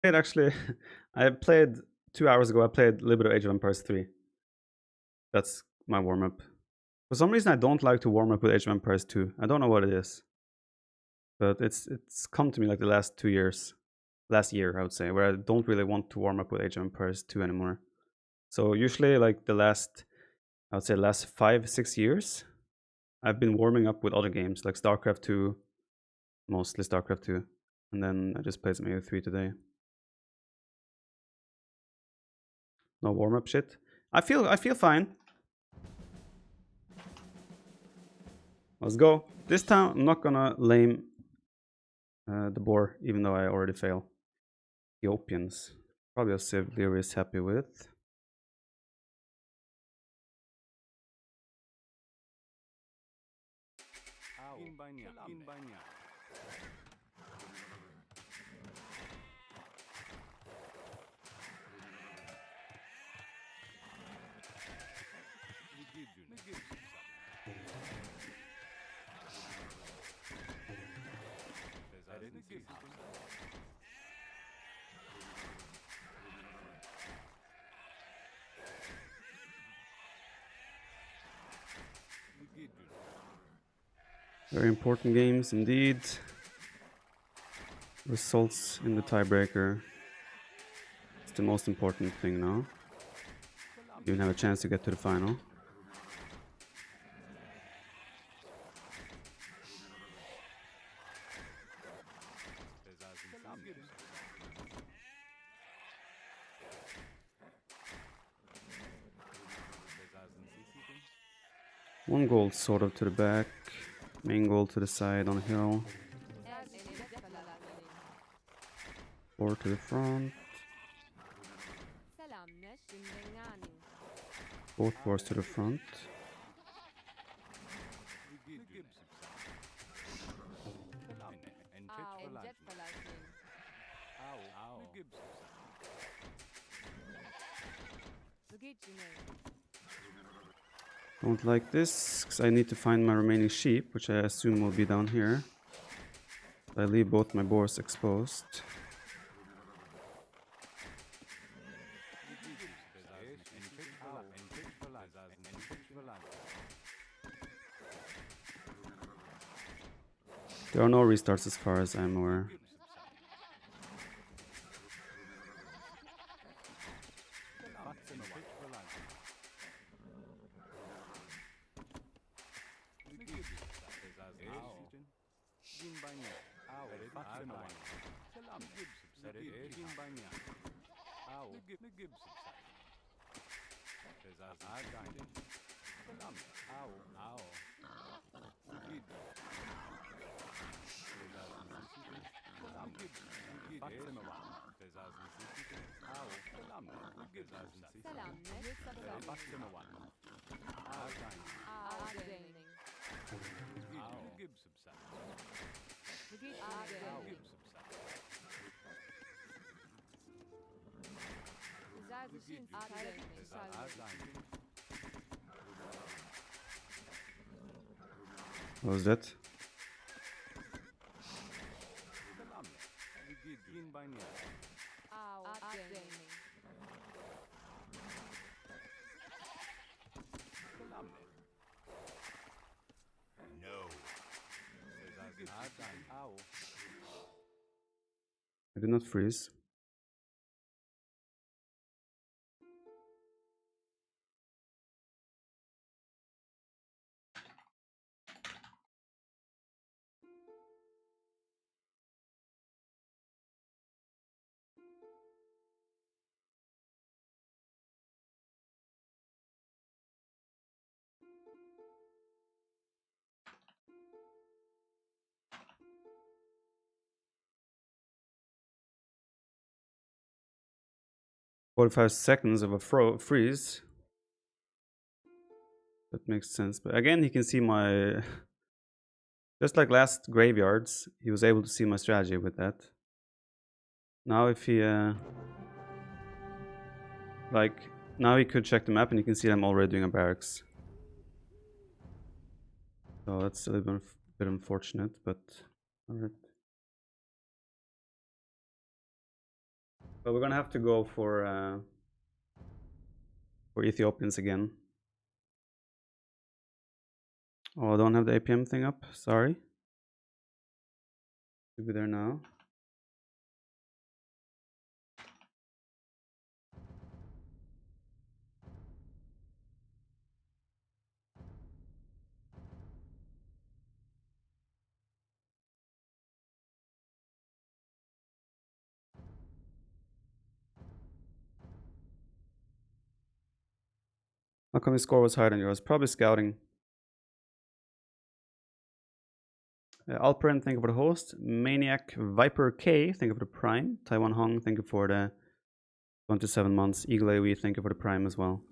played actually. I played 2 hours ago. I played a little bit of Age of Empires 3. That's my warm up. For some reason, I don't like to warm up with Age of Empires 2. I don't know what it is, but it's come to me like the last 2 years, last year I would say, where I don't really want to warm up with Age of Empires 2 anymore. So usually, like the last, I would say, last 5-6 years, I've been warming up with other games like StarCraft 2, mostly StarCraft 2, and then I just played some AoE 3 today. No warm up shit. I feel fine. Let's go. This time I'm not gonna lame the boar, even though I already fail. Ethiopians. Probably a Civ Leary is happy with. Very important games indeed. Results in the tiebreaker. It's the most important thing now. You even have a chance to get to the final. One gold sort of to the back. Main gold to the side on the hill. 4 to the front. Both boards to the front. Don't like this, because I need to find my remaining sheep, which I assume will be down here. I leave both my boars exposed. There are no restarts as far as I'm aware. What was that? I did not freeze. "45 seconds of a freeze." That makes sense. But again, he can see my... Just like last graveyards, he was able to see my strategy with that. Now if he... like, now he could check the map and you can see I'm already doing a barracks. So that's a little bit unfortunate, but alright. But we're gonna have to go for Ethiopians again. Oh, I don't have the APM thing up. Sorry. Should be there now. How come his score was higher than yours? Probably scouting. Alperen, thank you for the host. Maniac Viper K, thank you for the prime. Taiwan Hong, thank you for the 27 months. Eagle AoE, thank you for the prime as well.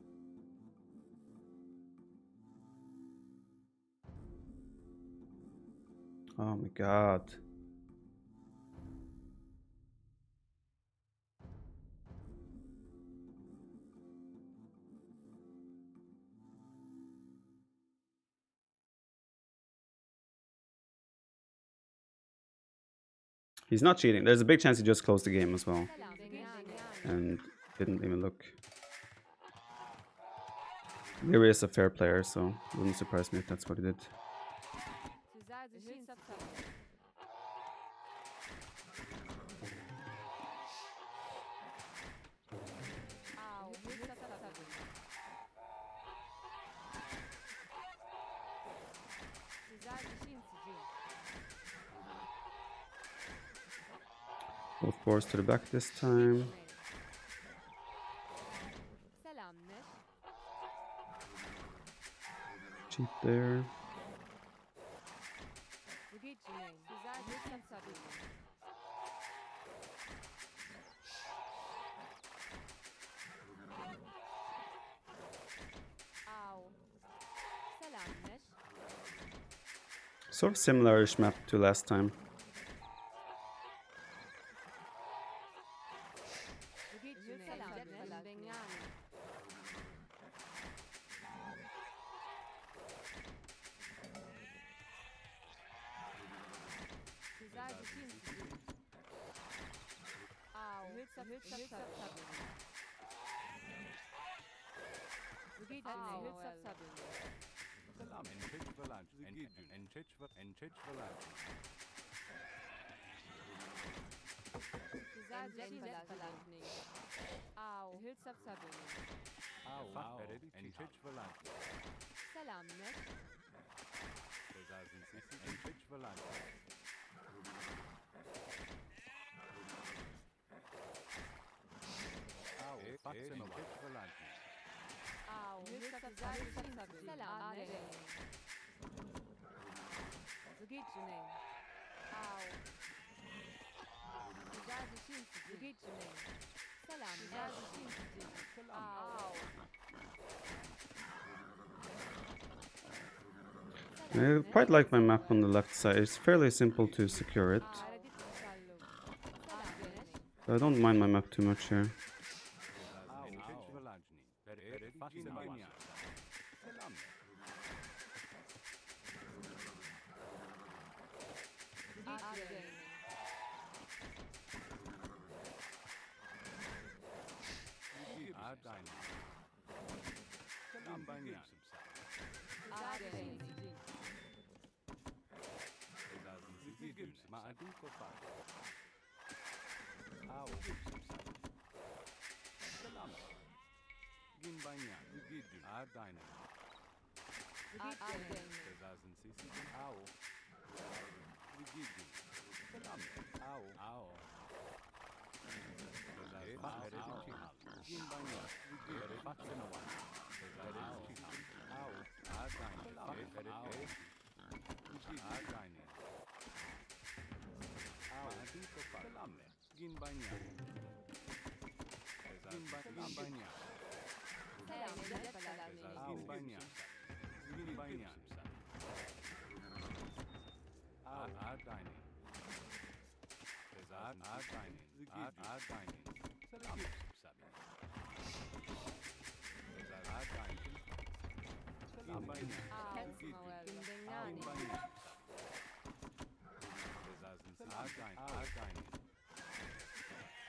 Oh my god. He's not cheating. There's a big chance he just closed the game as well. And didn't even look. Leary is a fair player, so it wouldn't surprise me if that's what he did. Both force to the back this time. Cheap there. Sort of similar-ish map to last time. I quite like my map on the left side. It's fairly simple to secure it. So I don't mind my map too much here.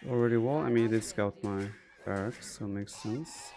Already wall? I mean, he did scout my barracks, so it makes sense.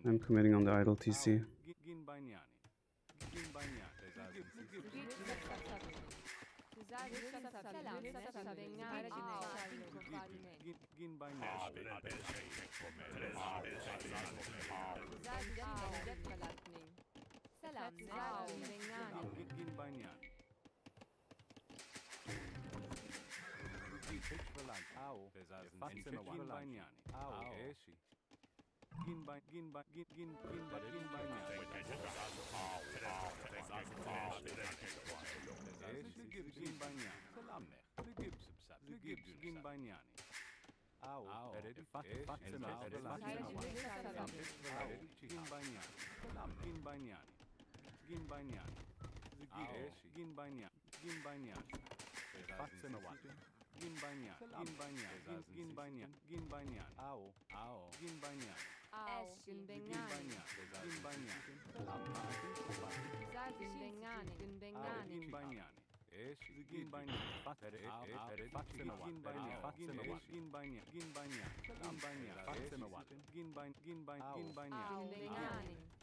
I'm committing on the idle TC.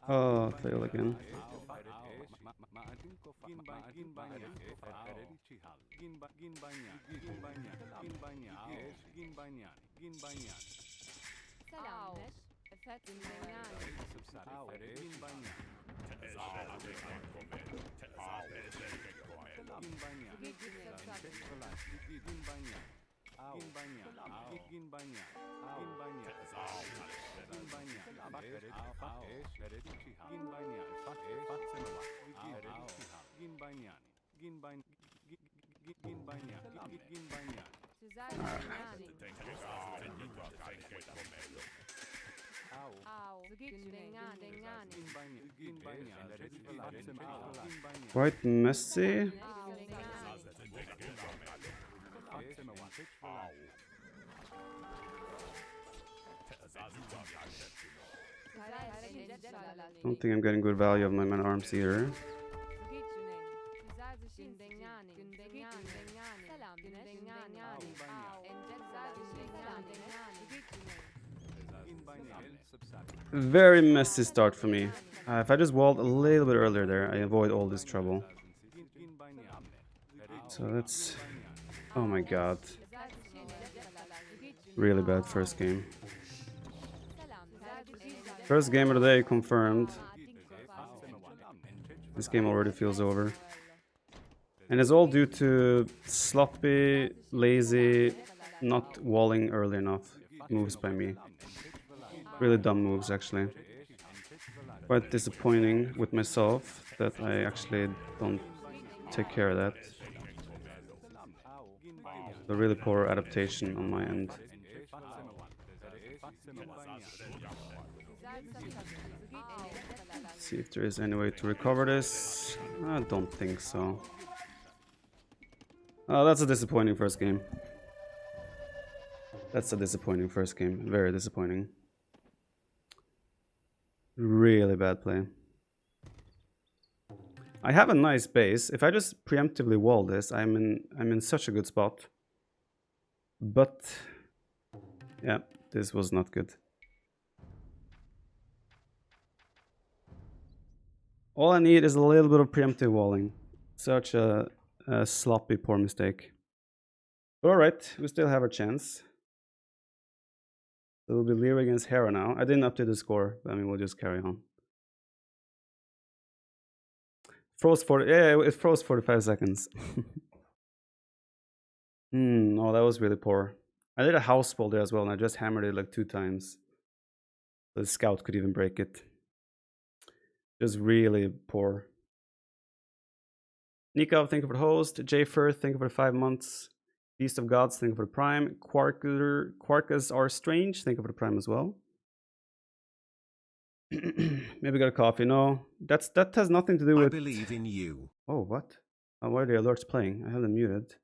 Oh, fail again. Quite messy. Don't think I'm getting good value of my man arms either. Very messy start for me. If I just walled a little bit earlier there, I avoid all this trouble. So that's... oh my god. Really bad first game. First game of the day confirmed. This game already feels over. And it's all due to sloppy, lazy, not walling early enough moves by me. Really dumb moves, actually. Quite disappointing with myself that I actually don't take care of that. So really poor adaptation on my end. See if there is any way to recover this. I don't think so. Oh, that's a disappointing first game. That's a disappointing first game. Very disappointing. Really bad play. I have a nice base. If I just preemptively wall this, I'm in such a good spot. But yeah, this was not good. All I need is a little bit of preemptive walling. Such a sloppy, poor mistake. But alright, we still have a chance. It will be Lear against Hera now. I didn't update the score, but I mean, we'll just carry on. Froze for, yeah, it froze 45 seconds. Oh, that was really poor. I did a house ball there as well, and I just hammered it like 2 times. The scout could even break it. Just really poor. Nikov, thank you for the host. J Firth, thank you for the 5 months. Beast of Gods, thank you for the prime. Quarkus are strange, thank you for the prime as well. Maybe got a coffee. No, that has nothing to do with. I believe in you. Oh, what? Why are the alerts playing? I have them muted.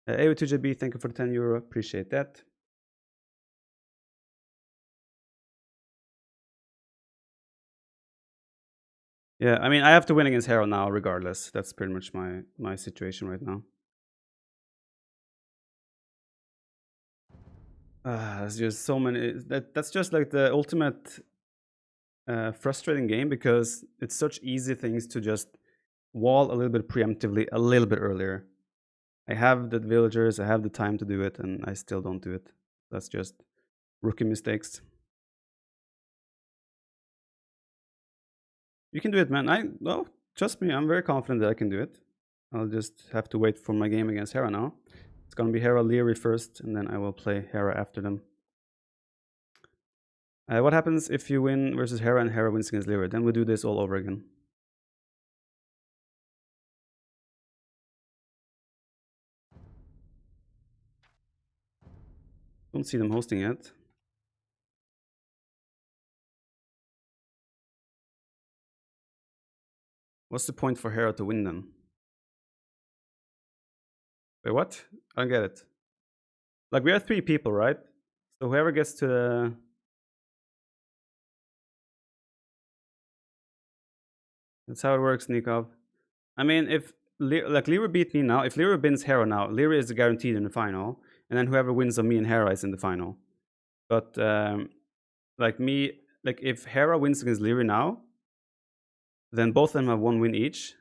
AoE2JB, thank you for the €10. Appreciate that. Yeah, I mean, I have to win against Hero now, regardless. That's pretty much my situation right now. There's just so many. That's just like the ultimate frustrating game, because it's such easy things to just wall a little bit preemptively a little bit earlier. I have the villagers, I have the time to do it, and I still don't do it. That's just rookie mistakes. You can do it, man. No, trust me, I'm very confident that I can do it. I'll just have to wait for my game against Hera now. It's gonna be Hera Leary first, and then I will play Hera after them. What happens if you win versus Hera and Hera wins against Leary? Then we do this all over again. Don't see them hosting yet. What's the point for Hera to win then? Wait, what? I don't get it. Like, we have 3 people, right? So whoever gets to the... That's how it works, Nikov. I mean, if Leary beat me now, if Leary wins Hera now, Leary is guaranteed in the final, and then whoever wins on me and Hera is in the final. But like if Hera wins against Leary now, then both of them have 1 win each,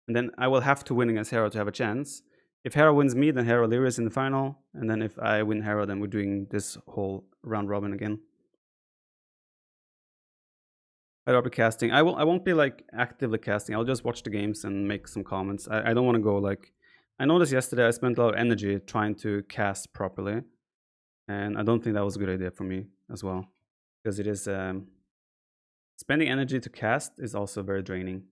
and then I will have to win against Hera to have a chance. If Hera wins me, then Hera Leary is in the final, and then if I win Hera, then we're doing this whole round robin again. I'll be casting. I won't be like actively casting. I'll just watch the games and make some comments. I don't want to go like... I noticed yesterday I spent a lot of energy trying to cast properly, and I don't think that was a good idea for me as well, because it is spending energy to cast is also very draining.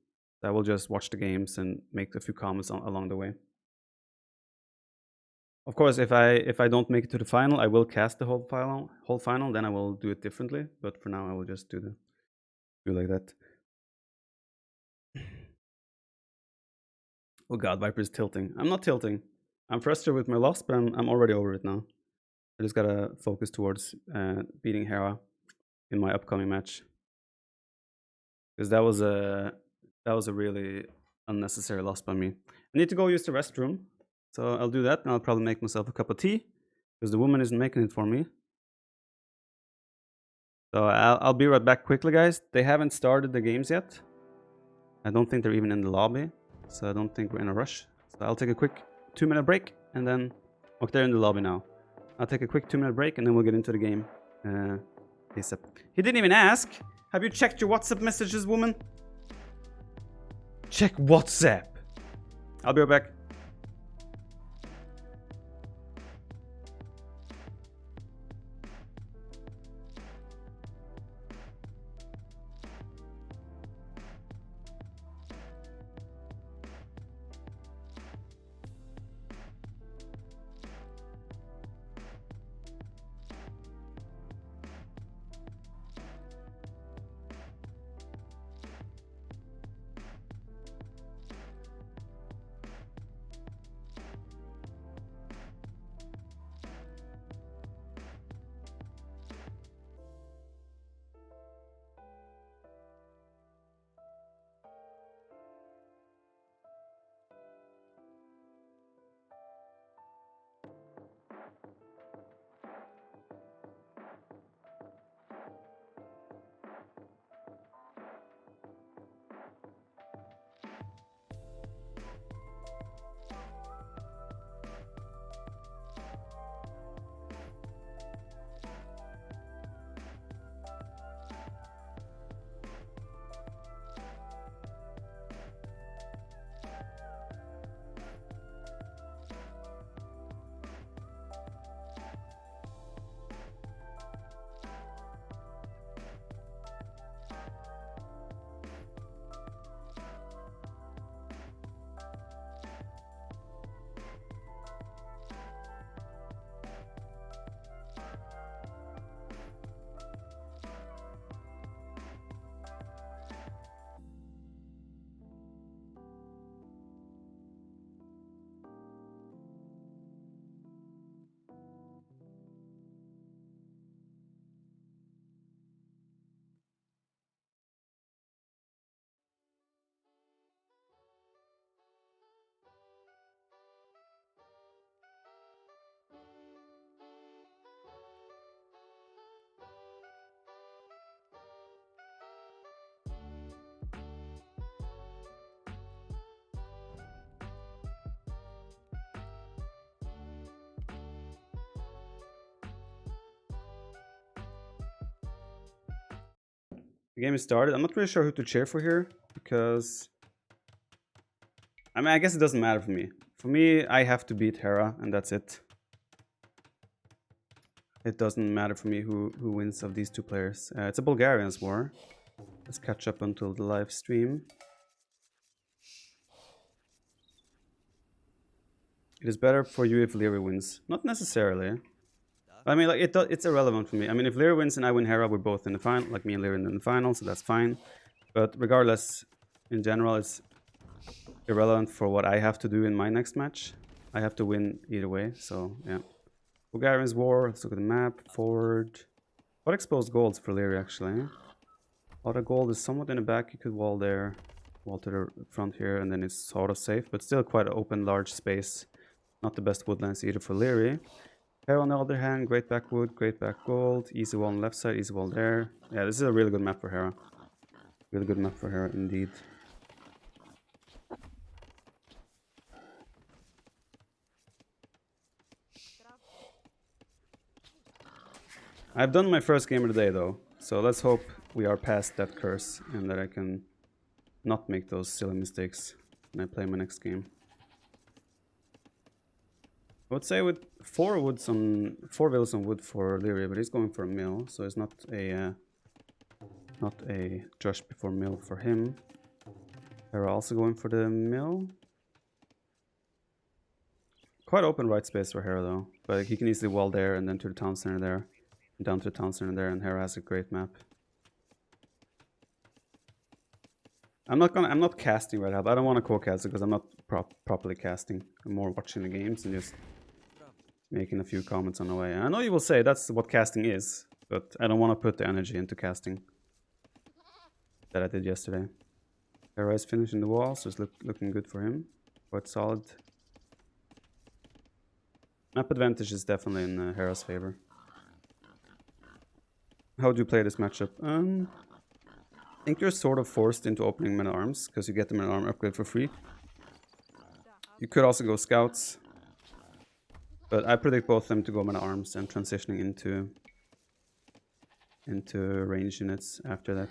I will just watch the games and make a few comments along the way. Of course, if I don't make it to the final, I will cast the whole final. Then I will do it differently. But for now, I will just do like that. Oh god, Viper is tilting. I'm not tilting. I'm frustrated with my loss, but I'm already over it now. I just gotta focus towards beating Hera in my upcoming match, because that was a really unnecessary loss by me. I need to go use the restroom, so I'll do that, and I'll probably make myself a cup of tea, because the woman isn't making it for me. So I'll be right back quickly, guys. They haven't started the games yet. I don't think they're even in the lobby, so I don't think we're in a rush. So I'll take a quick 2-minute break, and then... Oh, they're in the lobby now. I'll take a quick 2-minute break, and then we'll get into the game. ASAP. He didn't even ask. Have you checked your WhatsApp messages, woman? Check WhatsApp. I'll be right back. The game is started. I'm not really sure who to cheer for here, because... I mean, I guess it doesn't matter for me. For me, I have to beat Hera, and that's it. It doesn't matter for me who wins of these two players. It's a Bulgarians war. Let's catch up until the live stream. It is better for you if Leary wins. Not necessarily. I mean, like it's irrelevant for me. I mean, if Leary wins and I win Hera, we're both in the final. Like me and Leary in the final, so that's fine. But regardless, in general, it's irrelevant for what I have to do in my next match. I have to win either way. So yeah. Bulgarians war. Let's look at the map. Forward. What exposed golds for Leary actually? Auto gold is somewhat in the back. You could wall there, wall to the front here, and then it's sort of safe, but still quite an open, large space. Not the best woodlands either for Leary. Hera on the other hand, great back wood, great back gold, easy wall on the left side, easy wall there. Yeah, this is a really good map for Hera. Really good map for Hera indeed. I've done my first game of the day though, so let's hope we are past that curse and that I can not make those silly mistakes when I play my next game. I would say with 4 villas on wood for Leary, but he's going for a mill, so it's not a Drush before mill for him. They're also going for the mill. Quite open right space for Hera though, but he can easily wall there and then to the town center there, and down to the town center there, and Hera has a great map. I'm not casting right now, but I don't want to co-cast it because I'm not properly casting. I'm more watching the games and just making a few comments on the way. And I know you will say that's what casting is, but I don't want to put the energy into casting that I did yesterday. Hera is finishing the wall, so it's looking good for him. Quite solid. Map advantage is definitely in Hera's favor. How do you play this matchup? I think you're sort of forced into opening men at arms because you get the men at arm upgrade for free. You could also go scouts, but I predict both of them to go men at arms and transitioning into range units after that.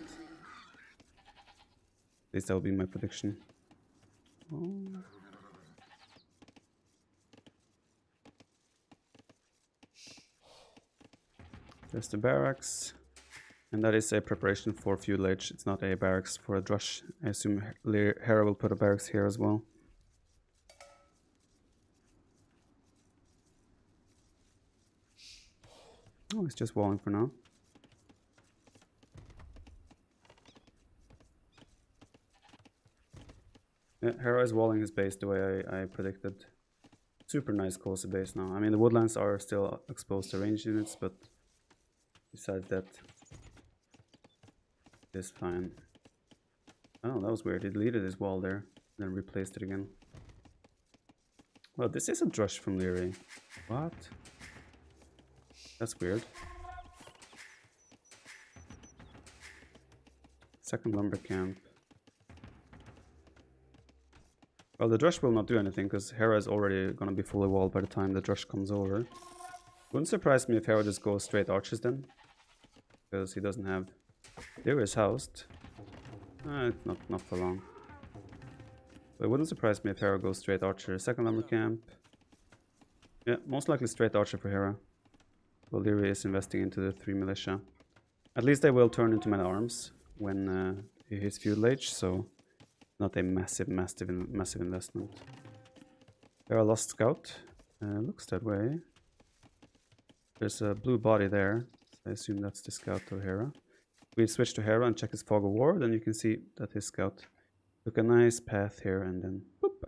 At least that would be my prediction. Oh. There's the barracks. And that is a preparation for feudal age. It's not a barracks for a drush. I assume Hera will put a barracks here as well. Oh, he's just walling for now. Yeah, Hera is walling his base the way I predicted. Super nice cozy base now. I mean, the woodlands are still exposed to range units, but besides that, it's fine. Oh, that was weird. He deleted his wall there, then replaced it again. Well, this is a drush from Leary. What? That's weird. Second lumber camp. Well, the drush will not do anything because Hera is already gonna be fully walled by the time the drush comes over. Wouldn't surprise me if Hera just goes straight archers then, because he doesn't have. There is housed. It's not for long. But it wouldn't surprise me if Hera goes straight archer. Second lumber camp. Yeah, most likely straight archer for Hera. Well, Leary is investing into the 3 militia. At least they will turn into men at arms when he hits feudal age, so not a massive investment. Hera lost scout. Looks that way. There's a blue body there. So I assume that's the scout of Hera. We switch to Hera and check his fog of war, then you can see that his scout took a nice path here and then boop.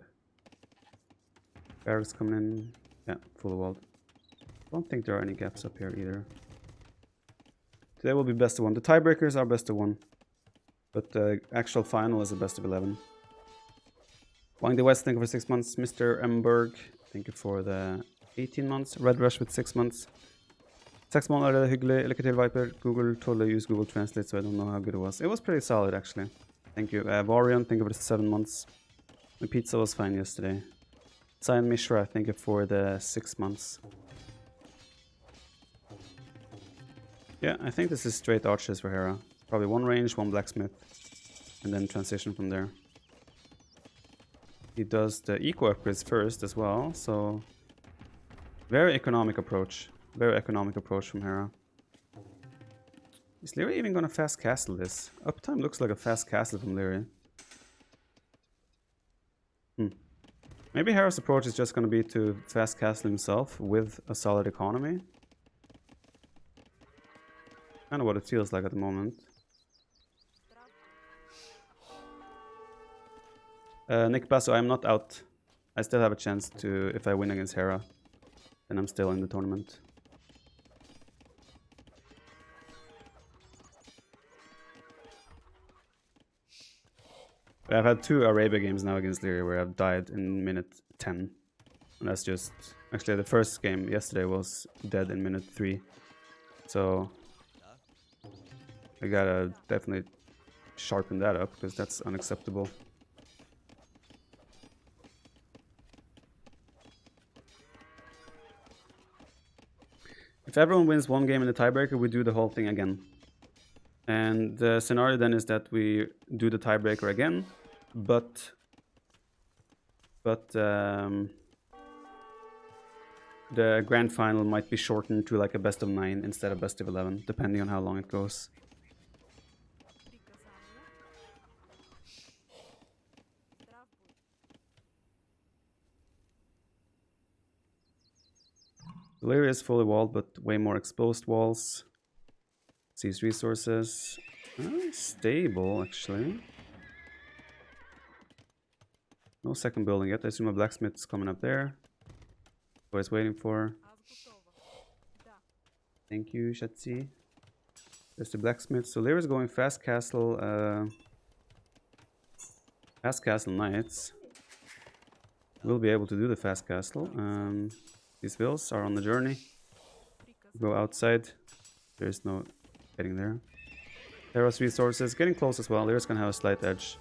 Barracks coming in. Yeah, full walled. Don't think there are any gaps up here either. Today will be best of 1. The tiebreakers are best of 1. But the actual final is a best of 11. Wang the West, thank you for 6 months. Mr. Emberg, thank you for the 18 months. Red Rush with 6 months. 6 månader, hygglig. Lycka till Viper. Google totally use Google Translate, so I don't know how good it was. It was pretty solid actually. Thank you. Varian, thank you for the 7 months. The pizza was fine yesterday. Cyan Mishra, thank you for the 6 months. Yeah, I think this is straight archers for Hera. Probably one range, one blacksmith, and then transition from there. He does the eco upgrades first as well, so very economic approach. Very economic approach from Hera. Is Lyria even gonna fast castle this? Uptime looks like a fast castle from Lyria. Maybe Hera's approach is just gonna be to fast castle himself with a solid economy. Kind of what it feels like at the moment. Nick Basso, I'm not out. I still have a chance to, if I win against Hera, then I'm still in the tournament. I've had 2 Arabia games now against Lyria where I've died in minute 10. And that's just... Actually, the first game yesterday was dead in minute 3. So... I gotta definitely sharpen that up, because that's unacceptable. If everyone wins one game in the tiebreaker, we do the whole thing again. And the scenario then is that we do the tiebreaker again, but the grand final might be shortened to like a best of 9 instead of best of 11, depending on how long it goes. Lyria is fully walled, but way more exposed walls. Sees resources. Stable, actually. No second building yet. I assume a blacksmith is coming up there. What he's waiting for. Thank you, Shatsi. There's the blacksmith. So Lyria's going fast castle. Fast castle knights. We'll be able to do the fast castle. These vills are on the journey. Go outside. There's no getting there. Hera's resources getting close as well. Lyria's gonna have a slight edge.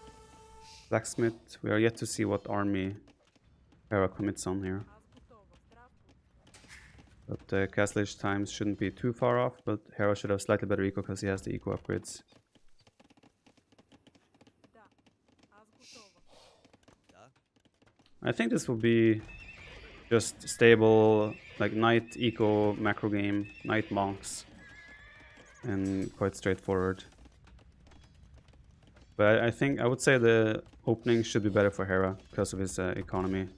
Blacksmith. We are yet to see what army Hera commits on here. But the castle age times shouldn't be too far off. But Hera should have slightly better eco because he has the eco upgrades. I think this will be just stable, like knight eco macro game, knight monks, and quite straightforward. But I would say the opening should be better for Hera because of his economy.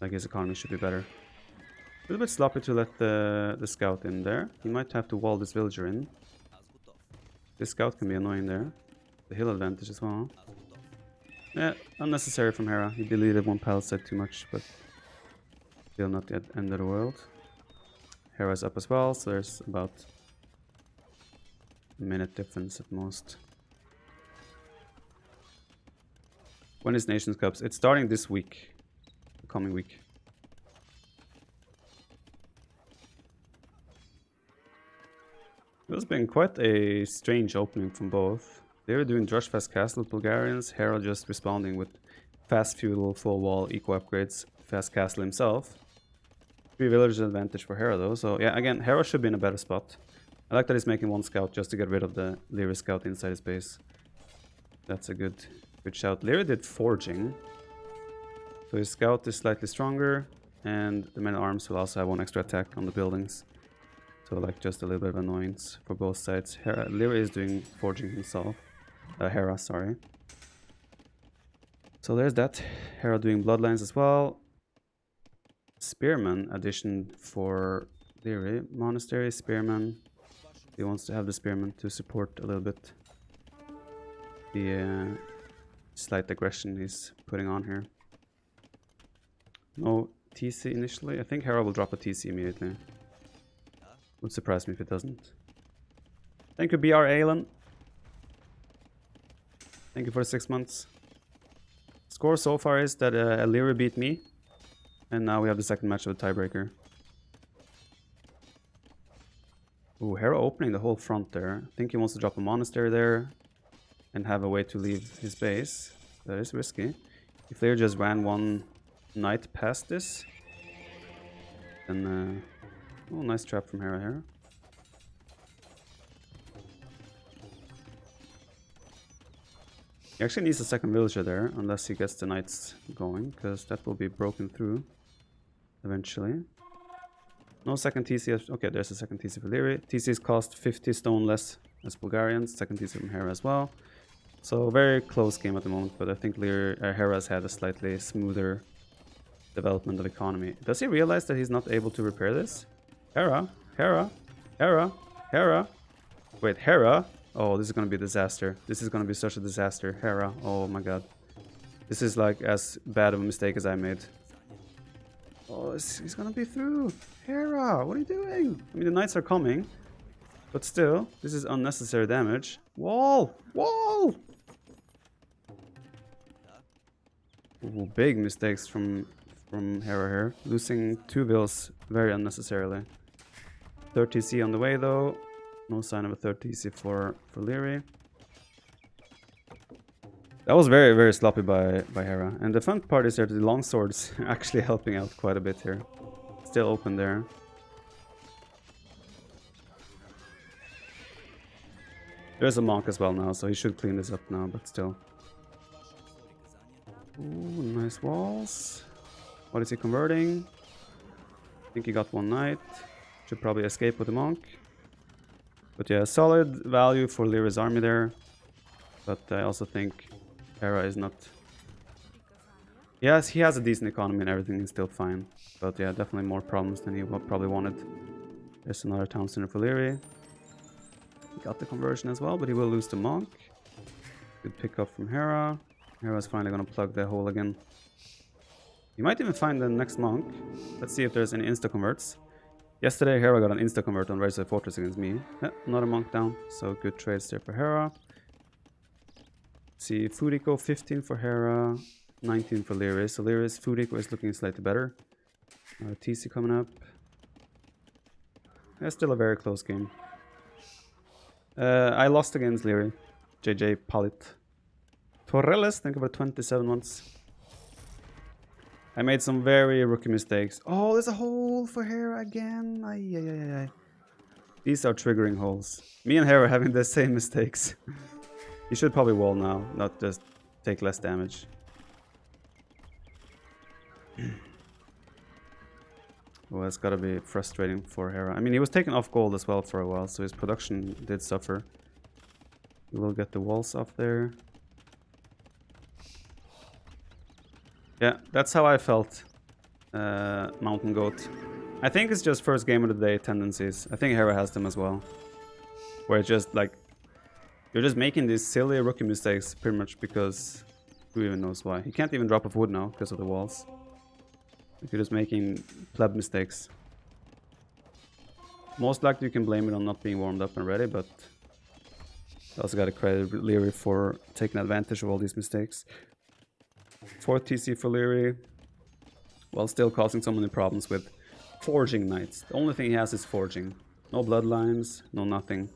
Like his economy should be better. A little bit sloppy to let the scout in there. He might have to wall this villager in. This scout can be annoying there. The hill advantage as well. Yeah, unnecessary from Hera. He deleted one palisade too much, but still not yet end of the world. Hera's up as well, so there's about a minute difference at most. When is Nations Cups? It's starting this week. The coming week. It's been quite a strange opening from both. They were doing Drush Fast Castle with Bulgarians, Hera just responding with fast feudal, full wall, eco upgrades, fast castle himself. 3 villagers advantage for Hera though, so yeah, again, Hera should be in a better spot. I like that he's making 1 scout just to get rid of the Lyria scout inside his base. That's a good shout. Lyria did forging, so his scout is slightly stronger, and the men at arms will also have 1 extra attack on the buildings. So like just a little bit of annoyance for both sides. Lyria is doing forging himself. Hera, sorry. So there's that. Hera doing bloodlines as well. Spearman addition for Lyria. Monastery, Spearman. He wants to have the Spearman to support a little bit the slight aggression he's putting on here. No TC initially. I think Hera will drop a TC immediately. Would surprise me if it doesn't. Thank you, BR Alan. Thank you for the 6 months. Score so far is that Lyria beat me. And now we have the second match of the tiebreaker. Ooh, Hera opening the whole front there. I think he wants to drop a monastery there. And have a way to leave his base. That is risky. If Lyria just ran 1 knight past this. Then... oh, nice trap from Hera here. He actually needs a second villager there, unless he gets the knights going, because that will be broken through eventually. No second TC. Okay, there's a second TC for Leary. TCs cost 50 stone less as Bulgarians. Second TC from Hera as well. So very close game at the moment, but I think Hera's had a slightly smoother development of economy. Does he realize that he's not able to repair this? Hera? Hera? Hera? Hera? Wait, Hera? Oh, this is gonna be a disaster. This is gonna be such a disaster. Hera. Oh my god. This is like as bad of a mistake as I made. Oh, he's gonna be through. Hera, what are you doing? I mean, the knights are coming. But still, this is unnecessary damage. Wall! Wall! Ooh, big mistakes from Hera here. Losing 2 vills very unnecessarily. 3rd TC on the way though. No sign of a 3rd TC for Leary. That was very, very sloppy by Hera. And the fun part is that the longswords actually helping out quite a bit here. Still open there. There's a monk as well now, so he should clean this up now, but still. Ooh, nice walls. What is he converting? I think he got 1 knight. Should probably escape with the monk. But yeah, solid value for Lyra's army there. But I also think Hera is not... Yes, he has a decent economy and everything is still fine. But yeah, definitely more problems than he probably wanted. There's another town center for Lyra. He got the conversion as well, but he will lose the monk. Good pick up from Hera. Hera's finally gonna plug the hole again. You might even find the next monk. Let's see if there's any insta-converts. Yesterday, Hera got an insta-convert on Raise the Fortress against me. Yeah, another monk down, so good trades there for Hera. Let's see, food eco 15 for Hera, 19 for Lyris. So Lyris, food eco is looking slightly better. TC coming up. Yeah, still a very close game. I lost against Leary. JJ Palit. Torres, think about 27 months. I made some very rookie mistakes. Oh, there's a hole for Hera again. Ay, ay, ay, ay. These are triggering holes. Me and Hera are having the same mistakes. You should probably wall now, not just take less damage. Well, it's gotta be frustrating for Hera. I mean, he was taken off gold as well for a while, so his production did suffer. We will get the walls off there. Yeah, that's how I felt. Mountain Goat. I think it's just first game of the day tendencies. I think Hera has them as well. Where it's just like... You're just making these silly rookie mistakes pretty much because... Who even knows why. He can't even drop off wood now because of the walls. You're just making pleb mistakes. Most likely you can blame it on not being warmed up and ready, but... I also gotta credit Leary for taking advantage of all these mistakes. 4th TC for Leary, while still causing so many problems with forging knights. The only thing he has is forging. No bloodlines, no nothing.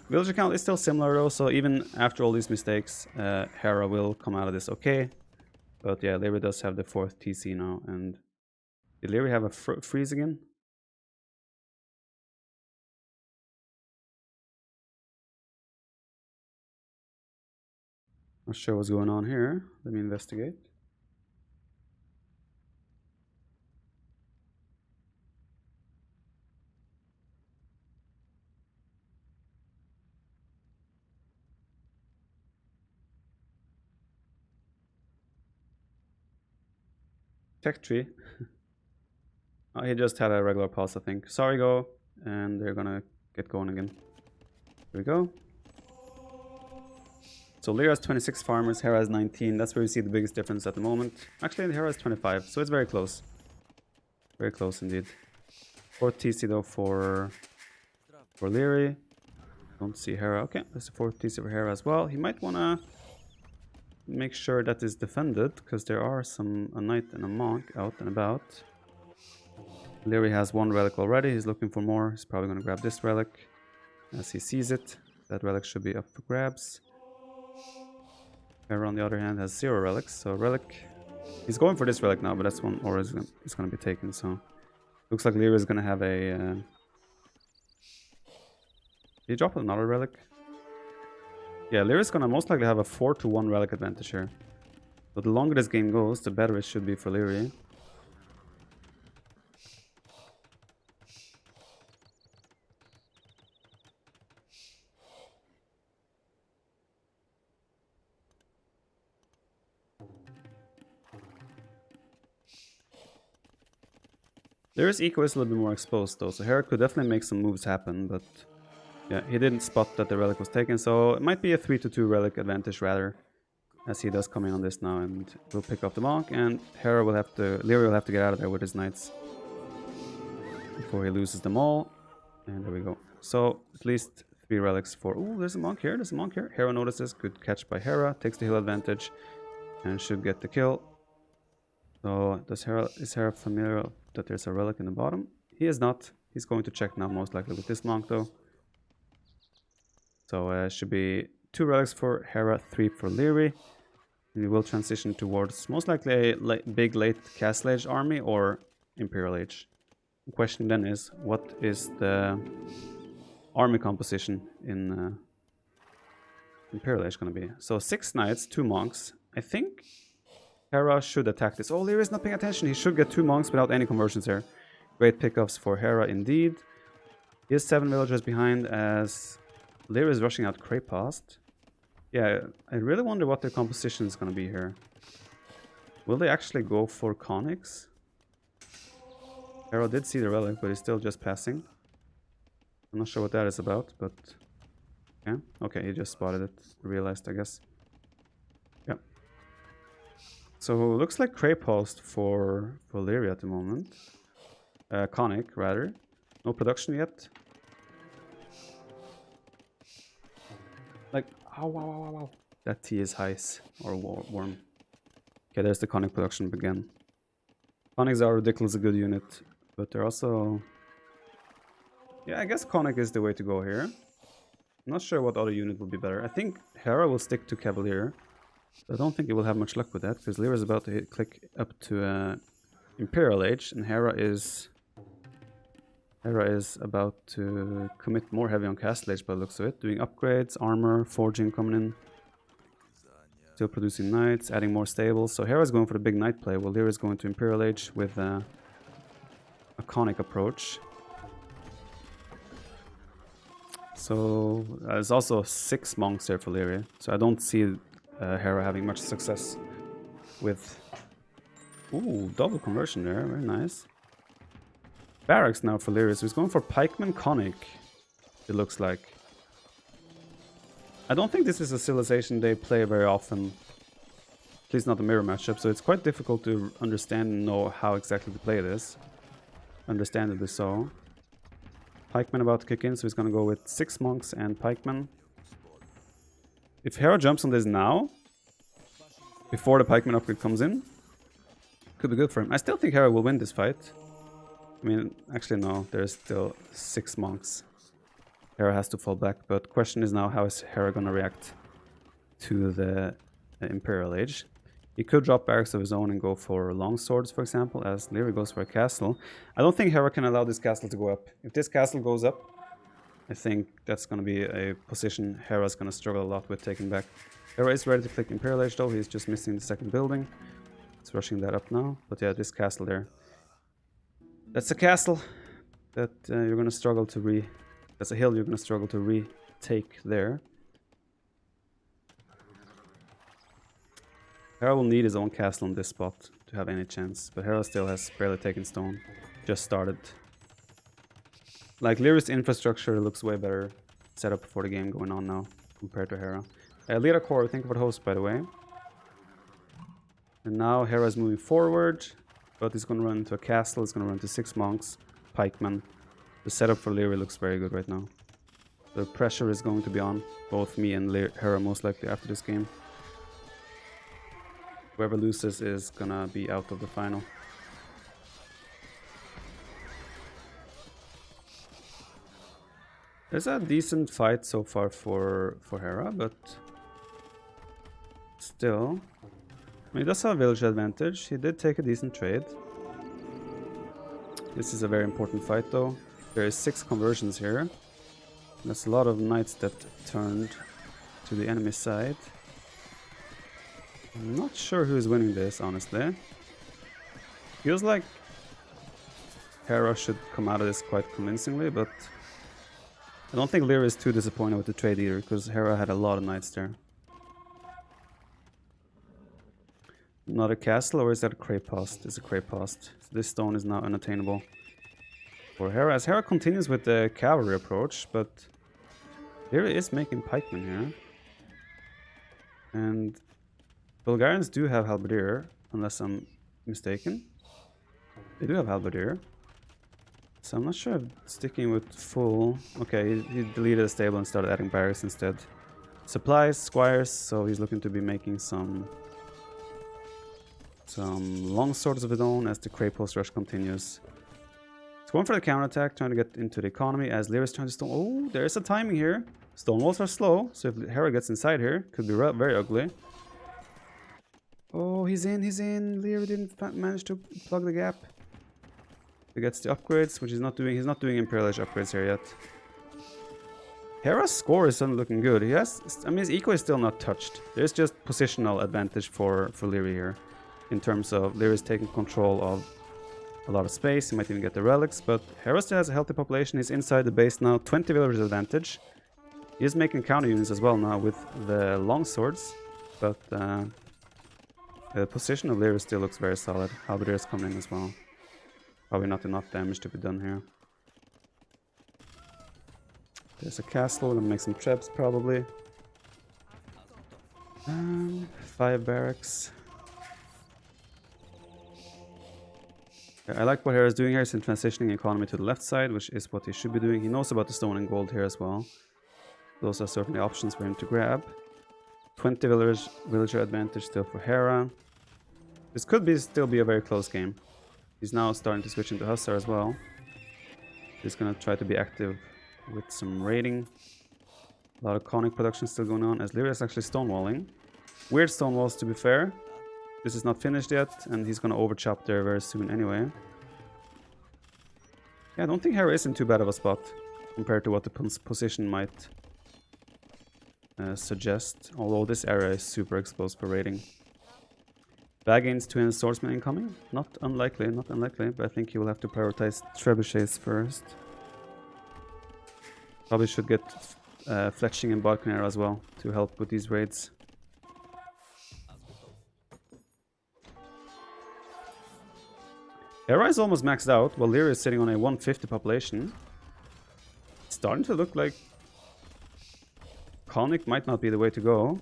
Villager count is still similar though, so even after all these mistakes, Hera will come out of this okay. But yeah, Leary does have the 4th TC now, and did Leary have a freeze again? Not sure what's going on here. Let me investigate. Tech tree. Oh, he just had a regular pulse, I think. Sorry, go. And they're gonna get going again. Here we go. So Lyra has 26 farmers, Hera has 19. That's where you see the biggest difference at the moment. Actually, Hera has 25, so it's very close. Very close indeed. 4th TC though for Leary. Don't see Hera. Okay, there's a 4th TC for Hera as well. He might wanna make sure that is defended, because there are a knight and a monk out and about. Leary has 1 relic already. He's looking for more. He's probably gonna grab this relic as he sees it. That relic should be up for grabs. Hera, on the other hand, has 0 relics, so relic... He's going for this relic now, but that's one aura is going to be taken, so... Looks like Lyra is going to have a... Did he drop another relic? Yeah, Lyra's gonna most likely have a 4-1 relic advantage here. But the longer this game goes, the better it should be for Lyra. Lyra's eco is a little bit more exposed though, so Hera could definitely make some moves happen, but yeah, he didn't spot that the relic was taken, so it might be a 3-2 relic advantage rather, as he does come in on this now and will pick up the monk, and Lyra will have to get out of there with his knights before he loses them all. And there we go. So at least 3 relics for... Ooh, there's a monk here, Hera notices, good catch by Hera, takes the heal advantage and should get the kill. So is Hera familiar that there's a relic in the bottom? He is not. He's going to check now most likely with this monk though. So should be 2 relics for Hera, 3 for Lyra. We will transition towards most likely a big late Castle Age army or Imperial Age. The question then is, what is the army composition in Imperial Age going to be? So 6 knights, 2 monks. I think Hera should attack this. Oh, Lyra is not paying attention. He should get 2 monks without any conversions here. Great pickups for Hera indeed. He is 7 villagers behind as Lyra is rushing out Craypast. Yeah, I really wonder what their composition is going to be here. Will they actually go for Conics? Hera did see the relic, but he's still just passing. I'm not sure what that is about, but... yeah, okay, he just spotted it. Realized, I guess. Yeah. So, looks like Craypost for Lyra at the moment. Conic, rather. No production yet. Like, ow, wow, wow, wow, wow. That T is Heis, or Worm. Okay, there's the Conic production again. Conics are ridiculously good unit, but they're also... yeah, I guess Conic is the way to go here. I'm not sure what other unit will be better. I think Hera will stick to Cavalier. I don't think it will have much luck with that, because Lyra is about to click up to Imperial Age, and Hera is about to commit more heavy on Castle Age by the looks of it. Doing upgrades, armor, forging coming in. Still producing knights, adding more stables. So Hera's going for the big knight play, while Lyra's going to Imperial Age with a Conic approach. So there's also 6 monks here for Lyra, so I don't see Hera having much success with... ooh, double conversion there, very nice. Barracks now for Lyra, so he's going for Pikeman Conic, it looks like. I don't think this is a civilization they play very often, at least not the mirror matchup, so it's quite difficult to understand and know how exactly to play this. Understandably so. Pikeman about to kick in, so he's gonna go with 6 monks and Pikeman. If Hera jumps on this now, before the Pikeman upgrade comes in, could be good for him. I still think Hera will win this fight. I mean, actually no, there's still 6 monks. Hera has to fall back, but question is now, how is Hera gonna react to the Imperial Age? He could drop barracks of his own and go for long swords, for example, as Lyra goes for a castle. I don't think Hera can allow this castle to go up. If this castle goes up, I think that's going to be a position Hera's going to struggle a lot with taking back. Hera is ready to click Imperial Age though, he's just missing the second building. He's rushing that up now, but yeah, this castle there. That's a castle that you're going to struggle to that's a hill you're going to struggle to retake there. Hera will need his own castle on this spot to have any chance, but Hera still has barely taken stone. Just started. Like, Lyra's infrastructure looks way better set up for the game going on now compared to Hera. Lira Core, think about host, by the way. And now Hera is moving forward, but he's going to run into a castle, he's going to run into 6 monks, pikemen. The setup for Lyra looks very good right now. The pressure is going to be on both me and Hera most likely after this game. Whoever loses is gonna be out of the final. There's a decent fight so far for Hera, but still, I mean, he does have a village advantage. He did take a decent trade. This is a very important fight though. There is 6 conversions here. That's a lot of knights that turned to the enemy side. I'm not sure who's winning this, honestly. Feels like Hera should come out of this quite convincingly, but I don't think Lyra is too disappointed with the trade either, because Hera had a lot of knights there. Not a castle, or is that a Craypost? It's a Craypost. So this stone is now unattainable for Hera, as Hera continues with the cavalry approach, but Lyra is making pikemen here. And Bulgarians do have halberdier, unless I'm mistaken. They do have halberdier. So I'm not sure if sticking with full... Okay, he deleted the stable and started adding barracks instead. Supplies, squires, so he's looking to be making some long swords of his own as the Craypost rush continues. He's going for the counterattack, trying to get into the economy as Lyra's trying to stone... Oh, there's a timing here. Stone walls are slow, so if Hera gets inside here, could be very ugly. Oh, he's in. Lyra didn't manage to plug the gap. He gets the upgrades, which he's not doing. He's not doing Imperial Age upgrades here yet. Hera's score is suddenly looking good. He has, I mean, his eco is still not touched. There's just positional advantage for Lyra here. In terms of Lyra's taking control of a lot of space. He might even get the relics, but Hera still has a healthy population. He's inside the base now. 20 villagers advantage. He is making counter units as well now with the long swords, but the position of Lyra still looks very solid. Halberdier is coming in as well. Probably not enough damage to be done here. There's a castle, we're gonna make some traps probably. 5 barracks. I like what Hera's doing here. He's transitioning economy to the left side, which is what he should be doing. He knows about the stone and gold here as well. Those are certainly options for him to grab. 20 villager advantage still for Hera. This could still be a very close game. He's now starting to switch into Hussar as well. He's gonna try to be active with some raiding. A lot of conic production still going on as Lyra is actually stonewalling. Weird stonewalls to be fair. This is not finished yet, and he's gonna overchop there very soon anyway. Yeah, I don't think Hera is in too bad of a spot compared to what the position might suggest. Although this area is super exposed for raiding. Baggins, twin swordsman incoming. Not unlikely, but I think he will have to prioritize trebuchets first. Probably should get Fletching and Balkanera as well to help with these raids. Hera is almost maxed out, while Lyra is sitting on a 150 population. It's starting to look like Conic might not be the way to go.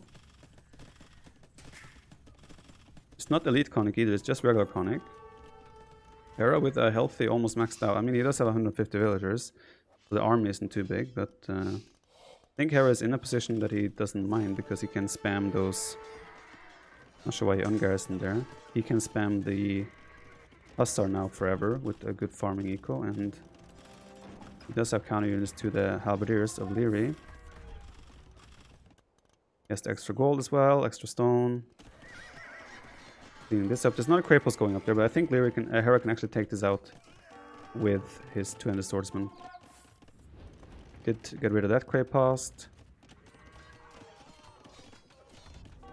It's not elite Conic either, it's just regular Conic. Hera with a healthy, almost maxed out. I mean, he does have 150 villagers. So the army isn't too big, but I think Hera is in a position that he doesn't mind because he can spam those... Not sure why he ungarrisoned there. He can spam the Hussar now forever with a good farming eco, and he does have counter units to the Halberdiers of Lyri. He has the extra gold as well, extra stone. Cleaning this up. There's not a Craypost going up there, but I think Hera can actually take this out with his two-handed swordsman. Get rid of that Craypost.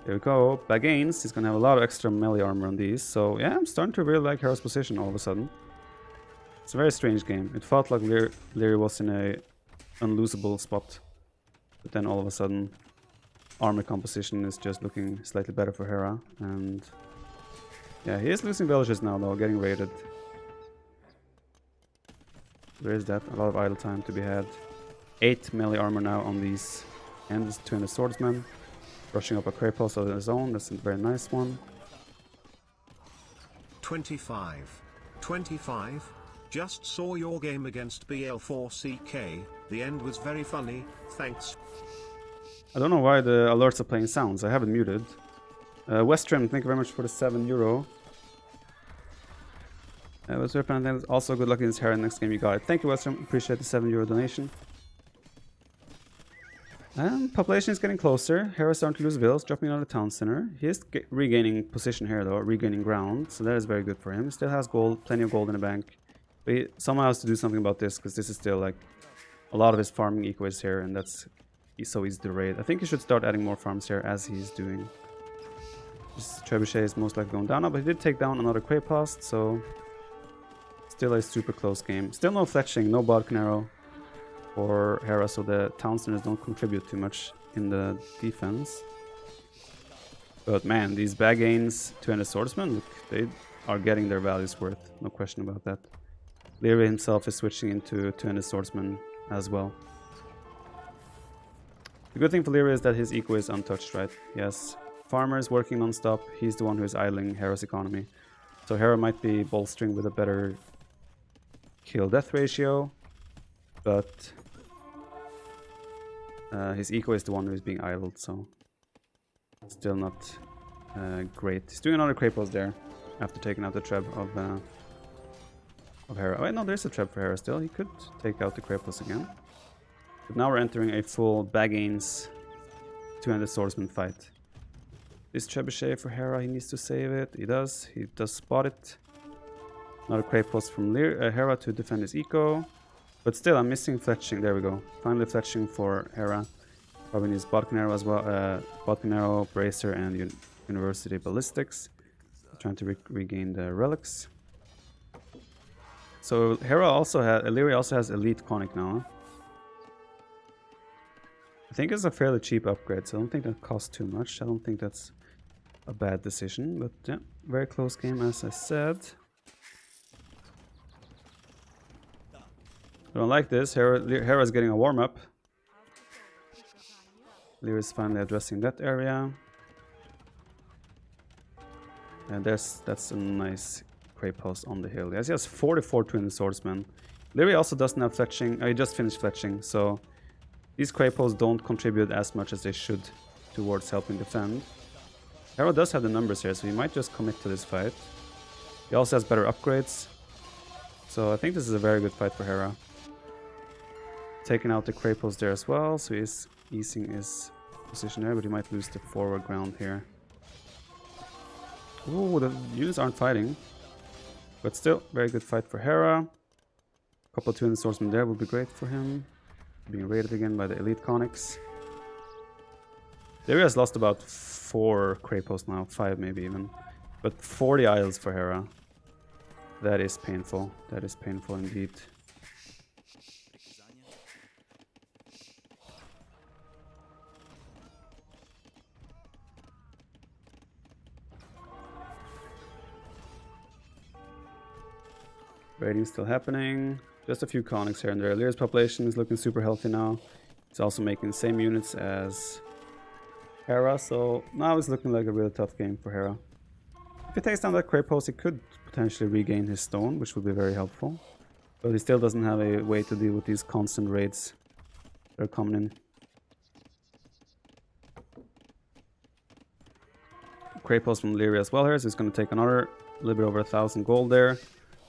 There we go. Bagains, he's gonna have a lot of extra melee armor on these. So yeah, I'm starting to really like Hera's position all of a sudden. It's a very strange game. It felt like Lyri was in a unlosable spot. But then all of a sudden, armor composition is just looking slightly better for Hera. And yeah, he is losing villages now though, getting raided. There is that, a lot of idle time to be had. 8 melee armor now on these ends, 200 swordsmen. Brushing up a Craypost of his own, that's a very nice one. 25. Just saw your game against BL4CK, the end was very funny, thanks. I don't know why the alerts are playing sounds, I have it muted. Western, thank you very much for the €7. Also good luck in this Hera next game you got it. Thank you Western, appreciate the €7 donation. Population is getting closer. Hera's starting to lose villas, dropping on the town center. He is regaining position here though, regaining ground, so that is very good for him. He still has gold, plenty of gold in the bank. But he somehow has to do something about this, because this is still like a lot of his farming eco is here, and that's he's so easy to raid. I think he should start adding more farms here as he's doing. This trebuchet is most likely going down now, but he did take down another Quaypost, so still a super close game. Still no fletching, no Bodkin Arrow for Hera, so the Townsenders don't contribute too much in the defense. But man, these Bagains, two-handed swordsmen, look, they are getting their values worth, no question about that. Leary himself is switching into two-handed swordsman as well. The good thing for Leary is that his eco is untouched, right? He has farmers working non-stop, he's the one who is idling Hera's economy. So Hera might be bolstering with a better kill-death ratio, but his eco is the one who is being idled, so still not great. He's doing another Quaypost there after taking out the Treb of Hera. Oh wait, no, there's a Treb for Hera still. He could take out the Quaypost again. But now we're entering a full Bagains two-handed swordsman fight. This Trebuchet for Hera, he needs to save it. He does spot it. Another Quaypost from Hera to defend his eco. But still, I'm missing fletching. There we go. Finally fletching for Hera. Probably needs Bodkin Arrow as well. Bodkin Arrow, Bracer, and University Ballistics. Trying to regain the relics. So Hera also has, Illyria also has Elite Conic now. I think it's a fairly cheap upgrade, so I don't think that costs too much. I don't think that's a bad decision, but yeah, very close game as I said. I don't like this. Hera's getting a warm-up. Lear is finally addressing that area. And that's a nice Quaypost on the hill. Yes, he has 44 twin swordsmen. Leary also doesn't have fletching. He just finished fletching, so these Quayposts don't contribute as much as they should towards helping defend. Hera does have the numbers here, so he might just commit to this fight. He also has better upgrades, so I think this is a very good fight for Hera. Taking out the Quaypost there as well, so he's easing his position there, but he might lose the forward ground here. Ooh, the units aren't fighting. But still, very good fight for Hera. Couple of twin swordsmen there would be great for him. Being raided again by the elite conics. Leary has lost about 4 Quayposts now, 5 maybe even. But 40 idols for Hera. That is painful. That is painful indeed. Raiding still happening. Just a few conics here and there. Lear's population is looking super healthy now. He's also making the same units as Hera, so now it's looking like a really tough game for Hera. If he takes down that Quaypost, he could potentially regain his stone, which would be very helpful. But he still doesn't have a way to deal with these constant raids that are coming in. Quaypost from Lyria as well here, so he's going to take another little bit over 1,000 gold there.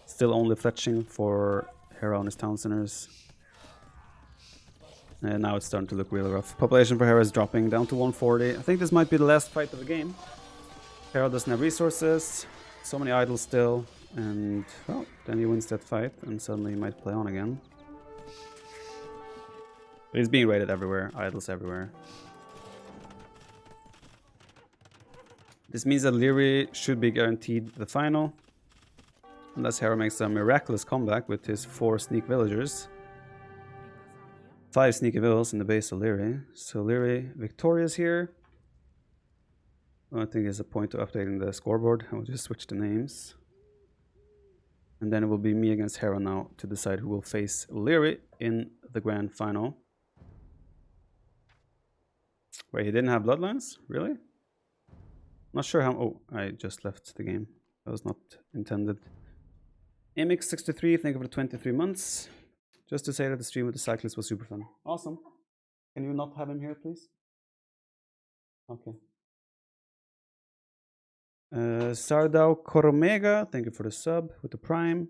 Still only fletching for Hera on his town centers. And now it's starting to look really rough. Population for Hera is dropping down to 140. I think this might be the last fight of the game. Hera doesn't have resources. So many idols still. And, well, then he wins that fight and suddenly he might play on again. But he's being raided everywhere. Idols everywhere. This means that Leary should be guaranteed the final. Unless Hera makes a miraculous comeback with his 4 sneak villagers. 5 sneaky villas in the base of Leary. So Leary victorious here. I don't think there's a point to updating the scoreboard. I will just switch the names. And then it will be me against Hera now to decide who will face Leary in the grand final. Wait, he didn't have bloodlines? Really? Not sure how... Oh, I just left the game. That was not intended. MX63, thank you for the 23 months. Just to say that the stream with the cyclist was super fun. Awesome. Can you not have him here, please? Okay. Sardau Koromega, thank you for the sub with the prime.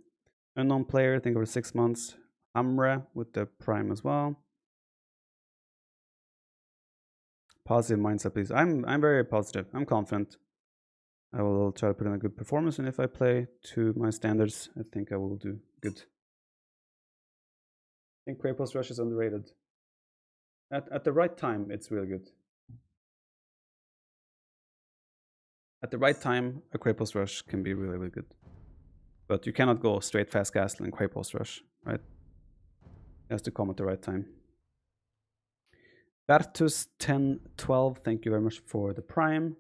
Unknown player, thank you for 6 months. Amra with the prime as well. Positive mindset, please. I'm very positive. I'm confident. I will try to put in a good performance, and if I play to my standards, I think I will do good. I think Quaypost Rush is underrated. At the right time, it's really good. At the right time, a Quapos Rush can be really, really good. But you cannot go straight fast castle and Quapos Rush, right? It has to come at the right time. Bertus1012, thank you very much for the Prime.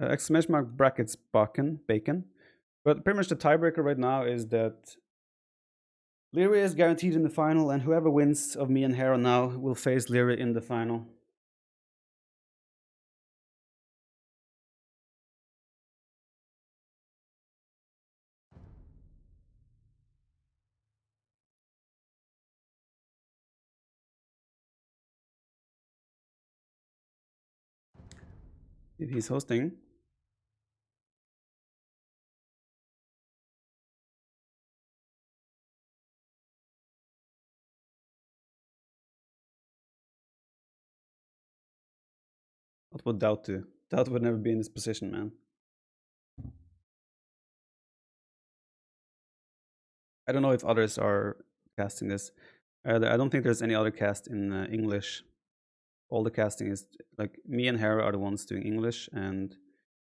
Exclamation mark brackets bacon. But pretty much the tiebreaker right now is that Lyria is guaranteed in the final, and whoever wins of me and Hera now will face Lyria in the final. If he's hosting. What would Doubt do? Doubt would never be in this position, man. I don't know if others are casting this. I don't think there's any other cast in English. All the casting is like me and Hera are the ones doing English, and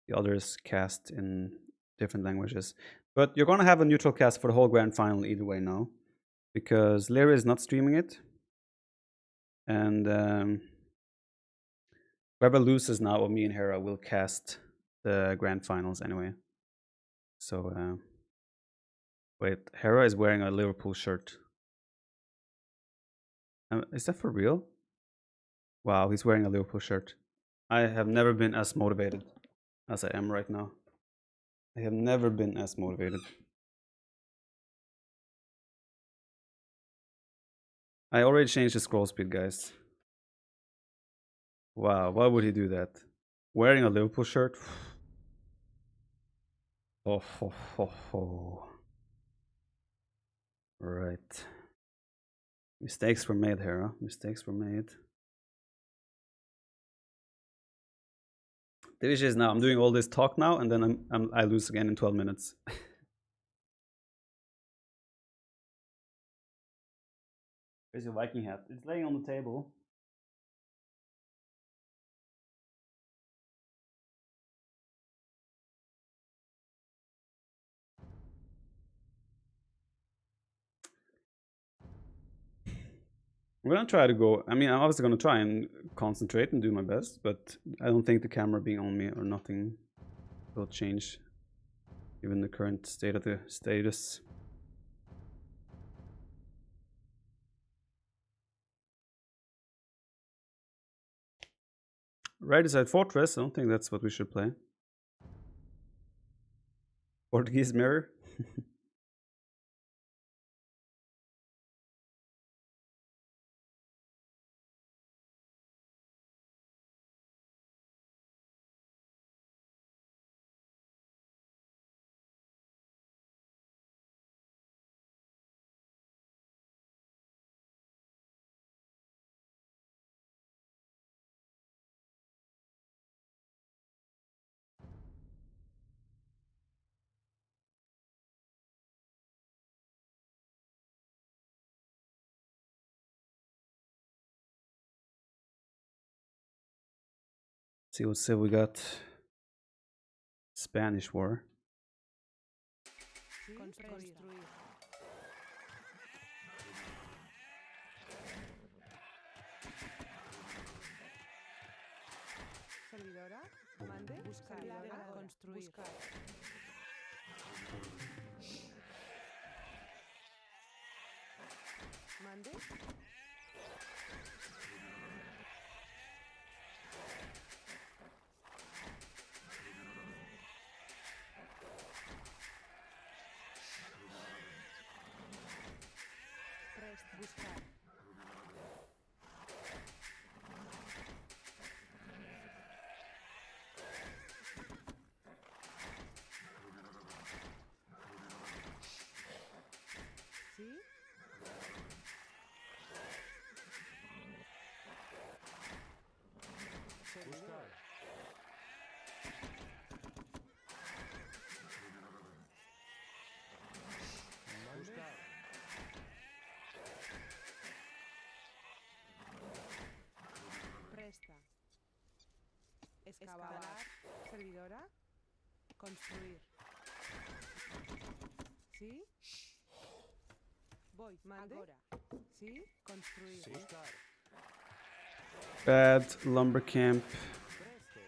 the others cast in different languages. But you're gonna have a neutral cast for the whole grand final either way now, because Lyria is not streaming it, and whoever loses now of me and Hera will cast the grand finals anyway. So wait, Hera is wearing a Liverpool shirt. Is that for real? Wow, he's wearing a Liverpool shirt. I have never been as motivated as I am right now. I have never been as motivated. I already changed the scroll speed, guys. Wow, why would he do that? Wearing a Liverpool shirt? Oh, ho, ho, ho. Right. Mistakes were made here, huh? Mistakes were made. The issue is now I'm doing all this talk now, and then I lose again in 12 minutes. Where's your Viking hat? It's laying on the table. I'm gonna try to go. I mean, I'm obviously gonna try and concentrate and do my best, but I don't think the camera being on me or nothing will change given the current state of the status. Right side fortress. I don't think that's what we should play. Portuguese mirror. See what civ we got. Spanish War. Construir. Servidora. Mande. Buscar. Servidora. Construir. Buscar. Mande. Rest. Buscar. ¿Sí? excavar, servidora, construir. ¿Sí? Voy, mande. Agora. ¿Sí? Construir. Sí. Buscar. Bad lumber camp. Presto.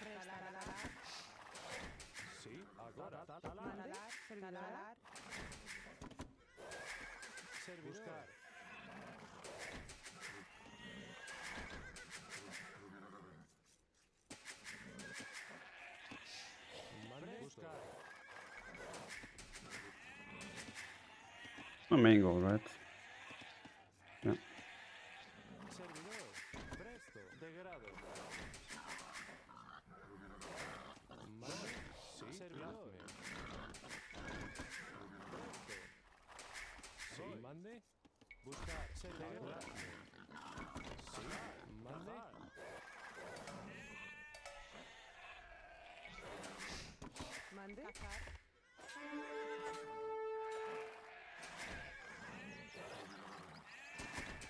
Talar, Sí. Agora. Talar. mande, servidora, Servidor. Buscar. Mande. Buscar. My main goal, right? Yeah. Servidor. Presto. Degrado. Mande. Sí. Servidor. Presto. Sí. Mande. Buscar. Servidor. Sí. Mande. mande, cazar,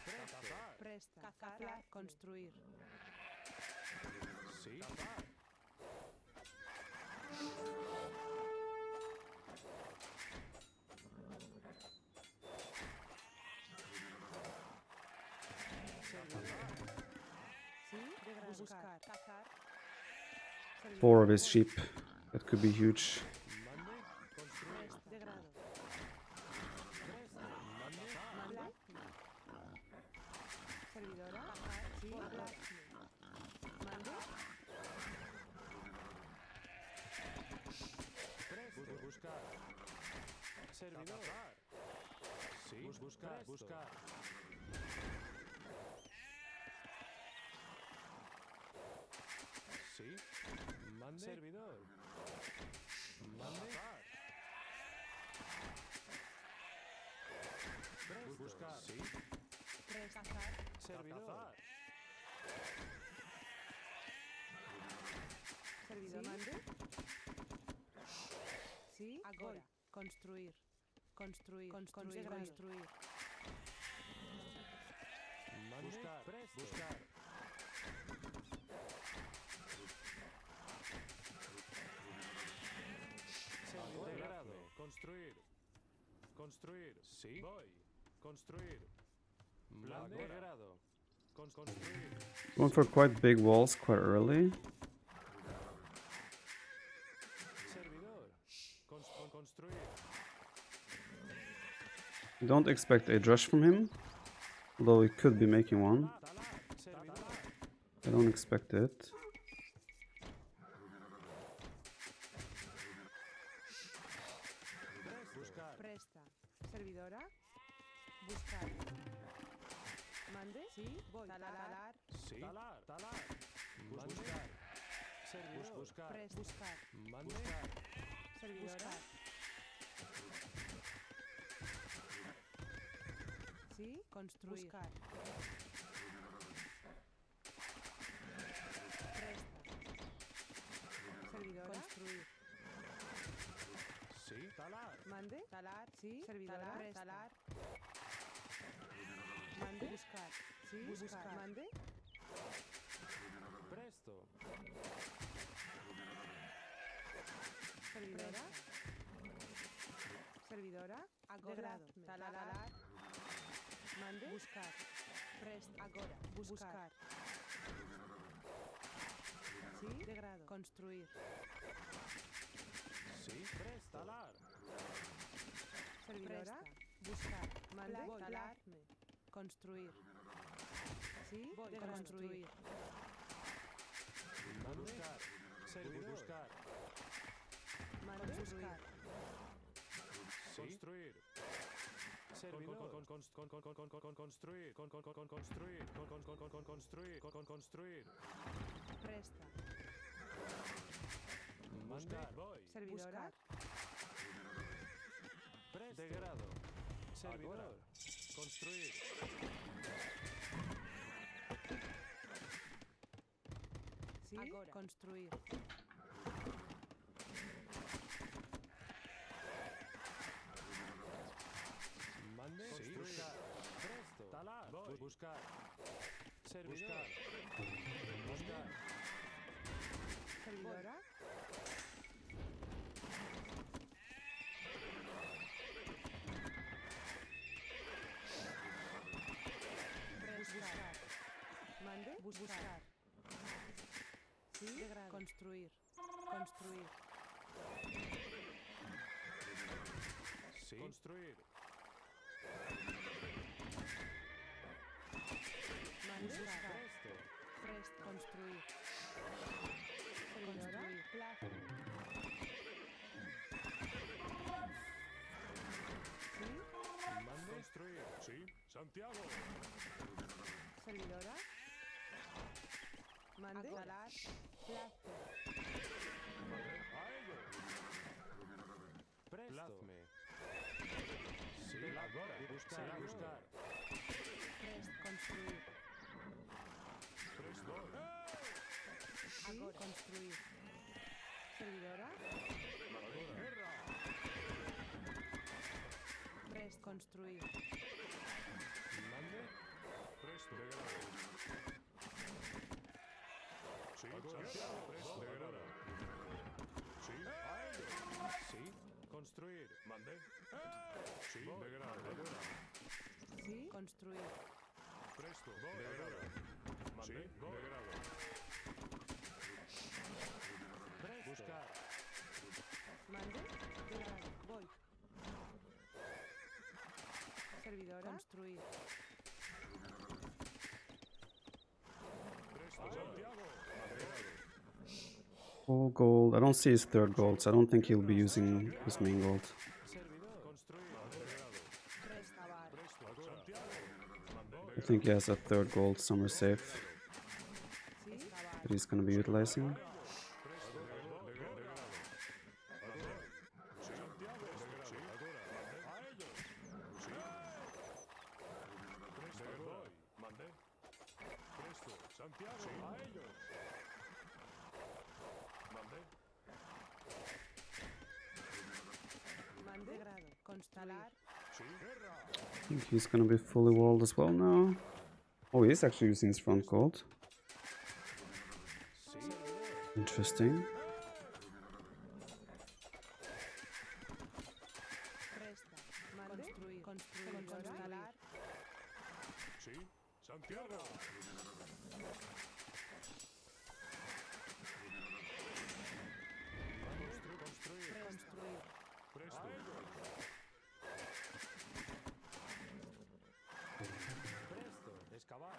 Presto. presta, cazar, construir. Sí. ¿Sí? Buscar, cazar, 4 of his sheep. That could be huge. Mande. Construir. degrado, Presto. Mande. mande, servidora, sí, mande, Presto. Buscar. Servidor. Sí. Buscar. Buscar. Sí. Mande. Servidor. Mande. Presto. Buscar. Sí. cazar, Servidor. servidor, mande, sí, agora, construir, construir, construir, construir, Mande. Buscar. Presto. Buscar. Servidor. Degrado. Construir. Construir. Sí. Voy. Construir. Mande. Degrado. Construir. Going for quite big walls quite early. Servidor. Construir. Don't expect a rush from him, although he could be making one. Talar. Servidor. I don't expect it. Buscar. presta, servidora, buscar, mande, sí, voy, talar, Sí. Talar. Talar. Buscar. Servidor. Buscar. buscar, Mande. servidora, sí, construir, buscar, presta, servidora, construir, Sí. Talar. mande, talar, sí, servidora, talar, mande, buscar, sí, buscar, mande, Presto. servidora, servidora, agora, talar, mande, buscar, presta, agora, buscar, sí, degrado, construir, Sí. Presto. Talar. servidora, buscar, mande, talar, construir, sí, construir, Mande. Buscar. Servidor. Buscar. mande, buscar, Sí. Construir. Servidor. Construir. Construir. Construir. presta, Buscar. Voy. servidora, Presto. Degrado. Servidor. Construir. sí, construir, Mande. Sí. Buscar. Presto. Talar. Voy. Buscar. Servidor. Buscar. Servidora. Buscar. Mande. Buscar. Sí. Degrado. Construir. Construir. Sí. Construir. Mande. Presto. Presto. Construir. Servidora. Plazo. Sí. Mande. Construir. Sí. Santiago. Servidora. Mande. Instalar. Plazo. A ello. Presto. Plazme. Sí. Ahora. Buscar. Buscar. Presto. Construir. Presto. Sí. Construir. Servidora. Guerra. Presto. Construir. Mande. Presto. Degrado. Sí. Santiago. Presto. Degrado. Sí. A ello. Sí. Construir. Mande. Sí. Degrado. Sí. Construir. Presto. Degrado. Mande. Degrado. Presto. Buscar. Mande. Degrado. Voy. Servidora. Construir. Presto. Santiago. Degrado. All gold. I don't see his third gold, so I don't think he'll be using his main gold. Servidor. Construir. Degrado. Excavar. Presto. Santiago. Mande. I think he has a third gold somewhere safe Sí. Excavar. that he's gonna be utilizing. Presto. Degrado. Sí. Santiago. Degrado. A ellos. Sí. Presto. Voy. Mande. Presto. Santiago. A ellos. Mande. Mande. Degrado. Constalar. Sí. Guerra. I think he's gonna be fully walled as well now. Oh, he's actually using his front gold. Sí. Interesting. Presta. Mande. Construir. Construir. Constalar. Sí. Santiago. Construir. Construir. Presto. Presto. Excavar.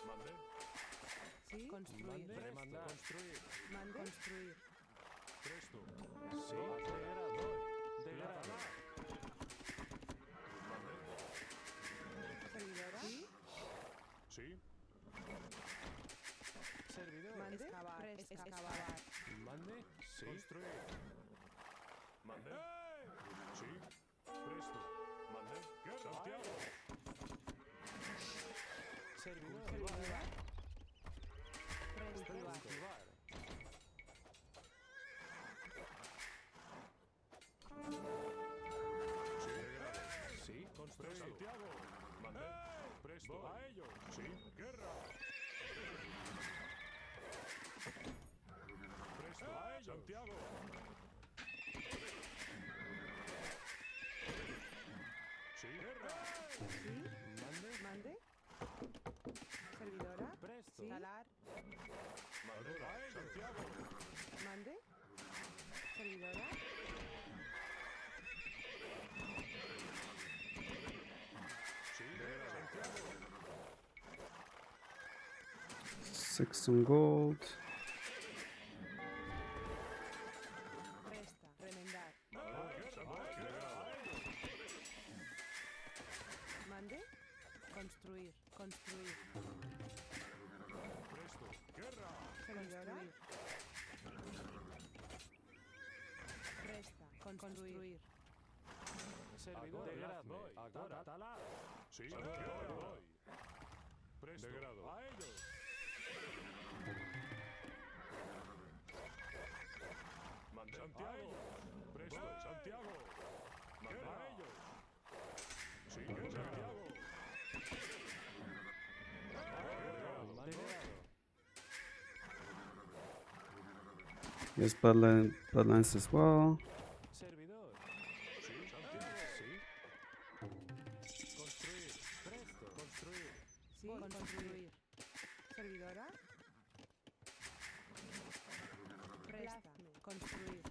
Mande. Sí. Construir. Mande. Remandar. Construir. Mande. Construir. Presto. Sí. Degrado. Degrado. Mande. Servidora. Sí. Sí. Servidor. Mande. Excavar. Excavar. Mande. Sí. Construir. Mande. Sí. Presto. Mande. Santiago. Servidor. Servidora. Presto. Cultivar. Sí. Degrado. Sí. Construir. Santiago. Mande. Presto. A ellos. Sí. Guerra. Presto. A ellos. Santiago. Sí. Guerra. Sí. Mande. Mande. Servidora. Presto. Instalar. Mande. A ellos. Santiago. Mande. Servidora. Sí. Guerra. Santiago. 6 on gold. Presta. Remendar. Mande. Construir. Construir. Presto. Guerra. Servidora. Presta. Construir. Servidor. Degrado. Agora. Talar. Sí. Santiago. Voy. Presto. Degrado. A ellos. Mande. Santiago. Santiago. Guerra a ellos. Sí, guerra. Santiago. Yes, bloodlines as well. Servidor. Sí, Santiago. Sí. Construir. Presto. Construir. Sí, construir. Servidora. Presta. Construir.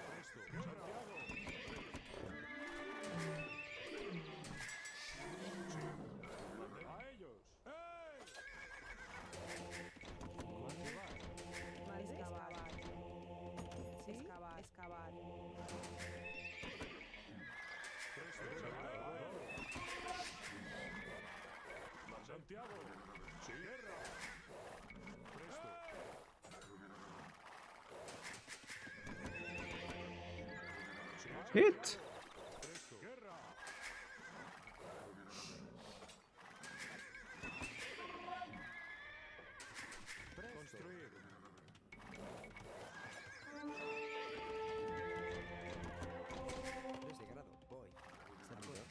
Presto. Santiago. Sí. Mandé a ellos. ¡Ey! Cultivar. Excavar. Sí, excavar. Presto. Santiago. Sí. Guerra. Presto. Sí, Hit! presto. Guerra. Construir. Desde grado, voy. Servidor.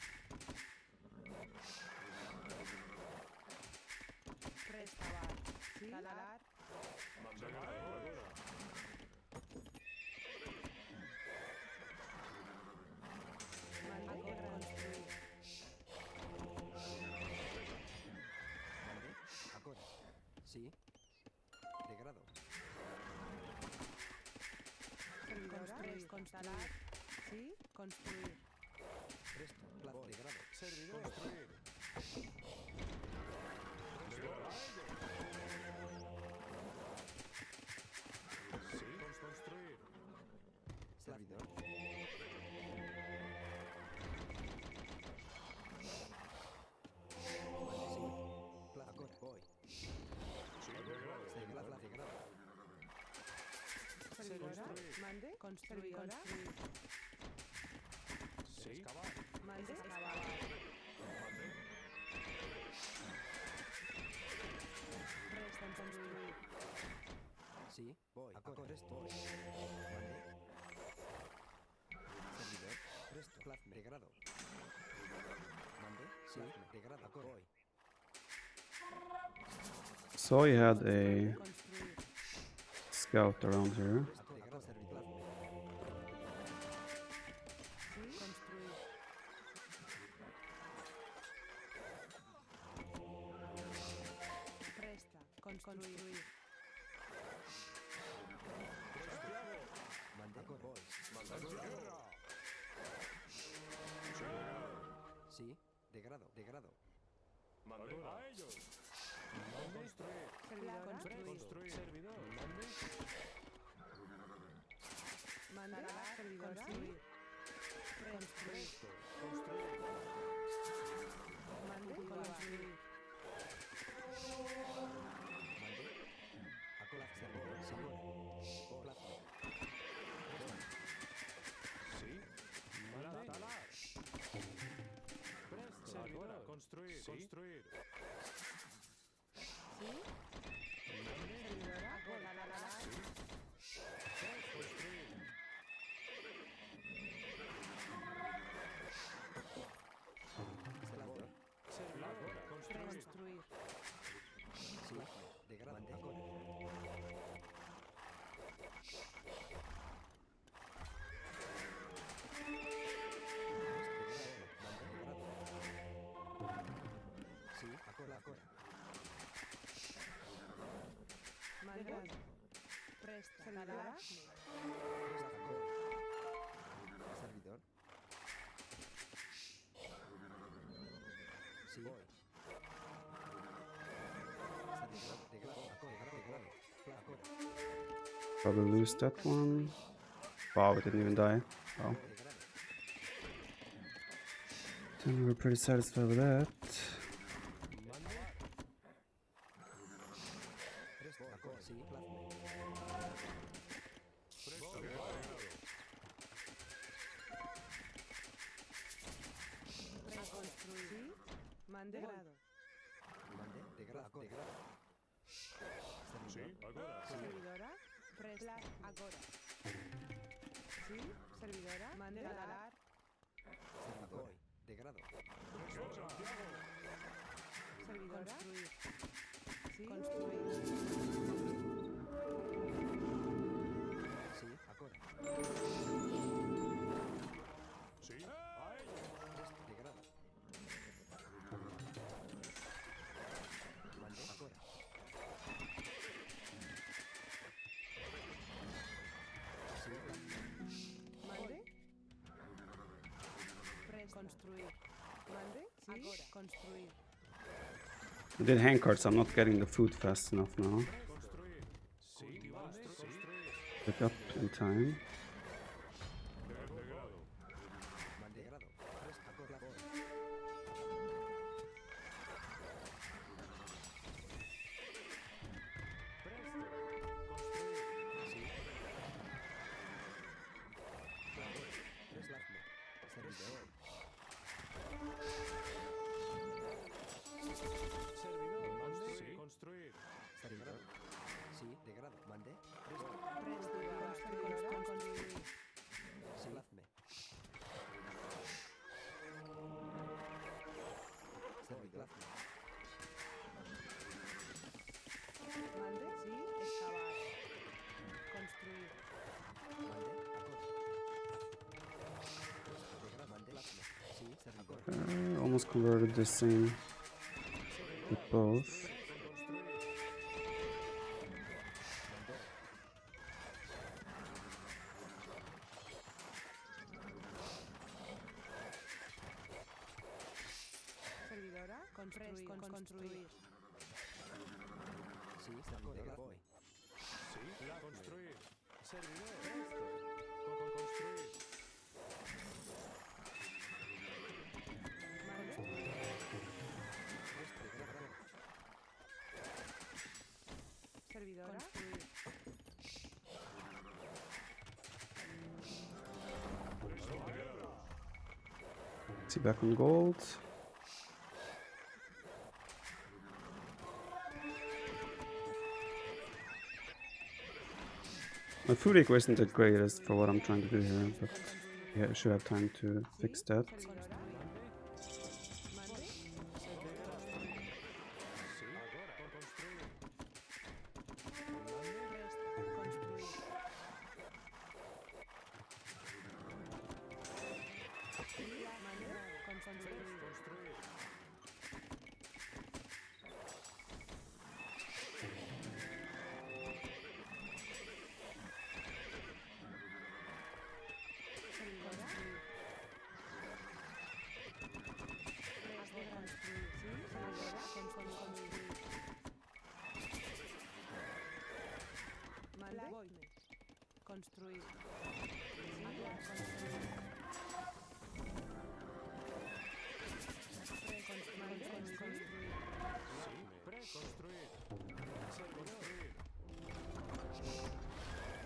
Prestavar. Sí, talar. Mandar ahora. Mandar. Construir. Mande. Ahora. Sí. De grado. Servidora. Construir. Sí, construir. Presto. Plazo de grado. Servidor. Construir. Guerra a ellos. Sí. Construir. Servidor. Mande. Sí. Plazo. Ahora. Voy. Sí, de grado. De grado. De grado. Servidora. Construir. Mande. Construir. Construir. Sí. Excavar. Mande. Excavar. Mandé. Presta. Construir. Sí. Voy. Ahora. Presto. Voy. Mande. Servidor. Presto. Plazo. De grado. Mande. Sí. De grado. Ahora. Voy. So he had a Construir. scout around here. Presto. De grado. Servidor. Sí, construir. Presta. Construir. Santiago. Mande. Ahora. Voy. Guerra. Sí. De grado. De grado. Mandé a ellos. Construir. Servidora. Construir. Servidor. Mande. Mandar. Servidora. Construir. Construir. Construir. Mande. Construir. Mande. Ahora. Servidor. Sí. Plazo. Sí. Mande. Talar. Presto. Servidor. Construir. Construir. Sí. Servidora. Talar. Construir. Servidor. Servidor. Construir. Construir. Sí. De grado. Mande. Ahora. Sí, ahora. Mandar. Presta. Servidora. Servidor. Sí. Voy. De grado. Probably lose that one. Wow, it didn't even die. Wow. Then we're pretty satisfied with that. Presto. Sí. Presto. Guerra. Construir. Sí. Mande. Grado. Mande. De grado. Sí. Ahora. Servidora. Presta. Agora. Sí. Servidora, mande talar. Servidor. De grado. Servidora. Construir. Sí. Construir. Sí, ahora. Sí. A ellos. De grado. Mande ahora. Sí, Mande. Construir. Mande. Sí. Agora. Construir. I did handcart, so I'm not getting the food fast enough now. Construir. Sí. Construir. Pick up in time. De grado. mande grado. Ahora. Presto. Construir. Sí. Preslavme. Servidor. Servidor. Mande. Sí. Construir. Servidor. Sí, de grado. Mande. Construir. Sí, hazme. Servidor. Mande. Sí. Excavar. Construir. Mande. Ahora. De grado. Mande. Hazme. Sí, servidor. Almost converted this thing with both. Servidora. Construir. Construir. Sí, servidor. Voy. Sí. La construir. Servidor. Presto. Construir. Mande. De grado. Servidora. Construir. See back on gold. My food eco isn't the greatest for what I'm trying to do here, but yeah, I should have time to fix that. Servidora. Mande. Sí. Agora. Construir. Resta. Construir. Mande. Construir. Construir. Servidora. Has de construir. Sí. Servidora. Construir.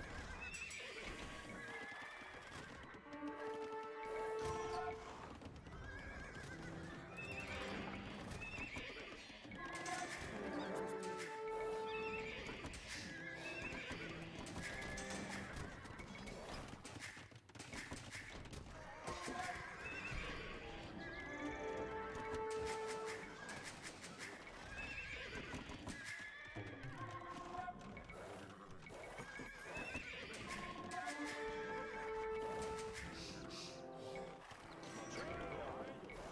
Mande. Construir. Sí. Construir. Construir. Sí. Preconstruir.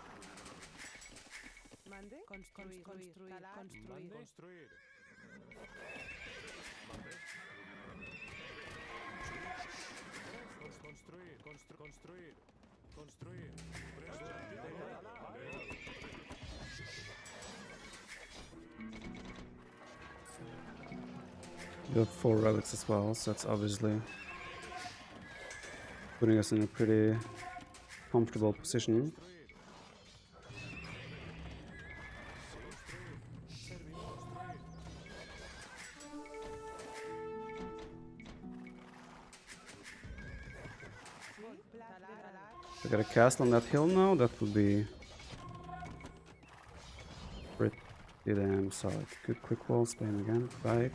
Construir. Mande. Construir. Construir. Construir. Construir. Construir. Construir. Construir. We have 4 relics as well, so that's obviously putting us in a pretty comfortable position. If I get a castle on that hill now, that would be pretty damn solid. Good quick wall, Spain again, right.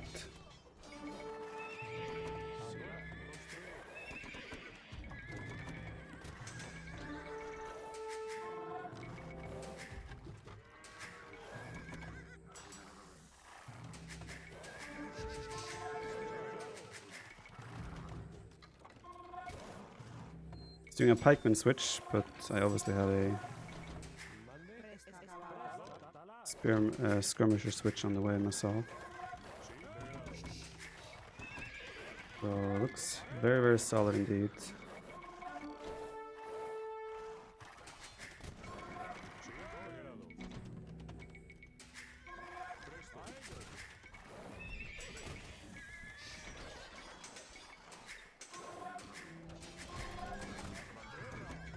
He's doing a pikeman switch, but I obviously had a skirmisher switch on the way myself. So looks very, very solid indeed.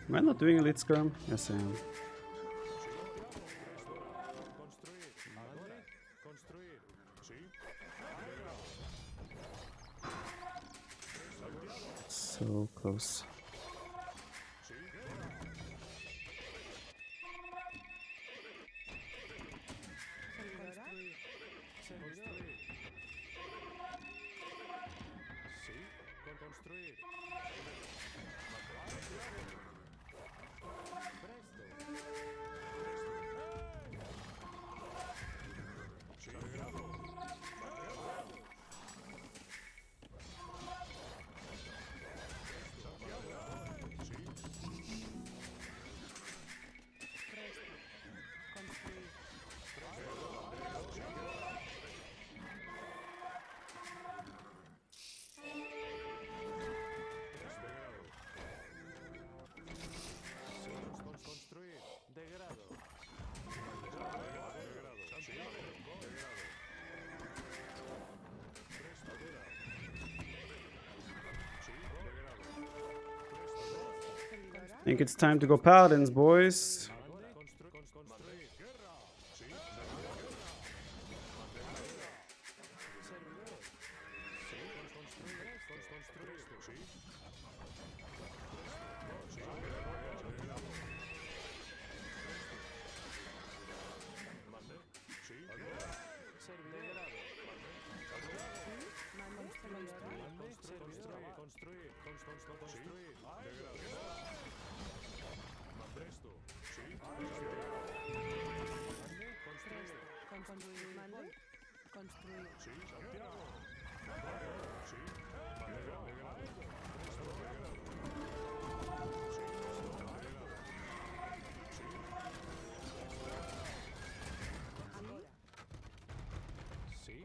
Am I not doing elite skirm? Yes, I am. So close. I think it's time to go paladins, boys.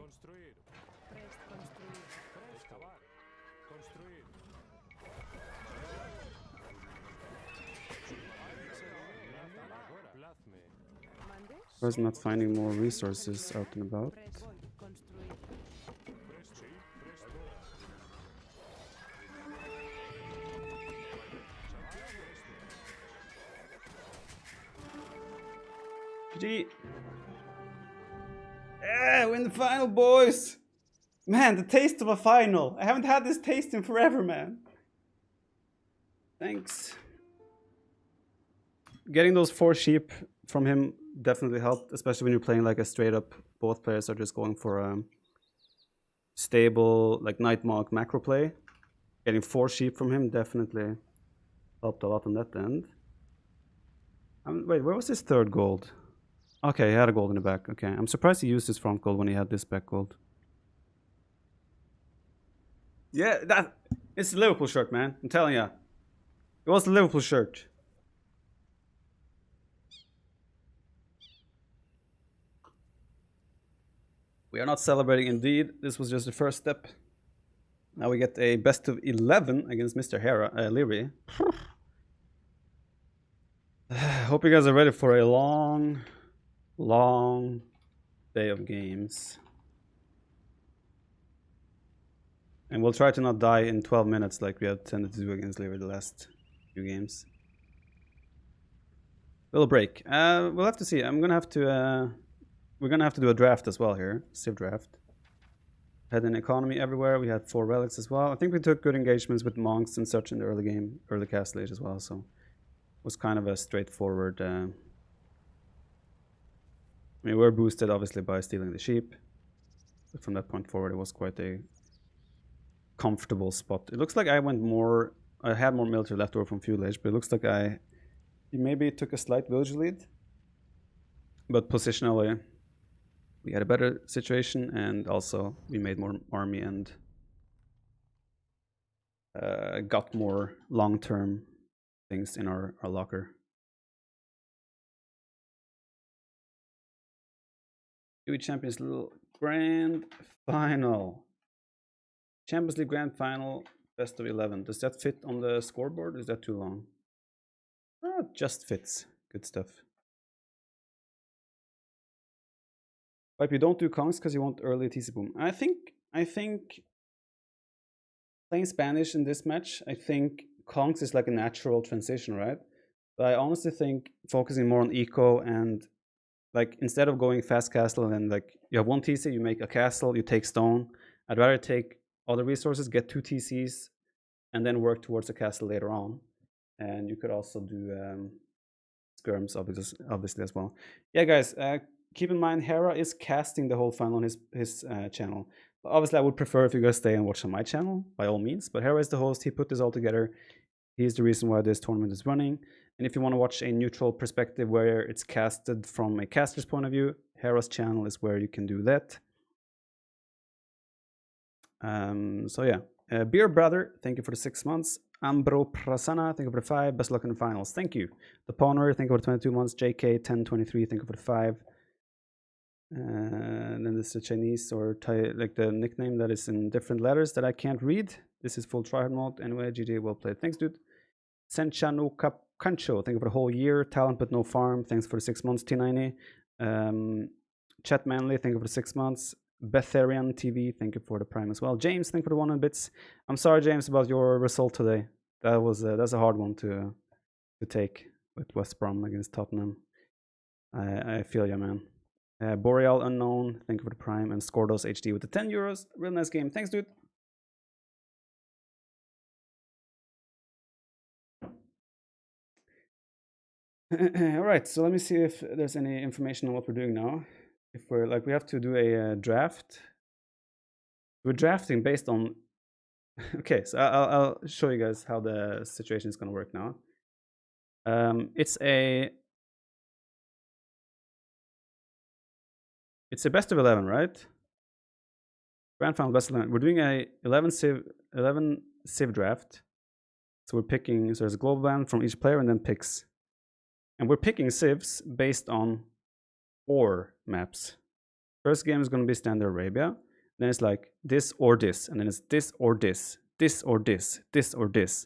Construir. Construir. Excavar. Construir. Plazme. Mande. I was not finding more resources out and about. Construir. Presto. Presto. GG. Yeah, win the final, boys. Man, the taste of a final. I haven't had this taste in forever, man. Thanks. Getting those 4 sheep from him definitely helped, especially when you're playing like a straight up, both players are just going for a stable, like Nightmark macro play. Getting 4 sheep from him definitely helped a lot on that end. Wait, where was his 3rd gold? Okay, he had a gold in the back. Okay, I'm surprised he used his front gold when he had this back gold. Yeah, it's the Liverpool shirt, man. I'm telling ya. It was the Liverpool shirt. We are not celebrating indeed. This was just the first step. Now we get a best of 11 against Mr. Leary. Hope you guys are ready for a long day of games. And we'll try to not die in 12 minutes like we have tended to do against Leary the last few games. Little break. We'll have to see. We're gonna have to do a draft as well here. Civ draft. Had an economy everywhere. We had 4 relics as well. I think we took good engagements with monks and such in the early game, early castle age as well. So it was kind of a straightforward. I mean, we're boosted obviously by stealing the sheep. But from that point forward, it was quite a comfortable spot. It looks like I had more military left over from feudal age, but it looks like he maybe took a slight village lead. But positionally, we had a better situation, and also we made more army and got more long-term things in our locker. AoE Champions League Grand Final. Champions League Grand Final, best of 11. Does that fit on the scoreboard? Is that too long? Oh, it just fits. Good stuff. But you don't do Kongs because you want early TC boom. I think playing Spanish in this match, I think Kongs is like a natural transition, right? But I honestly think focusing more on eco and like instead of going fast castle and like you have one TC, you make a castle, you take stone. I'd rather take other resources, get 2 TCs, and then work towards a castle later on. And you could also do skirms obviously as well. Yeah, guys, keep in mind Hera is casting the whole final on his channel. But obviously, I would prefer if you guys stay and watch on my channel by all means. But Hera is the host. He put this all together. He's the reason why this tournament is running. And if you want to watch a neutral perspective where it's casted from a caster's point of view, Hera's channel is where you can do that. So yeah, Beer Brother, thank you for the 6 months. Ambro Prasanna, thank you for the 5. Best luck in the finals. Thank you. The Pawner, thank you for the 22 months. JK 1023, thank you for the 5. And then this is the Chinese or Thai, like the nickname that is in different letters that I can't read. This is full tryhard mode. Anyway, GG, well played. Thanks, dude. Senchano Kancho, thank you for the whole year. Talent but no farm, thanks for the 6 months. T90. Chat Manly, thank you for the 6 months. Betharian TV, thank you for the prime as well. James, thank you for the 100 bits. I'm sorry, James, about your result today. That's a hard one to take with West Brom against Tottenham. I feel you, man. Boreal Unknown, thank you for the prime, and Scordos HD with the 10 euros. Real nice game. Thanks, dude. All right, so let me see if there's any information on what we're doing now. If we're like, we have to do a draft. We're drafting based on. Okay, so I'll show you guys how the situation is going to work now. It's a best of 11, right? Grand final best of 11. We're doing a 11 civ draft. So we're picking. So there's a global ban from each player and then picks. And we're picking civs based on 4 maps. First game is going to be Standard Arabia. Then it's like this or this, and then it's this or this, this or this, this or this.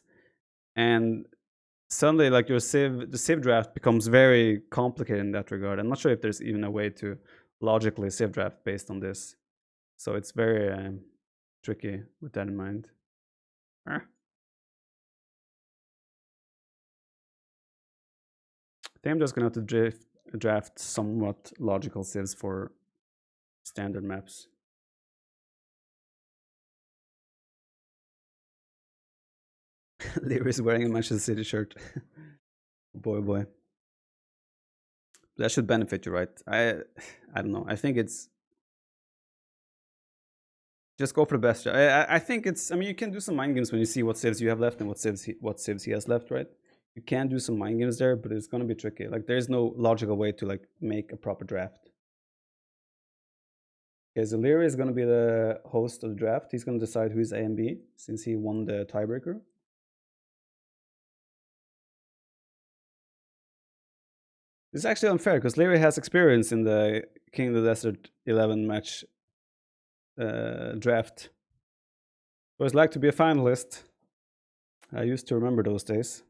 And suddenly, like the civ draft becomes very complicated in that regard. I'm not sure if there's even a way to logically civ draft based on this. So it's very tricky with that in mind. I think I'm just going to have to draft somewhat logical civs for standard maps. Leary is wearing a Manchester City shirt. boy. That should benefit you, right? I don't know. I think it's just go for the best. I think it's. I mean, you can do some mind games when you see what civs you have left and what civs he has left, right? You can do some mind games there, but it's gonna be tricky. Like, there's no logical way to like make a proper draft. Okay, so Leary is gonna be the host of the draft. He's gonna decide who's A and B since he won the tiebreaker. This is actually unfair because Leary has experience in the King of the Desert 11 match draft. What it's like to be a finalist. I used to remember those days.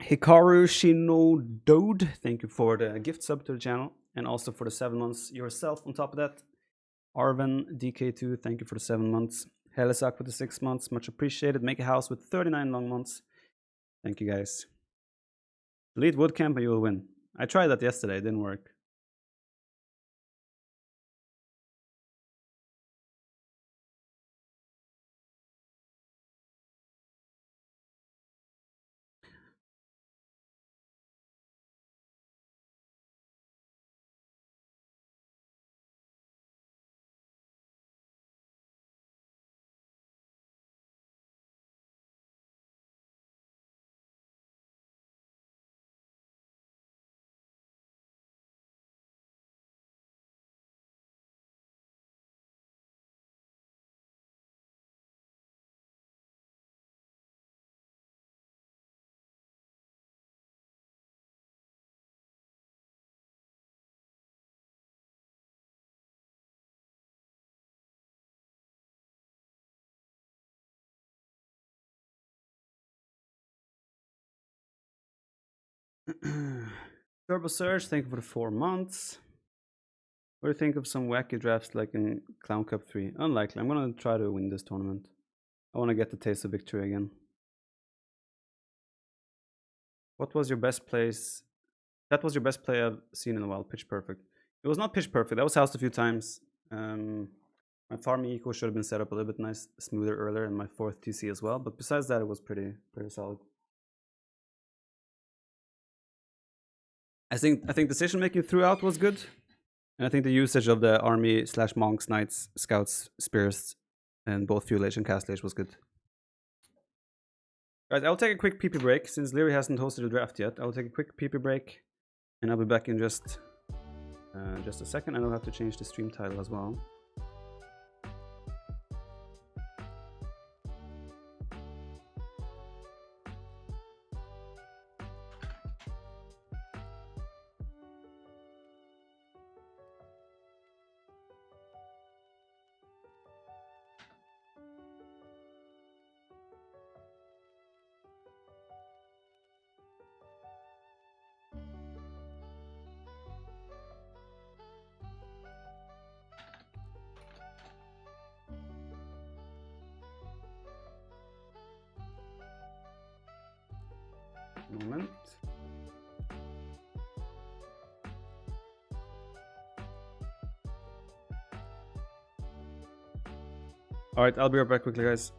Hikaru Shinodode, thank you for the gift sub to the channel and also for the 7 months yourself on top of that. Arvin DK2, thank you for the 7 months. Helisak with the 6 months, much appreciated. Make a house with 39 long months. Thank you guys. Elite wood camp and you will win. I tried that yesterday, it didn't work. Turbo Surge, thank you for the 4 months. What do you think of some wacky drafts like in Clown Cup 3? Unlikely. I'm gonna try to win this tournament. I wanna get the taste of victory again. What was your best place? That was your best play I've seen in a while. Pitch perfect. It was not pitch perfect. I was housed a few times. My farming eco should have been set up a little bit nice, smoother earlier, and my 4th TC as well. But besides that, it was pretty solid. I think decision making throughout was good, and I think the usage of the army / monks, knights, scouts, spears, and both fuel age and cast age was good. Guys, I'll take a quick PP break since Leary hasn't hosted a draft yet. I'll take a quick PP break, and I'll be back in just a second, and I'll have to change the stream title as well. Moment. All right, I'll be right back quickly, guys.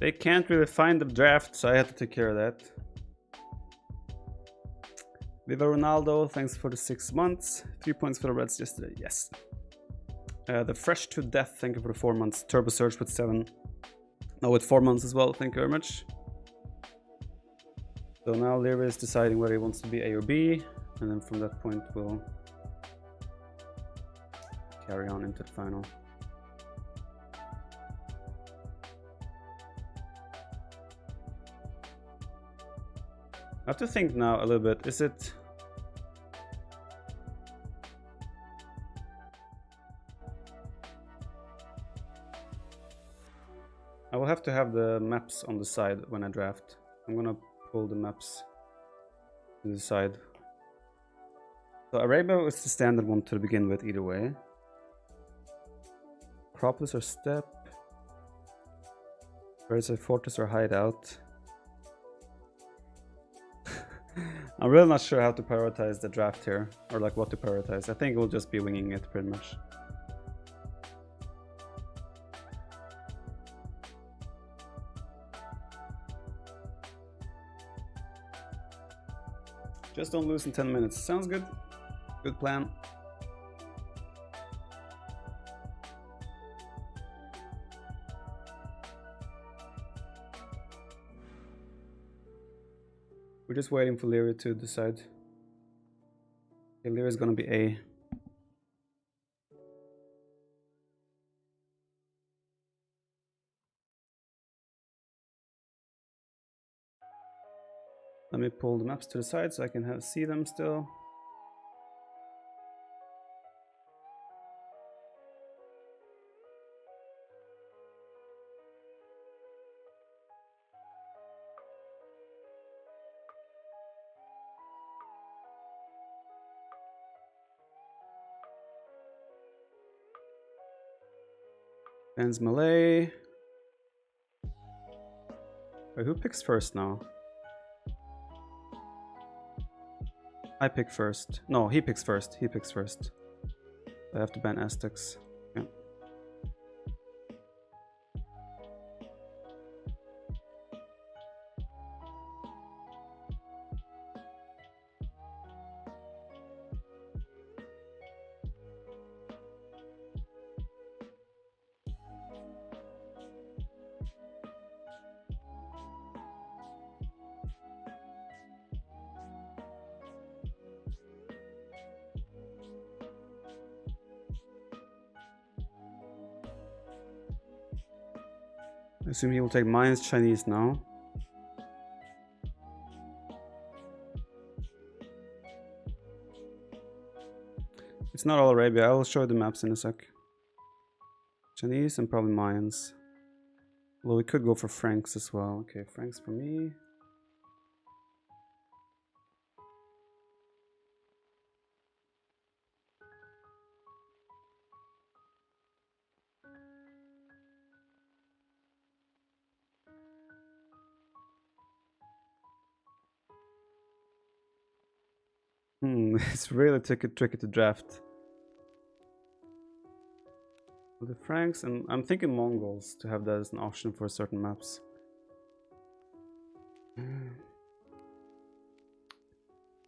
They can't really find the draft, so I had to take care of that. Viva Ronaldo, thanks for the 6 months. 3 points for the Reds yesterday, yes. The Fresh to Death, thank you for the 4 months. Turbo Search with 7. No, with 4 months as well, thank you very much. So now Leary is deciding whether he wants to be A or B, and then from that point we'll carry on into the final. I have to think now a little bit. Is it... I will have to have the maps on the side when I draft. I'm gonna pull the maps to the side. So Arabia is the standard one to begin with either way. Acropolis or Steppe. Where's a fortress or hideout? I'm really not sure how to prioritize the draft here, or like what to prioritize. I think we'll just be winging it pretty much. Just don't lose in 10 minutes. Sounds good. Good plan. We're just waiting for Leary to decide. Okay, Leary's gonna be A. Let me pull the maps to the side so I can see them still. Ben's Malay. Wait, who picks first now? I pick first. No, he picks first. He picks first. I have to ban Aztecs. Yeah. I assume he will take Mayans Chinese now. It's not all Arabia. I will show you the maps in a sec. Chinese and probably Mayans. Well, we could go for Franks as well. Okay, Franks for me. It's really tricky to draft. The Franks, and I'm thinking Mongols to have that as an option for certain maps.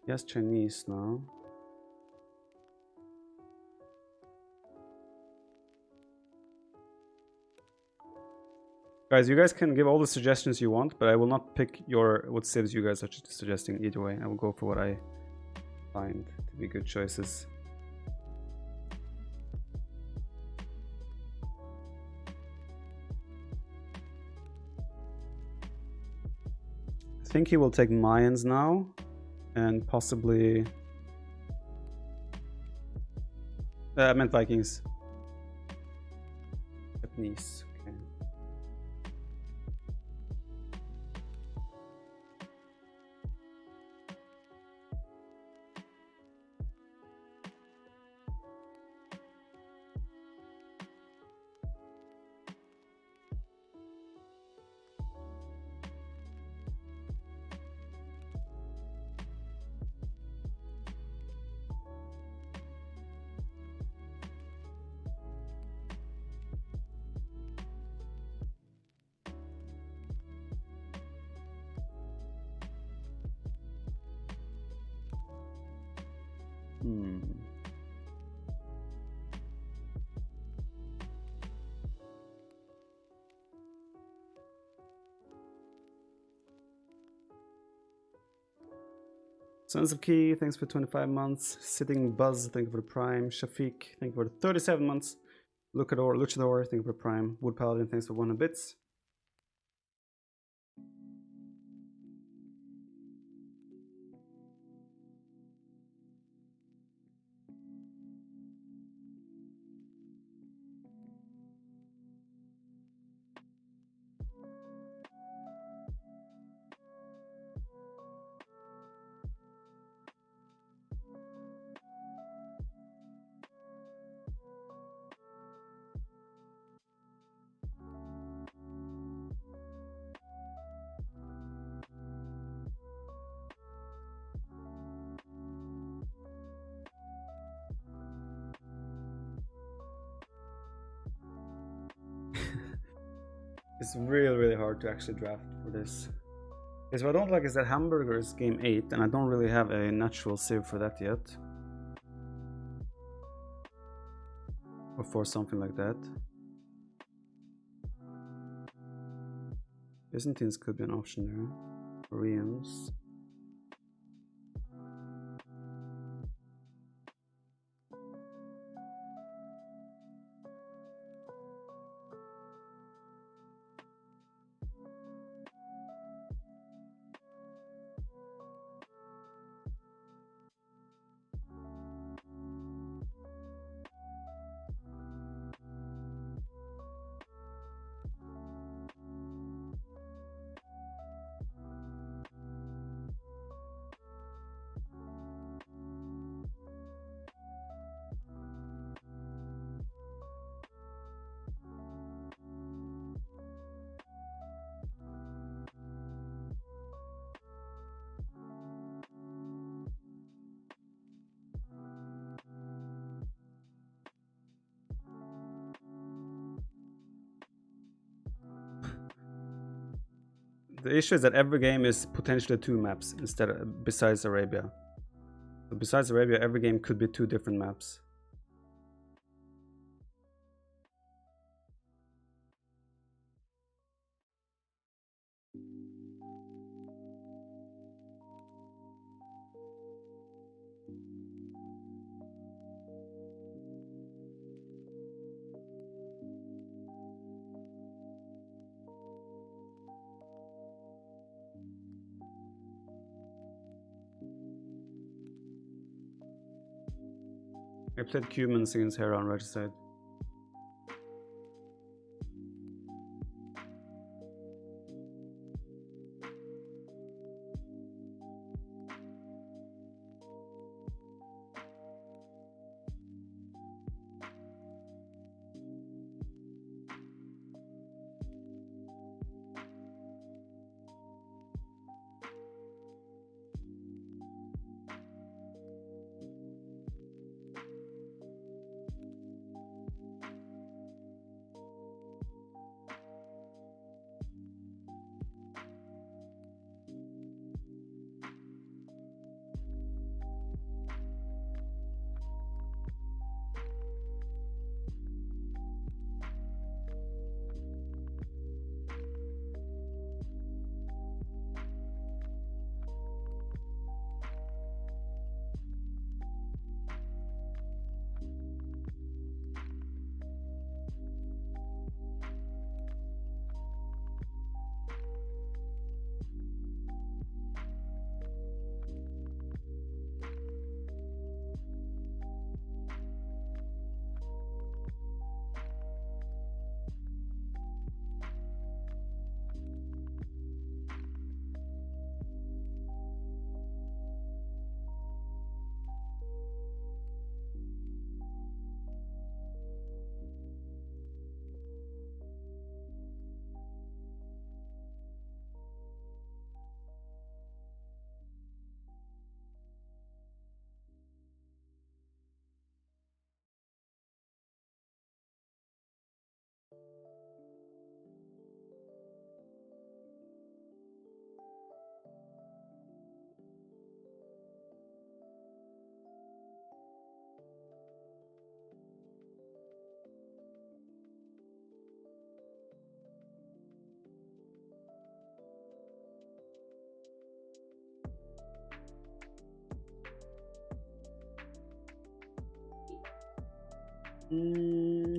Yes, Chinese now. Guys, you guys can give all the suggestions you want, but I will not pick what civs you guys are suggesting either way. I will go for what I find to be good choices. I think he will take Mayans now, and possibly... I meant Vikings. Japanese, okay. Hmm. Sons of Key, thanks for 25 months. Sitting Buzz, thank you for the Prime. Shafiq, thank you for the 37 months. Luchador, thank you for the Prime. Wood Paladin, thanks for 100 bits. It's really hard to actually draft for this. Because what I don't like is that Hamburger is game 8, and I don't really have a natural save for that yet. Or for something like that. Byzantines could be an option there. Koreans. The issue is that every game is potentially 2 maps instead of, besides Arabia. So besides Arabia, every game could be 2 different maps. I played Cumans against Hera on Regicide.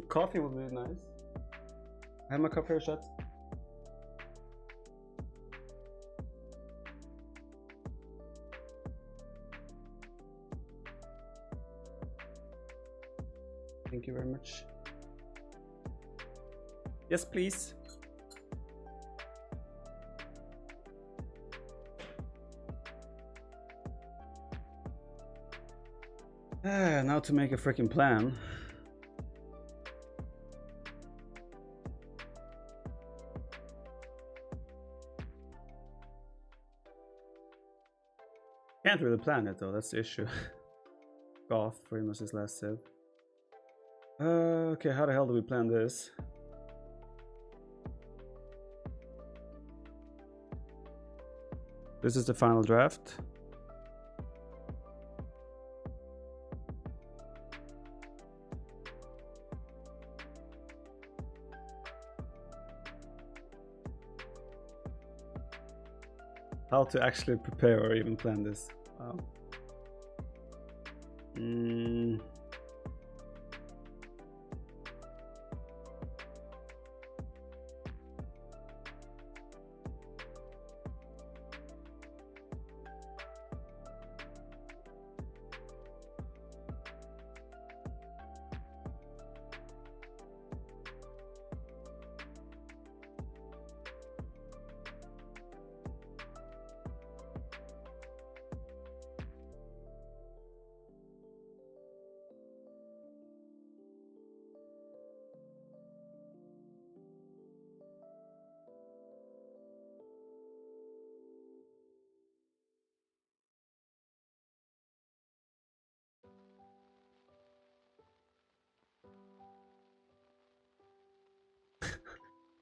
Coffee would be nice. I have my cup here, chat. Thank you very much. Yes, please. Now to make a freaking plan. Can't really plan it though, that's the issue. Goth, pretty much his last save. Okay, how the hell do we plan this? This is the final draft. How to actually prepare or even plan this. Wow.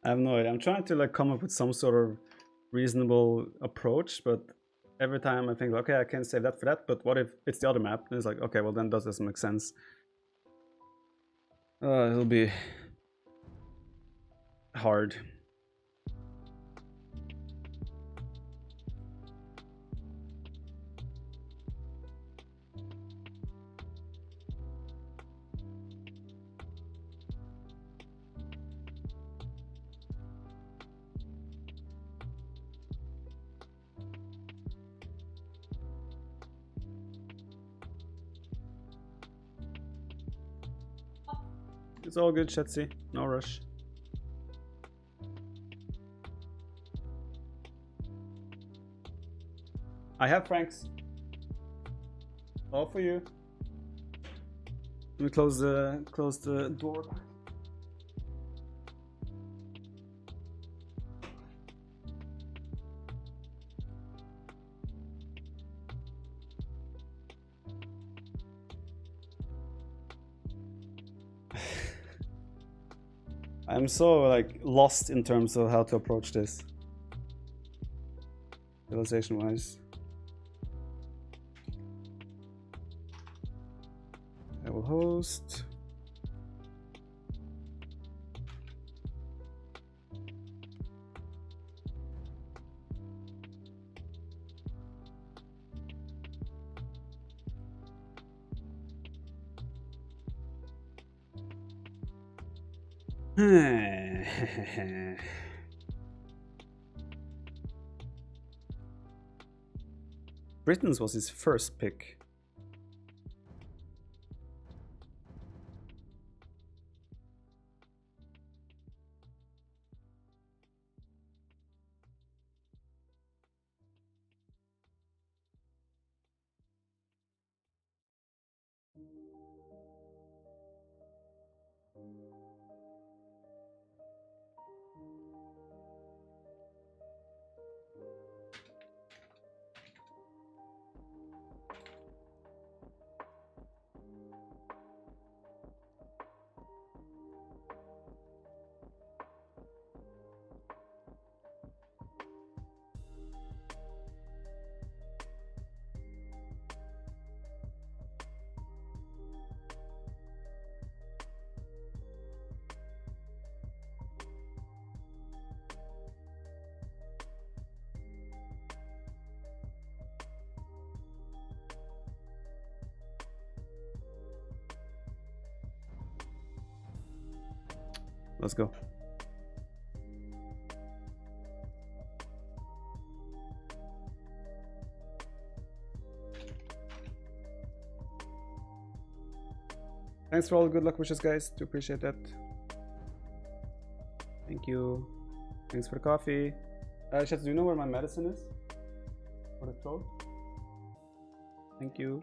I have no idea. I'm trying to like come up with some sort of reasonable approach, but every time I think, okay, I can save that for that, but what if it's the other map? And it's like, okay, well then does this make sense? It'll be hard. It's all good, Shetsi. No rush. I have Franks. All for you. Let me close the door. I'm so like lost in terms of how to approach this. Realization wise. I will host. Britain's was his first pick. Let's go. Thanks for all the good luck wishes, guys. Do appreciate that. Thank you. Thanks for the coffee. Chat, do you know where my medicine is? For the throat? Thank you.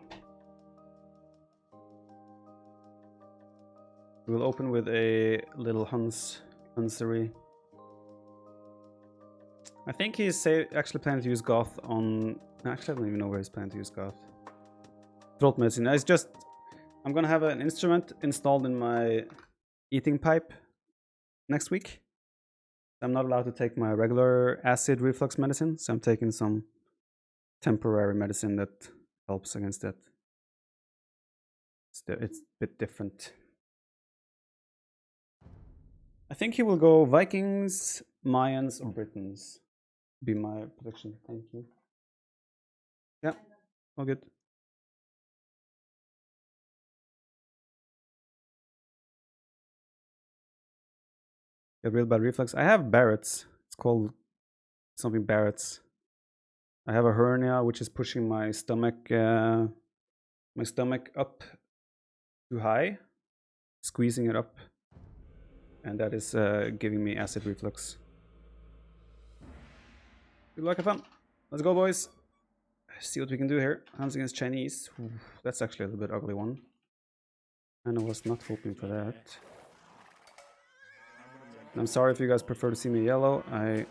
We'll open with a little Hunsery. I think he's actually planning to use Goth on... Actually, I don't even know where he's planning to use Goth. Throat medicine. I'm gonna have an instrument installed in my eating pipe next week. I'm not allowed to take my regular acid reflux medicine, so I'm taking some temporary medicine that helps against that. It's a bit different. I think he will go Vikings, Mayans, or Britons. Be my prediction. Thank you. Yeah, all good. Got real bad reflux. I have Barrett's. It's called something Barrett's. I have a hernia which is pushing my stomach up too high, squeezing it up, and that is giving me acid reflux. Good luck, have fun. Let's go, boys. See what we can do here. Hands against Chinese. Ooh, that's actually a little bit ugly one. And I was not hoping for that. I'm sorry if you guys prefer to see me yellow. I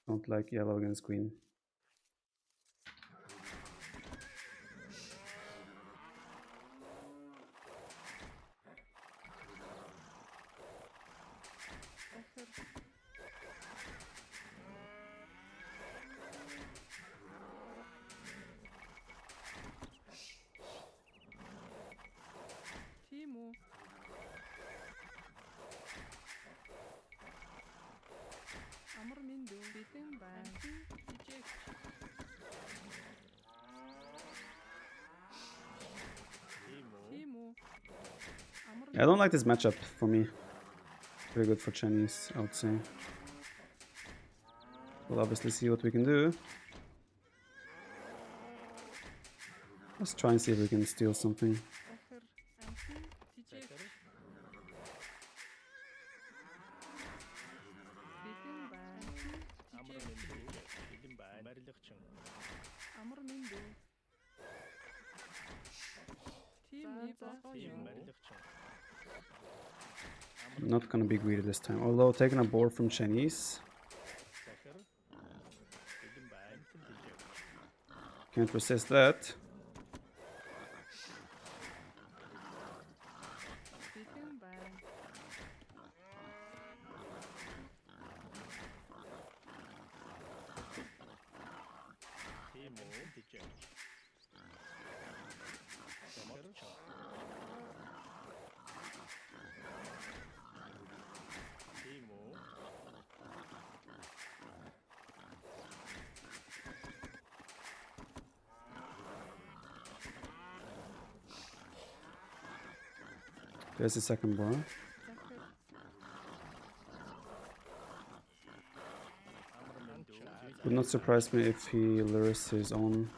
don't like yellow against green. Timo. Amor Mindu. Beating Bantu. Eject. Timo. Yeah, I don't like this matchup for me. Pretty good for Chinese, I would say. We'll obviously see what we can do. Let's try and see if we can steal something. I'm not gonna be greedy this time, although taking a board from Chinese. Can't resist that. There's the second bar. Would not surprise me if he lures his own.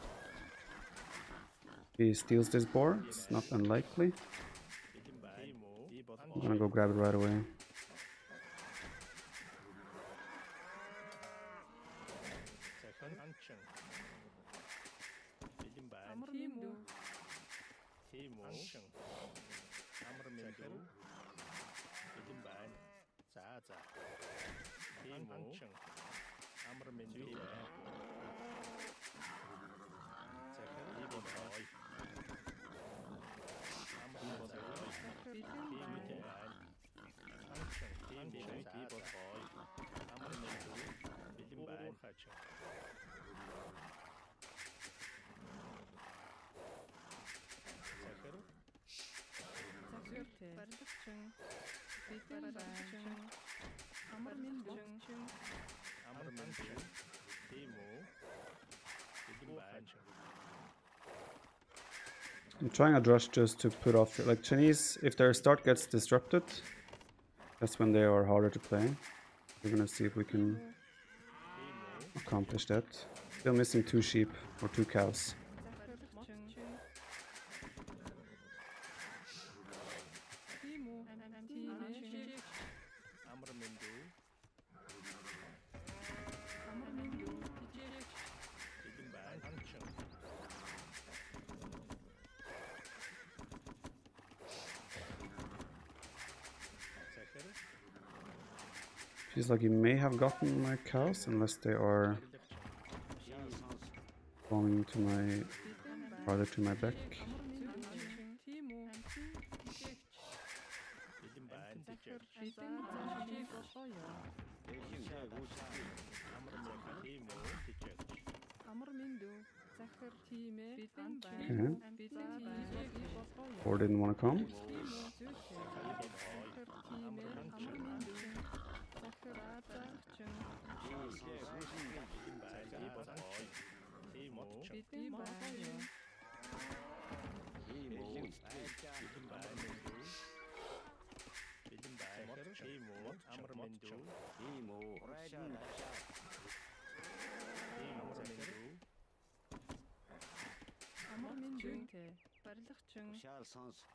He steals this board. It's not unlikely. I'm gonna go grab it right away. I'm trying a drush just to put off, like Chinese, if their start gets disrupted, that's when they are harder to play. We're gonna see if we can accomplish that. Still missing 2 sheep or 2 cows. Feels like he may have gotten my cows, unless they are falling into my, farther to my back. Okay. 4 didn't want to come.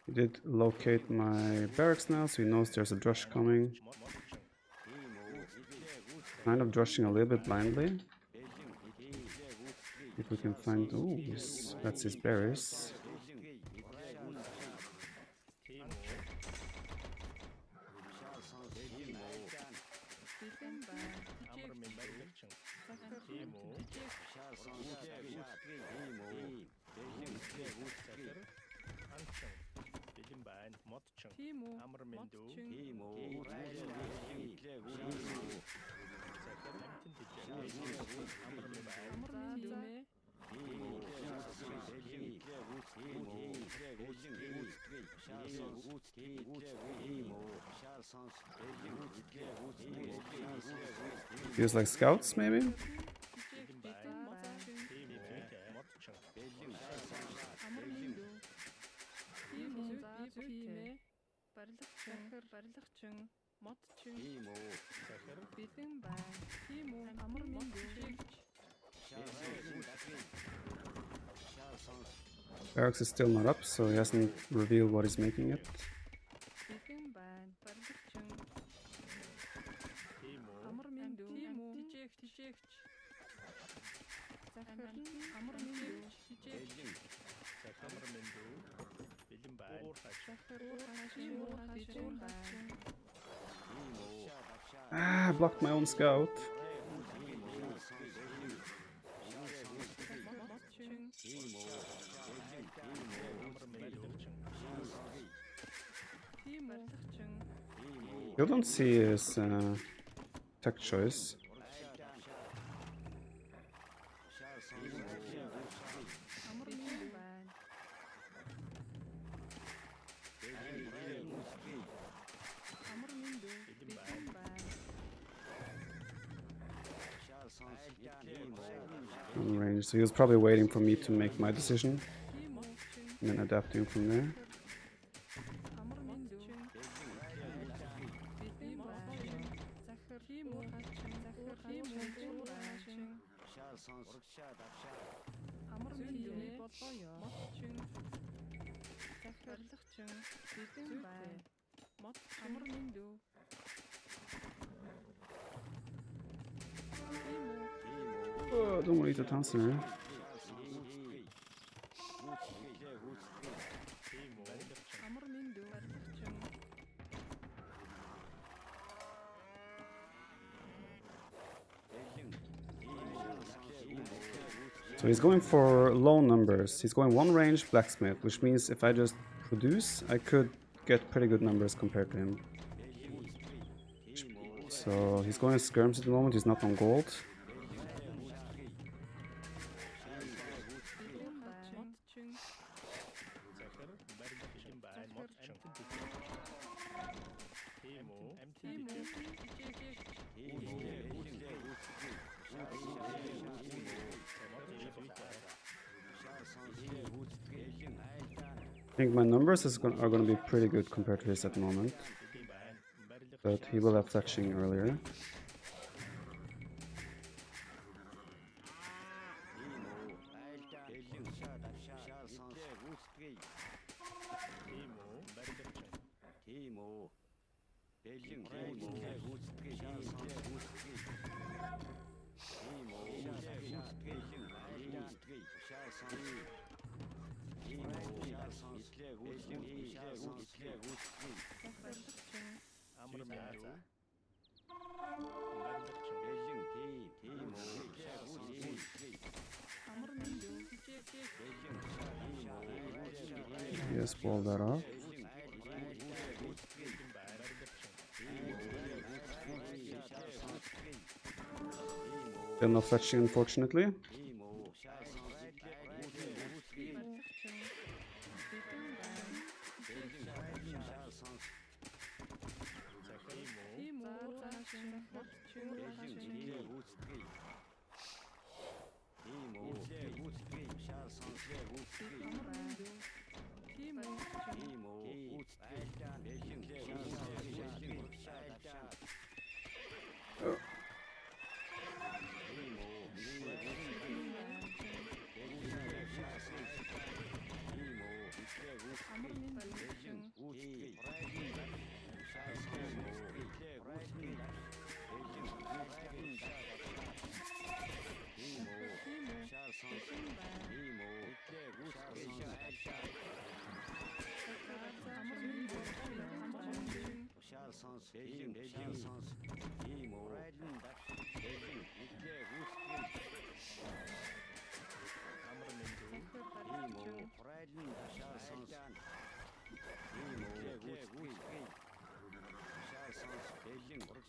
He did locate my barracks now, so he knows there's a drush coming. Kind of drushing a little bit blindly. If we can find... Ooh, that's his berries. Feels like scouts, maybe? Barracks is still not up, so he hasn't revealed what he's making it. Ah, I blocked my own scout. You don't see his tech choice. On range, so he was probably waiting for me to make my decision and then adapting from there. Oh, don't worry, the Tancer. So he's going for low numbers. He's going 1 range blacksmith, which means if I just produce, I could get pretty good numbers compared to him. So he's going skirms at the moment, he's not on gold. I think my numbers are going to be pretty good compared to his at the moment. But he will have touching earlier. Yes, ball that off. Still no fetching, unfortunately.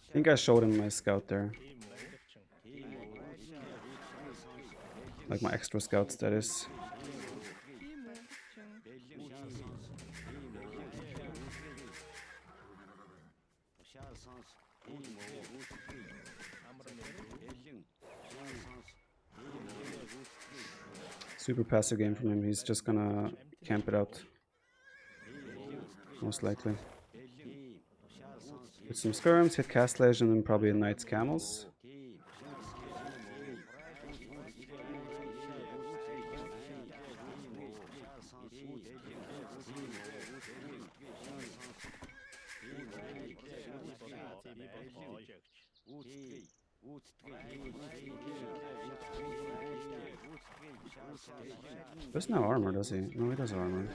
I think I showed him my scout there. Like my extra scouts, that is. Super passive game from him. He's just gonna camp it out. Most likely. With some skirms, hit Castlage, and then probably a Knight's Camels. There's no armor, does he? No, he does have armor.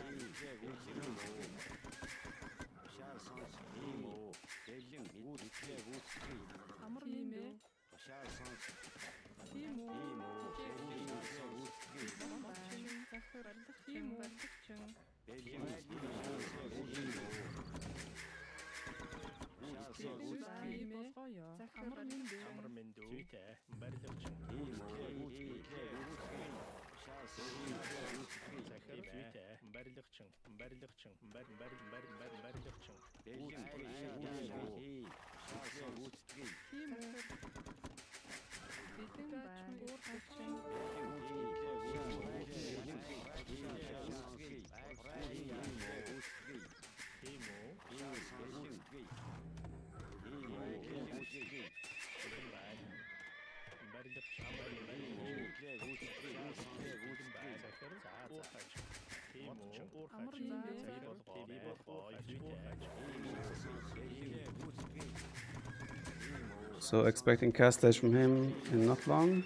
So expecting Castlage from him in not long.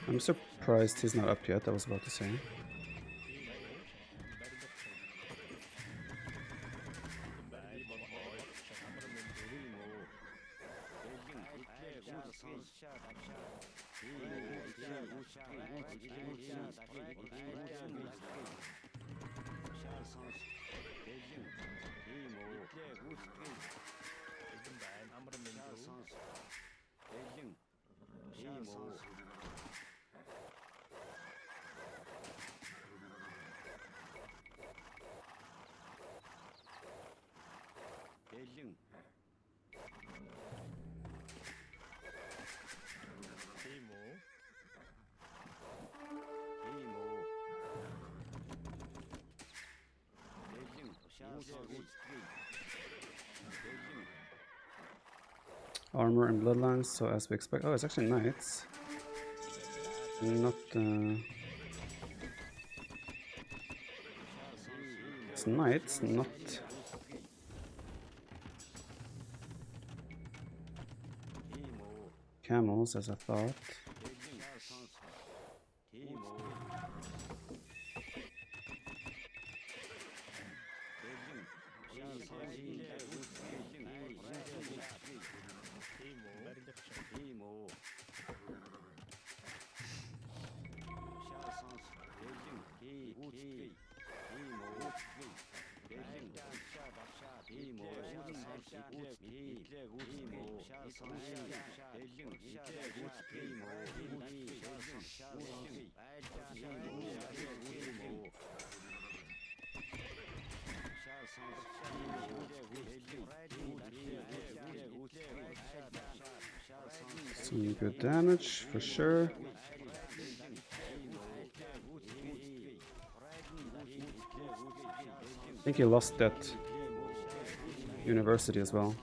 I'm surprised he's not up yet, I was about to say. armor and bloodlines, so as we expect. Oh, it's actually knights. Not it's knights, not camels as I thought. Some good damage for sure. I think he lost that university as well.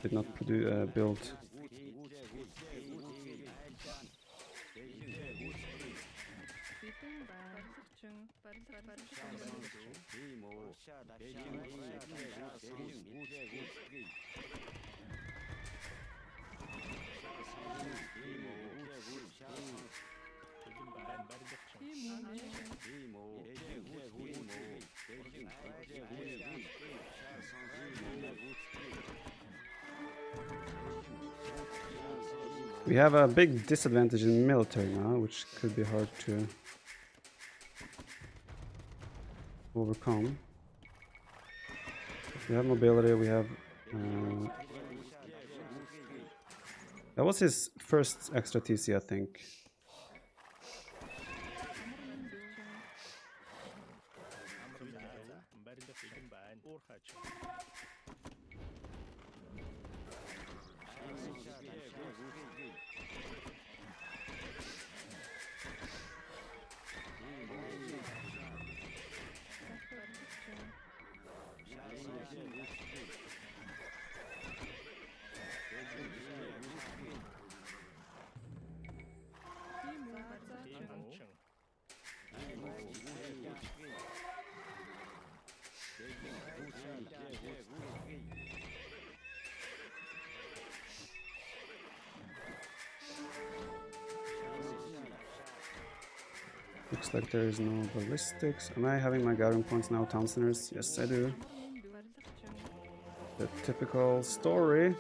Did not build. We have a big disadvantage in military now, which could be hard to overcome. We have mobility, we have... that was his first extra TC, I think. Looks like there is no ballistics. Am I having my gathering points now, town centers? Yes, I do. The typical story.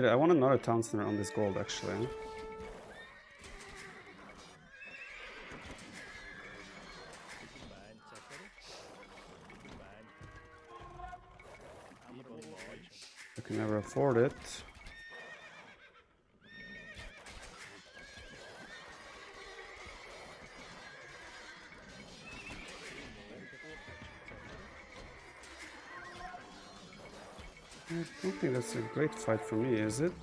I want another town center on this gold actually. I can never afford it. I don't think that's a great fight for me, is it?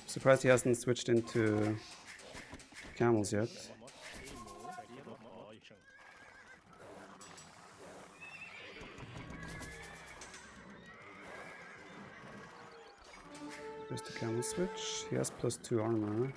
Surprised he hasn't switched into camels yet. There's the camel switch. He has +2 armor.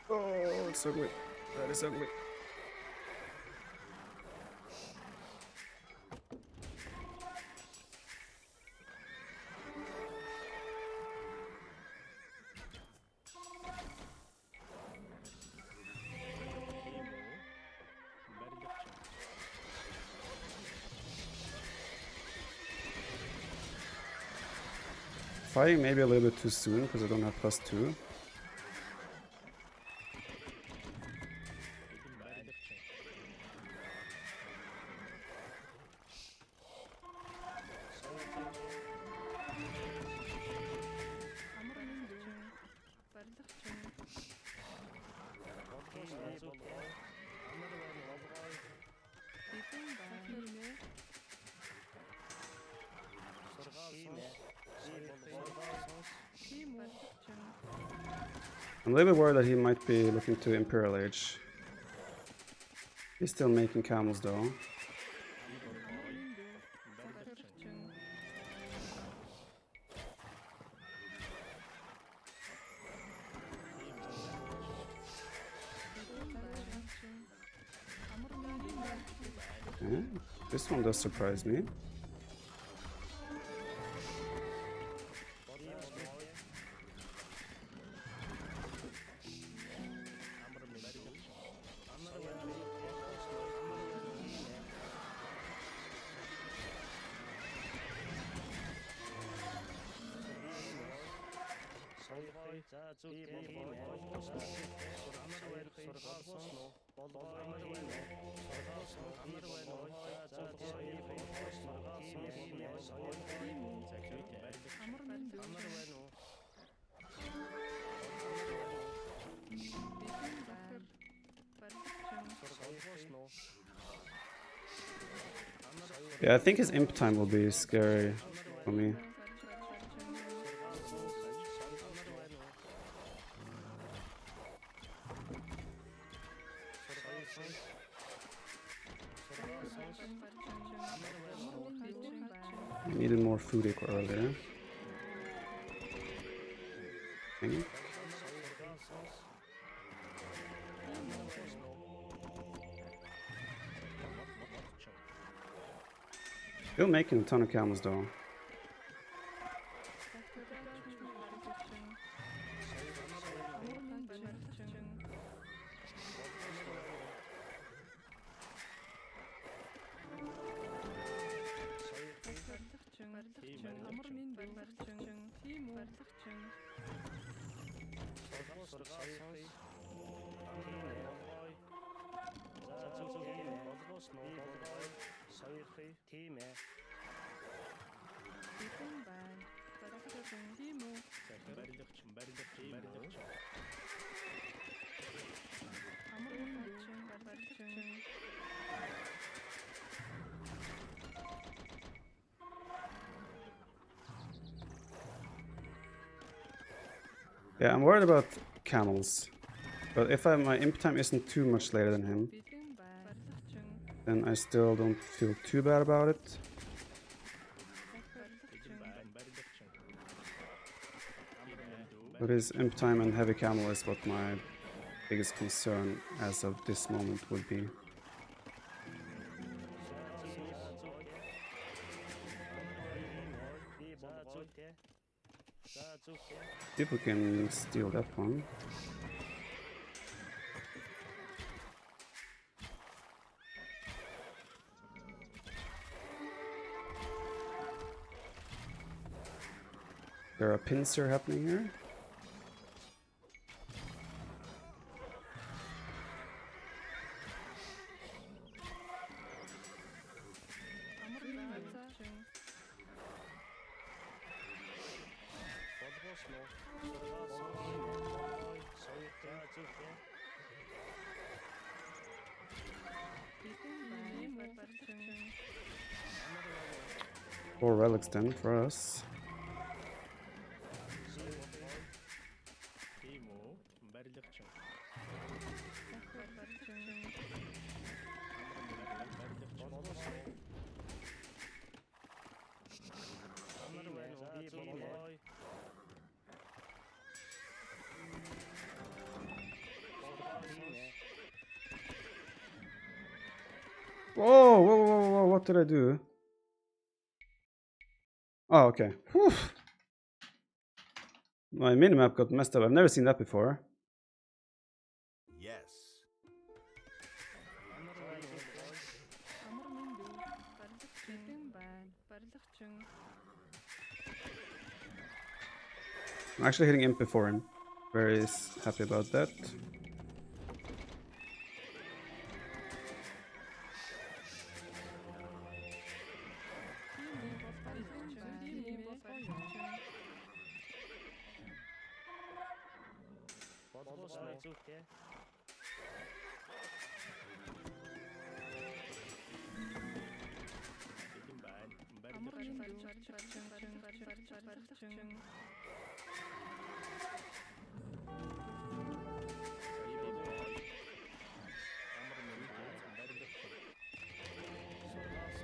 Oh, it's ugly. That is ugly. Fighting maybe a little bit too soon because I don't have +2. I'm a little bit worried that he might be looking to Imperial Age. He's still making camels though. Okay. This one does surprise me. Yeah, I think his imp time will be scary for me. I needed more food earlier. Dang. Still making a ton of camels though. Yeah, I'm worried about camels. But if my imp time isn't too much later than him, then I still don't feel too bad about it. But his imp time and heavy camel is what my biggest concern as of this moment would be. People can steal that one. There are pincer happening here. Four relics then for us. Whoa, whoa, whoa, whoa, what did I do? Oh, okay. Whew. My minimap got messed up. I've never seen that before. Yes. I'm actually hitting imp before him. Very happy about that.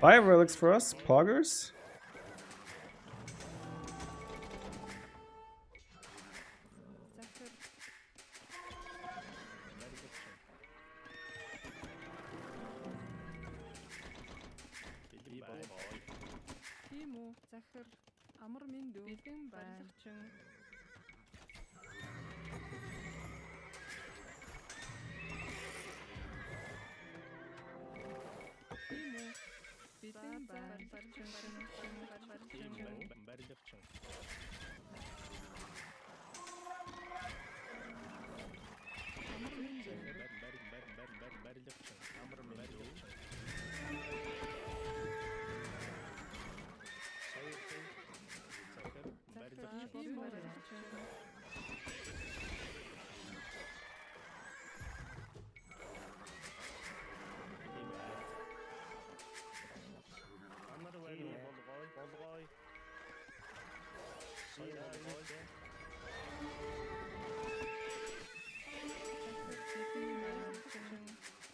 Five relics for us, poggers. захир амар минь дүү бэлэн барилгачин бэлэн барилгачин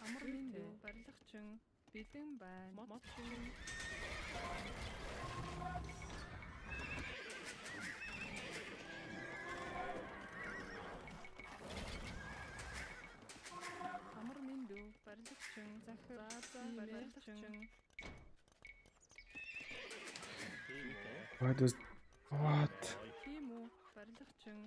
амар минь дүү барилгачин бэлэн байна мочин амар минь дүү барилгачин захир барилгачин Why does... What? тийм үү барилгачин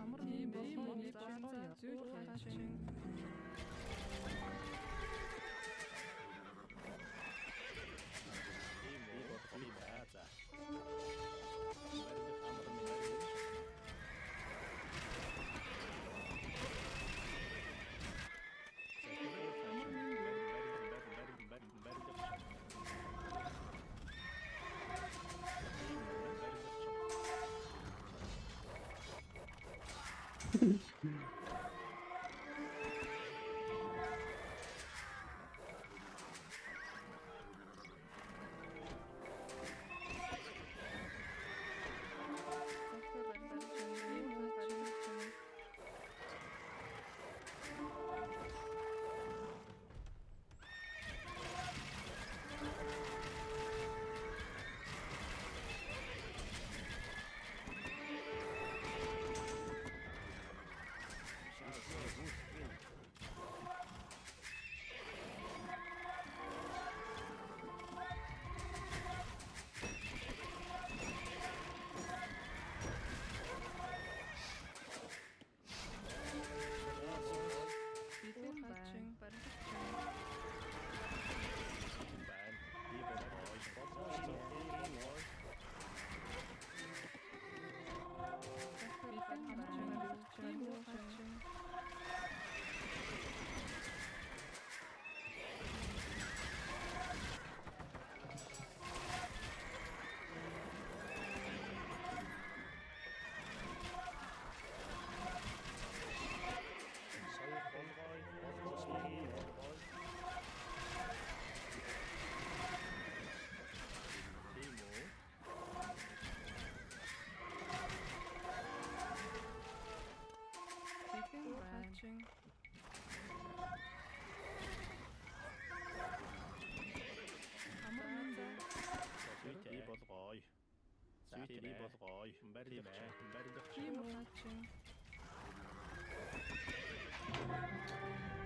амар минь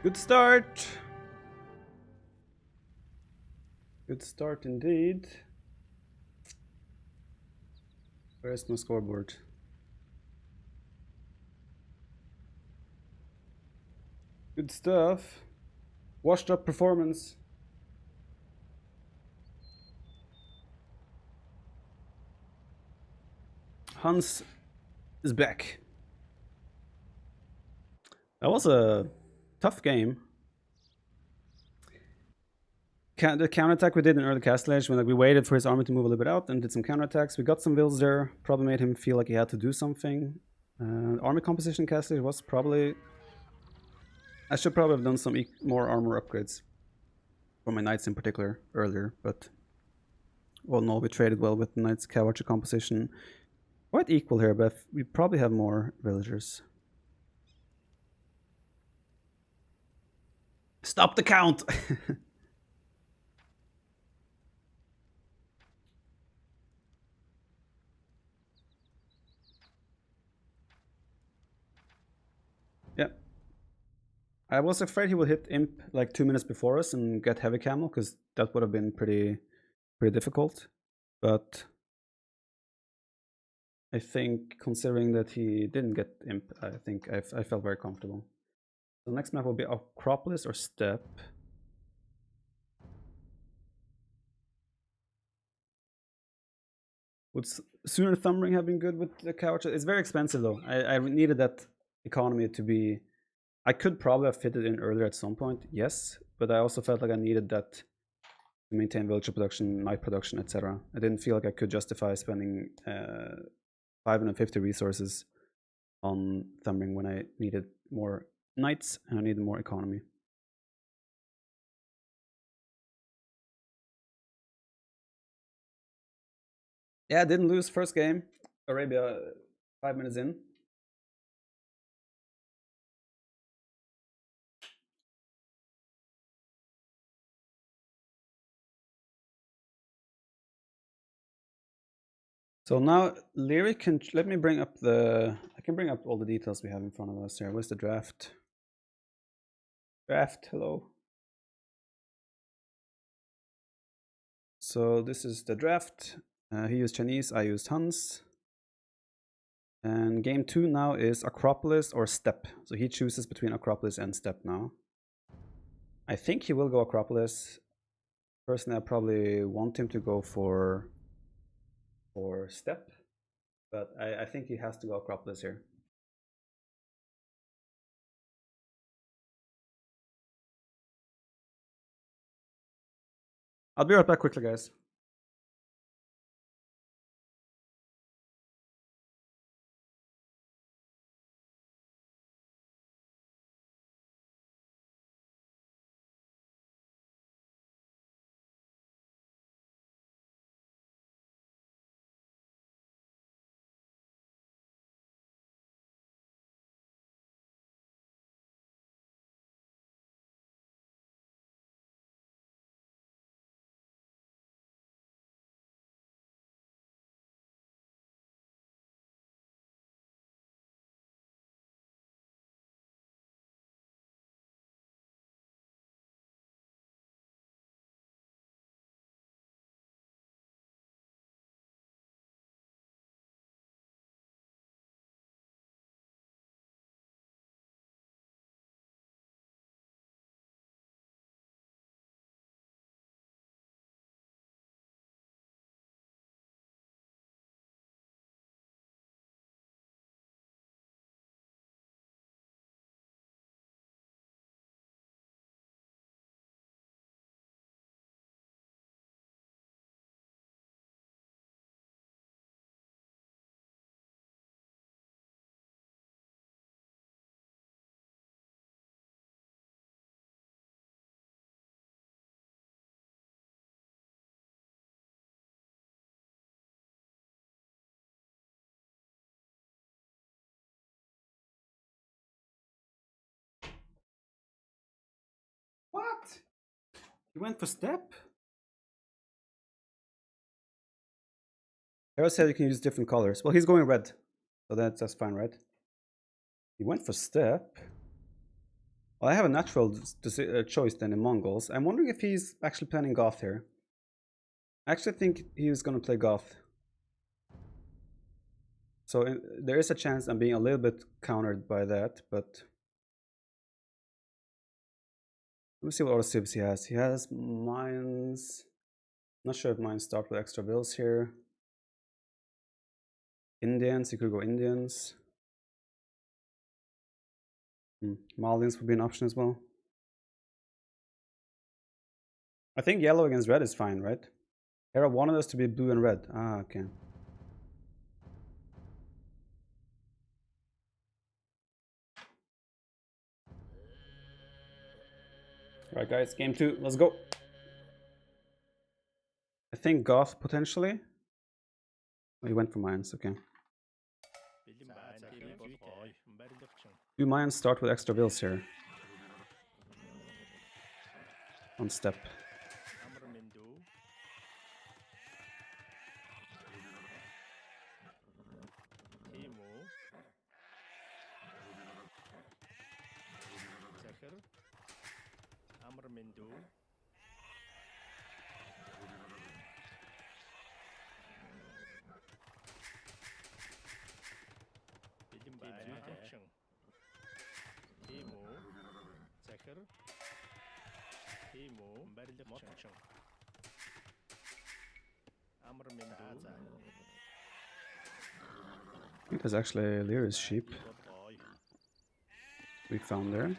Good start. Good start indeed. Where's my scoreboard? Good stuff. Washed up performance. Hans is back. That was a tough game. The counterattack we did in early Castle Age, when we waited for his army to move a little bit out and did some counterattacks. We got some builds there. Probably made him feel like he had to do something. Army composition in Castle Age was probably... I should probably have done some more armor upgrades. For my knights in particular, earlier. But all in all, we traded well with the knights cav archer composition. Quite equal here, but we probably have more villagers. Stop the count! Yeah. I was afraid he would hit Imp like 2 minutes before us and get heavy camel, because that would have been pretty difficult. But I think, considering that he didn't get Imp, I think I felt very comfortable. The next map will be Acropolis or Steppe. Would sooner Thumbring have been good with the couch? It's very expensive though. I needed that economy to be... I could probably have fitted in earlier at some point, yes, but I also felt like I needed that to maintain villager production, knight production, etc. I didn't feel like I could justify spending 550 resources on Thumbring when I needed more knights and I needed more economy. Yeah, I didn't lose first game. Arabia 5 minutes in. So now Lyric can... Let me bring up the... I can bring up all the details we have in front of us here. Where's the draft? Draft, hello. So this is the draft. He used Chinese, I used Hans. And game 2 now is Acropolis or Steppe. So he chooses between Acropolis and Steppe now. I think he will go Acropolis. Personally, I probably want him to go for Steppe. But I think he has to go Acropolis here. I'll be right back quickly, guys. He went for step? Hero said you can use different colors. Well, he's going red. So that's fine, right? He went for step. Well, I have a natural choice then in Mongols. I'm wondering if he's actually planning Goth here. I actually think he's going to play Goth. So there is a chance I'm being a little bit countered by that, but... Let me see what other civs he has. He has mines. Not sure if mines start with extra bills here. Indians, you could go Indians. Malians would be an option as well. I think yellow against red is fine, right? Hera wanted us to be blue and red. Ah, okay. Alright guys, game 2, let's go. I think Goth potentially. Oh, he went for mines, okay. Do mines start with extra bills here? On step. I think there's actually Lyra's sheep we found there.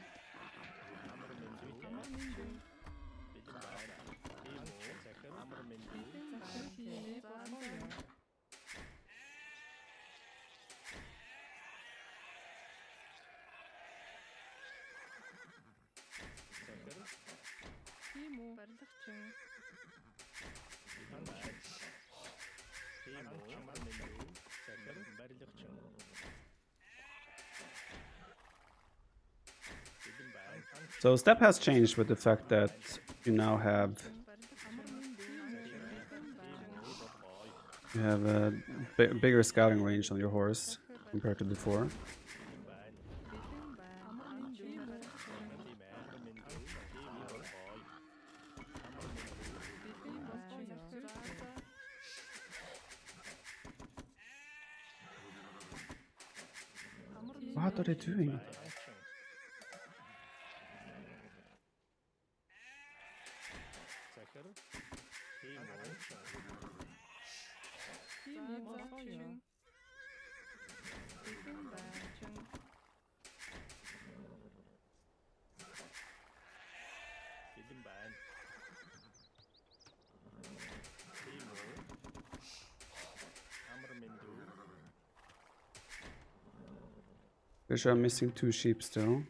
So step has changed with the fact that you now have a bigger scouting range on your horse compared to before. What are they doing? Pretty sure I'm missing 2 sheep still.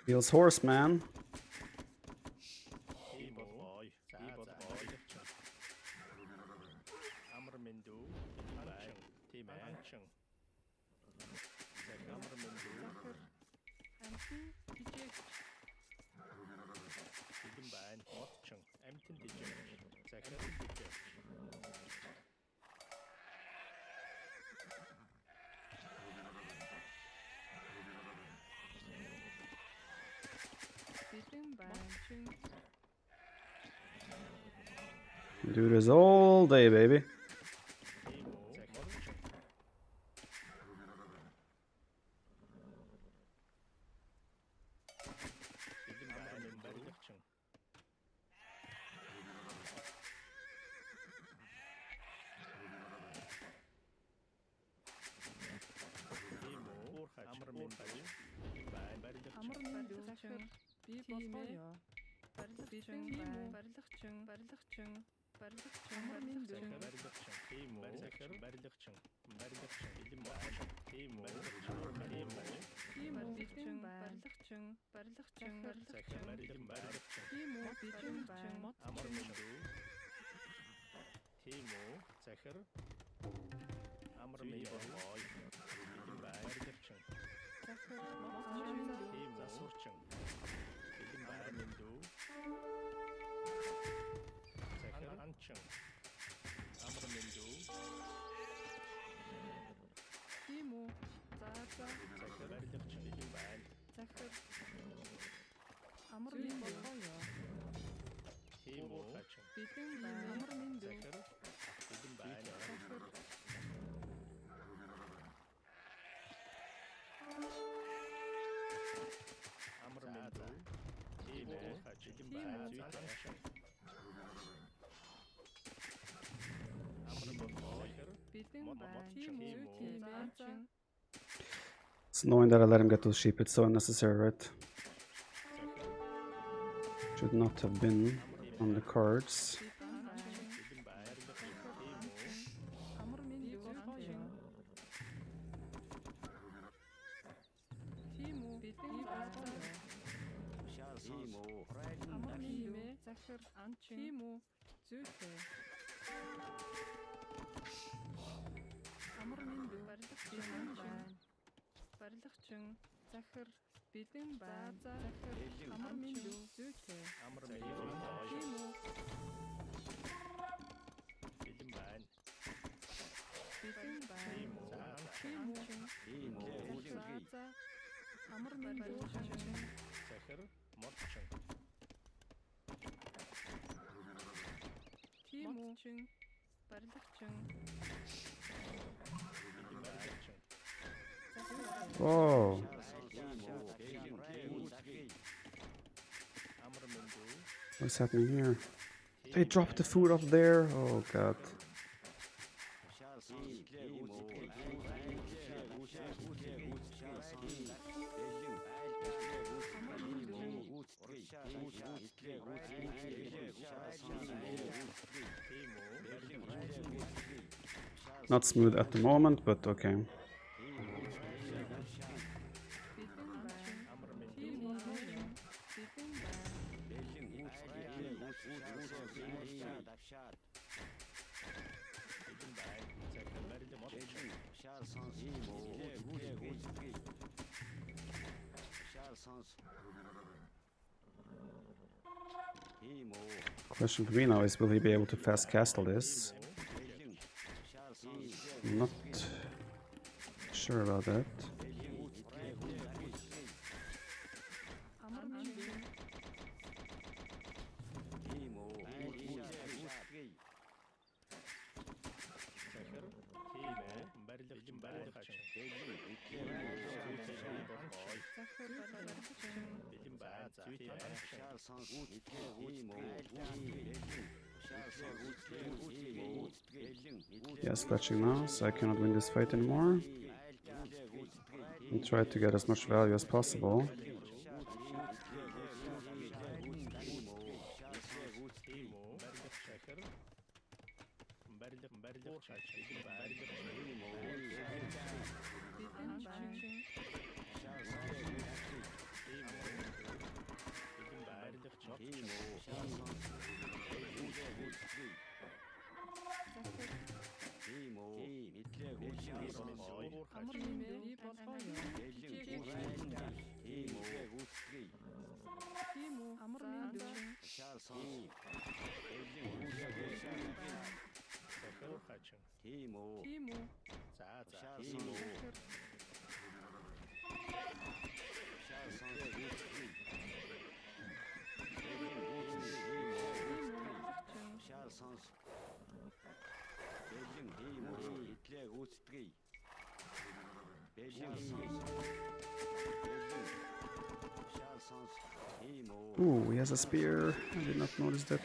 Feels horse, man. Do this all day, baby. Захир би болохоё. Барилгачин барилгачин It's annoying that I let him get those sheep. It's so unnecessary, right? Should not have been on the cards. Whoa. What's happening here? They dropped the food off there. Oh god. Not smooth at the moment, but okay. Question for me now is, will he be able to fast castle this? I'm not sure about that. Yes, fetching now, so I cannot win this fight anymore. And try to get as much value as possible. Ooh, he has a spear. I did not notice that.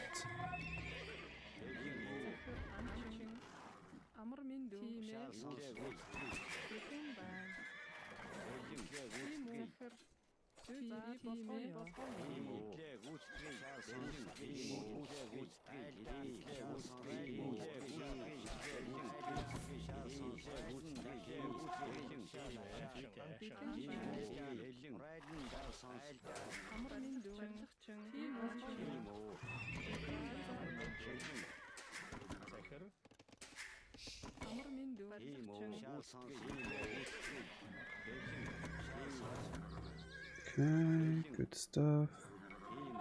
Okay, good stuff.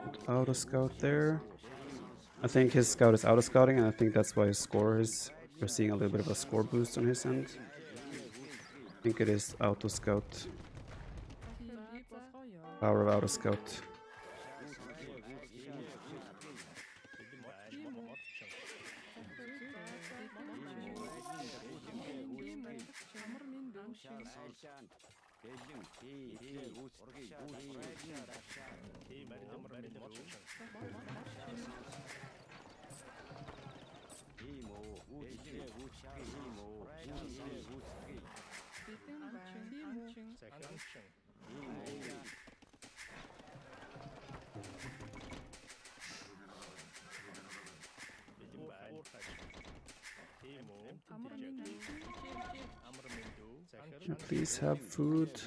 Good auto scout there. I think his scout is auto scouting, and I think that's why his score is. We're seeing a little bit of a score boost on his end. I think it is auto scout. Power of auto scout. Please have food.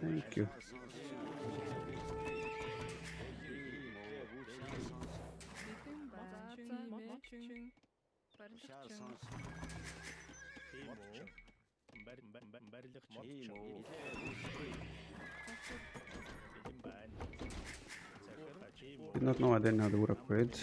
Thank you. Did not know I didn't have the wood upgrade.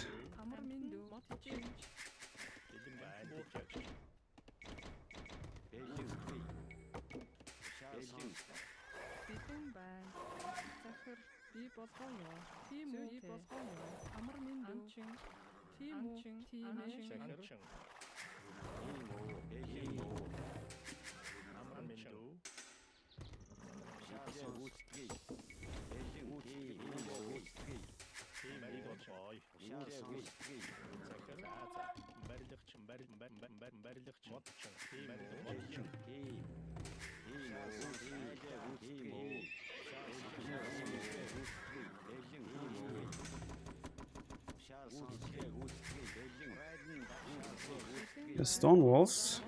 The stone walls.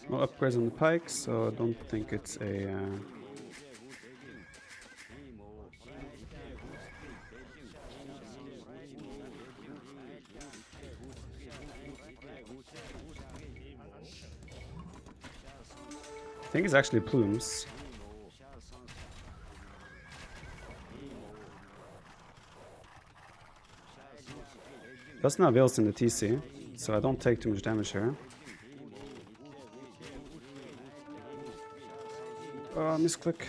No upgrades on the pikes, so I don't think it's a I think it's actually plumes. Doesn't have Vils in the TC, so I don't take too much damage here. Misclick.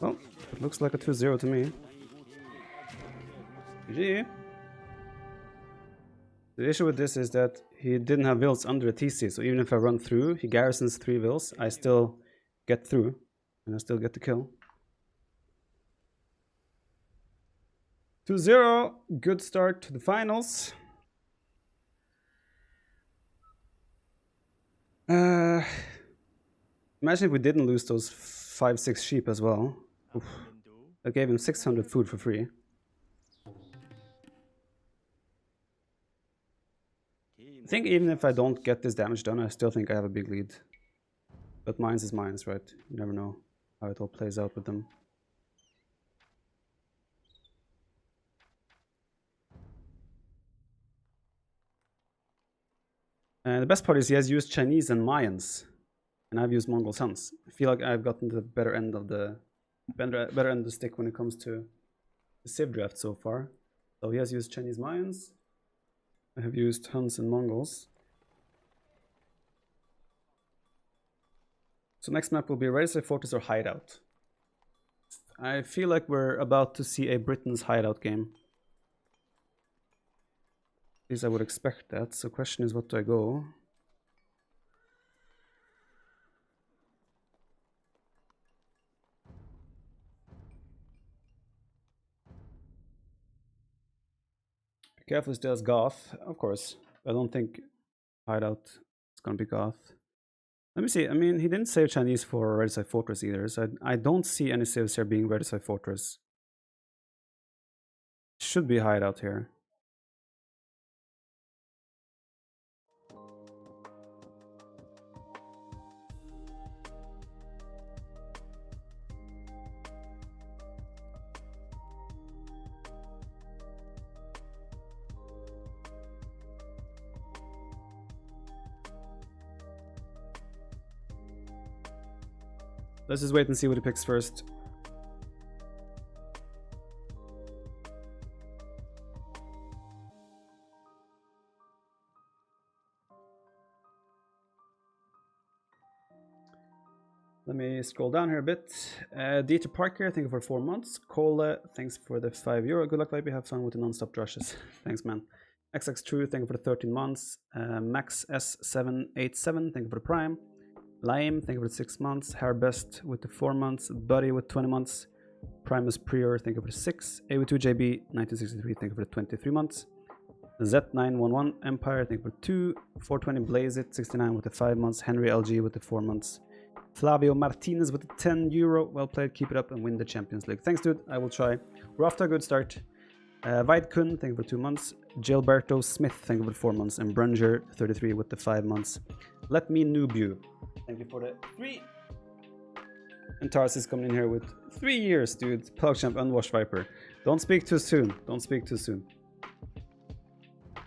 Well, it looks like a 2-0 to me. GG. The issue with this is that he didn't have Vils under the TC, so even if I run through, he garrisons 3 Vils, I still get through, and I still get the kill. 2-0, good start to the finals. Imagine if we didn't lose those 5-6 sheep as well. Oof. I gave him 600 food for free. I think even if I don't get this damage done, I still think I have a big lead. But mines is mines, right? You never know how it all plays out with them. And the best part is he has used Chinese and Mayans. And I've used Mongol Suns. I feel like I've gotten the better end of the better end the stick when it comes to the Civ draft so far. So he has used Chinese Mayans. I have used Huns and Mongols. So next map will be Regicide Fortress or Hideout. I feel like we're about to see a Britain's Hideout game. At least I would expect that. So question is, what do I go? Be careful, it does Goth, of course. I don't think Hideout is gonna be Goth. Let me see. I mean, he didn't save Chinese for Regicide Fortress either, so I don't see any saves here being Regicide Fortress. Should be Hideout here. Let's just wait and see what he picks first. Let me scroll down here a bit. Dieter Parker, thank you for 4 months. Cole, thanks for the €5. Good luck, baby. Have fun with the non-stop rushes. Thanks, man. XX True, thank you for the 13 months. Max S787, thank you for the Prime. Lime, thank you for the 6 months. Hairbest with the 4 months. Buddy with 20 months. Primus Prior, thank you for the 6. AV2JB, 1963, thank you for the 23 months. Z911 Empire, thank you for 2. 420 Blaze It, 69 with the 5 months. Henry LG with the 4 months. Flavio Martinez with the €10. Well played, keep it up and win the Champions League. Thanks, dude. I will try. We're off to a good start. Veit Kun, thank you for 2 months. Gilberto Smith, thank you for 4 months. And Brunger, 33 with the 5 months. Let me noob you. Thank you for the 3. And Tars is coming in here with 3 years, dude. PugChamp, Unwashed Viper. Don't speak too soon. Don't speak too soon.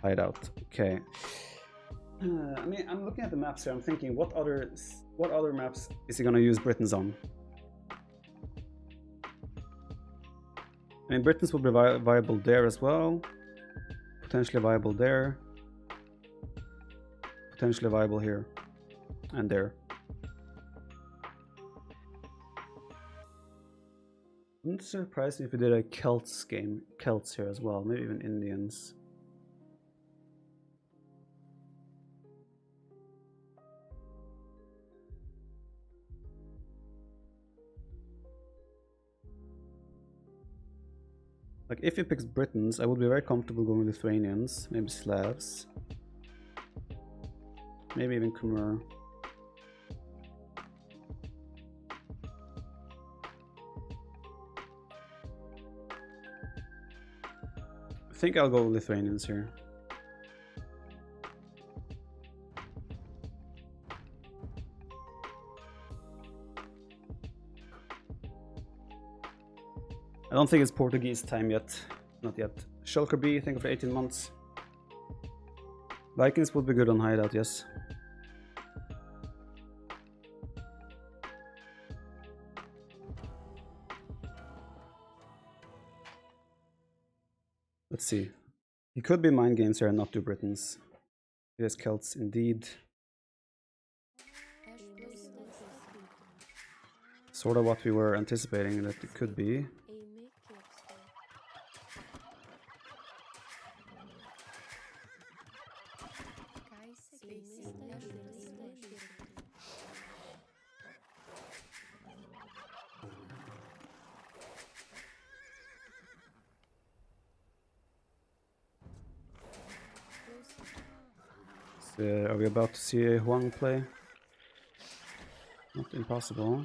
Hideout. Okay. I mean, I'm looking at the maps here. I'm thinking, what other maps is he gonna use Britons on? I mean, Britons will be viable there as well. Potentially viable there. Potentially viable here. And there. Wouldn't surprise me if we did a Celts game. Celts here as well. Maybe even Indians. Like, if he picks Britons, I would be very comfortable going Lithuanians, maybe Slavs, maybe even Khmer. I think I'll go Lithuanians here. I don't think it's Portuguese time yet. Not yet. Shulker B, thank you for 18 months. Vikings will be good on Hideout, yes. Let's see. He could be mind games here and not do Britons. It is Celts indeed. Sort of what we were anticipating that it could be. So, are we about to see a Huang play? Not impossible.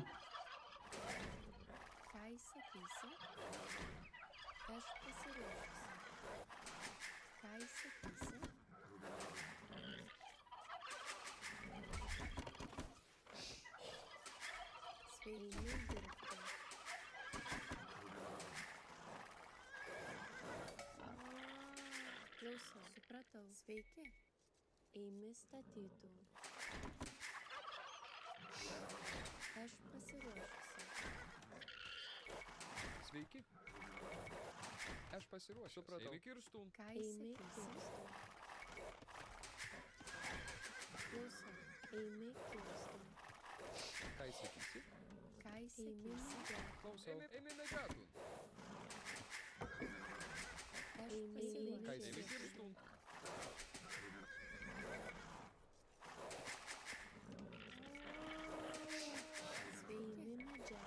Sveiki. Eimi statytų. Aš pasiruošusi. Sveiki. Aš pasiruošęs. Supratau. Eimi kirstum. Ką įsakysi? Klausau. Eimi kirstum. Ką įsakysi? Ką įsakysi? Klausau. Eimi medžiatun. Aš Ką pasiruošęs. įsakysi? Kirstum. Eimi medžioti.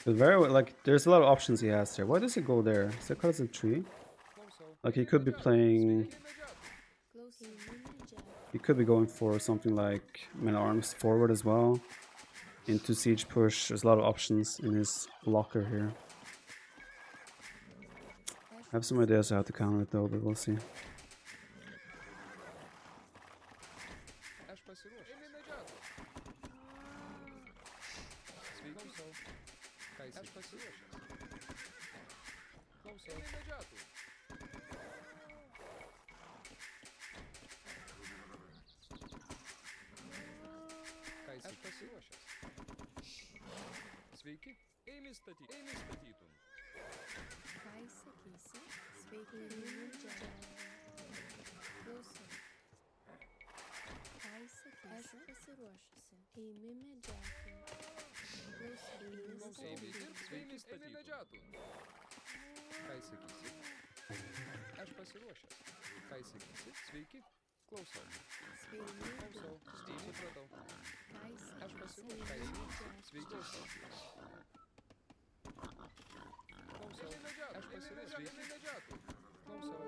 It's very like there's a lot of options he has here. Why does he go there? Is that because it's a tree? Klausau. Like he could be playing. Eimi medžiatun. Klausau. Eimi medžioti. He could be going for something like man arms forward as well. Into siege push. There's a lot of options in his blocker here. I have some ideas how to counter it though, but we'll see. Aš pasiruošęs. Eimi medžiatun. Sveiki. Klausau. Ką įsakysi? Aš pasiruošęs. Klausau. Eimi medžiatun. Ką įsakysi? Aš pasiruošęs. Sveiki. Eimi statytum. Eimi statytum. Ką įsakysi? Sveiki. Eimi medžioti. Klausau. Ką įsakysi? Aš pasiruošusi. Eimi medžioti. Klausau. Eimi Klausau. Eimi statyti. dirbti. Eimi statytum. Eimi medžiatun. Ką įsakysi? Aš pasiruošęs. Ką įsakysi? Sveiki. Klausau. Sveiki. Klausau. Supratau. Ką Aš įsakysi? pasiruošęs. Ką įsakysi? Sveiki. Klausau. Aš pasiruošęs. Sveiki. Klausau.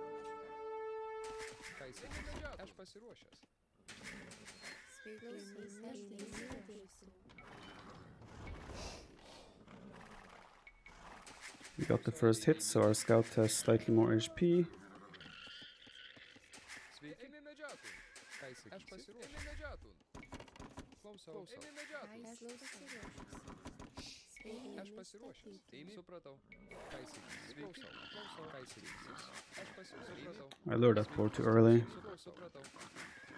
Ką įsakysi? Aš pasiruošęs. Sveiki. Eimi statyti. We got the first hit, so our scout has slightly more HP. Sveiki. Eimi medžiatun. Ką įsakysi? Aš pasiruošęs. Eimi medžiatun. Klausau. Eimi medžiatun. Aš pasiruošusi. Sveiki. Aš pasiruošęs. Eimi. Supratau. Ką įsakysi? Sveiki. Klausau. Ką įsakysi? Aš pasiruošęs. I lured that board too early. Supratau.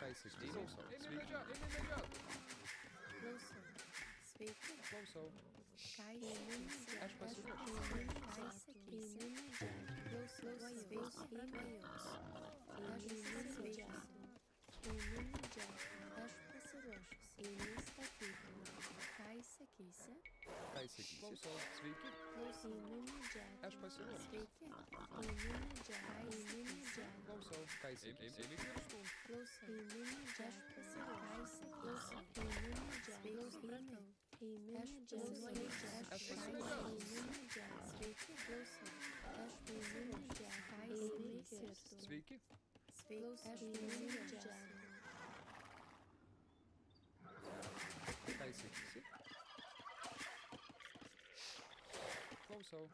Ką įsakysi? Klausau. Eimi medžiatun. Eimi medžiatun. Klausau. Sveiki. Klausau. Ką įsakysi? Aš pasiruošęs. Ką įsakysi? Klausau. Sveiki. Įvajaus. Aš pasiruošusi. Eimi medžioti. Aš pasiruošusi. Eimi statyti. Ką įsakysi? Ką įsakysi? Klausau. Sveiki. Klausau. Eimi medžioti. Aš pasiruošęs. Sveiki. Eimi medžioti. Eimi medžioti. Klausau. Ką įsakysi? Eimi kirstum. Klausau. Eimi medžioti. Aš pasiruošusi. Klausau. Eimi medžioti. Supratau. Eimi medžioti. Aš pasiruošusi. Eimi medžioti. Sveiki. Klausau. Aš pasiruošusi. Ką eimi kirstum. Sveiki. Sveiki. Aš eimi medžioti. Ką įsakysi? Klausau.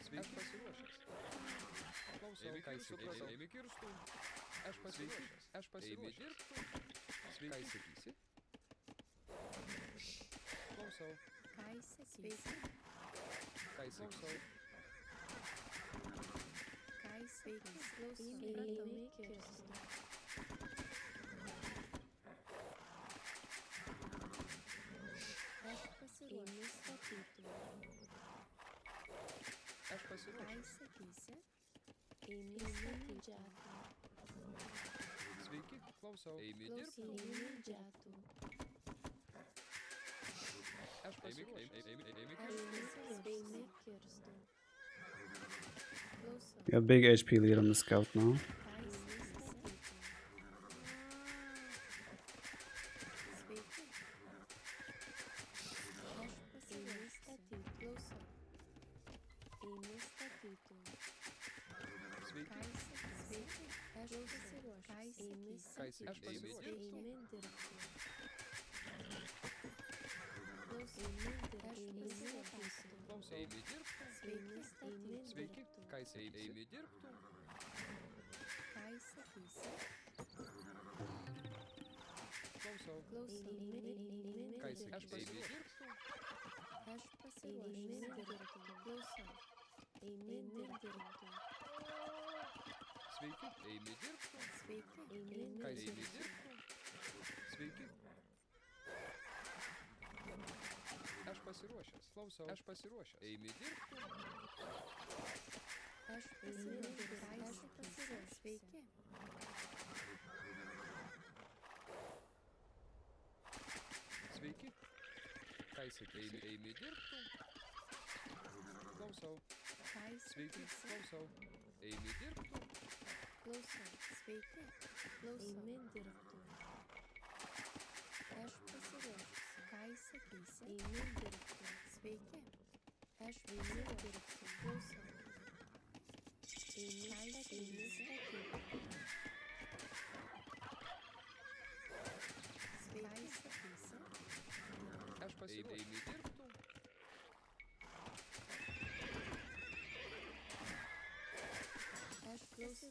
Sveiki. Aš pasiruošęs. Klausau. Ką įsakysi? Eimi kirstum. Aš pasiruošęs. Aš pasiruošęs. Eimi dirbtum. Sveiki. Ką įsakysi? Klausau. Ką įsakysi? Ką įsakysi? Ką įsakysi? Klausau. Eimi kirstum. Aš pasiruošęs. Statyti. Aš Ką pasiruošęs. įsakysi? Eimi statyti. Sveiki. Klausau. Eimi Klausau. dirbtum. Eimi medžioti. Aš pasiruošęs. Eimi Aš kirstum. eimi kirstum. Klausau. We got big HP lead on the scout now. Ką įsakysi? Sveiki. Aš pasiruošusi. Klausau. Eimi statyti. Sveiki. Ką įsakysi? Aš pasiruošęs. Eimi Aš statyti. pasiruošęs. Eimi dirbti. Klausau. Eimi dirbti. Aš pasiruošusi. Klausau. Eimi dirbtum. Eimi statyti. Sveiki. Ką įsakysi? Eimi dirbtum. Ką įsakysi? Klausau. Klausau. Eimi Ką įsakysi? Aš dirbti. pasiruošęs. Aš pasiruošęs. Dirbti. Klausau. Eimi dirbti. Sveiki. Eimi dirbtum. Sveiki. Eimi Ką įsakysi? dirbti. Dirbtum. Sveiki. Aš pasiruošęs. Klausau. Aš pasiruošęs. Eimi dirbti. Aš pasiruošęs. Sveiki. Sveiki. Ką įsakysi? Eimi dirbti. Klausau. Sveiki. Klausau. Eimi dirbti. Klausau. Sveiki. Klausau. Eimi dirbti. Aš pasiruošęs. Ką įsakysi? Eimi dirbti. Sveiki. Aš eimi dirbti. Klausau. Eimi statyti. Sveiki. Sakysi. Aš pasiruošęs. Eimi dirbti. Aš klausau.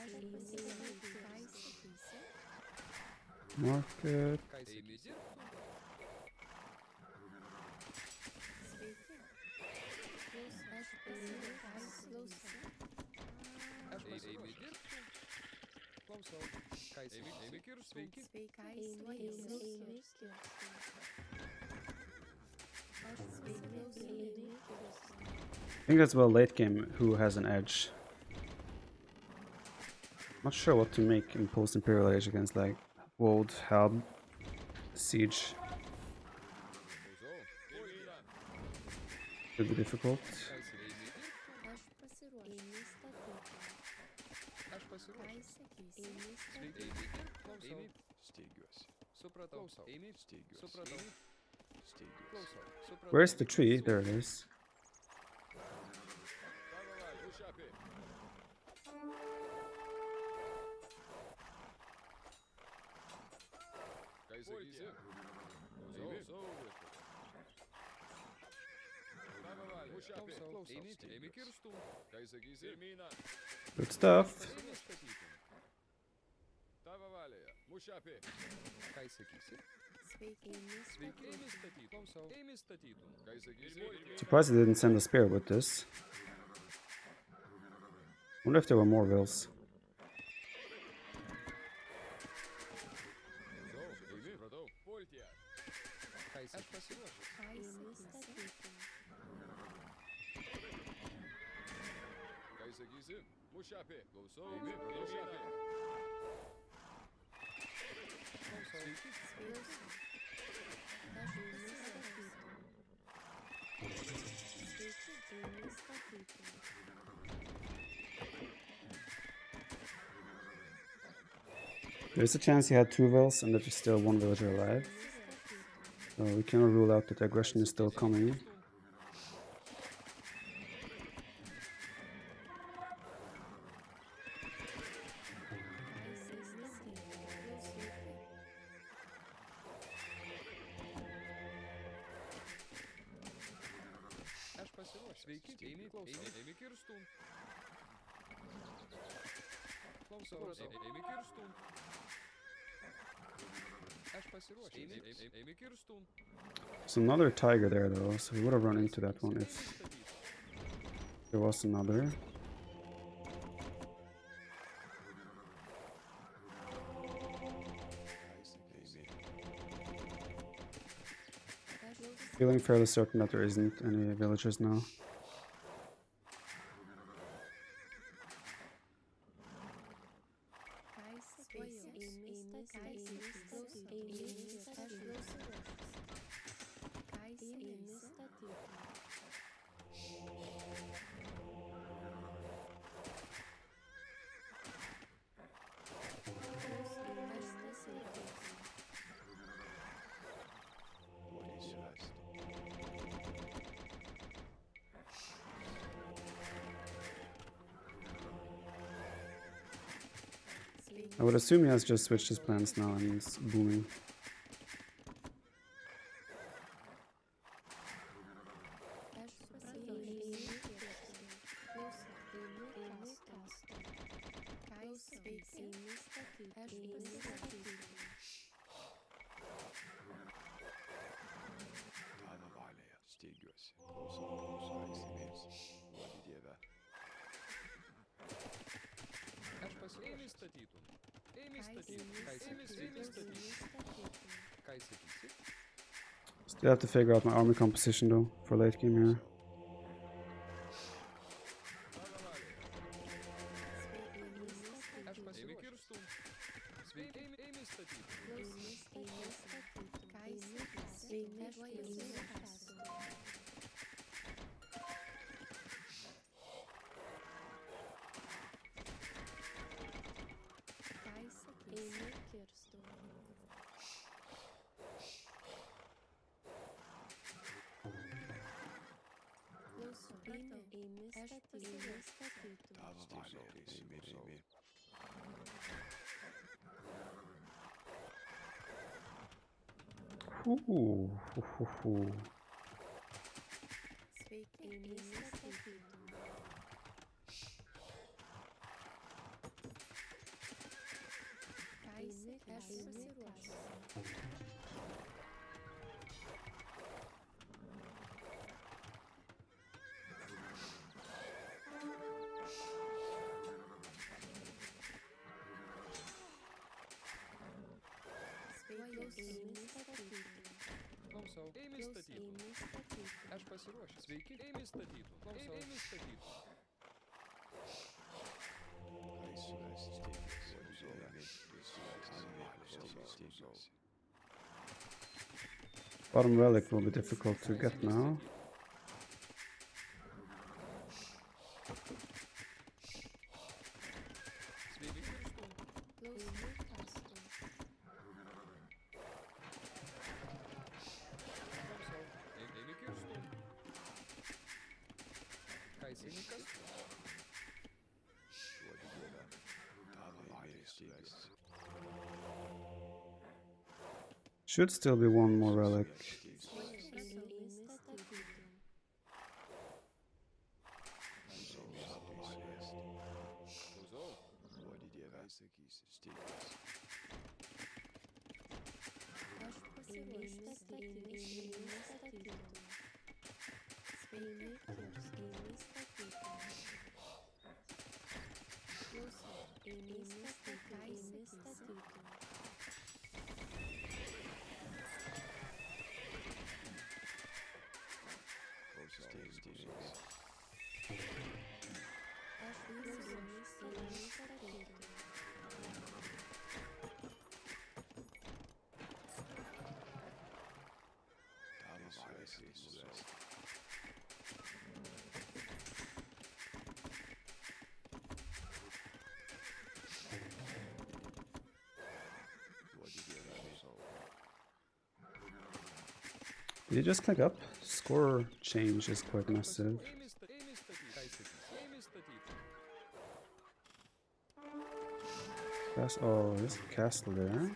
Aš pasiruošęs. Ką įsakysi? Market. Ką eimi dirbti. Sveiki. Klausau. Aš pasiruošęs. Klausau. Aš eimi dirbti. Klausau. Ką eimi kirsti. Sveiki. Sveika. Eimi kirsti. Aš sveiki. Eimi kirsti. I think that's well late game who has an edge. Not sure what to make in post-Imperial Age against like Wold, Helm, Siege. Could be difficult. Ką eimi dirbti. Aš pasiruošęs. Eimi statyti. Aš pasiruošęs. Ką įsakysi? Eimi Sveiki. statyti. Eimi dirbti. Klausau. Eimi. Steigiuosi. Supratau. Klausau. Eimi. Steigiuosi. Supratau. Steigiuosi. Klausau. Supratau. Where's the tree? There it is. Ką įsakysi? Eimi. Klausau. Eimi kirstų. Ką įsakysi? Good stuff. Eimi statytum. Tavo valioje. Mušapė. Ką įsakysi? Sveiki. Eimi Sveiki. Eimi statytum. Klausau. Eimi statytum. Ką įsakysi? Surprised they didn't send a spear with this. Wonder if there were more vills. Eimi. Supratau. Pulti. Ką įsakysi? Aš pasiruošęs. Ką įsakysi? Ką įsakysi? Mušapė. Klausau. Eimi. Mušapė. Klausau. Sveiki. Klausau. Aš eimi statyti. Sveiki. Eimi statyti. There's a chance he had two vills and there's still one villager alive. So we cannot rule out that the aggression is still coming. Aš pasiruošęs. Sveiki. Eimi. Klausau. Eimi kirstų. Klausau. Eimi kirstų. Aš pasiruošęs. Eimi kirstų. There's another tiger there though, so we would have run into that one if there was another. Feeling fairly certain that there isn't any villagers now. I would assume he has just switched his plans now and he's booming. Tavo valioje. Steigiuosi. Klausau. Įsimės. Duodi Dieve. Aš pasiruošęs. Eimi statytum. Eimi statytum. Ką įsakysi? Eimi statytum. Ką įsakysi? Still have to figure out my army composition though for late game here. Aš pasiruošęs. Sveiki, ėmė statyti. Klausau, ėmė statyti. Aš pasiruošęs. Sveiki, ėmė statyti. Klausau, ėmė statyti. Bottom relic will be difficult to get now. Should still be one more relic. Did you just click up? Score change is quite massive. Oh, there's a castle there.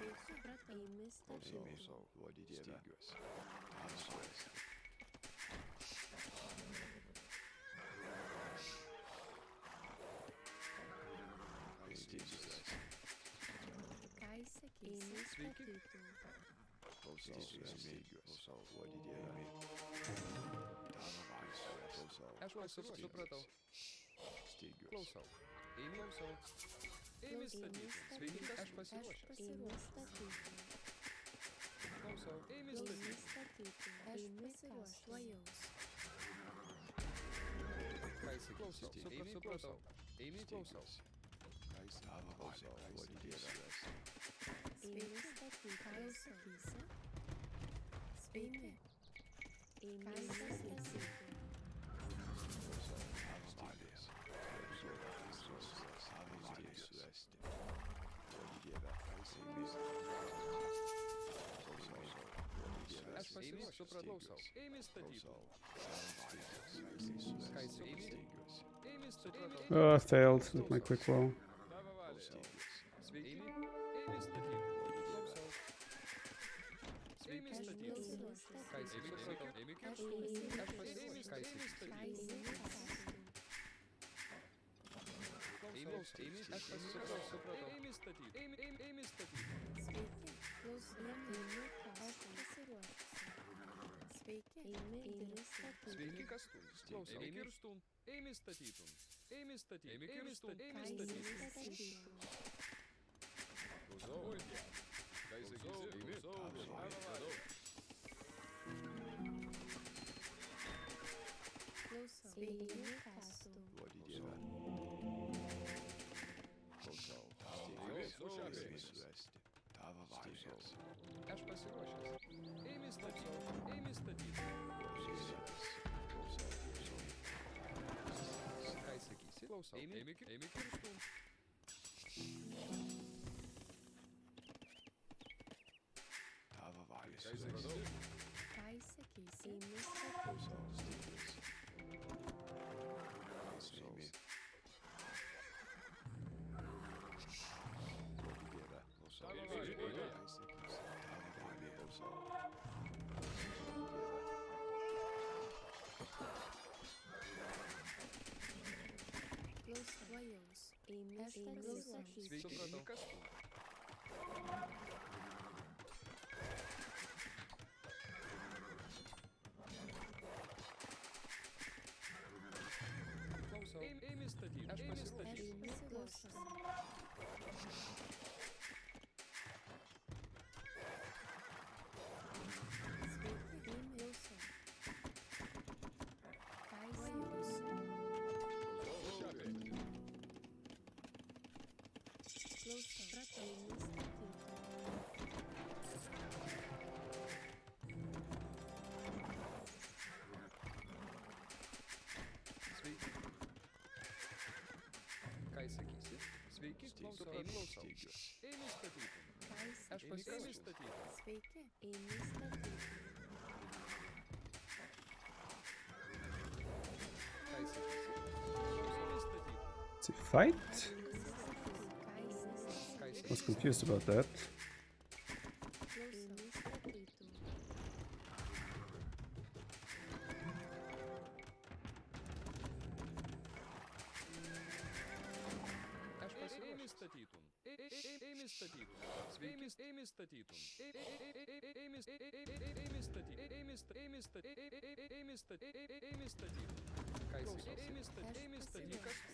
Aš supratau. Klausau. Klausau. Ėmė statyti. Sveiki, aš pasiruošęs. Klausau. Ėmė statyti. Aš pasiruošęs. Ką jisai klausau? Supratau. Ėmė klausau. Aš supratau sau. Ėmė statyti. Ką jisai ėmė statyti. Oh, I failed with my quick roll. Sveiki. Ėmė statyti. Klausau. Sveiki statyti. Ką jisai supratau. Ėmė kirsti. Aš pasiėmė. Ką jisai statyti. Aš supratau. Ėmė statyti. Ėmė statyti. Sveiki, kas tu? Klausau. Ėmė kirstum. Ėmė statytum. Ėmė statyti. Ėmė kirstum. Ėmė statyti. Klausau. Ką jisai ėmė? Aš pasiruošęs. Eimi statyti. Eimi statyti. Ką sakysi? Klausau. Eimi kirstum. Tavo valia. Ką sakysi? Ką sakysi? Eimi statyti. Eimi. Tavo valia. Klausuojaus. Eimi statyti. Sveiki, supratau. Kas tu? Klausau. Eimi statyti. Aš pasiruošęs. Eimi klausau. Sveiki, eimi klausau. Ką sakysi? Klausau. Pratau. Eimi statyti. Sveiki. Ką sakysi? Sveiki, klausau. Eimi klausau. Eimi statyti. Ką Aš sakysi? pasiruošęs statyti. Sveiki, eimi statyti. Ką sakysi? Eimi statyti. It's a fight? Ką I was sakysi? confused about that. Eimi statytų. Aš pasiruošęs statytum. Eimi statytum. Sveiki, eimi statytum. Eimi statytum. Eimi statytum. Ką sakysi? Eimi statytum. Kas tu?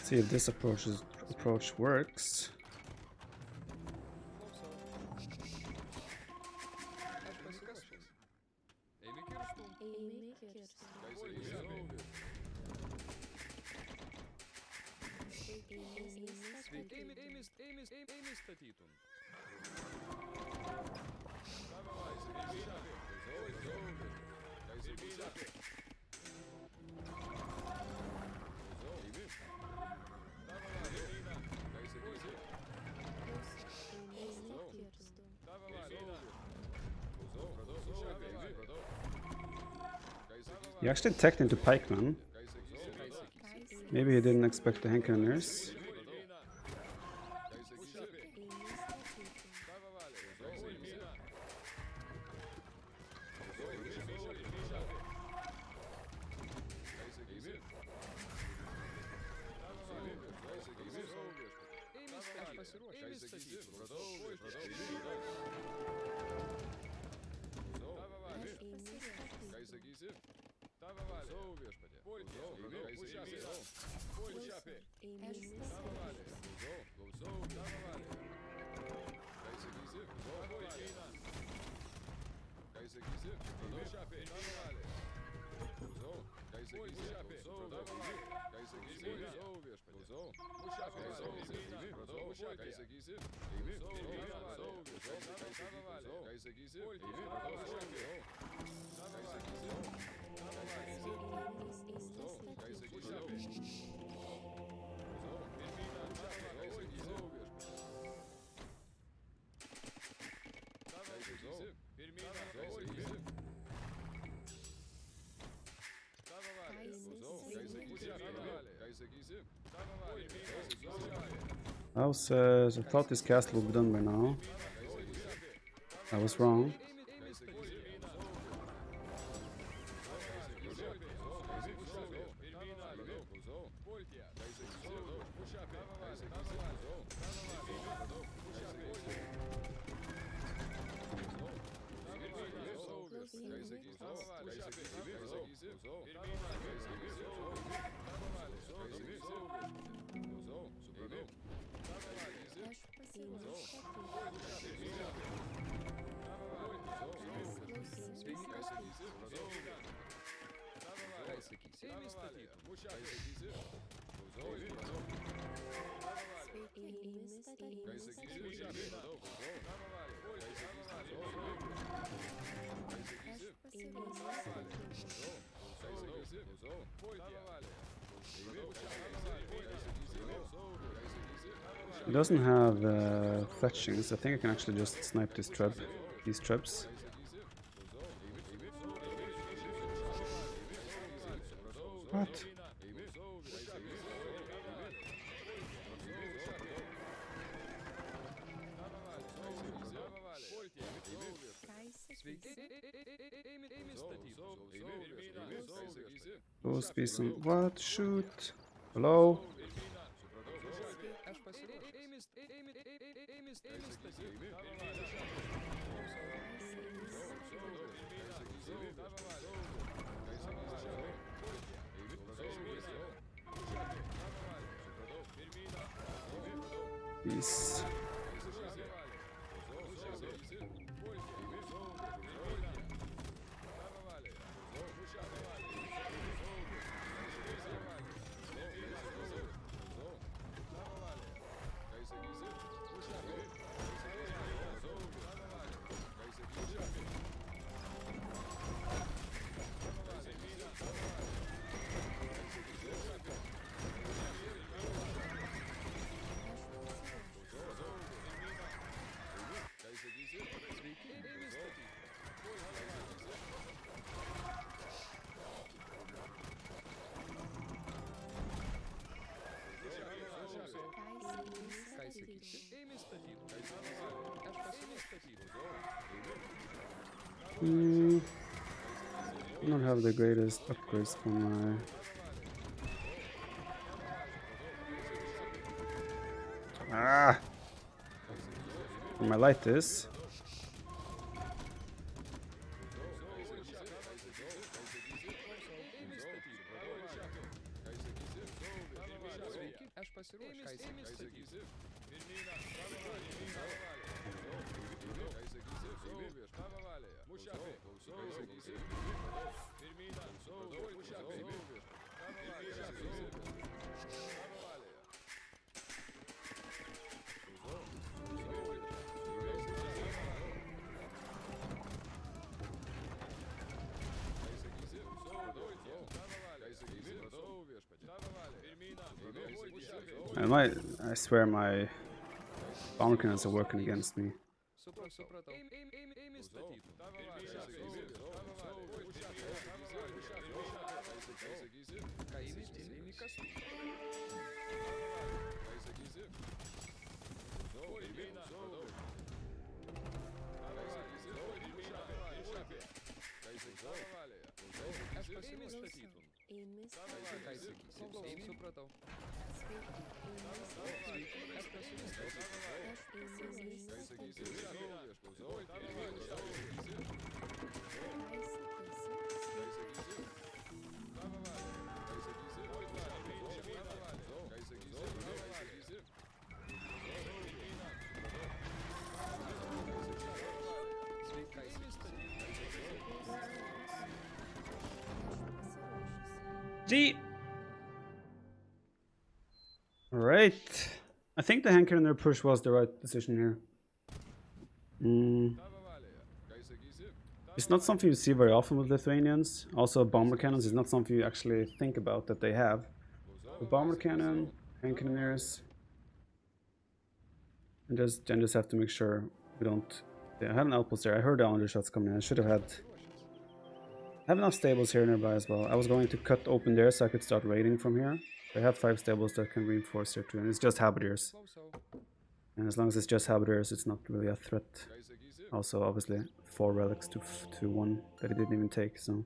See if this approach works. Klausau. Aš pasiruošęs. Eimi kirstum. Eimi kirstum. Ką sakysi? Sveiki, eimi statytum. He actually teched into Pikeman. Maybe he didn't expect the hand cannoners. Aš pasiruošęs statyti. Ką sakysi? Tavo valia. Klausau viešpatie. Klausau. Tavo valia. Klausau. Tavo valia. Ką sakysi? Tavo valia. Ką sakysi? Tavo valia. Klausau. Ką sakysi? Klausau. Tavo valia. Ką sakysi? Klausau viešpatie. Klausau. Ką sakysi? Eimi. Klausau. Tavo valia. Ką sakysi? Eimi. I thought this castle would be done by now. I was wrong. It doesn't have fletchings. I think I can actually just snipe this trap, these traps. What? Supposed to be some. What? Shoot. Hello? Peace. I don't have the greatest upgrades for my... For my light is. I swear my bomber cannons are working against me. G. Alright. I think the hand cannoneer push was the right decision here. It's not something you see very often with Lithuanians. Also, bomber cannons is not something you actually think about that they have. The bomber cannon, hand cannoneers, and then just have to make sure we don't. Yeah, I had an outpost there. I heard the undershots coming in. I should have had. I have enough stables here nearby as well. I was going to cut open there so I could start raiding from here. I have 5 stables that can reinforce here too, and it's just halberdiers. And as long as it's just halberdiers, it's not really a threat. Also, obviously, 4 relics to 1 that he didn't even take, so...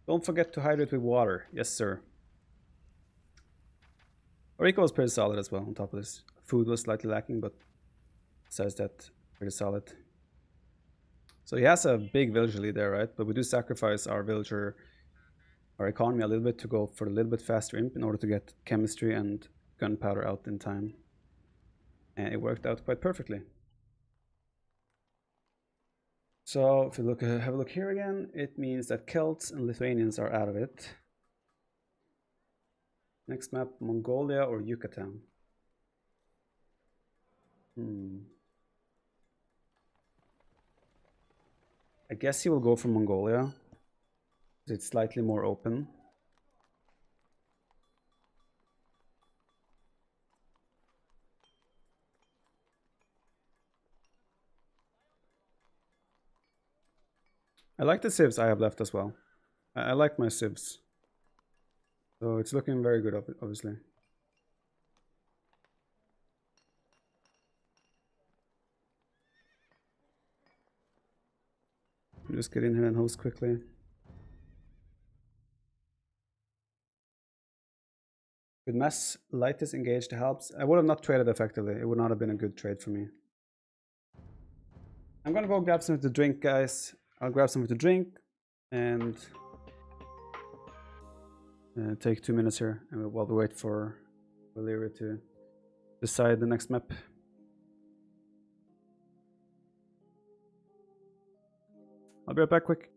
Don't forget to hydrate with water. Yes, sir. Orico was pretty solid as well on top of this. Food was slightly lacking, but besides that, pretty solid. So he has a big villager lead there, right? But we do sacrifice our villager our economy a little bit to go for a little bit faster imp in order to get chemistry and gunpowder out in time. And it worked out quite perfectly. So if you look, have a look here again, it means that Celts and Lithuanians are out of it. Next map, Mongolia or Yucatan? I guess he will go for Mongolia. It's slightly more open. I like the civs I have left as well. I like my civs. So it's looking very good, obviously. Just get in here and host quickly. With mass Lightus engaged helps. I would have not traded effectively. It would not have been a good trade for me. I'm gonna go grab something to drink, guys. I'll grab something to drink and take 2 minutes here, and while we wait for Valyria to decide the next map. I'll be right back quick.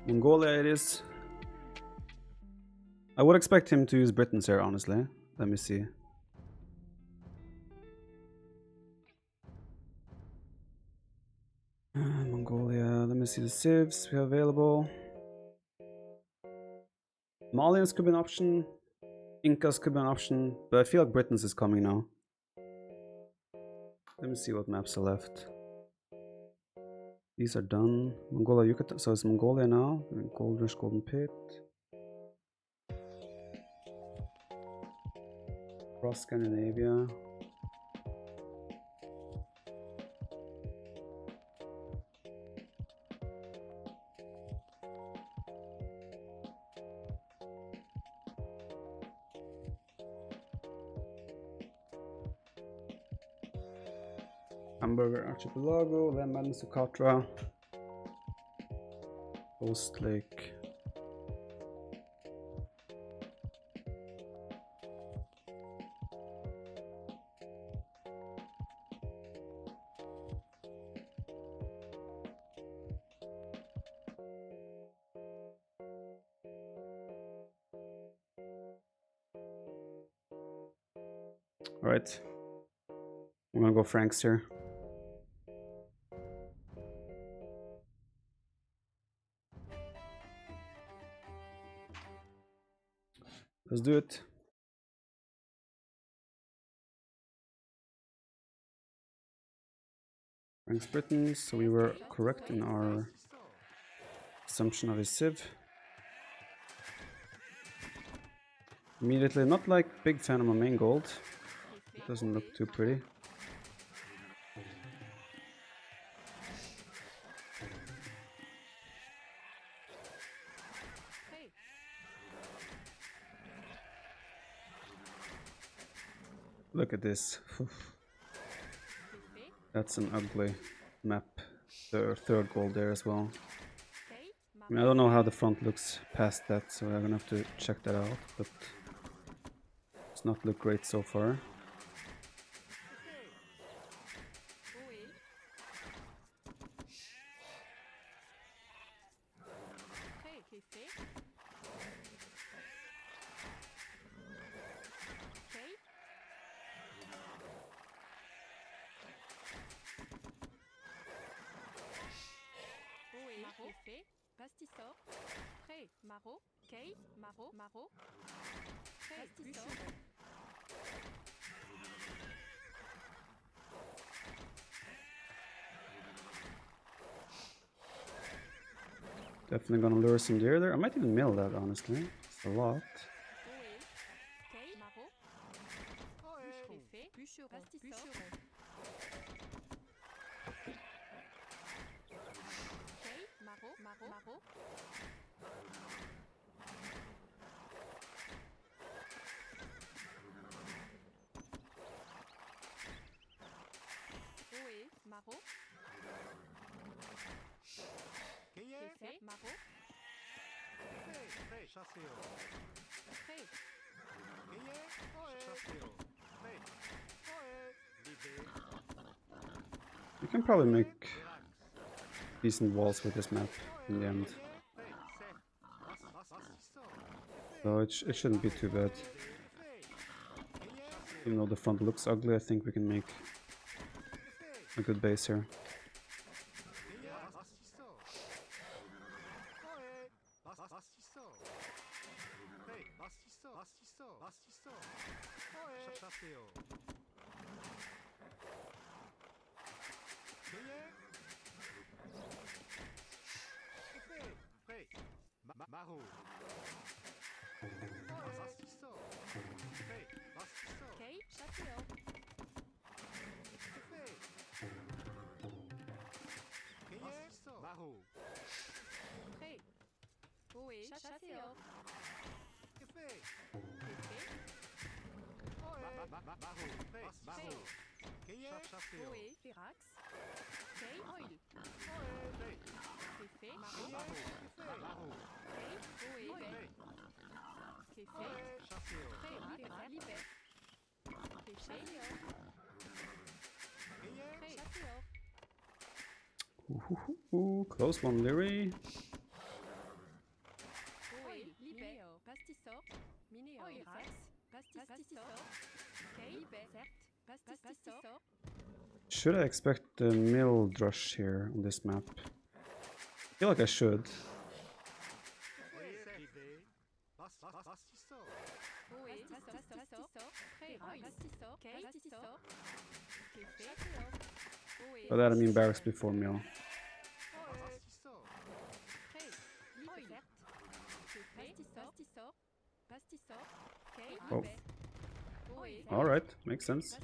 Mongolia it is. I would expect him to use Britons here, honestly. Let me see. Mongolia, let me see the civs we have available. Malians could be an option. Incas could be an option, but I feel like Britons is coming now. Let me see what maps are left. These are done. Mongolia, Yucatan. So it's Mongolia now. Gold Rush, Golden Pit. Cross Scandinavia. Hamburger Archipelago, Lemon, Sumatra, Coast Lake. All right. I'm gonna go Franks here. Let's do it. Franks Britain, so we were correct in our assumption of his civ. Immediately, not like big fan of my main gold. It doesn't look too pretty. Look at this. That's an ugly map. The third gold there as well. I mean, I don't know how the front looks past that, so I'm gonna have to check that out, but it's not look great so far. Definitely gonna lure some deer there. I might even mill that, honestly. It's a lot. You can probably make decent walls with this map in the end. So it shouldn't be too bad. Even though the front looks ugly, I think we can make a good base here. Ooh, close one, Leary. Should I expect the mill drush here on this map? I feel like I should. By that I mean barracks before mill. Oh. Alright, makes sense.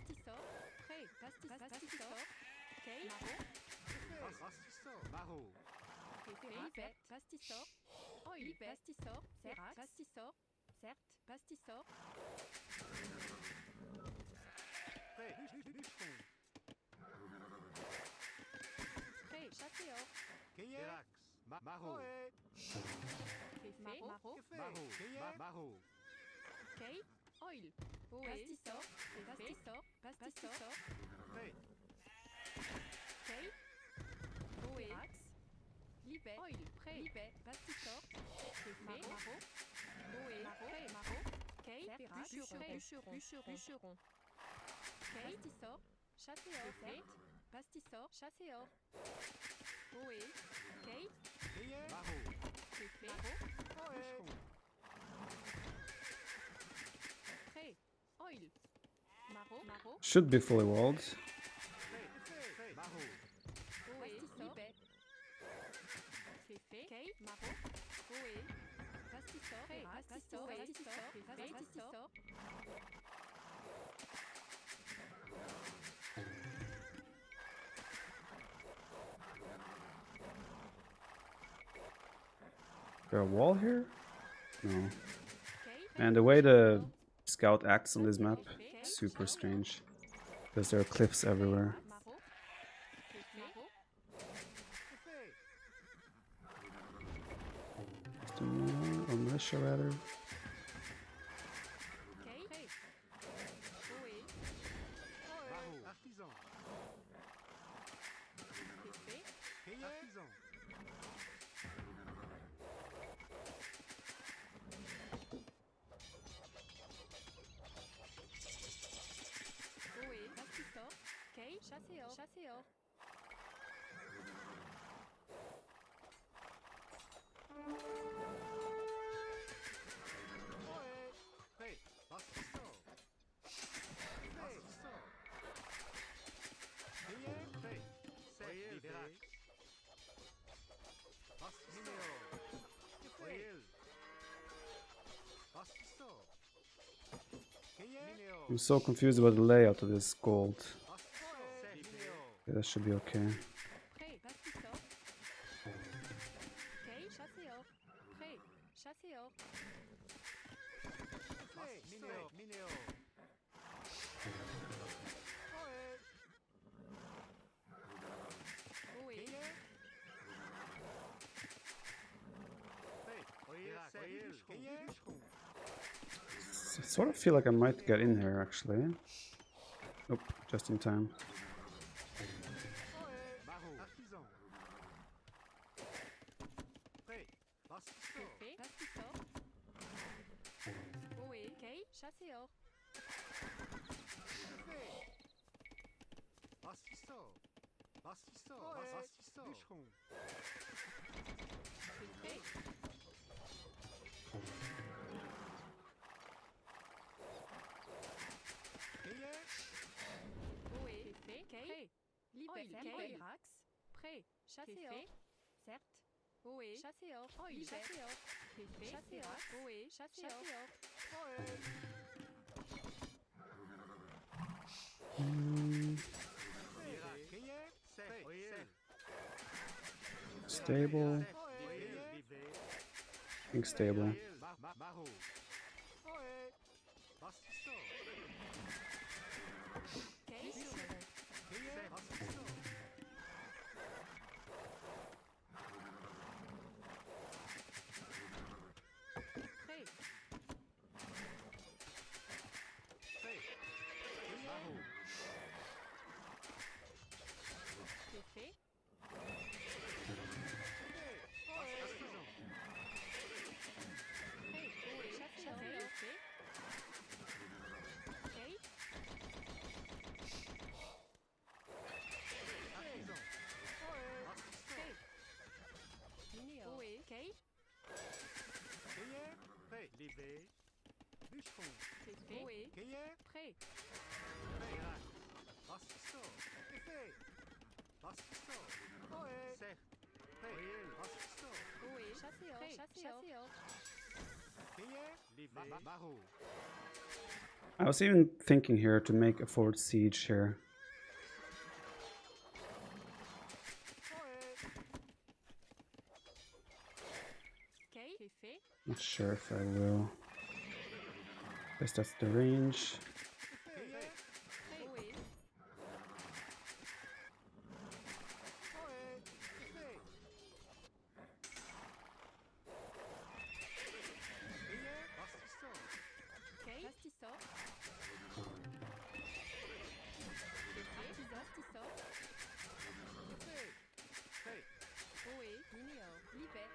Chasséor. Fait. Pastisor. Chasséor. Oé. Kate. Fait. Maro. Pré. Oil. Maro. Should be fully walled. Oé. Libet. Fait. Kate. Maro. Oé. Pastisor. Pastisor. Pastisor. There a wall here? No. And the way the scout acts on this map, super strange. Because there are cliffs everywhere. Maro. Or militia rather. Chasséor. I'm so confused about the layout of this gold. Okay, that should be okay. Pré. Pastisor. Chasséor. Pré. Chasséor. Oé. I sort of feel like I might get in here actually. Nope, just in time. Fait. Pastisor. Oé. Kate. Chasséor. Fait. Oé. Fait. Kate. Libet. Rax. Pré. Chasséor. Certes. Oé. Chasséor. Oil. Chasséor. Fait. Chasséor. Oé. Chasséor. Stable. I think stable. Pré. Fait. Chasséor. Fait. Kate. Pré. Minéor. Oé. Kate. Fait. Oé. Pré. Oé. Chasséor. I was even thinking here to make a forward siege here. Kate. Fait. Not sure if I will. Guess that's the range. Oé. Kate. Pastisor. Pastisor. Oé. Minéor. Libet.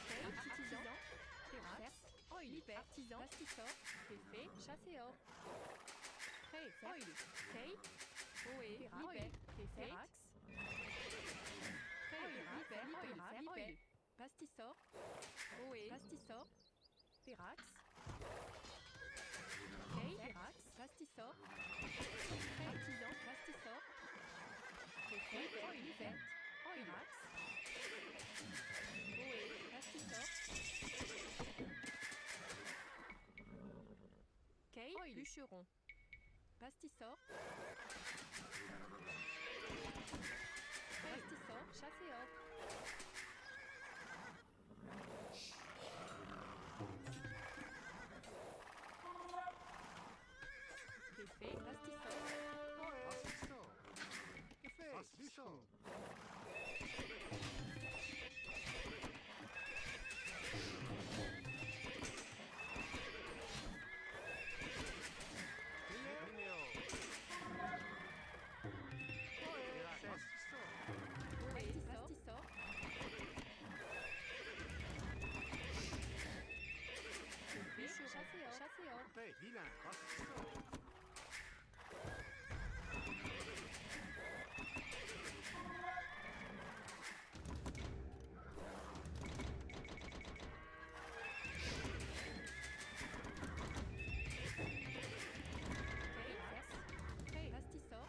Kate. Artisan. Terrasse. Oil. Libet. Artisan. Pastisor. Fait. Chasséor. Pré. Oil. Kate. Oe, Libe, Ferax. Libe, Pastisor. Oe, Pastisor. Ferax. Kei, Ferax, Pastisor. Artisan, Pastisor. Libe, Libe, Ferax. Oe, Pastisor. Kei, Bûcheron. Pastisor. Pastisor, Chasseur. Café, Pastisor. Oe, Pastisor. Bûcheron, Chasseur. Kei, Pastisor.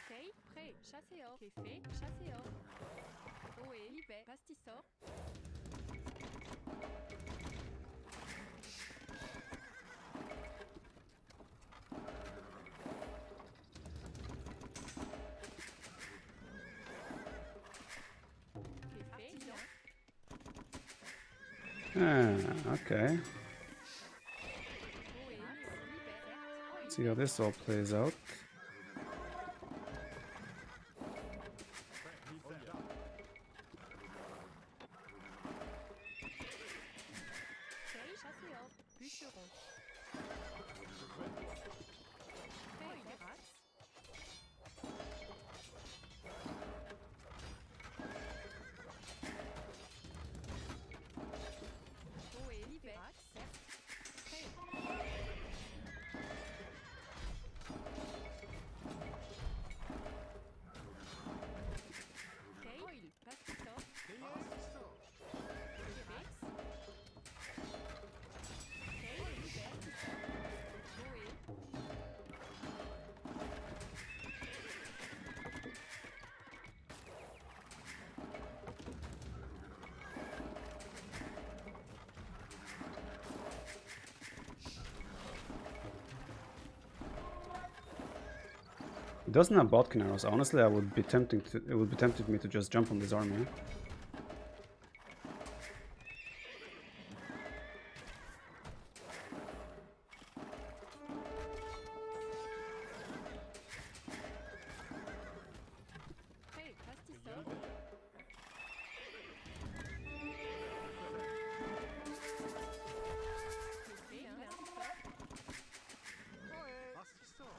Kei, Pré, Chasseur. Café, Chasseur. Oe, Libe, Pastisor. Café, Artisan. Okay. Oe, Libe, Let's see how this all plays out. Kei, Chasseur. Bûcheron. Pré, Ferax. Oe, Libe, Pré. Kei, Pastisor. Ferax. Kei, Libe, Oe. It doesn't have Botkin arrows. Honestly, I would be tempting to. It would be tempted me to just jump on this army. Pré, Pastisor. Café, Pastisor.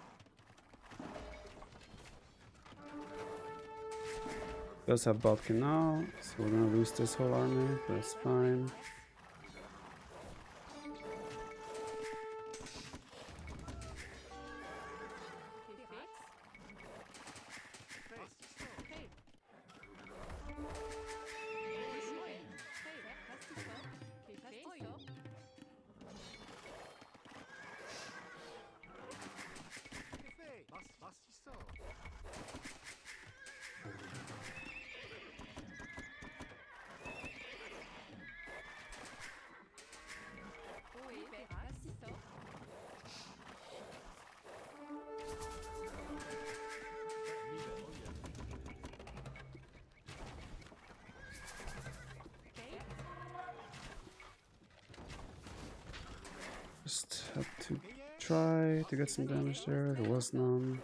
Does have Botkin now, so we're gonna lose this whole army. That's fine. Just had to try to get some damage there. There was none.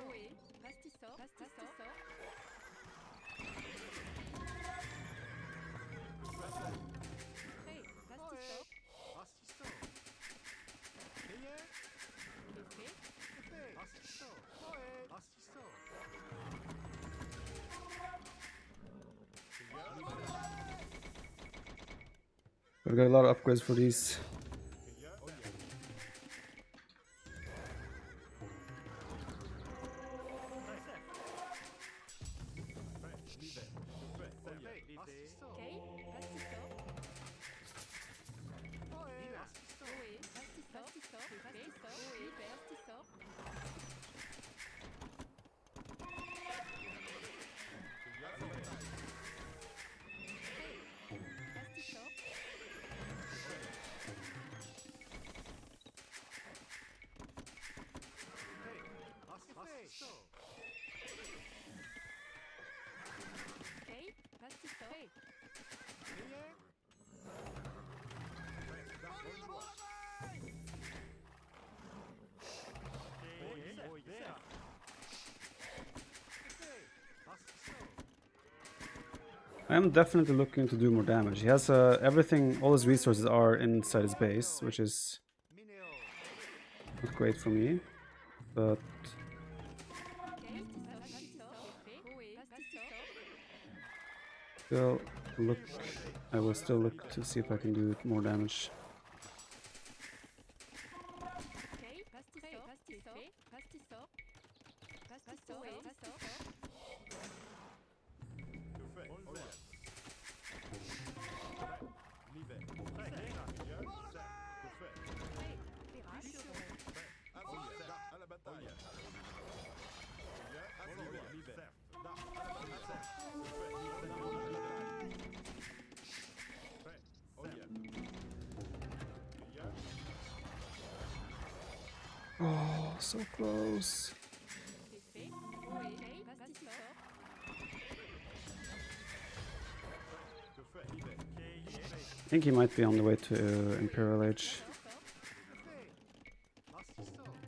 OE, Pastisor, Pastisor. Prêt, Pastisor. Gotta get a lot of upgrades for these. Okay, Pastisor. OE, Pastisor, Pastisor, OE, Pastisor. Pastisor. Okay, Pastisor. I am definitely looking to do more damage. He has everything, all his resources are inside his base, which is not great for me. But Okay, Pastisor. OE, Pastisor. still look, I will still look to see if I can do more damage. Okay, Pastisor, Pastisor, Pastisor. Pastisor, Pastisor. Oh, so close. OE, Pastisor. I think he might be on the way to Imperial Age. Okay, Pastisor.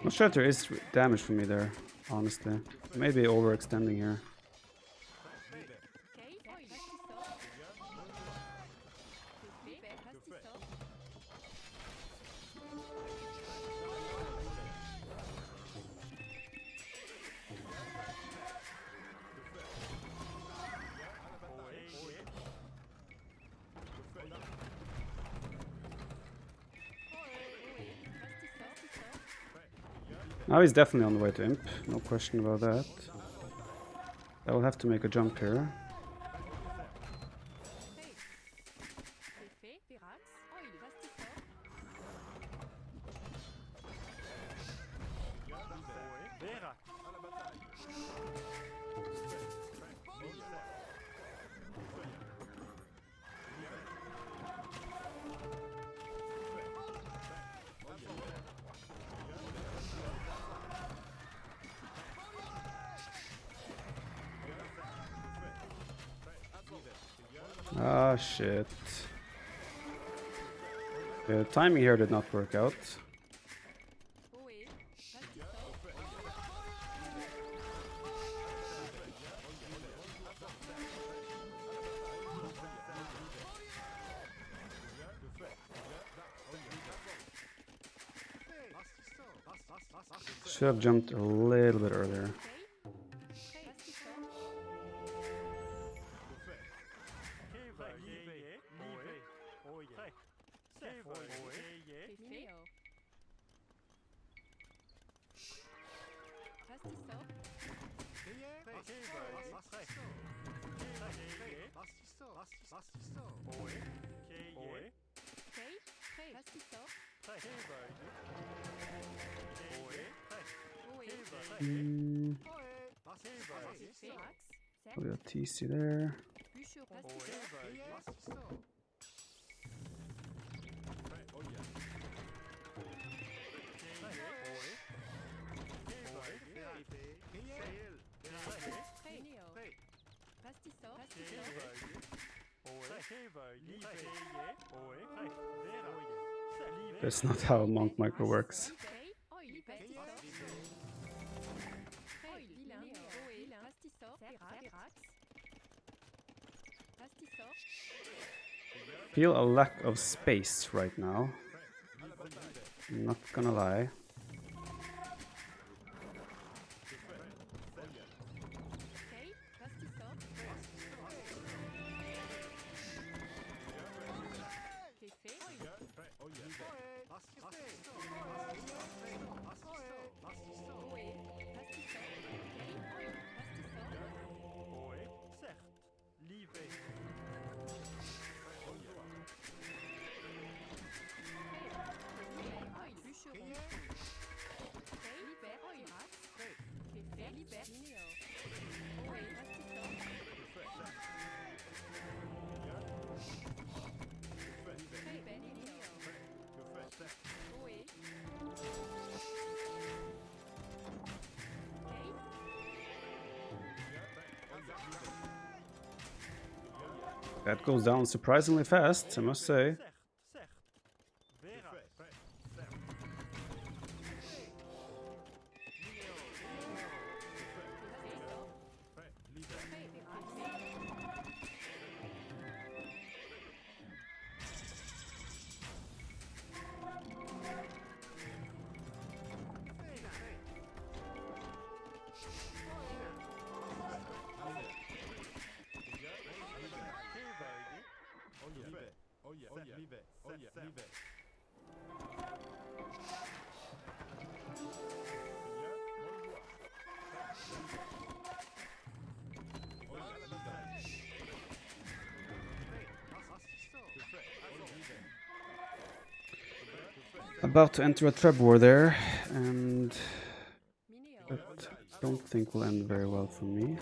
Not sure if there is damage for me there, honestly. Maybe overextending here. Okay, Pastisor. Pastisor. Now he's definitely on the way to Imp, no question about that. I will have to make a jump here. Ah, shit. The timing here did not work out. Should have jumped a little bit earlier. Mm, we got TC there. That's not how monk micro works. Feel a lack of space right now. I'm not gonna lie. That goes down surprisingly fast, I must say. About to enter a trap war there, and that I don't think will end very well for me.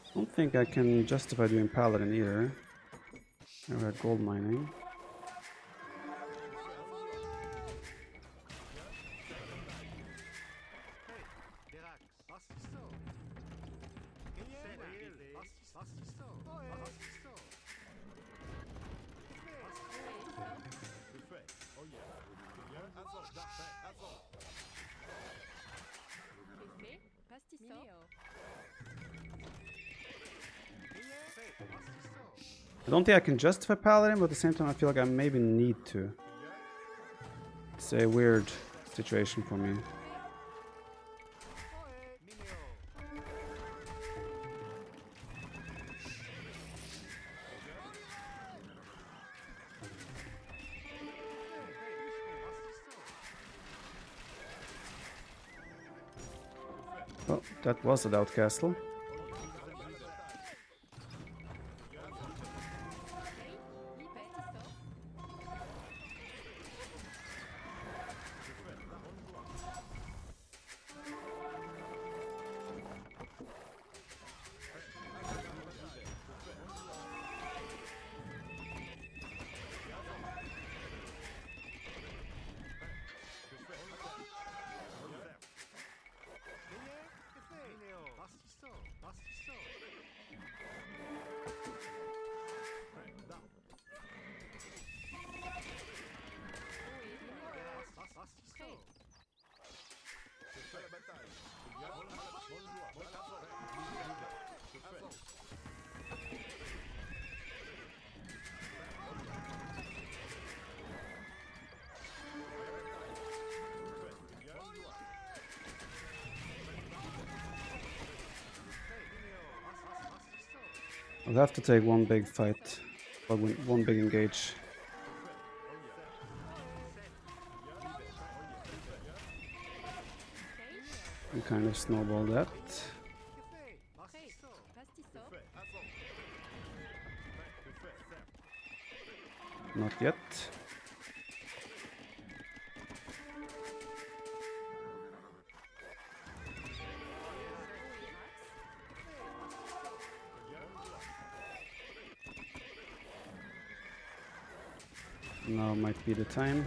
I don't think I can justify doing Paladin either. I had gold mining. I don't think I can justify Paladin, but at the same time I feel like I maybe need to. It's a weird situation for me. Well, that was a doubt castle. I'll have to take one big fight, or one big engage. And kind of snowball that. Not yet. Now might be the time.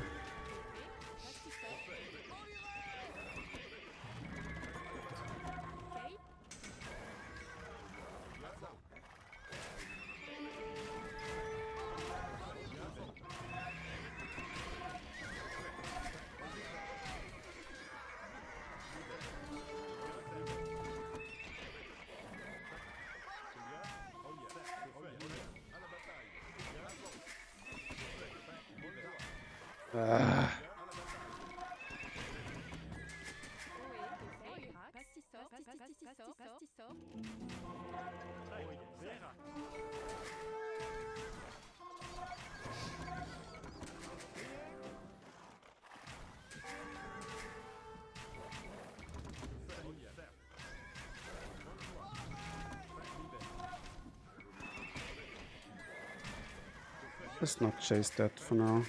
Let's not chase that for now.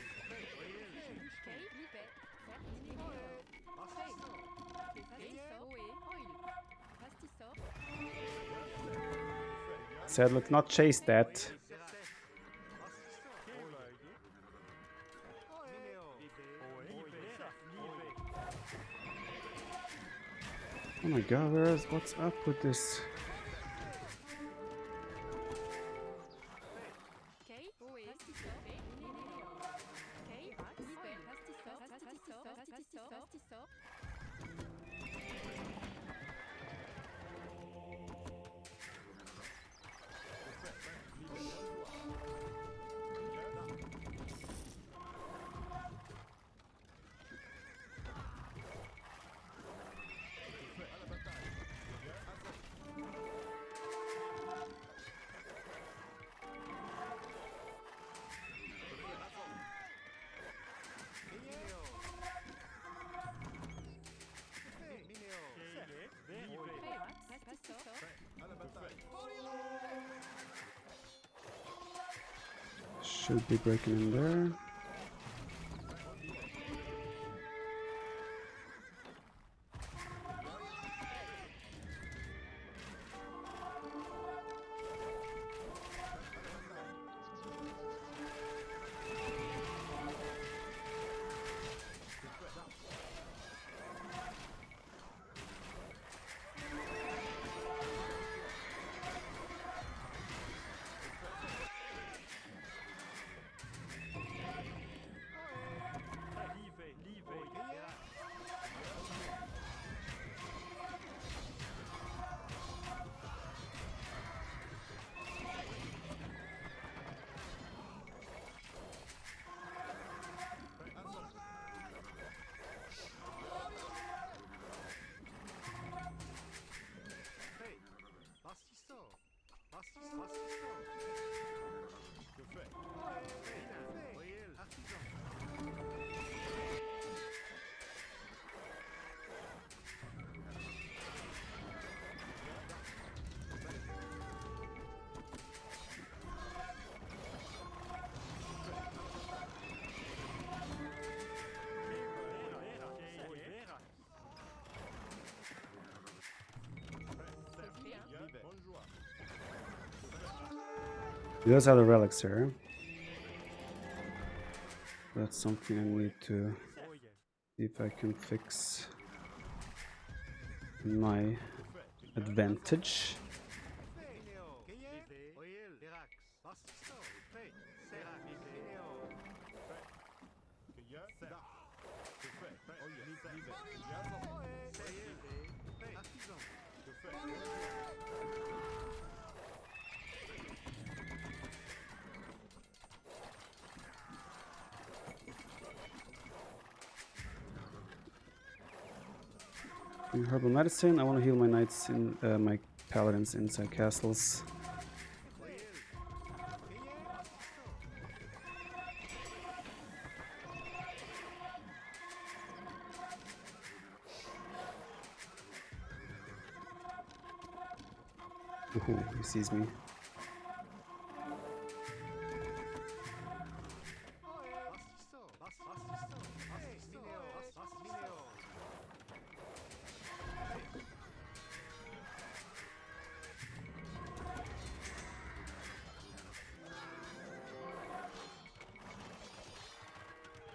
Said let's not chase that. Oh my god, what's up with this? Should be breaking in there. He does have the relics here. That's something I need to see if I can fix in my advantage. Herbal medicine. I want to heal my knights in my paladins inside castles. Ooh, he sees me.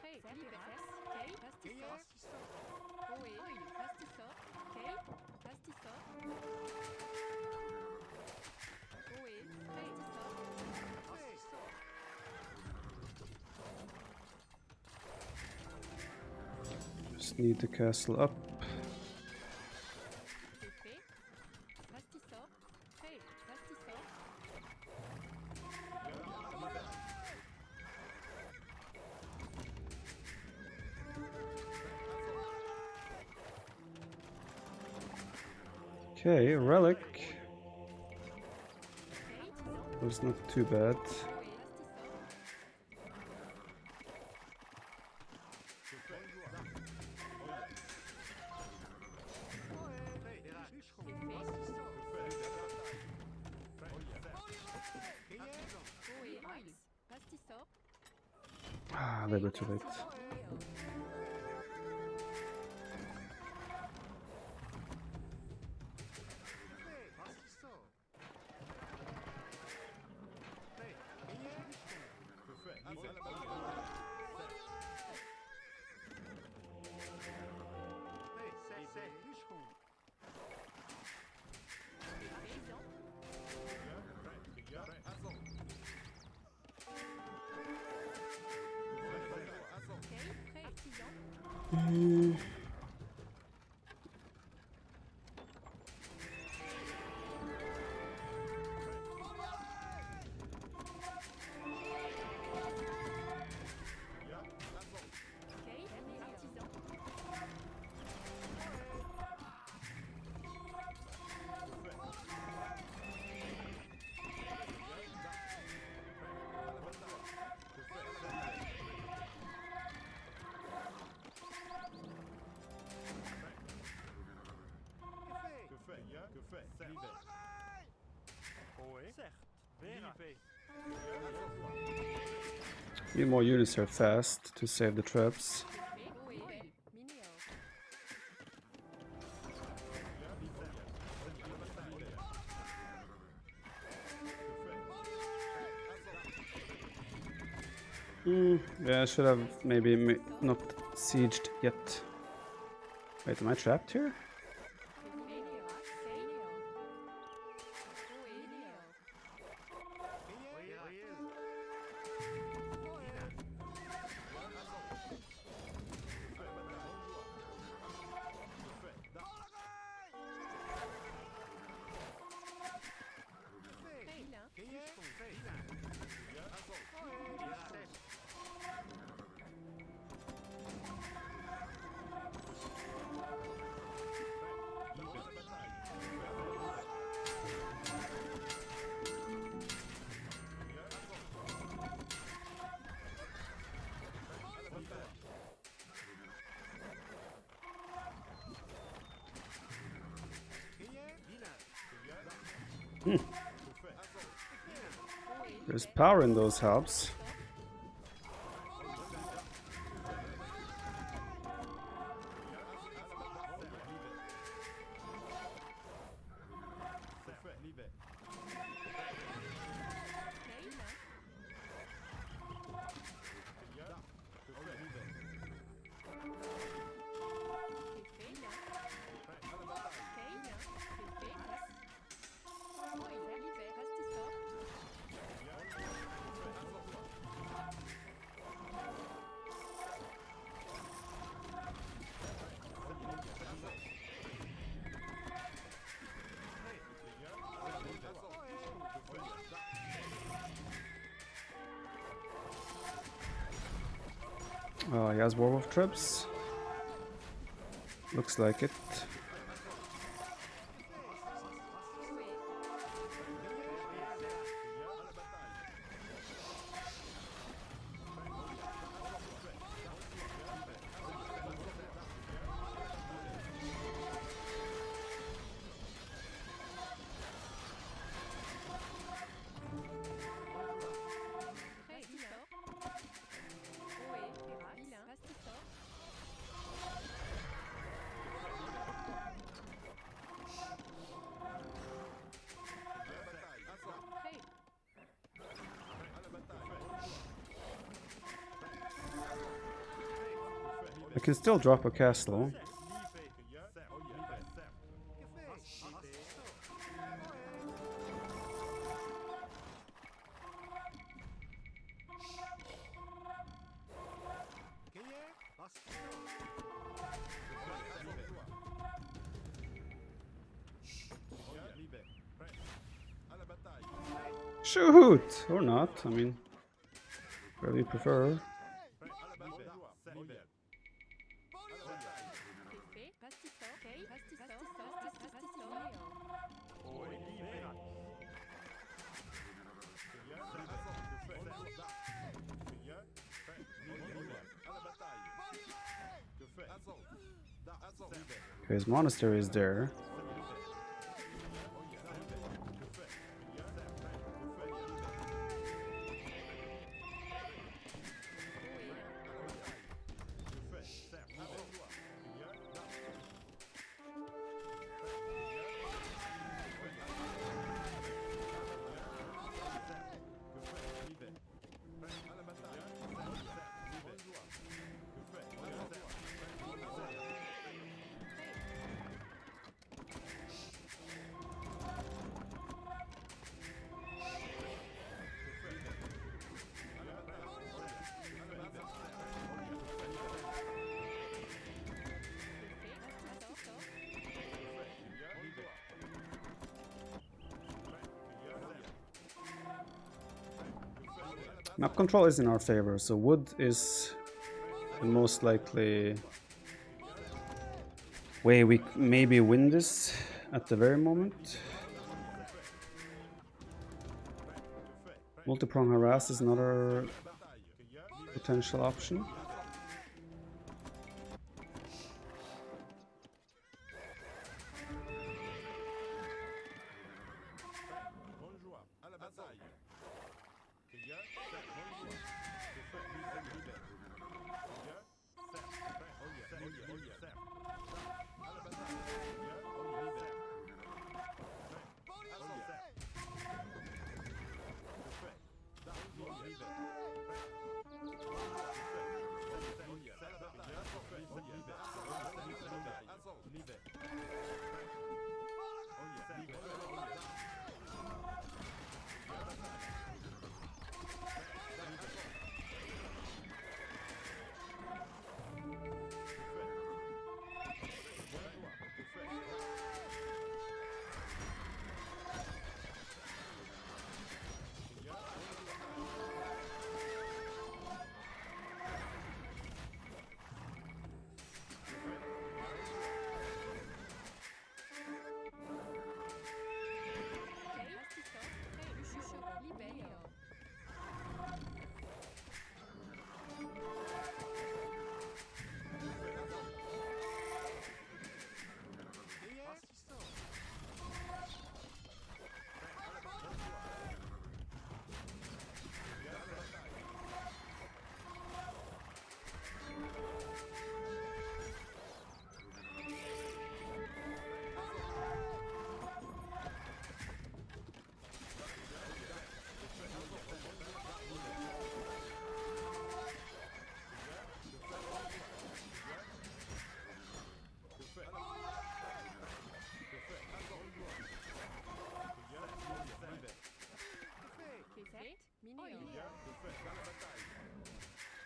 Prêt, Liberax, Kay, Pastissor, Oe, Pastissor, Kay, Pastissor, Oe, Pastissor, Just need the castle up. c'est fait, Pastissor, prêt, Pastissor, Okay, relic. Kay, Tison, Was not too bad. Oe, Pastissor, Oe, Axe, Pastissor, Ah, a little bit too late. Kay, prêt, Artisan, Kay, Artisan, Need more units here fast to save the traps. fait, Oe, Minéor, Yeah, I should have maybe not sieged yet. Wait, am I trapped here? Minéor, Kay, Oe, Minéor, prêt, Vilain, There's power in those helps. Kay, Oh, he has werewolf traps. Looks like it. I can still drop a castle. Shoot! Or not, I mean, whatever you prefer. Okay, his monastery is there. Map control is in our favor, so wood is the most likely way we maybe win this at the very moment. Multi-prong harass is another potential option.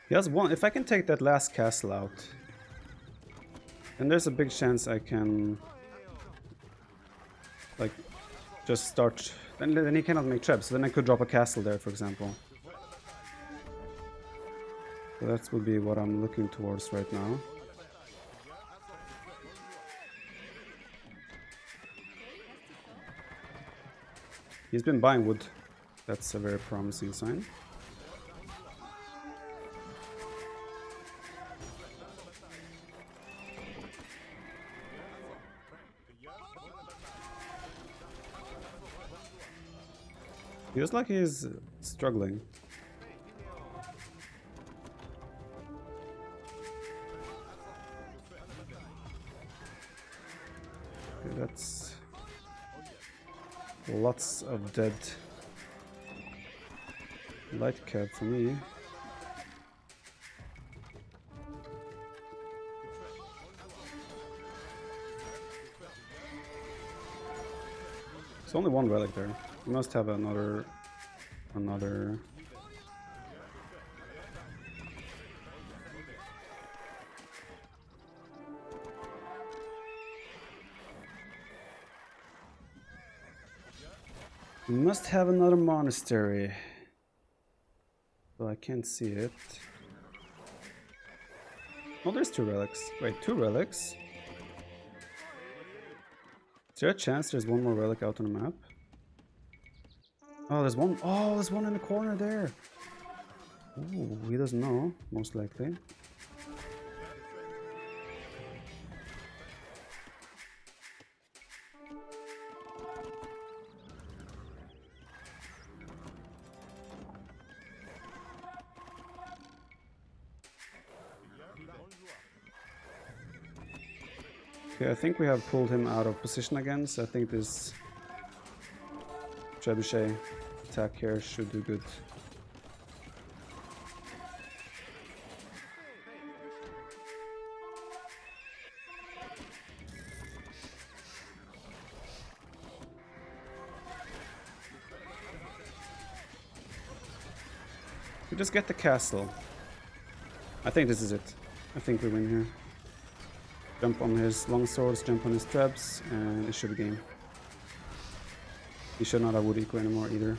He has one. If I can take that last castle out, then there's a big chance I can, like, just start. Then he cannot make traps. So then I could drop a castle there, for example. So that would be what I'm looking towards right now. He's been buying wood. That's a very promising sign. Feels like he's struggling. Okay, that's lots of dead light cab for me. There's only one relic there. We must have another. We must have another monastery. Well, I can't see it. Oh, there's 2 relics. Wait, 2 relics? Is there a chance there's one more relic out on the map? Oh, there's one. Oh, there's one in the corner there. Ooh, he doesn't know, most likely. Okay, I think we have pulled him out of position again, so I think this trebuchet attack here should do good. We just get the castle. I think this is it. I think we win here. Jump on his long swords, jump on his trebs, and it should be game. He should not have wood eco anymore either.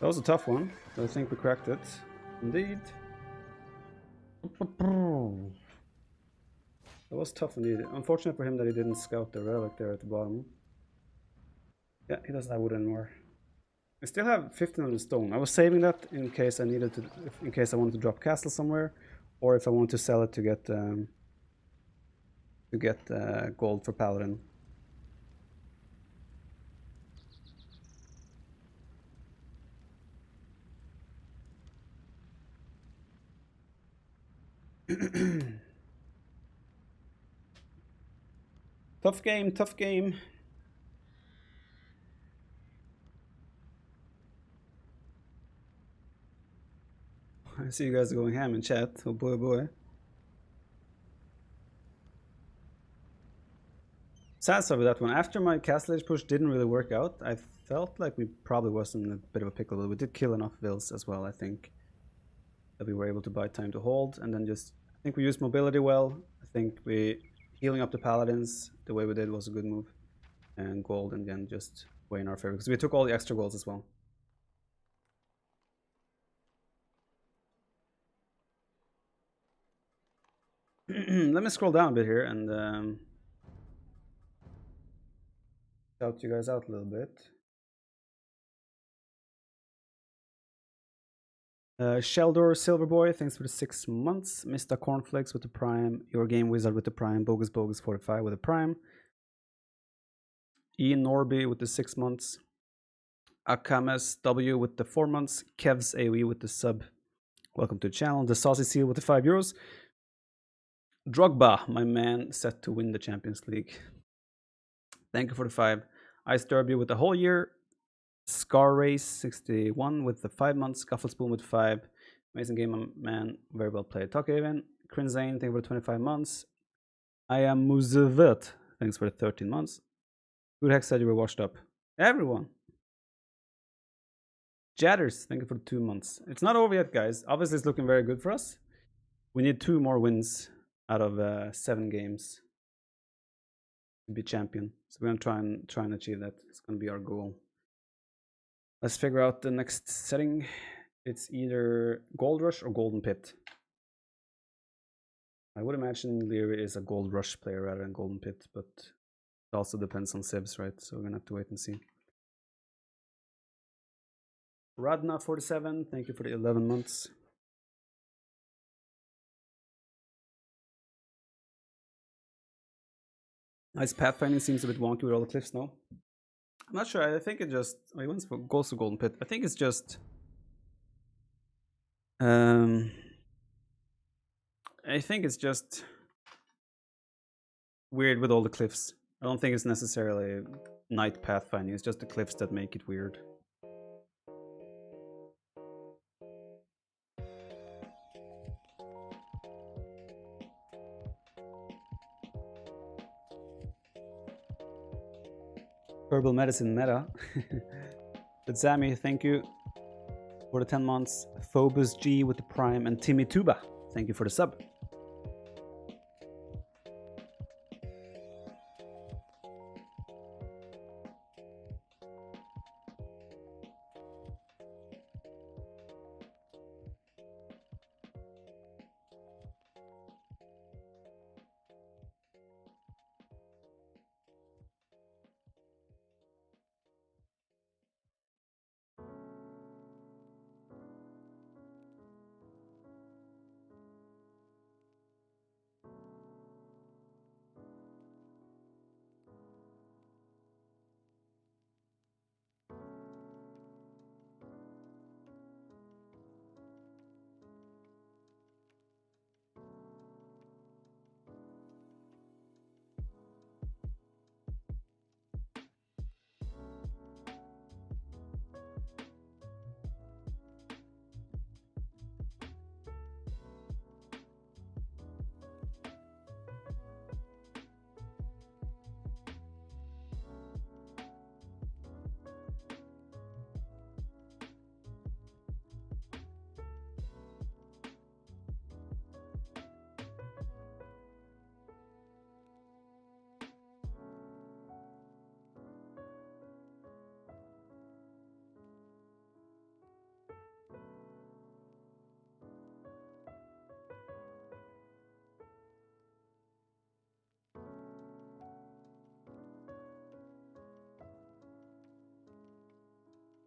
That was a tough one, but I think we cracked it. Indeed. That was tough indeed. Unfortunate for him that he didn't scout the relic there at the bottom. Yeah, he doesn't have wood anymore. I still have 1500 stone. I was saving that in case I needed to, in case I wanted to drop castle somewhere, or if I want to sell it to get gold for paladin. Tough game, tough game. I see you guys are going ham in chat. Oh boy, oh boy. Sad stuff with that one. After my castle age push didn't really work out, I felt like we probably was in a bit of a pickle, but we did kill enough vills as well, I think, that we were able to buy time to hold, and then just, I think we used mobility well. I think we, healing up the paladins the way we did was a good move, and gold in the end just way in our favor, because we took all the extra golds as well. Let me scroll down a bit here and shout you guys out a little bit. Sheldor Silverboy, thanks for the 6 months. Mr. Cornflakes with the Prime. Your Game Wizard with the Prime. Bogus Bogus 45 with the Prime. Ian Norby with the 6 months. Akames W with the 4 months. Kev's AoE with the sub. Welcome to the channel. The Saucy Seal with the €5. Drogba, my man, set to win the Champions League. Thank you for the 5. Ice Derby with the whole year. Scar Race 61 with the 5 months. Scuffle Spoon with 5. Amazing game, man. Very well played. Talkhaven. Crinzane, thank you for the 25 months. I am Muzavet. Thanks for the 13 months. Good Hex said you were washed up. Everyone. Jatters, thank you for the 2 months. It's not over yet, guys. Obviously, it's looking very good for us. We need 2 more wins out of 7 games to be champion. So we're gonna try and achieve that. It's gonna be our goal. Let's figure out the next setting. It's either Gold Rush or Golden Pit. I would imagine Leary is a Gold Rush player rather than Golden Pit, but it also depends on civs, right? So we're gonna have to wait and see. Radna47, thank you for the 11 months. Nice pathfinding seems a bit wonky with all the cliffs now. I'm not sure. I think it just he goes to Golden Pit. I think it's just I think it's just weird with all the cliffs. I don't think it's necessarily night pathfinding. It's just the cliffs that make it weird. Herbal medicine meta. But Zami, thank you for the 10 months. Phobos G with the Prime, and Timmy Tuba, thank you for the sub.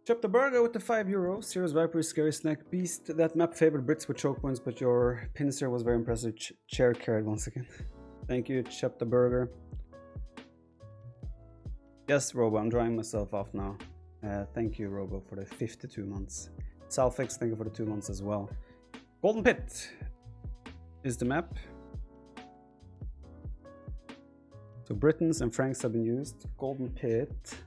Chop the burger with the €5. Serious Viper, Scary Snack Beast. That map favored Brits with choke points, but your pincer was very impressive. Chair carried once again. Thank you, Chop the burger. Yes, Robo, I'm drying myself off now. Thank you, Robo, for the 52 months. Salfix, thank you for the 2 months as well. Golden Pit is the map. So Britons and Franks have been used. Golden Pit.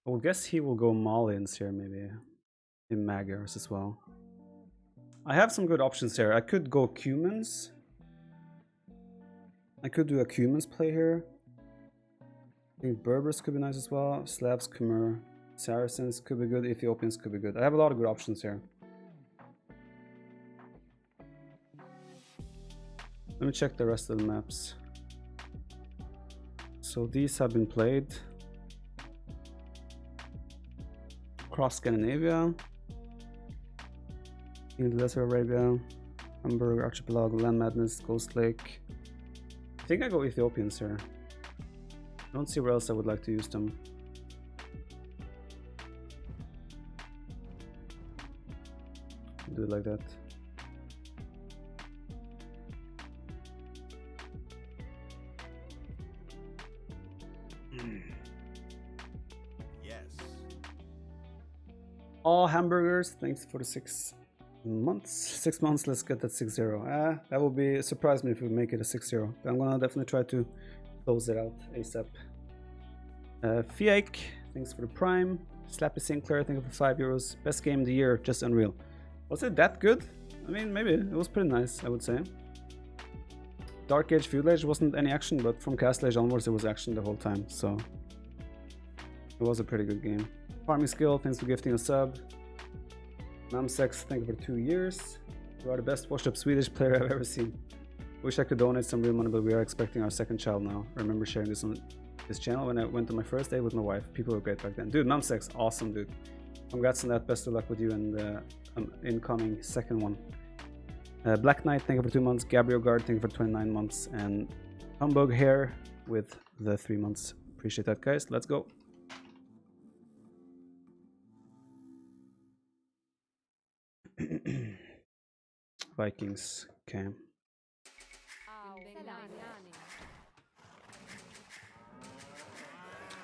I would guess he will go Malians here, maybe. In Magyars as well. I have some good options here. I could go Cumans. I could do a Cumans play here. I think Berbers could be nice as well. Slavs, Khmer, Saracens could be good. Ethiopians could be good. I have a lot of good options here. Let me check the rest of the maps. So these have been played. Across Scandinavia, in the Lesser Arabia, Hamburg Archipelago, Land Madness, Ghost Lake. I think I go Ethiopians here. I don't see where else I would like to use them. Do it like that. All hamburgers, thanks for the 6 months. 6 months, let's get that 6-0. That will be surprise me if we make it a 6-0. I'm gonna definitely try to close it out ASAP. Fiake, thanks for the Prime. Slappy Sinclair, thank you for €5. Best game of the year, just unreal. Was it that good? I mean, maybe. It was pretty nice, I would say. Dark Age, Feudal Age wasn't any action, but from Castle Age onwards it was action the whole time, so it was a pretty good game. Farming Skill, thanks for gifting a sub. Namsex, thank you for 2 years. You are the best washed up Swedish player I've ever seen. Wish I could donate some real money, but we are expecting our 2nd child now. I remember sharing this on this channel when I went on my first day with my wife. People were great back then. Dude, Namsex, awesome dude. Congrats on that, best of luck with you and the incoming 2nd one. Black Knight, thank you for 2 months. Gabriel Guard, thank you for 29 months. And Humbug Hair with the 3 months. Appreciate that, guys. Let's go. Vikings, okay.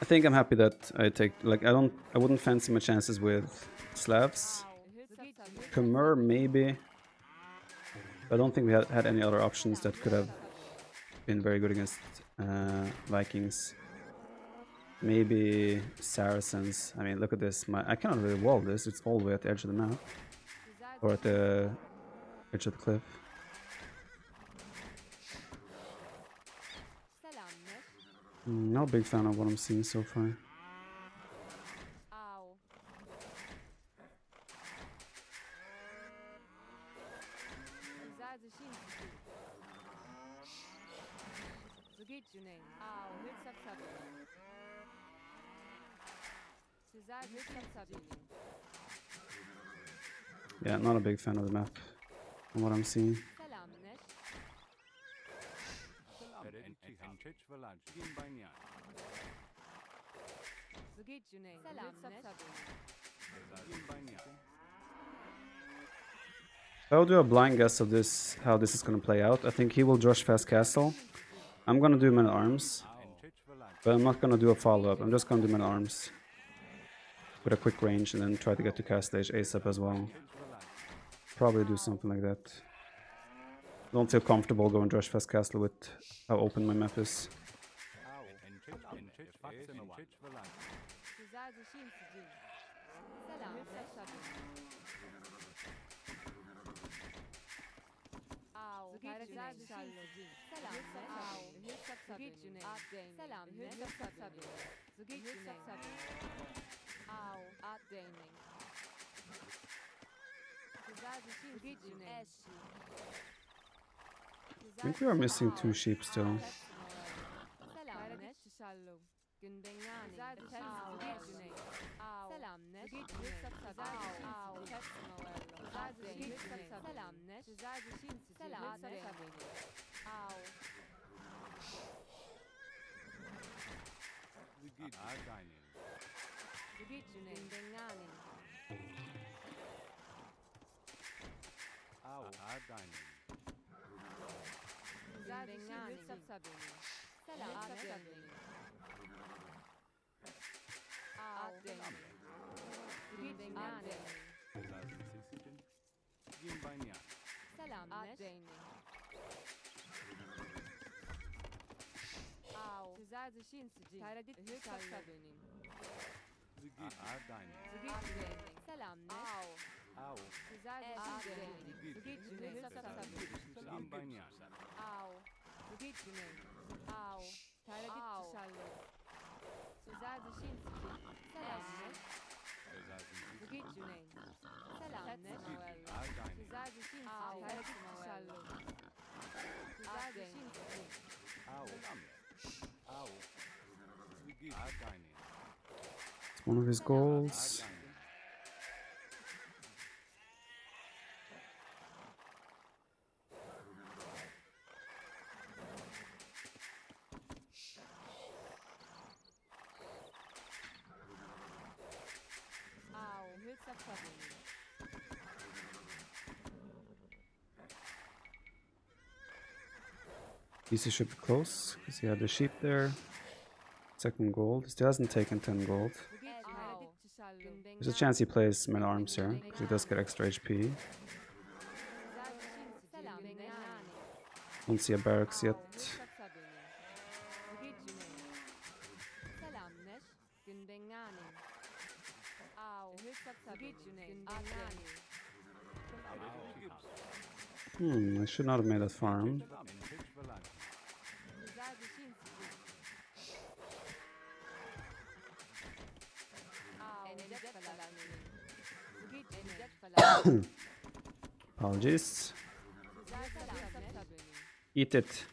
I think I'm happy that I take, like, I wouldn't fancy my chances with Slavs. Khmer, maybe. I don't think we had any other options that could have been very good against Vikings. Maybe Saracens. I mean, look at this. I cannot really wall this. It's all the way at the edge of the map. Or at the Edge of the cliff. Not a big fan of what I'm seeing so far. Au. Yeah, not a big fan of the map from what I'm seeing. I'll do a blind guess of this, how this is gonna play out. I think he will Josh Fast Castle. I'm gonna do Man at Arms, but I'm not gonna do a follow-up. I'm just gonna do Man at Arms with a quick range and then try to get to cast stage ASAP as well. Probably do something like that. Don't feel comfortable going Josh Fast Castle with how open my map is. I think we are missing 2 sheep still. It's one of his goals. DC should be close, because he had the sheep there. Second gold. He still hasn't taken 10 gold. There's a chance he plays Man at Arms here, because he does get extra HP. Don't see a barracks yet. I should not have made that farm. Apologies. Eat it.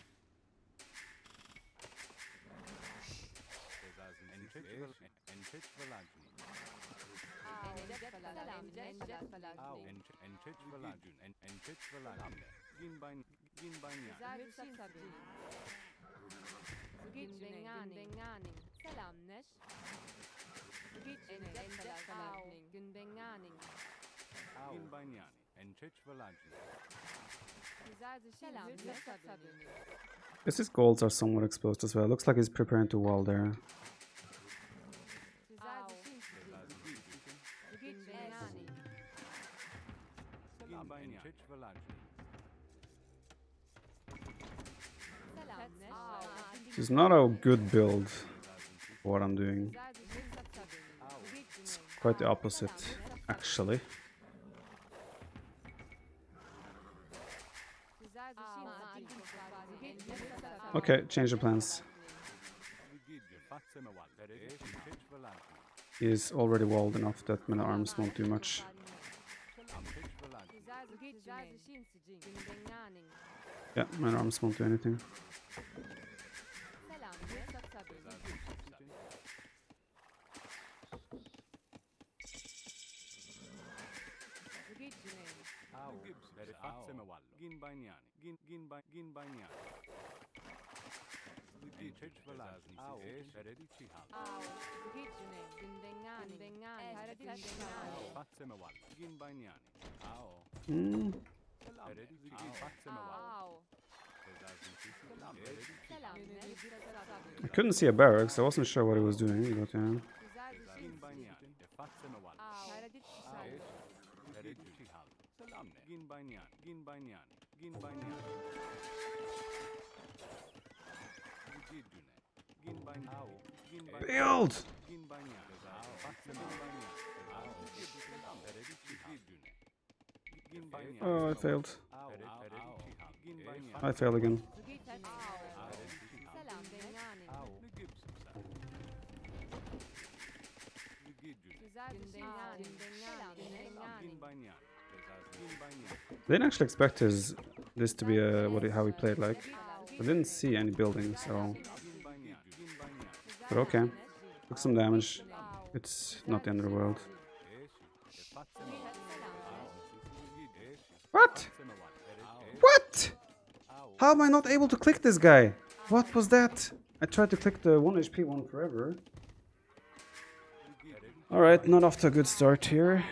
Guess his golds are somewhat exposed as well. Looks like he's preparing to wall there. This is not a good build for what I'm doing. It's quite the opposite, actually. Okay, change the plans. He is already walled enough that mana arms won't do much. Yeah, mana arms won't do anything. Hmm. I couldn't see a barracks, I wasn't sure what he was doing, but yeah. Build! Oh, I failed. I failed again. Didn't actually expect this to be how he played like. I didn't see any buildings, so. But okay, took some damage. It's not the end of the world. What? What? How am I not able to click this guy? What was that? I tried to click the 1 HP one forever. Alright, not off to a good start here.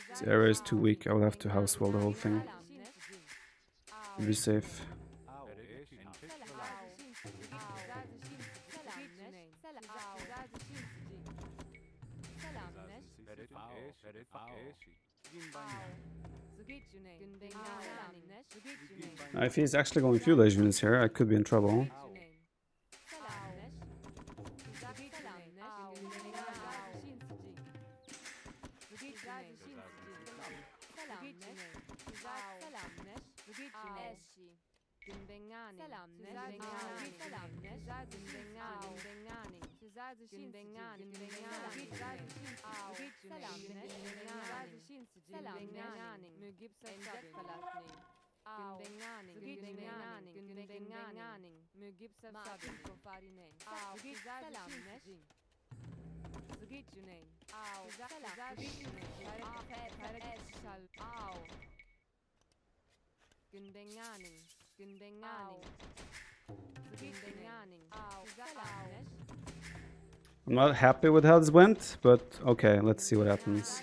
This area is too weak, I will have to house wall the whole thing. Be safe. If he's actually going few legion units here, I could be in trouble. I'm not happy with how this went, but okay, let's see what happens.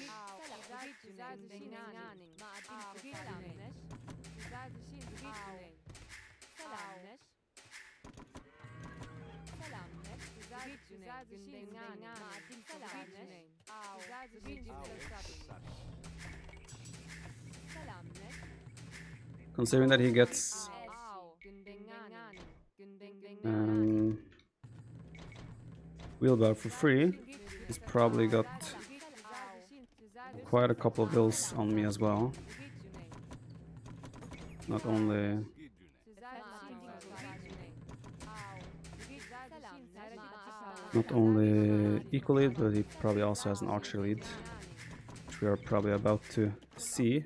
Considering that he gets wheelbarrow for free, he's probably got quite a couple of bills on me as well. Not only equal lead, but he probably also has an archer lead, which we are probably about to see.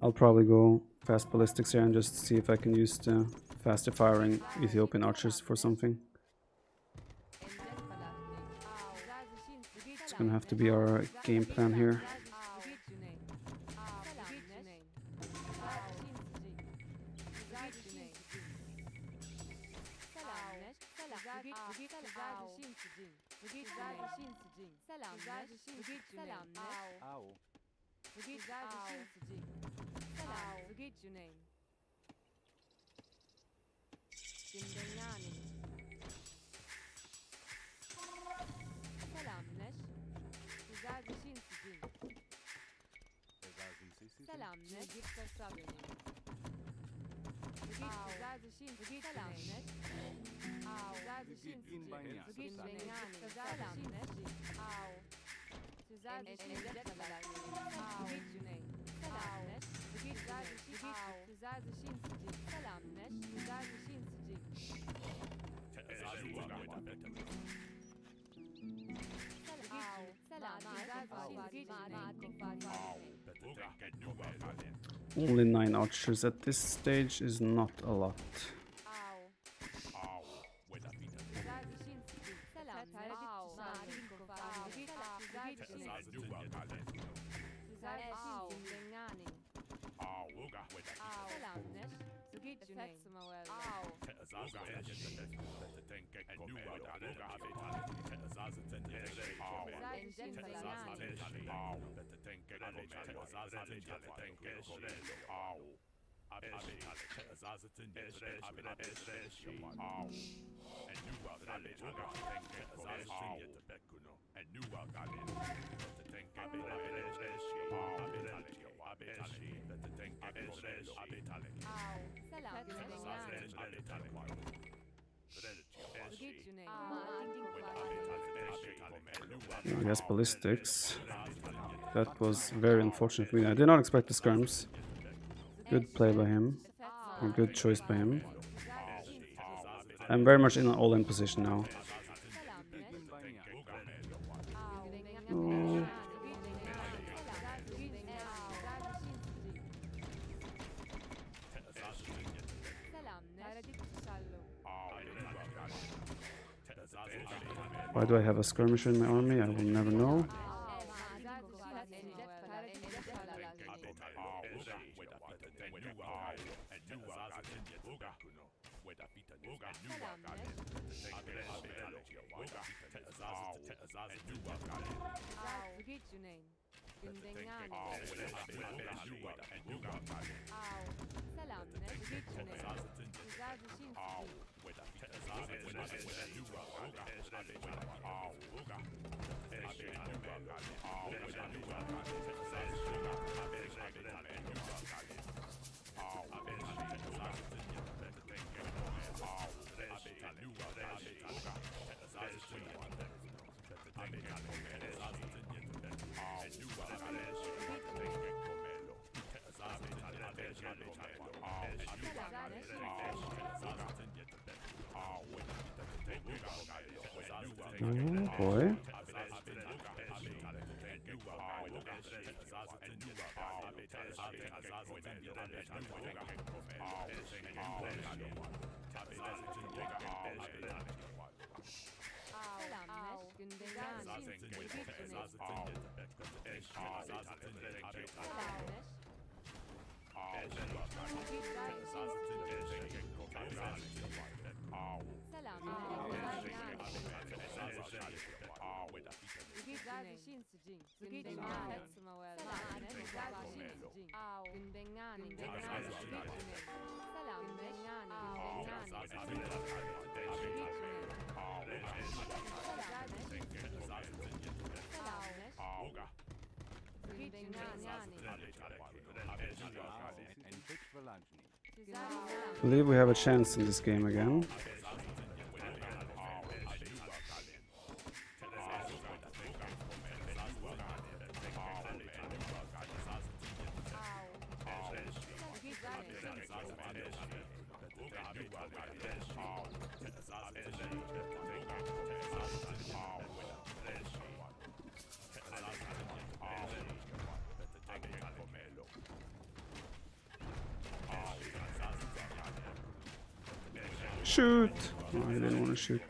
I'll probably go fast ballistics here and just see if I can use the faster firing Ethiopian archers for something. It's gonna have to be our game plan here. Only 9 archers at this stage is not a lot. I guess ballistics. That was very unfortunate for me. I did not expect the skirms. Good play by him. A good choice by him. I'm very much in an all-in position now. Oh. Why do I have a skirmisher in my army? I will never know. Oh boy. I believe we have a chance in this game again. Shoot! Oh, I didn't want to shoot.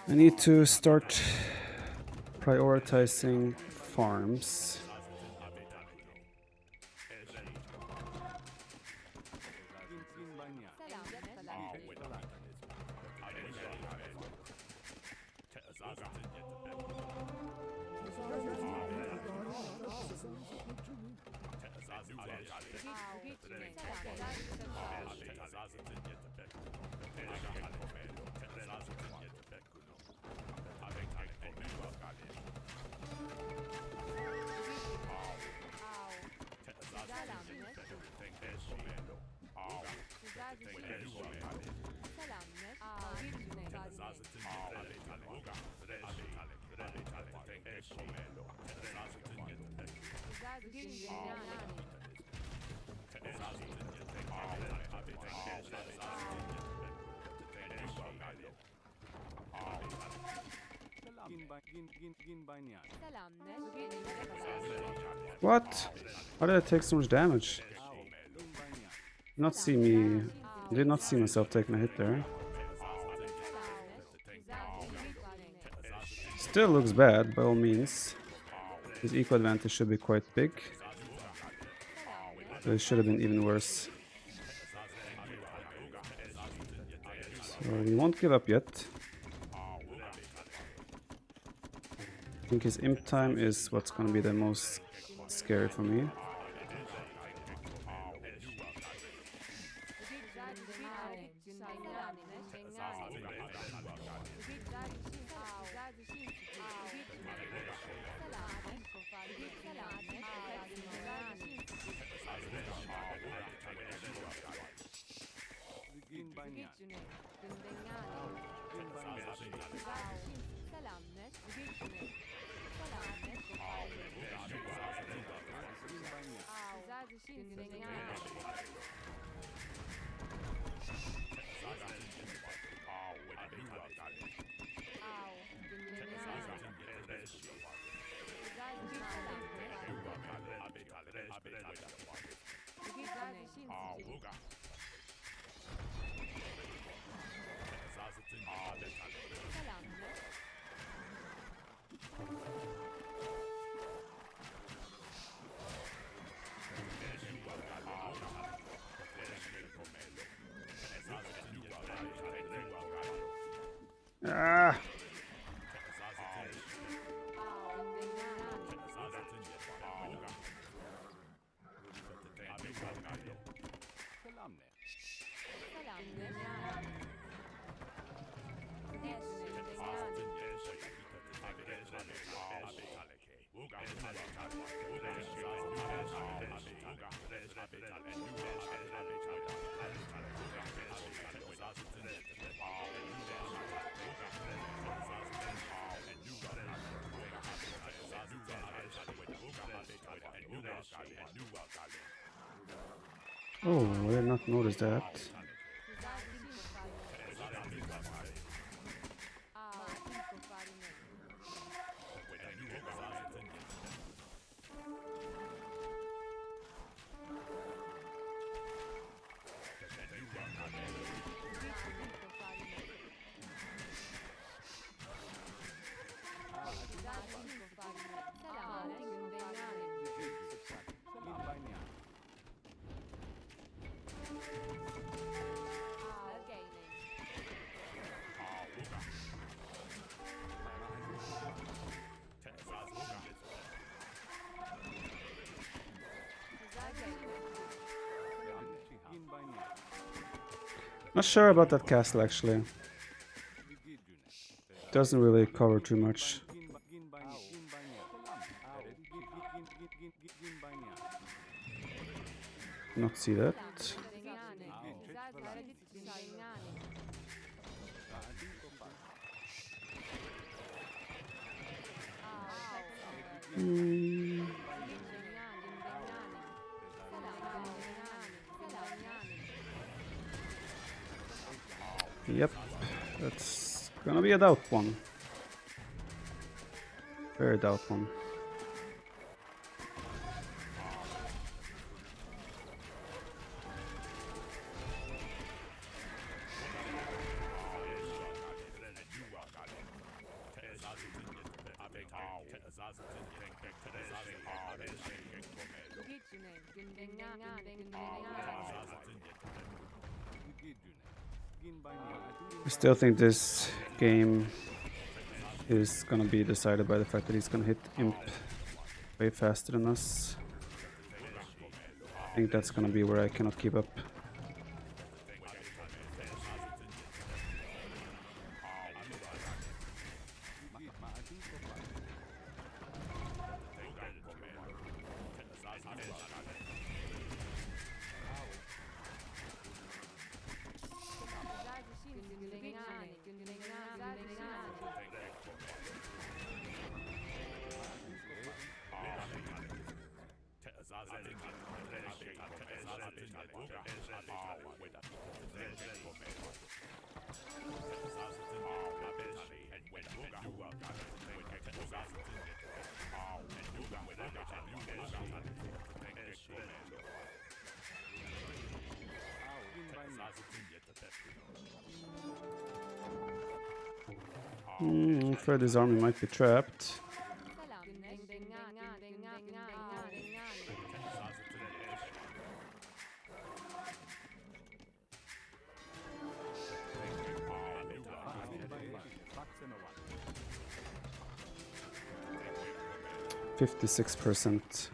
I need to start prioritizing farms. What? Why did I take so much damage? Not see me. Did not see myself taking a hit there. Still looks bad, by all means. His eco advantage should be quite big. But it should have been even worse. So he won't give up yet. I think his imp time is what's going to be the most scary for me. Ah! Oh, I did not notice that. Not sure about that castle actually. Doesn't really cover too much. Not see that. Mm. Yep, that's gonna be a doubt one. Very doubt one. I still think this game is gonna be decided by the fact that he's gonna hit Imp way faster than us. I think that's gonna be where I cannot keep up. I'm afraid his army might be trapped. %56%.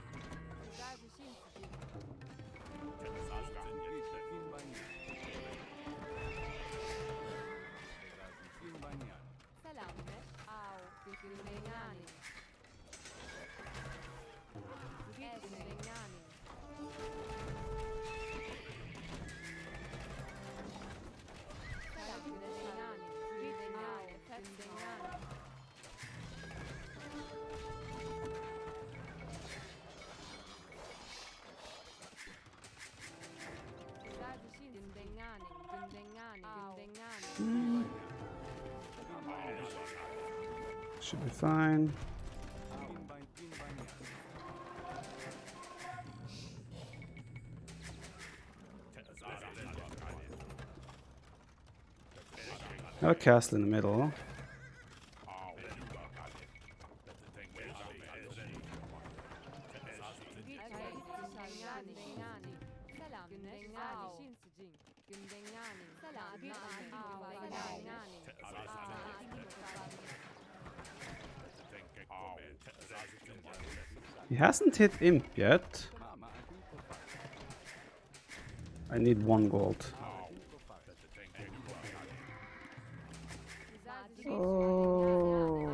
Should be fine. Now a castle in the middle. He hasn't hit Imp yet. I need 1 gold. Oh.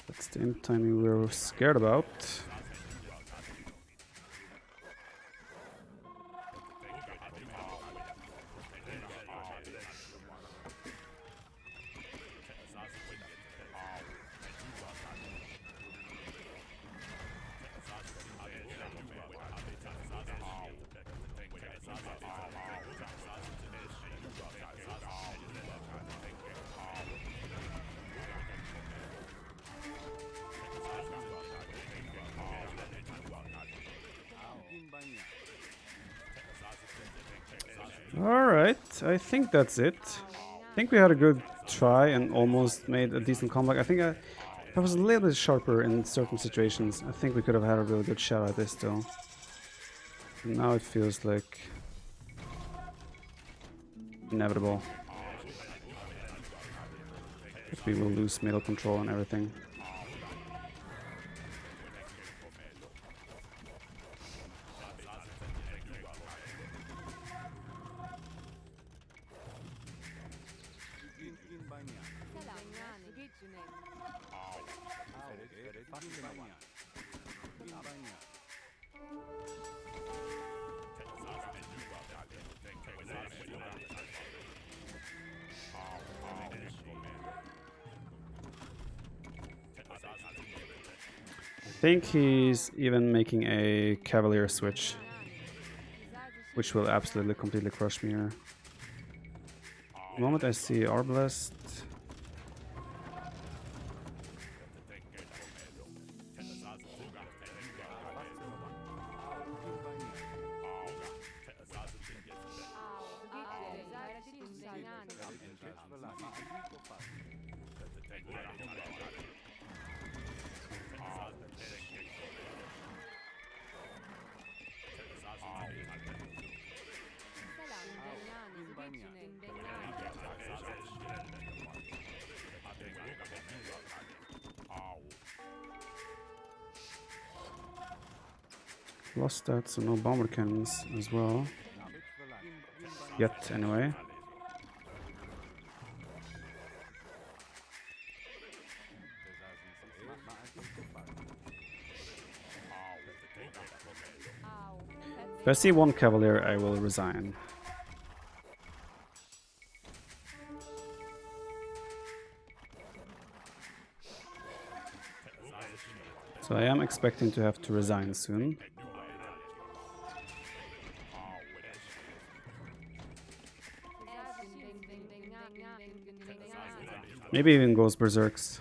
That's the Imp timing we were scared about. Alright, I think that's it. I think we had a good try and almost made a decent comeback. I think I was a little bit sharper in certain situations. I think we could have had a really good shot at this though. And now it feels like inevitable. If we will lose middle control and everything. I think he's even making a Cavalier switch, which will absolutely completely crush me here. The moment I see Arbalest, lost that, so no bomber cannons as well. Yet, anyway. If I see one Cavalier, I will resign. So I am expecting to have to resign soon. Maybe even goes berserks.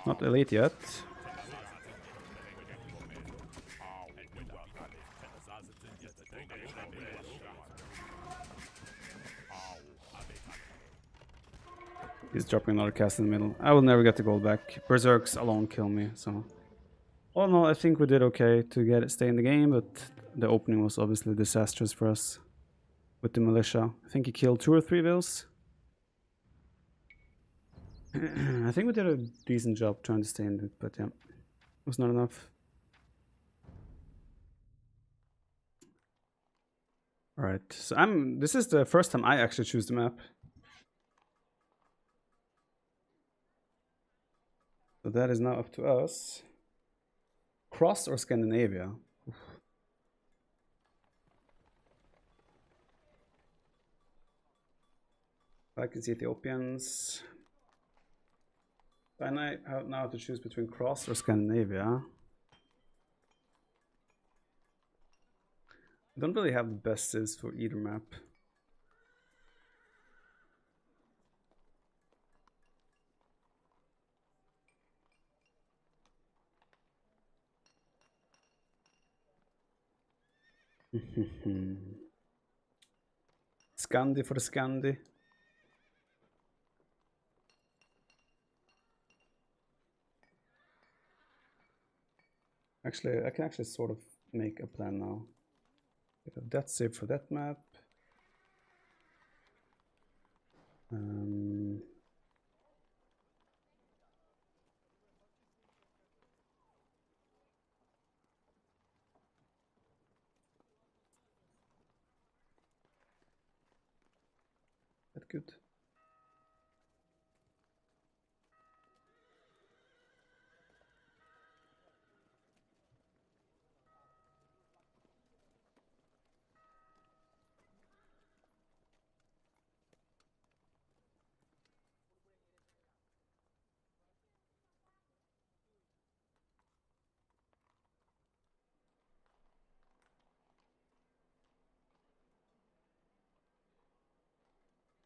Not elite yet. He's dropping another cast in the middle. I will never get the gold back. Berserks alone kill me, so... All in all, I think we did okay to stay in the game, but the opening was obviously disastrous for us with the militia. I think he killed 2 or 3 vills. I think we did a decent job trying to stay in it, but yeah, it was not enough. Alright, so this is the first time I actually choose the map. So that is now up to us. Cross or Scandinavia? Oof. I can see Ethiopians. And I now have to choose between Cross or Scandinavia. I don't really have the best civs for either map. Scandi for Scandi. Actually, I can actually sort of make a plan now. That save for that map. That good.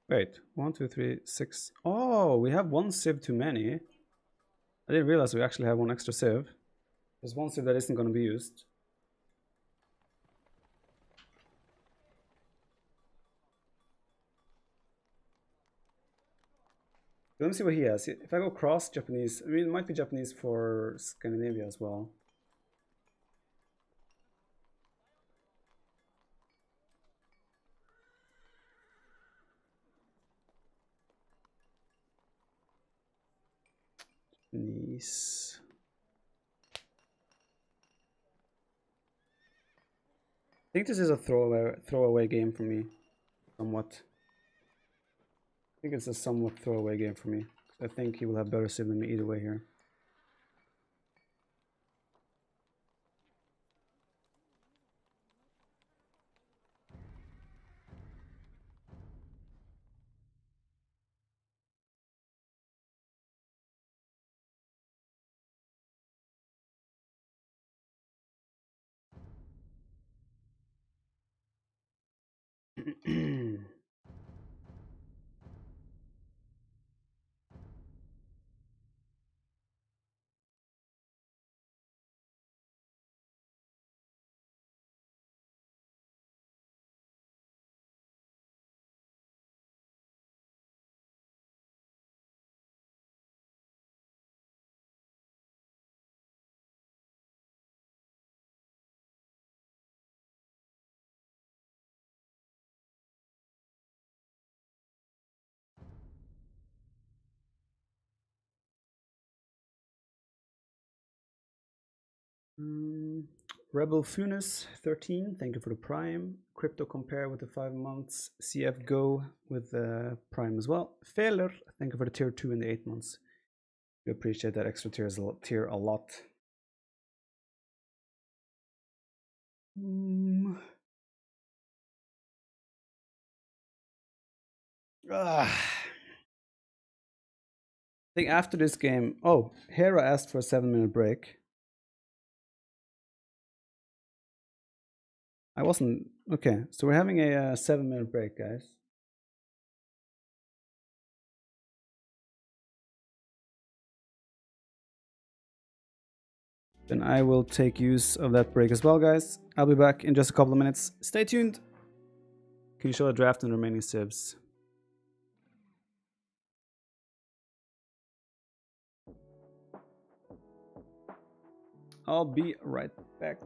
Wait, 1, 2, 3, 6. Oh, we have one sieve too many. I didn't realize we actually have one extra sieve. There's one sieve that isn't going to be used. Let me see what he has. If I go cross Japanese, I mean, it might be Japanese for Scandinavia as well. Japanese. I think this is a throwaway game for me, somewhat. I think it's a somewhat throwaway game for me. I think he will have better sieve than me either way here. Rebel Funes 13, thank you for the Prime. Crypto Compare with the 5 months. CF Go with the Prime as well. Failer, thank you for the tier 2 in the 8 months. We appreciate that extra tier a lot. I think after this game, oh, Hera asked for a 7-minute break. I wasn't, okay, so we're having a 7-minute break, guys. Then I will take use of that break as well, guys. I'll be back in just a couple of minutes. Stay tuned. Can you show a draft on the remaining civs? I'll be right back.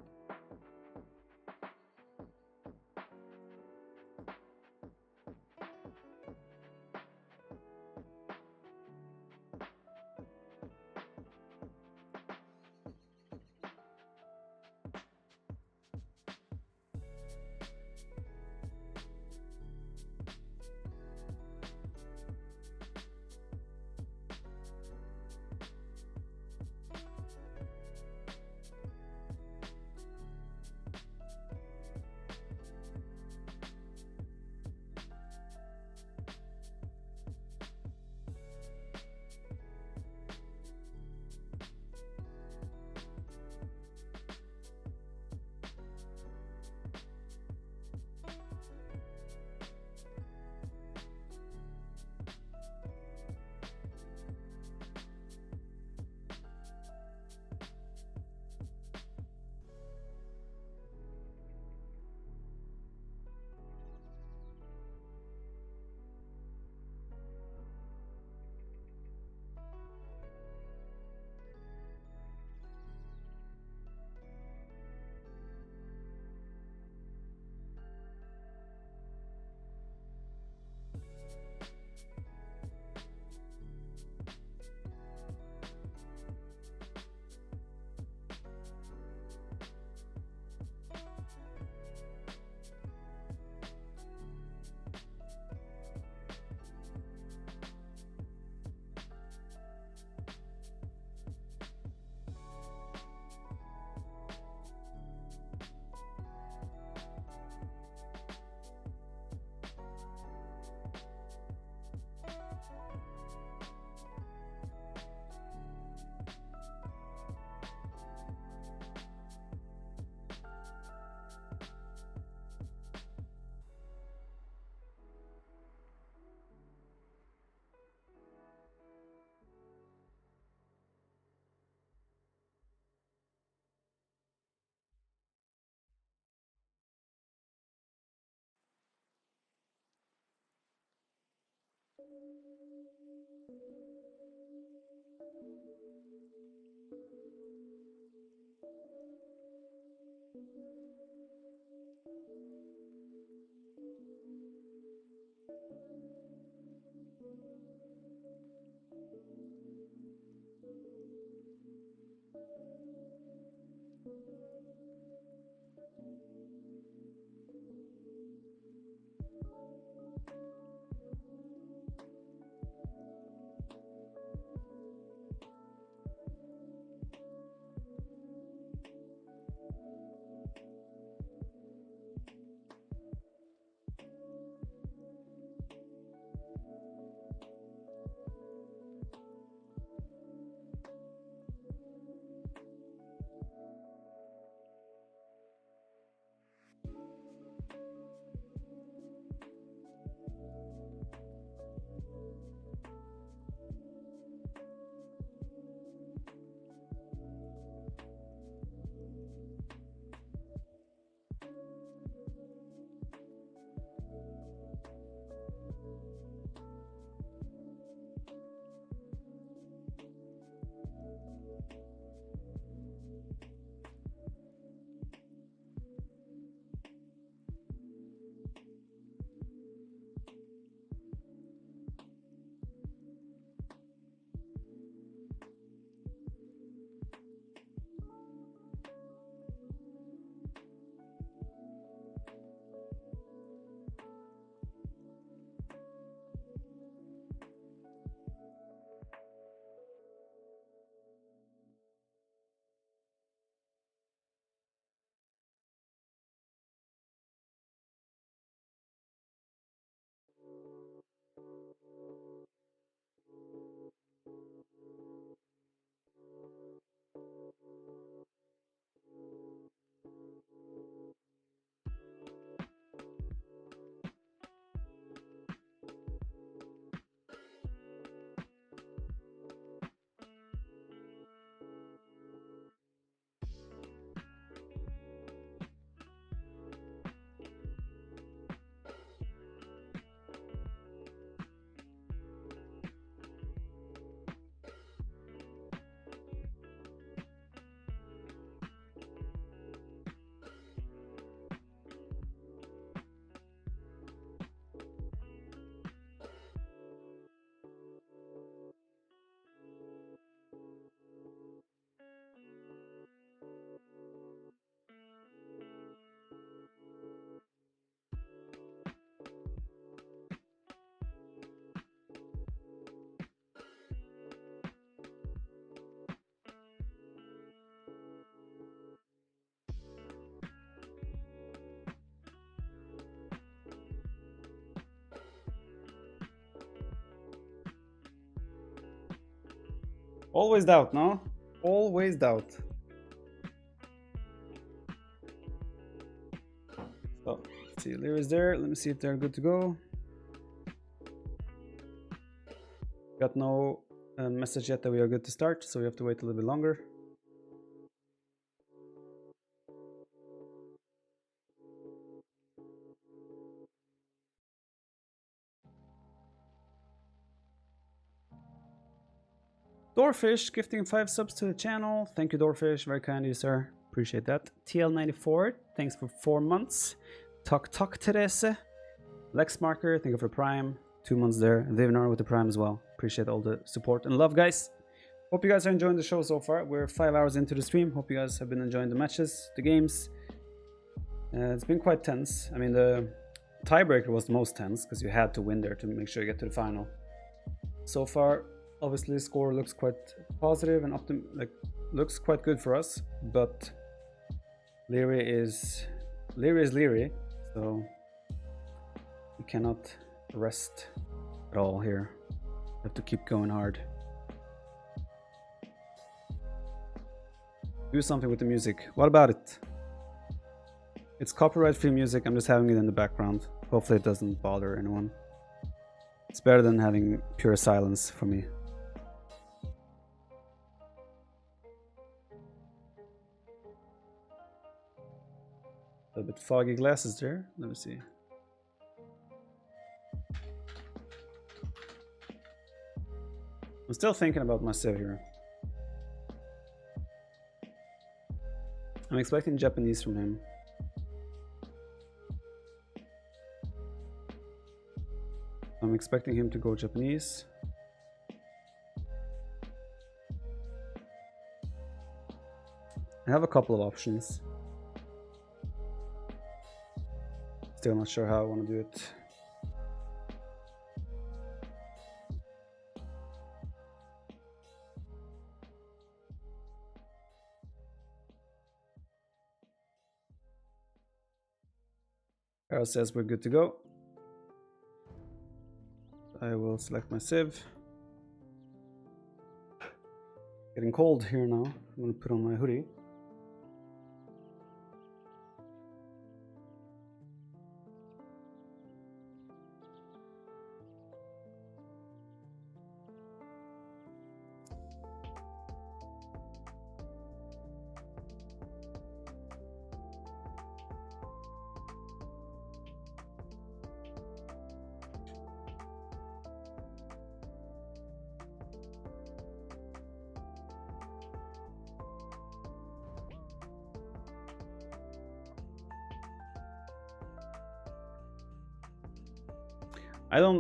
Always doubt, no? Always doubt. So, let's see, Lyra's there. Let me see if they're good to go. Got no message yet that we are good to start, so we have to wait a little bit longer. Doorfish gifting 5 subs to the channel. Thank you, Doorfish. Very kind of you, sir. Appreciate that. TL94, thanks for 4 months. Tok Therese. Lex Marker, thank you for Prime. 2 months there. Vivinar with the Prime as well. Appreciate all the support and love, guys. Hope you guys are enjoying the show so far. We're 5 hours into the stream. Hope you guys have been enjoying the matches, the games. It's been quite tense. I mean, the tiebreaker was the most tense because you had to win there to make sure you get to the final. So far, obviously, score looks quite positive and looks quite good for us. But Leary is Leary, so we cannot rest at all here. We have to keep going hard. Do something with the music. What about it? It's copyright-free music. I'm just having it in the background. Hopefully it doesn't bother anyone. It's better than having pure silence for me. A little bit foggy glasses there. Let me see. I'm still thinking about my civ here. I'm expecting Japanese from him. I'm expecting him to go Japanese. I have a couple of options. Still not sure how I want to do it. Arrow says we're good to go. I will select my civ. Getting cold here now. I'm gonna put on my hoodie.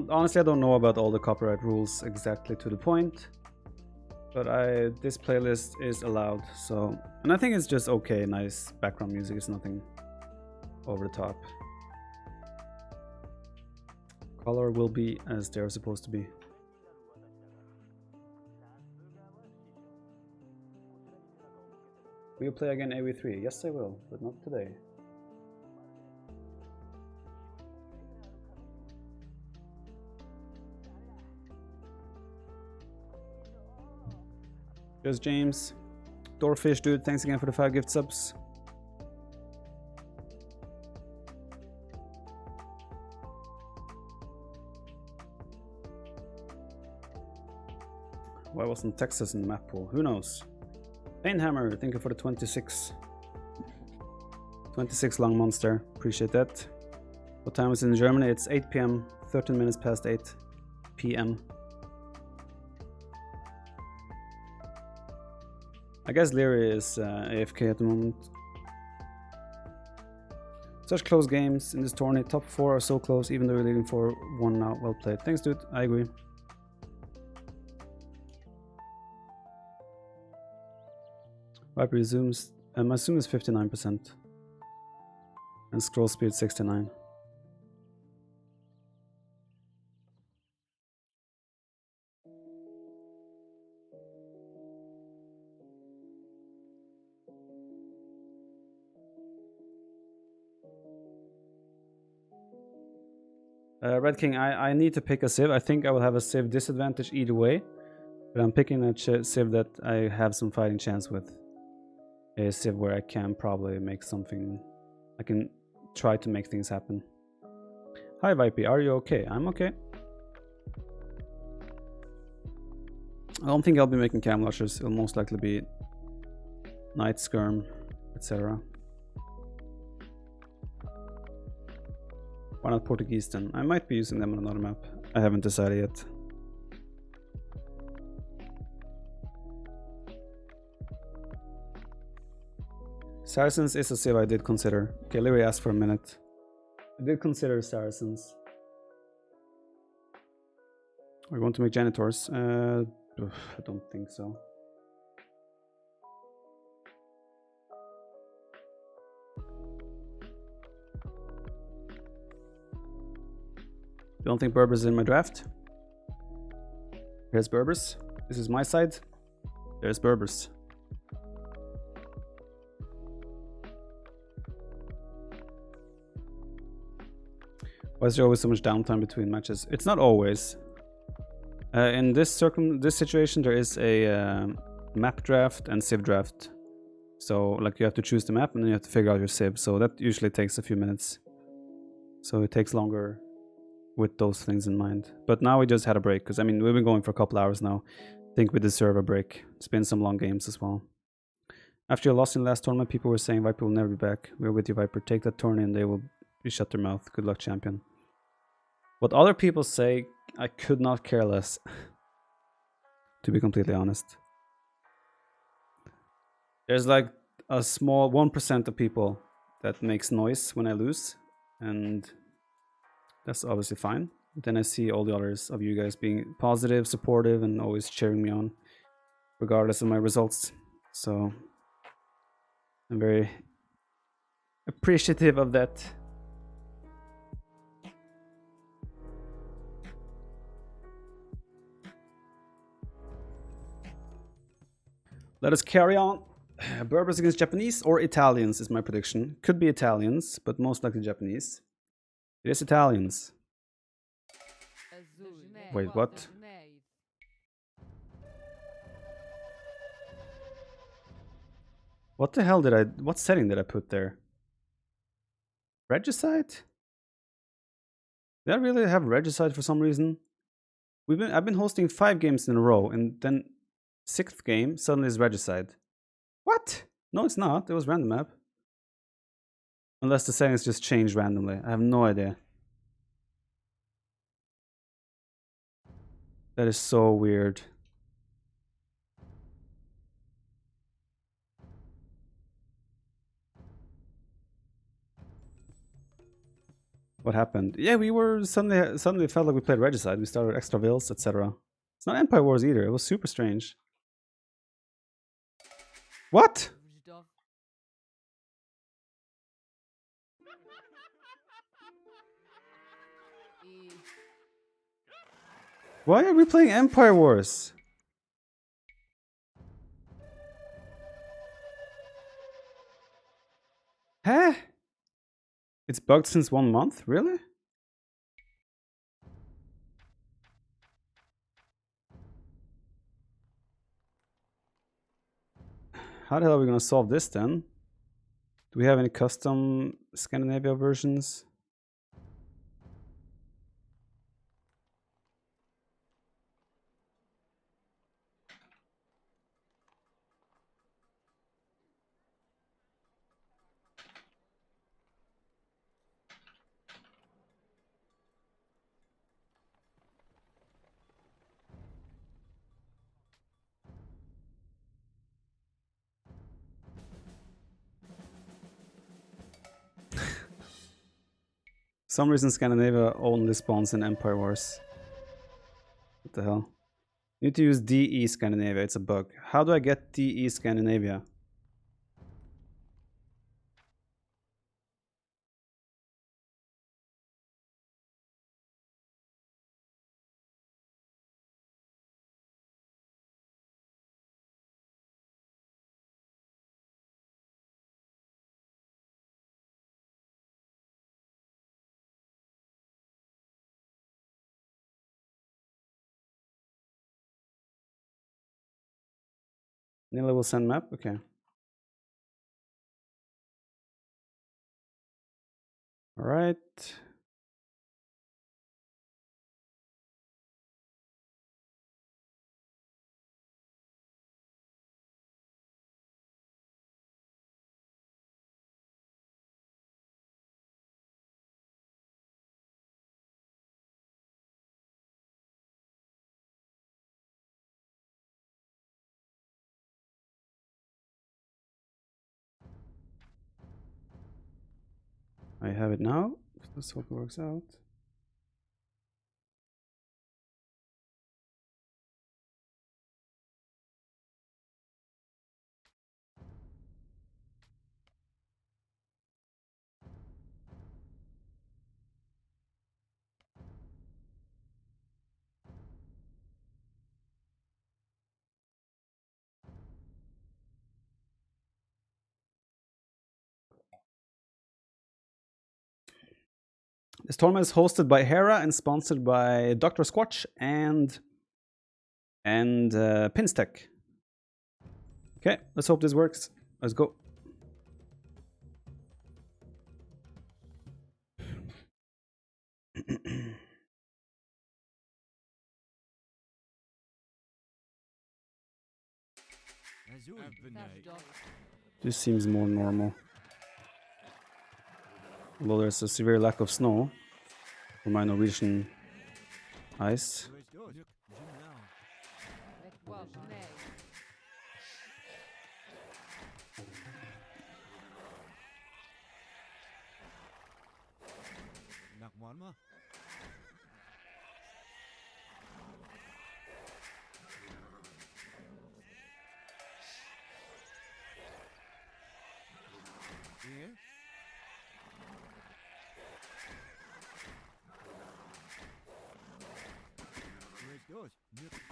Honestly, I don't know about all the copyright rules exactly to the point, but this playlist is allowed, so, and I think it's just okay, nice background music. It's nothing over the top. Color will be as they're supposed to be. Will you play again AoE 3? Yes, I will, but not today. Cheers, James. Doorfish, dude, thanks again for the 5 gift subs. Why wasn't Texas in the map pool? Who knows? Painhammer, thank you for the 26. 26 long monster. Appreciate that. What time is it in Germany? It's 8 p.m. 13 minutes past 8 p.m. I guess Leary is AFK at the moment. Such close games in this tournament. Top 4 are so close, even though we're leading 4-1 now. Well played. Thanks, dude. I agree. Viper resumes. My zoom is 59%. And scroll speed 69. Red King, I need to pick a civ. I think I will have a civ disadvantage either way, but I'm picking a civ that I have some fighting chance with. A civ where I can probably make something. I can try to make things happen. Hi Vipey, are you okay? I'm okay. I don't think I'll be making cam lushers. It'll most likely be Night Skirm, etc. Why not Portuguese then? I might be using them on another map. I haven't decided yet. Saracens is a civ I did consider. Okay, Leary asked for a minute. I did consider Saracens. We're going to make janitors. I don't think so. You don't think Berber's in my draft? Here's Berber's. This is my side. There's Berber's. Why is there always so much downtime between matches? It's not always. In this situation, there is a map draft and civ draft. So, like, you have to choose the map and then you have to figure out your civ. So that usually takes a few minutes. So it takes longer with those things in mind. But now we just had a break, because I mean we've been going for a couple hours now. I think we deserve a break. It's been some long games as well. After your loss in the last tournament, people were saying Viper will never be back. We're with you, Viper. Take that tournament and they will be shut their mouth. Good luck, champion. What other people say, I could not care less. to be completely honest. There's like a small 1% of people that makes noise when I lose, and that's obviously fine. But then I see all the others of you guys being positive, supportive, and always cheering me on, regardless of my results. So I'm very appreciative of that. Let us carry on. Berbers against Japanese or Italians is my prediction. Could be Italians, but most likely Japanese. It is Italians. Wait, what? What the hell did I... What setting did I put there? Regicide? Did I really have Regicide for some reason? I've been hosting 5 games in a row, and then 6th game suddenly is Regicide. What? No, it's not. It was random map. Unless the settings just changed randomly. I have no idea. That is so weird. What happened? Yeah, we were suddenly it felt like we played Regicide. We started extra vills, etc. It's not Empire Wars either. It was super strange. What? Why are we playing Empire Wars? Huh? It's bugged since 1 month? Really? How the hell are we gonna solve this then? Do we have any custom Scandinavia versions? Some reason Scandinavia only spawns in Empire Wars. What the hell? You need to use DE Scandinavia, it's a bug. How do I get DE Scandinavia? Nila will send map? Okay. Alright. I have it now. Let's hope it works out. This tournament is hosted by Hera and sponsored by Dr. Squatch and Pinstech. Okay, let's hope this works. Let's go. This seems more normal. Although there's a severe lack of snow for my Norwegian ice. Nee.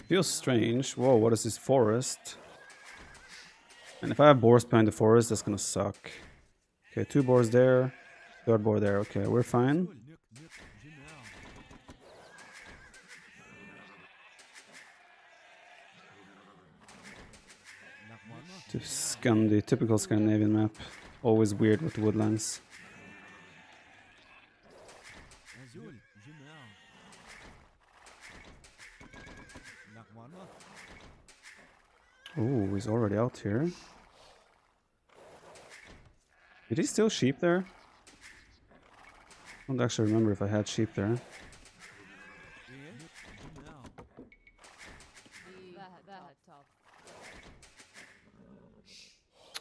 Feels strange. Whoa, what is this forest? And if I have boars behind the forest, that's gonna suck. Okay, 2 boars there. 3rd boar there. Okay, we're fine. Typical Scandinavian map. Always weird with the woodlands. Oh, he's already out here. Did he steal sheep there? I don't actually remember if I had sheep there.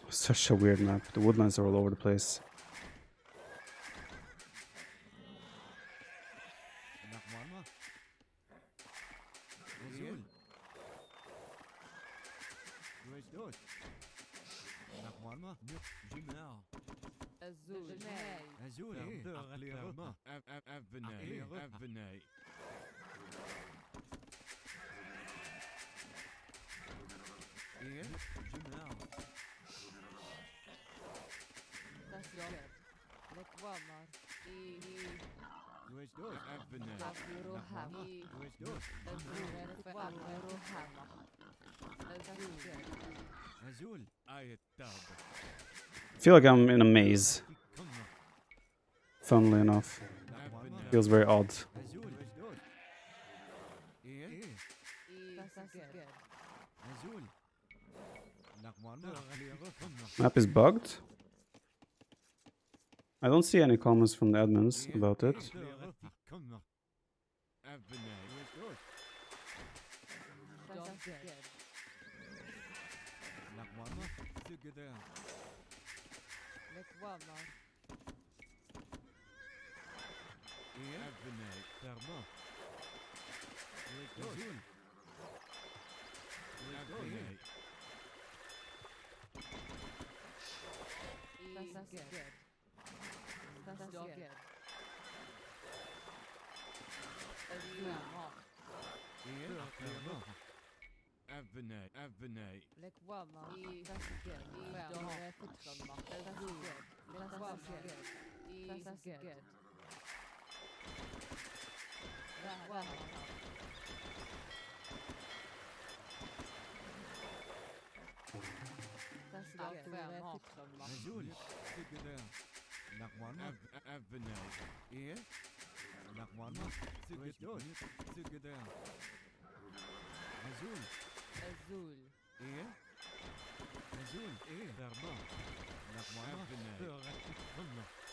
Such a weird map. The woodlands are all over the place. I feel like I'm in a maze. Funnily enough. Feels very odd. Map is bugged. I don't see any comments from the admins about it.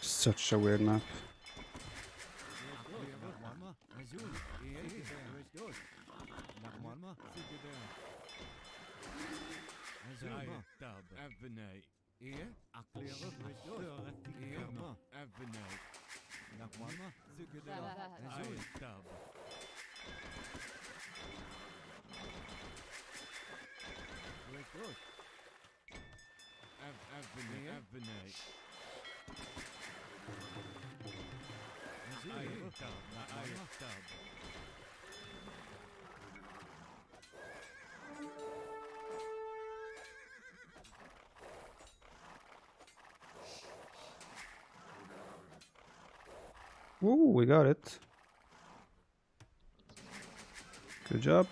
Such a weird map. Ooh, we got it. Good job.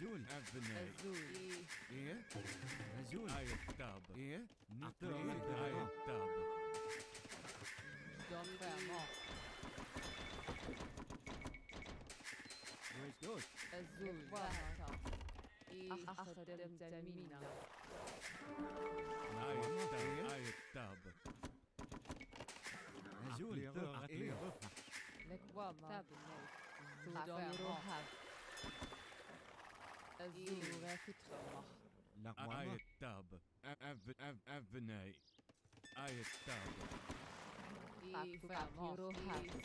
Azul. Avnei. Azul. Azul. Ayettab. Ayettab. Doffermar. Restos. Azul. Vahta. أخدم تمينا. Ayettab. Azul. Lekvama. Tabnei. Doffermar. Azul. Fitremar. Ayettab. Avnei. Ayettab. Fakiro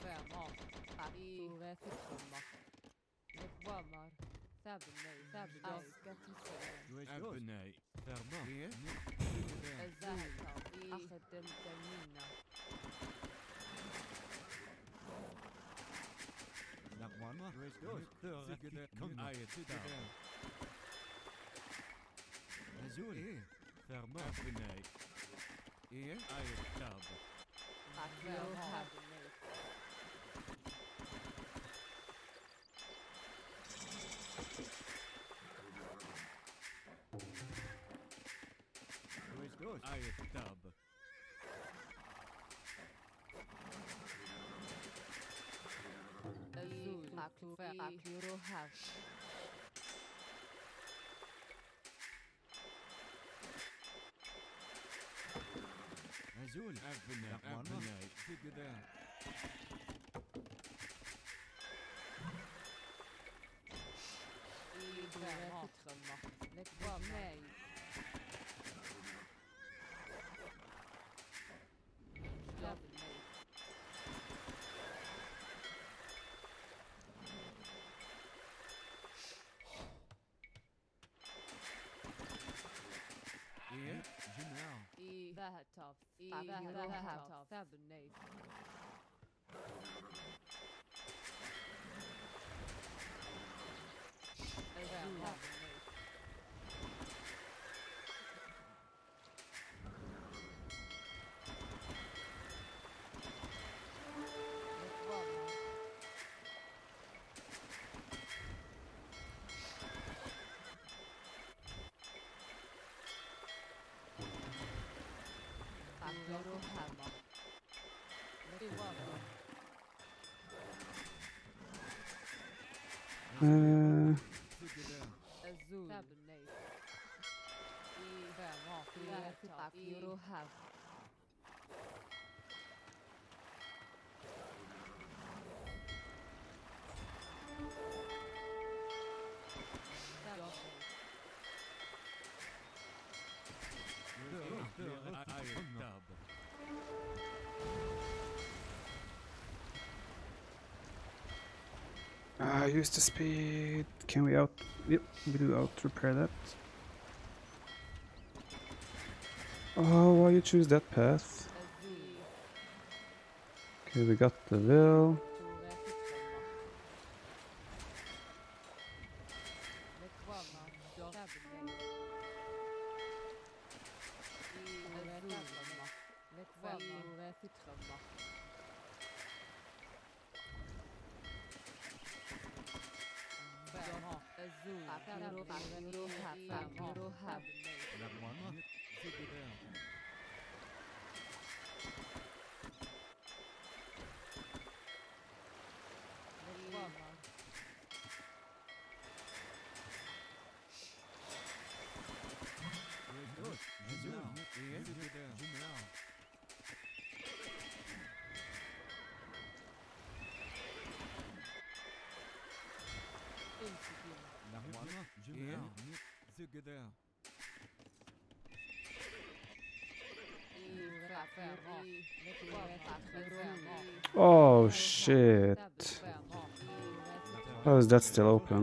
Fermar. Fakture Fitremar. Lekvamar. Tabnei. Askatisel. Avnei. Ferma. Azul. أخدم تمينا. Restos. Ayettab. Azul. Ferma. Avnei. Ayettab. Fakiro Tabnei. Restos. Ayettab. Azul. Fakiro Hav. Azul. Avnei. Figure. Fermar. Fitremar. Lekvamar. Tabnei. General. Vahatov. Fakiro Hav. Tabnei. Azul. Lekvamar. Fakiro Hammer. Lekvamar. Azul. Tabnei. Fermar. Fakiro Hav. Tabnei. Ayettab. Use the speed. Can we out? Yep, we do out repair that. Oh, why you choose that path? Azul. Okay, we got the will. Lekvamar. Tabnei. Azul. Lekvamar. Fitremar. Fermar. Azul. Fakiro Hav. Fakiro Hav. Figure. Lekvamar. Restos. General. Figure. General. General. Figure. Oh shit! How is that still open?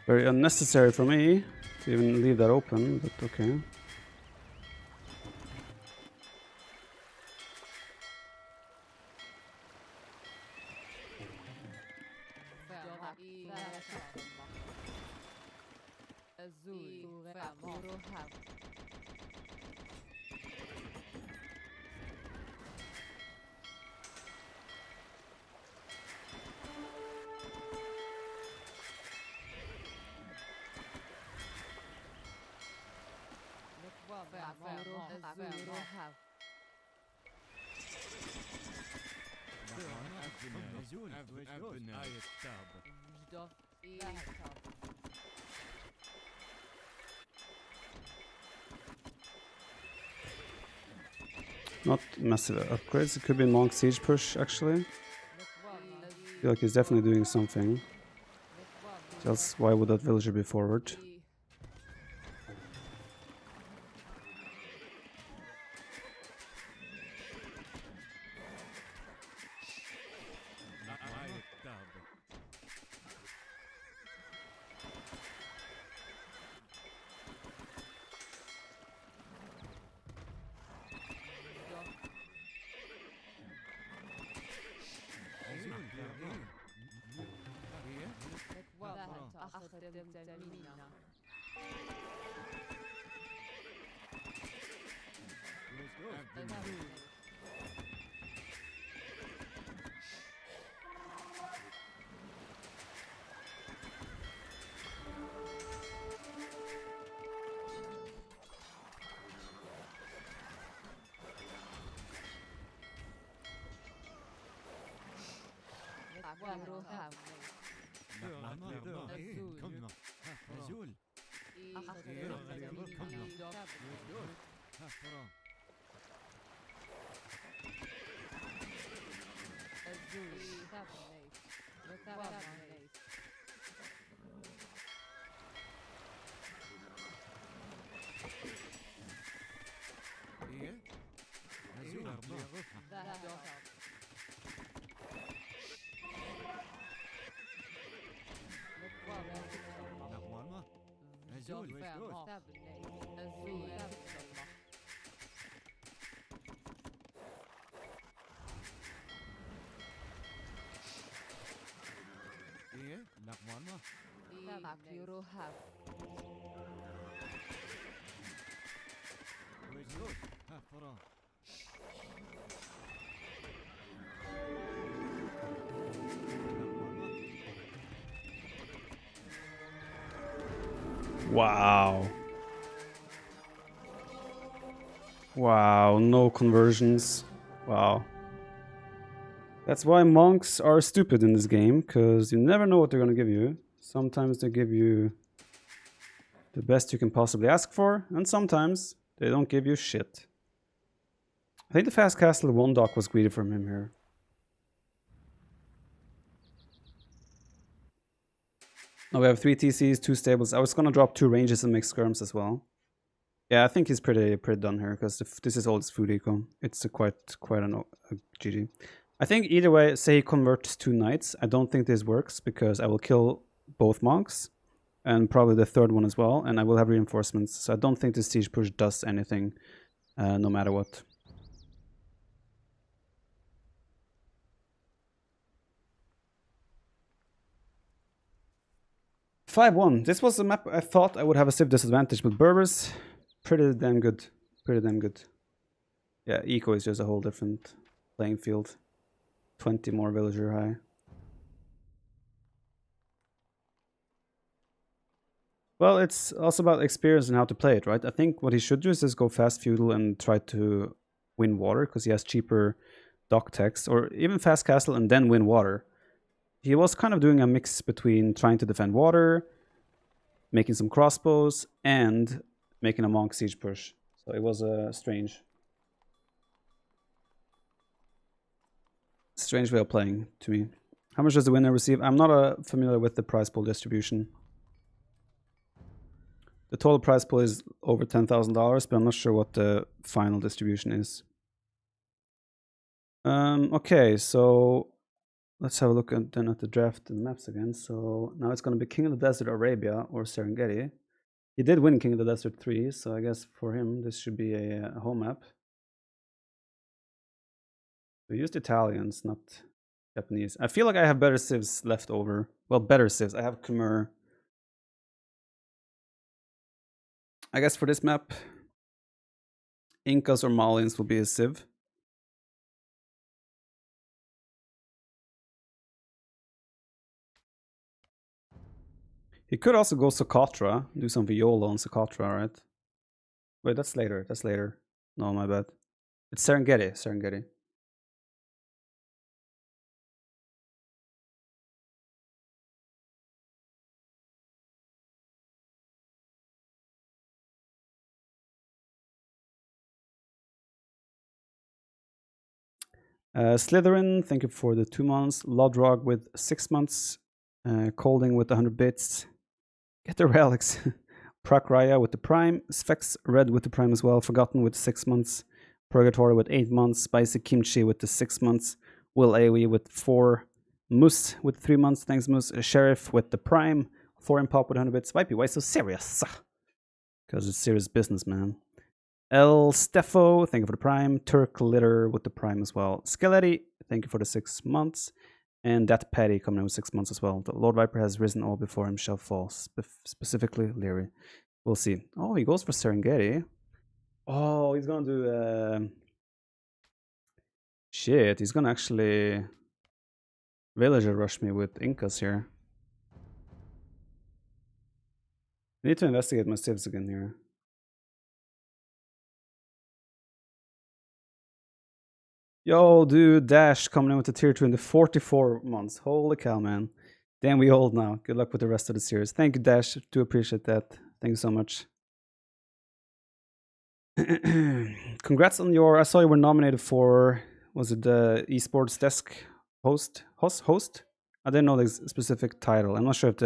Very unnecessary for me to even leave that open, but okay. Not massive upgrades. It could be Monk Siege push actually. I feel like he's definitely doing something. Else why would that villager be forward? Wow. Wow, no conversions. Wow. That's why monks are stupid in this game, because you never know what they're going to give you. Sometimes they give you the best you can possibly ask for, and sometimes they don't give you shit. I think the fast castle 1 dock was greedy from him here. Now we have 3 TCs, 2 stables. I was going to drop 2 ranges and make skirms as well. Yeah, I think he's pretty done here, because if this is all his food eco. It's quite a GG. I think either way, say he converts 2 knights. I don't think this works, because I will kill both monks, and probably the third one as well, and I will have reinforcements. So I don't think the siege push does anything, no matter what. (5-1). This was a map I thought I would have a civ disadvantage, but Berbers, pretty damn good. Pretty damn good. Yeah, eco is just a whole different playing field. 20 more villager high. Well, it's also about experience and how to play it, right? I think what he should do is just go fast feudal and try to win water, because he has cheaper dock techs, or even fast castle and then win water. He was kind of doing a mix between trying to defend water, making some crossbows, and making a monk siege push. So it was strange. strange way of playing to me. How much does the winner receive? I'm not familiar with the prize pool distribution. The total prize pool is over $10,000, but I'm not sure what the final distribution is. Okay, so let's have a look then at the draft and maps again. So now it's going to be King of the Desert Arabia or Serengeti. He did win King of the Desert 3, so I guess for him this should be a home map. We used Italians, not Japanese. I feel like I have better civs left over. Well, better civs. I have Khmer. I guess for this map, Incas or Malians will be a civ. He could also go Socotra, do some Viola on Socotra, right? Wait, that's later. That's later. No, my bad. It's Serengeti. Serengeti. Slytherin, thank you for the 2 months. Lodrog with 6 months. Colding with 100 bits. Get the relics. Prakraya with the Prime. Sphex Red with the Prime as well. Forgotten with 6 months. Purgatory with 8 months. Spicy Kimchi with the 6 months. Will AoE with 4. Moose with 3 months. Thanks, Moose. Sheriff with the Prime. Foreign Pop with 100 bits. Wipey, why so serious? Because it's serious business, man. El Stefo, thank you for the Prime. Turk Litter with the Prime as well. Skeletti, thank you for the 6 months. And that Patty coming in with 6 months as well. The Lord Viper has risen all before him shall fall. Specifically, Leary. We'll see. Oh, he goes for Serengeti. Oh, he's gonna do... Shit, he's gonna actually... Villager rush me with Incas here. I need to investigate my civs again here. Yo, dude, Dash coming in with the tier 2 in the 44 months. Holy cow, man. Damn, we old now. Good luck with the rest of the series. Thank you, Dash. Do appreciate that. Thank you so much. Congrats on your... I saw you were nominated for... Was it the esports desk host? I didn't know the specific title. I'm not sure if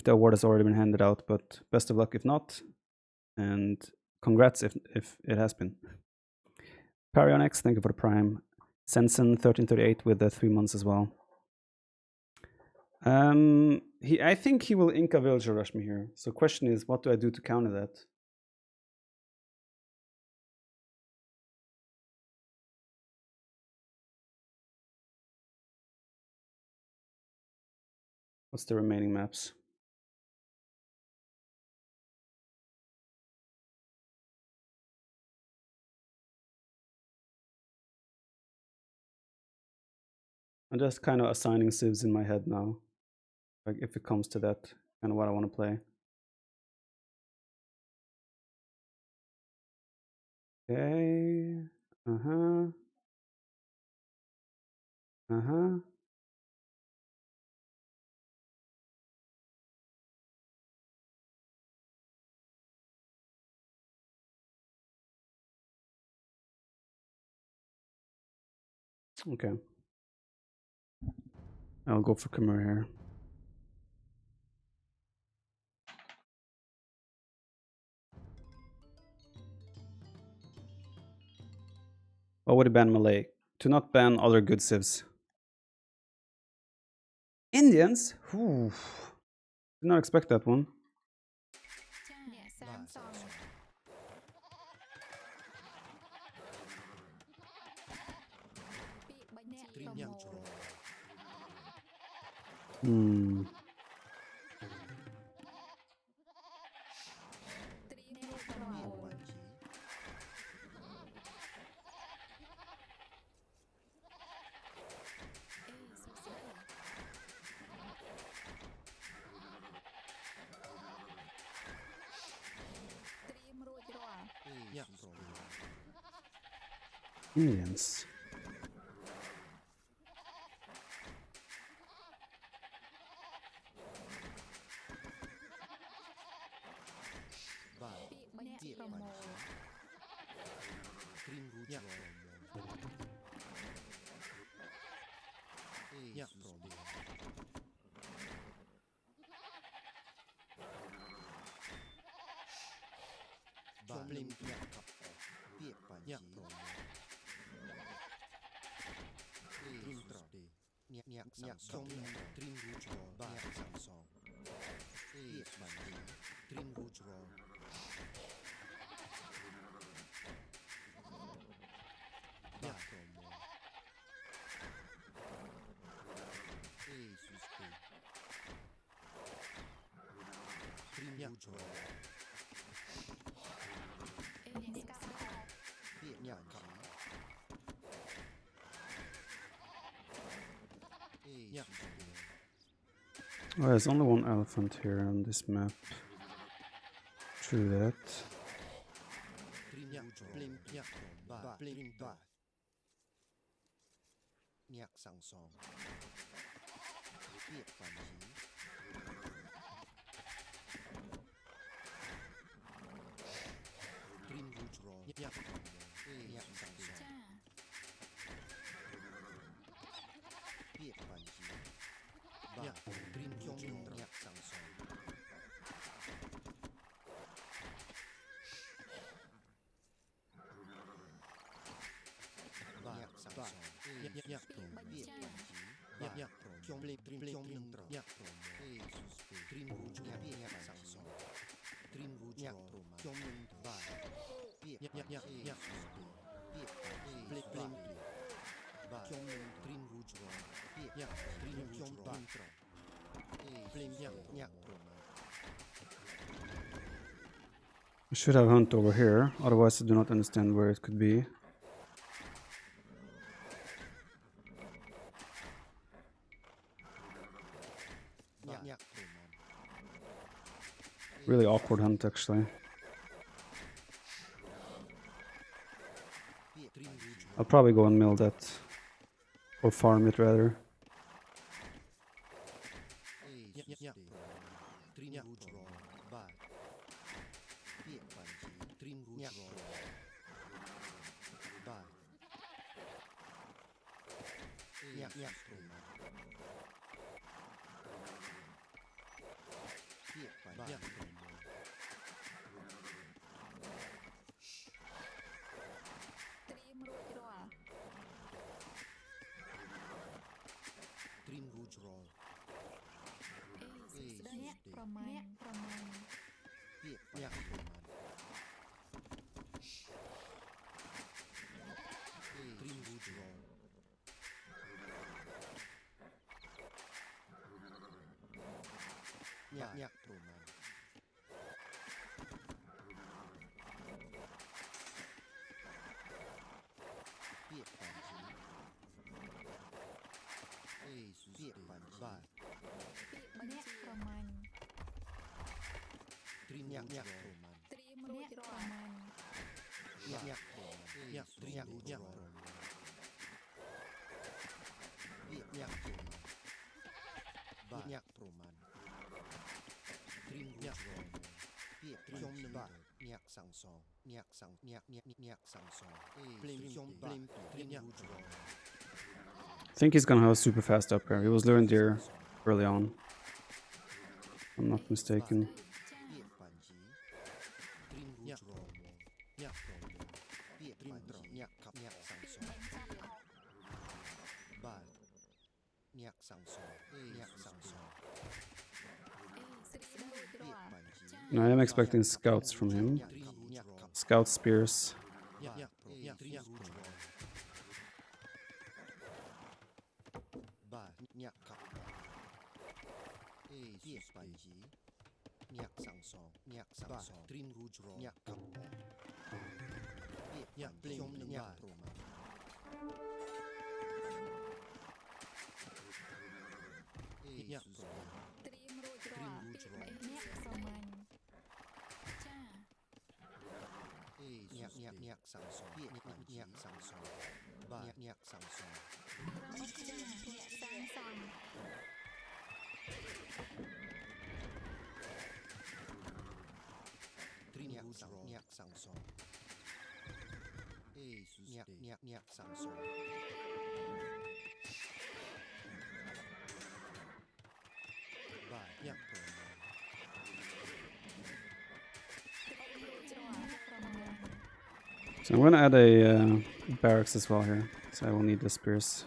the award has already been handed out, but best of luck if not. And congrats if it has been. Parionex, thank you for the Prime. Sensen 1338 with the 3 months as well. I think he will Inca Villager rush me here. So question is, what do I do to counter that? What's the remaining maps? I'm just kind of assigning civs in my head now. Like if it comes to that, kind of what I want to play. Okay. Okay. I'll go for Khmer here. What would he ban Malay? To not ban other good civs. Indians? Ooh. Did not expect that one. Hmm. Indians. nhạc pro trong lim nhạc cặp biết bản nhạc pro trim pro nhạc trong trim rouge ba nhạc sang song biết bản trim rouge nhạc pro trim rouge biết nhạc cặp nhạc Oh, there's only one elephant here on this map. True that. trim nhạc blim nhạc ba blim ba nhạc sang song biết bản trim rouge nhạc nhạc sang song biết bản ba trim trong nhạc sang song nhạc sang song nhạc pro biết nhạc pro trong lim trim nhạc pro trim rouge nhạc sang song trim rouge nhạc pro trong lim ba biết nhạc biết blim ba trong lim trim rouge biết nhạc trim trong ba blim nhạc pro I should have hunt over here, otherwise I do not understand where it could be. nhạc pro Really awkward hunt actually. trim rouge I'll probably go and mill that. Or farm it rather. nhạc pro trim rouge ba biết bản trim rouge ba nhạc pro biết bản nhạc pro trim rouge biết nhạc pro trim rouge nhạc pro biết bản biết bản ba trim nhạc pro nhạc pro nhạc trim nhạc pro biết nhạc pro ba nhạc pro trim nhạc biết trong ba nhạc sang song nhạc sang song blim trong blim trim nhạc pro I think he's gonna have a super fast up here. He was luring deer early on. If I'm not mistaken. biết bản trim nhạc pro nhạc pro biết bản nhạc cặp nhạc sang song ba nhạc sang song biết bản Now I am expecting scouts from him. nhạc cặp Scout spears. nhạc pro nhạc ba nhạc cặp biết bản nhạc sang song trim rouge nhạc cặp biết nhạc blim nhạc pro nhạc pro trim rouge nhạc sang song biết nhạc sang song ba nhạc sang song trim rouge nhạc sang song nhạc sang song So I'm gonna add a barracks as well here, so I will need the spears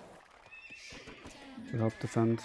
to help defend.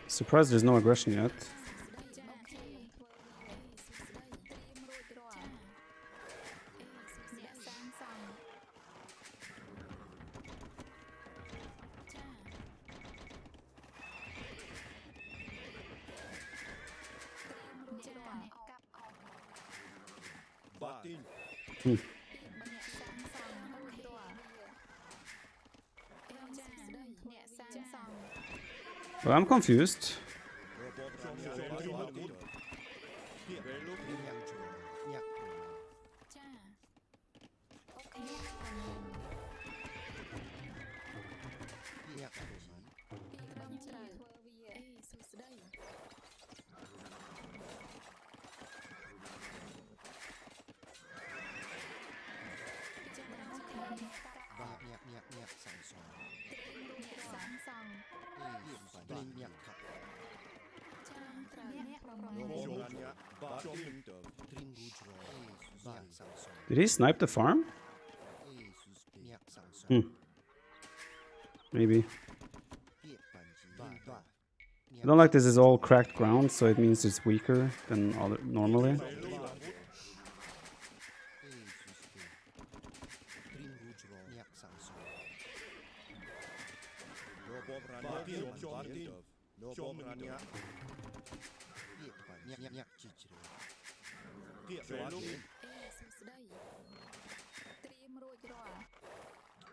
Surprised there's no aggression yet. Well, I'm confused. Did he snipe the farm? Maybe. I don't like this is all cracked ground, so it means it's weaker than other normally.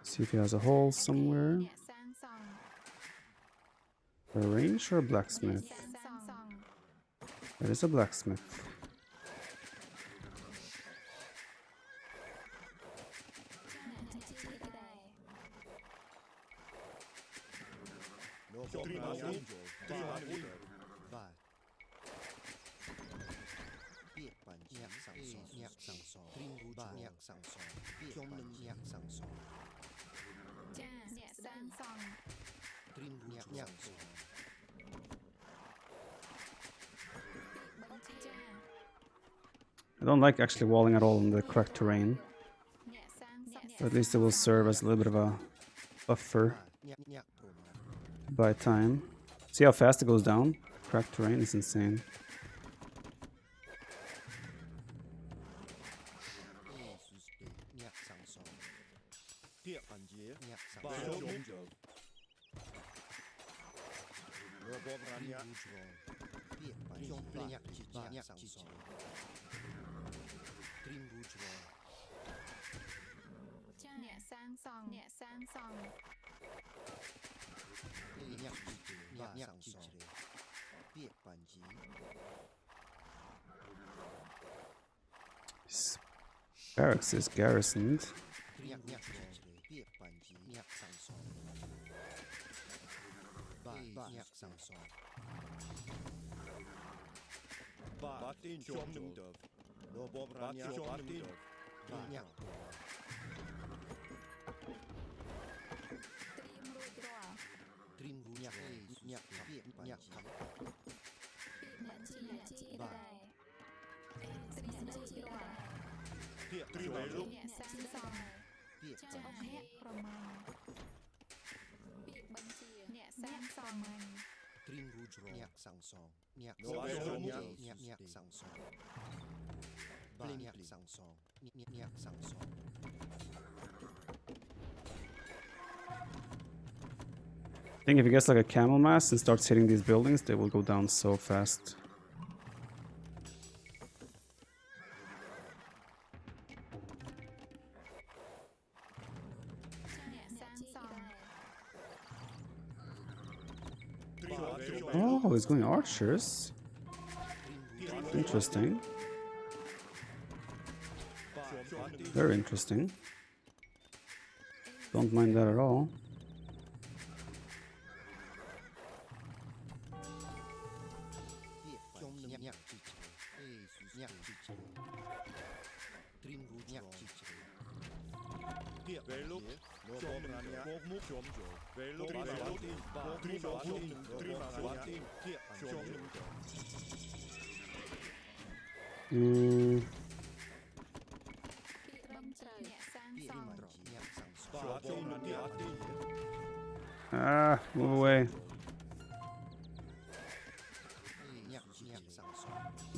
See if he has a hole somewhere. A range or a blacksmith? That is a blacksmith. I don't like actually walling at all in the cracked terrain. But at least it will serve as a little bit of a buffer to buy time. See how fast it goes down? Cracked terrain is insane. This barracks is garrisoned. Trim rouge nhạc sang song nhạc nhạc sang song ba nhạc sang song nhạc sang song I think if he gets like a camel mass and starts hitting these buildings, they will go down so fast. Oh, he's going archers. Interesting. Very interesting. Don't mind that at all. Ah, move away.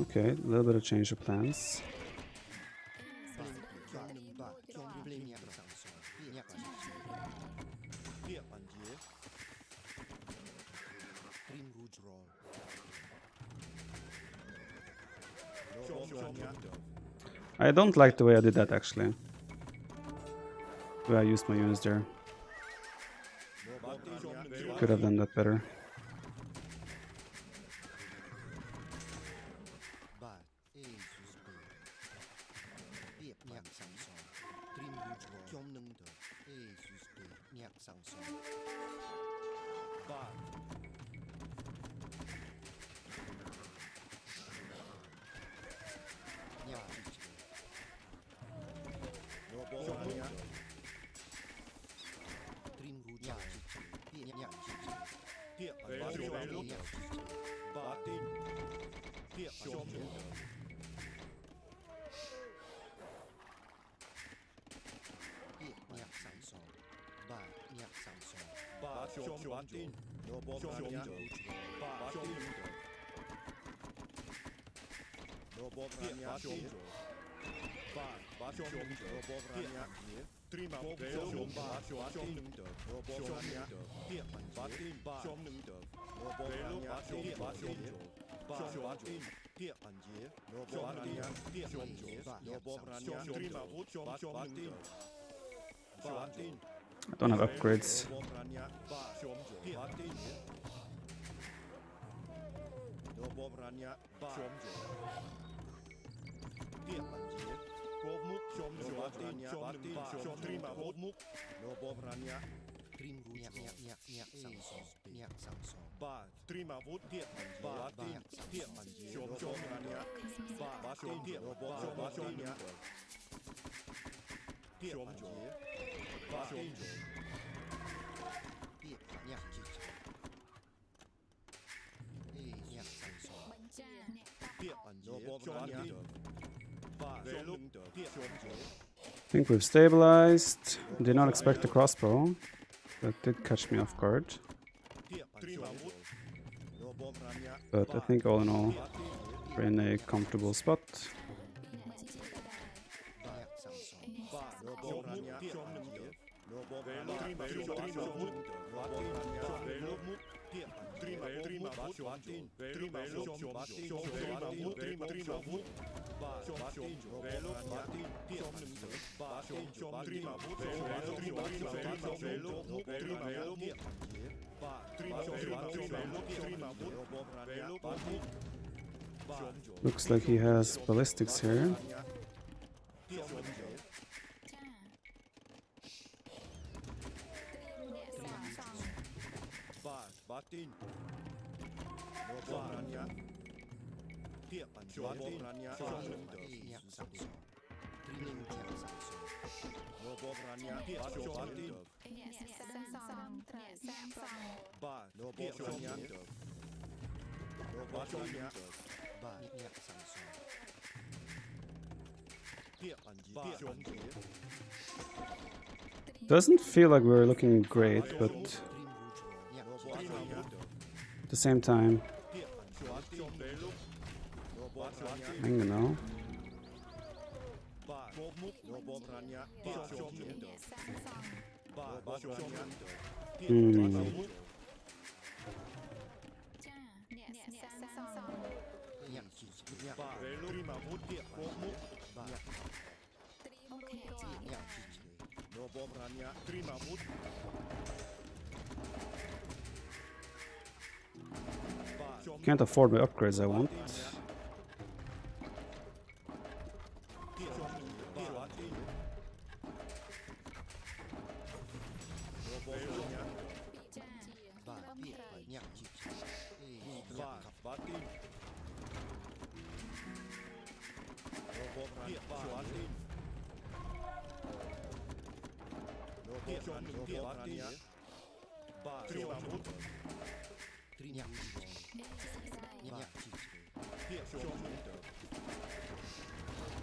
Okay, a little bit of change of plans. I don't like the way I did that actually. The way I used my units there. Could have done that better. I don't have upgrades. I think we've stabilized. Did not expect the crossbow. That did catch me off guard. But I think all in all, we're in a comfortable spot. Looks like he has ballistics here. Doesn't feel like we're looking great, but at the same time. I don't know. Hmm. Can't afford the upgrades I want.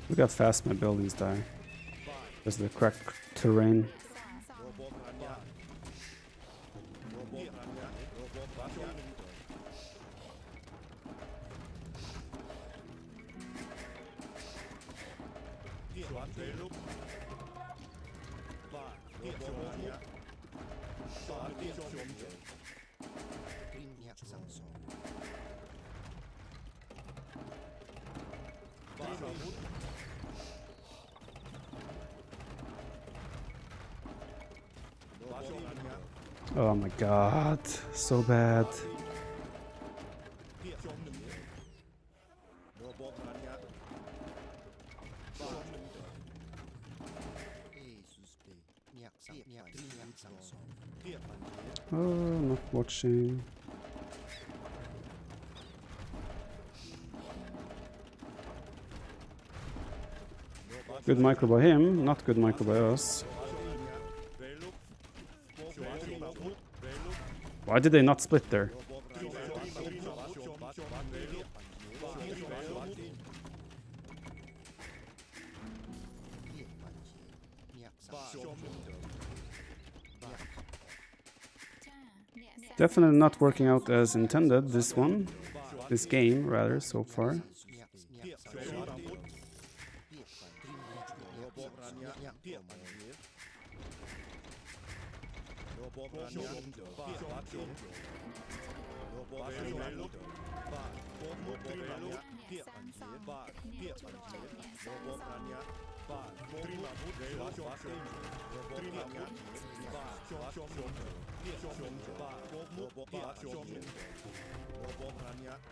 Look how fast my buildings die. There's the cracked terrain. Oh my god, so bad. Oh, not watching. Good micro by him, not good micro by us. Why did they not split there? Definitely not working out as intended, this one. This game, rather, so far.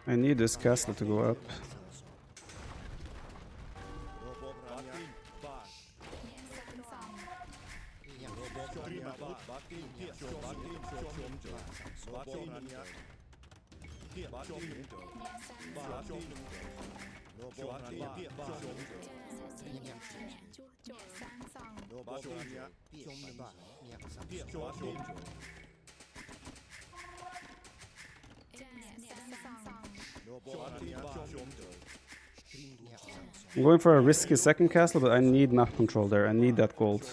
I need this castle to go up. I'm going for a risky second castle, but I need map control there. I need that gold.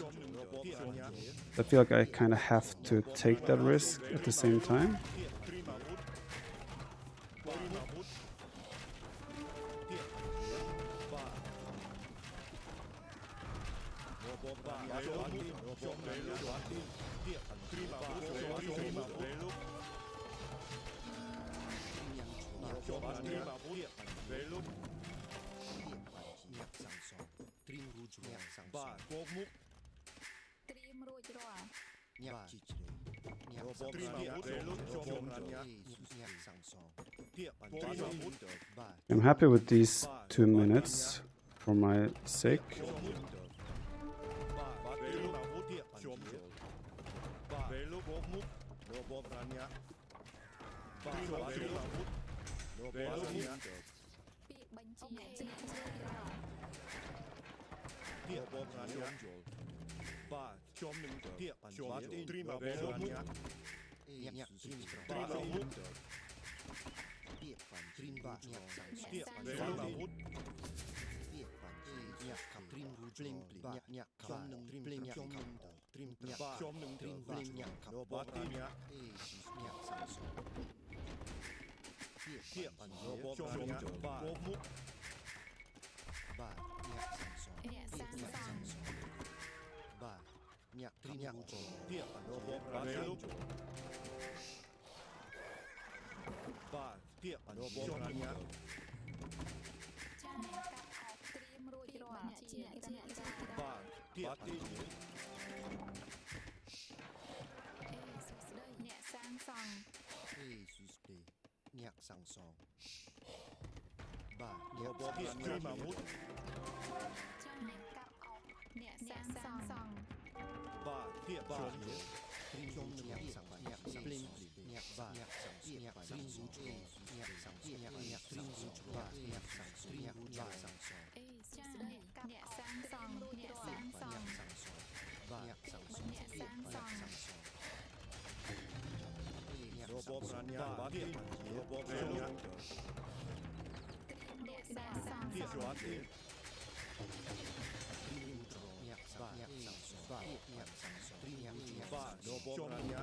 I feel like I kind of have to take that risk at the same time. I'm happy with these 2 minutes for my sake. Tiệp bản nhớ cho nhạc ba múc ba nhạc sang song nhạc sang song ba nhạc tri nhạc trò tiệp bản nhớ ba lúc ba tiệp bản nhớ cho nhạc ba tiệp bản nhớ Jesus day nhạc sang song ba nhạc tiệp tri mà mút ba tiệp ba nhớ trong nhạc sang nhạc bling nhạc ba nhạc sang nhạc sang nhạc sang nhạc trim ba nhạc sang nhạc ba sang ba nhạc sang robot rania ba tiệp robot rania tiệp roát tiệp nhạc ba nhạc ba nhạc nhạc ba robot rania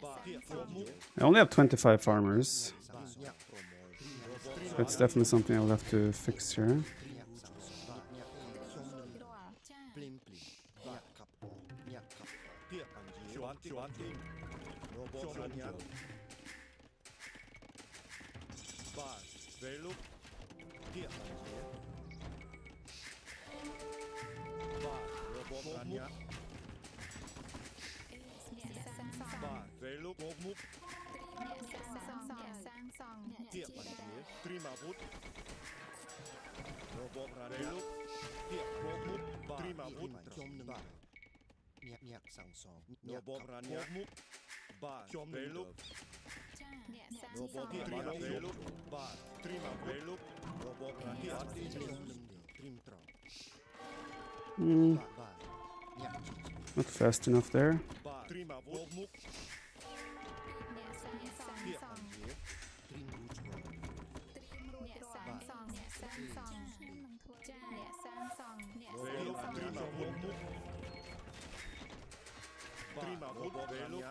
ba tiệp robot I only have 25 farmers, so it's definitely something I'll have to fix here. bling bling nhạc cặp tiệp bản roát tiệp robot rania ba về lúc tiệp ba robot rania ba về lúc một múc tiệp bản prima bút robot rania lúc tiệp một múc ba prima bút trong nâng nhạc sang song robot rania một múc ba về lúc robot prima về lúc ba prima về lúc robot rania trim trò ba nhạc Not fast enough there. ba prima một múc tiệp bản trim bút về lúc prima một múc prima bút về lúc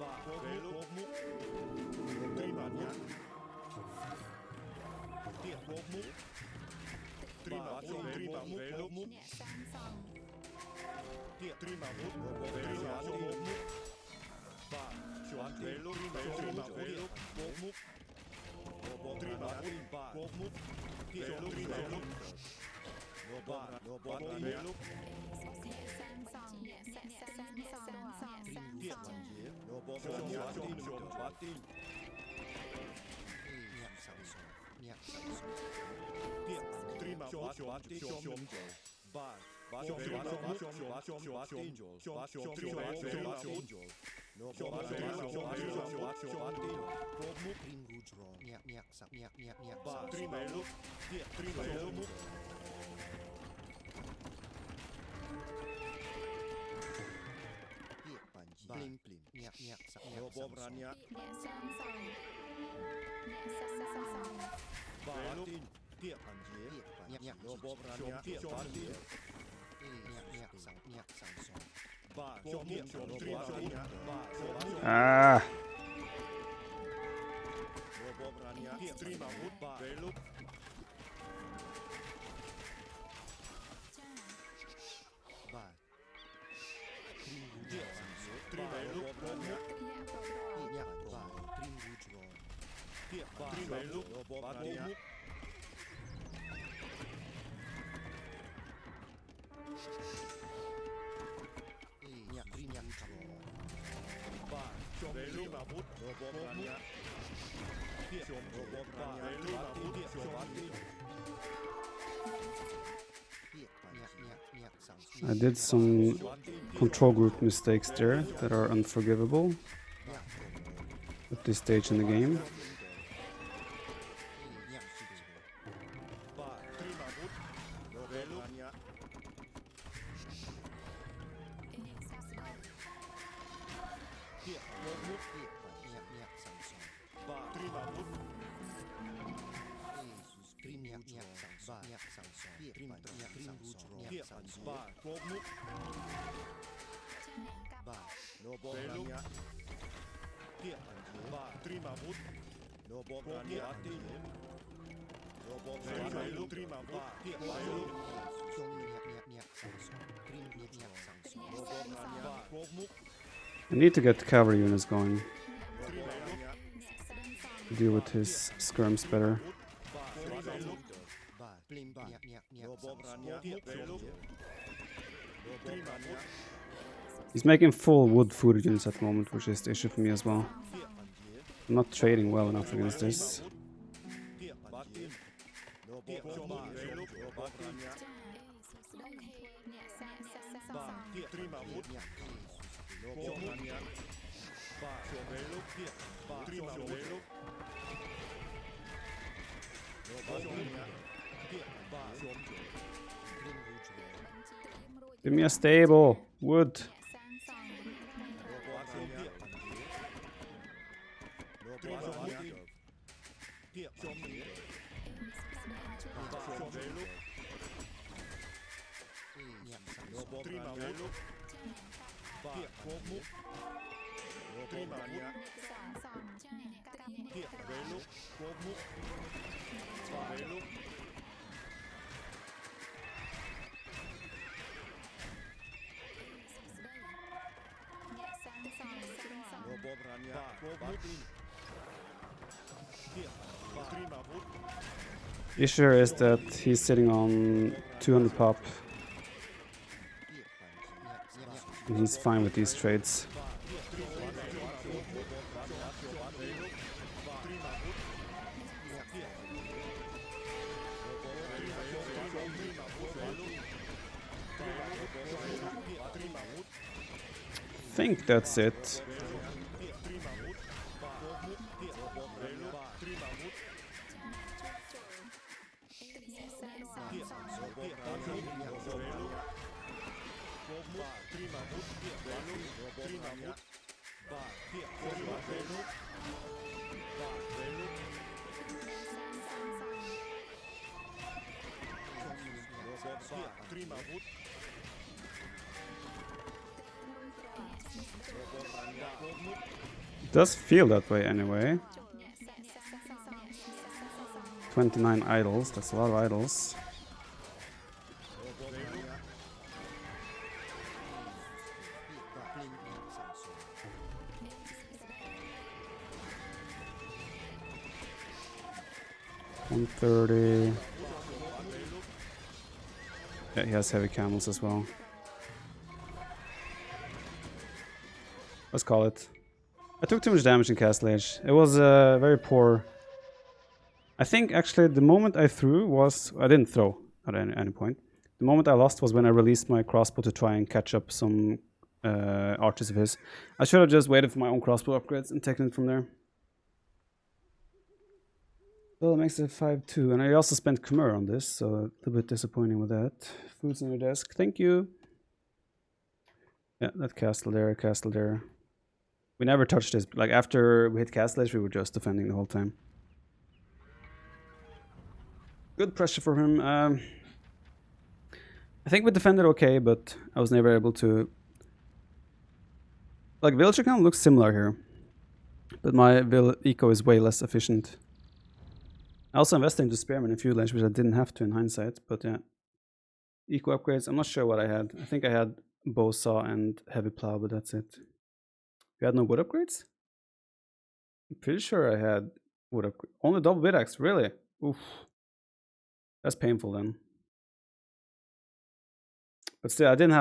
ba về lúc một múc prima nhạc tiệp một múc prima bút về lúc múc tiệp prima bút về lúc một múc ba chuẩn về lúc prima về lúc một múc prima bút ba một múc tiệp lúc về lúc ba về lúc tiệp bản chế robot rania trong bát tin nhạc sang song tiệp prima bát tin trong ba trong bát tin trong nhạc ba prima lúc tiệp prima lúc bling bling nhạc robot rania ba lúc tiệp bản chế nhạc robot rania tiệp bản tin nhạc sang song ba trong tiệp robot rania ba Ah, robot rania tiệp prima bút ba về lúc ba tiệp prima lúc nhạc ba trim bút rồi tiệp ba về lúc robot rania nhạc nhạc ba về lúc mà bút robot rania tiệp robot rania về lúc mà bút tiệp robot I did some control group mistakes there that are unforgivable at this stage in the game. Ba. No Borania. Kia Angie. Ba. Trimavut. No Borania. No Borania. Trimavut. Kia Angie. Kyong Niak Niak Samsung. Trim Niak Samsung. No Borania. Gomuk. I need to get cavalry units going to deal with his skirms better. He's making full wood food units at the moment, which is the issue for me as well. I'm not trading well enough against this. Give me a stable wood. The issue is that he's sitting on 200 pop. And he's fine with these trades. I think that's it. It does feel that way anyway. 29 idols, that's a lot of idols. $130. Yeah, he has heavy camels as well. Let's call it. I took too much damage in Castle Age. It was very poor. I think actually the moment I threw was... I didn't throw at any point. The moment I lost was when I released my crossbow to try and catch up some archers of his. I should have just waited for my own crossbow upgrades and taken it from there. Well, it makes it 5-2. And I also spent Khmer on this, so a little bit disappointing with that. Food's on your desk. Thank you. Yeah, that castle there, castle there. We never touched this. Like, after we hit Castle Age, we were just defending the whole time. Good pressure for him. I think we defended okay, but I was never able to... Like, villager count looks similar here. But my eco is way less efficient. I also invested into Spearman in Feudal Age, which I didn't have to in hindsight, but yeah. Eco upgrades, I'm not sure what I had. I think I had bow saw and heavy plow, but that's it. You had no wood upgrades? I'm pretty sure I had wood upgrades. Only double bit axe, really? Oof. That's painful then. But still, I didn't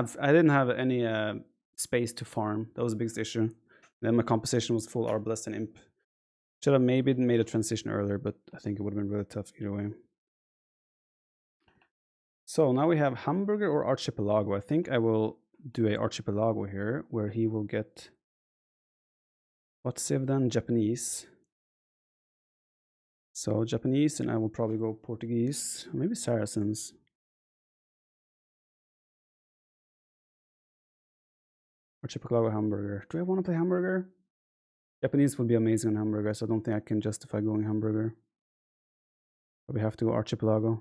have any space to farm. That was the biggest issue. Then my composition was full Arbalest and Imp. Should have maybe made a transition earlier, but I think it would have been really tough either way. So now we have Hamburger or Archipelago. I think I will do a Archipelago here, where he will get... What civ then? Japanese. So Japanese, and I will probably go Portuguese. Maybe Saracens. Archipelago Hamburger. Do I want to play Hamburger? Japanese would be amazing on Hamburger, so I don't think I can justify going Hamburger. But we have to go Archipelago.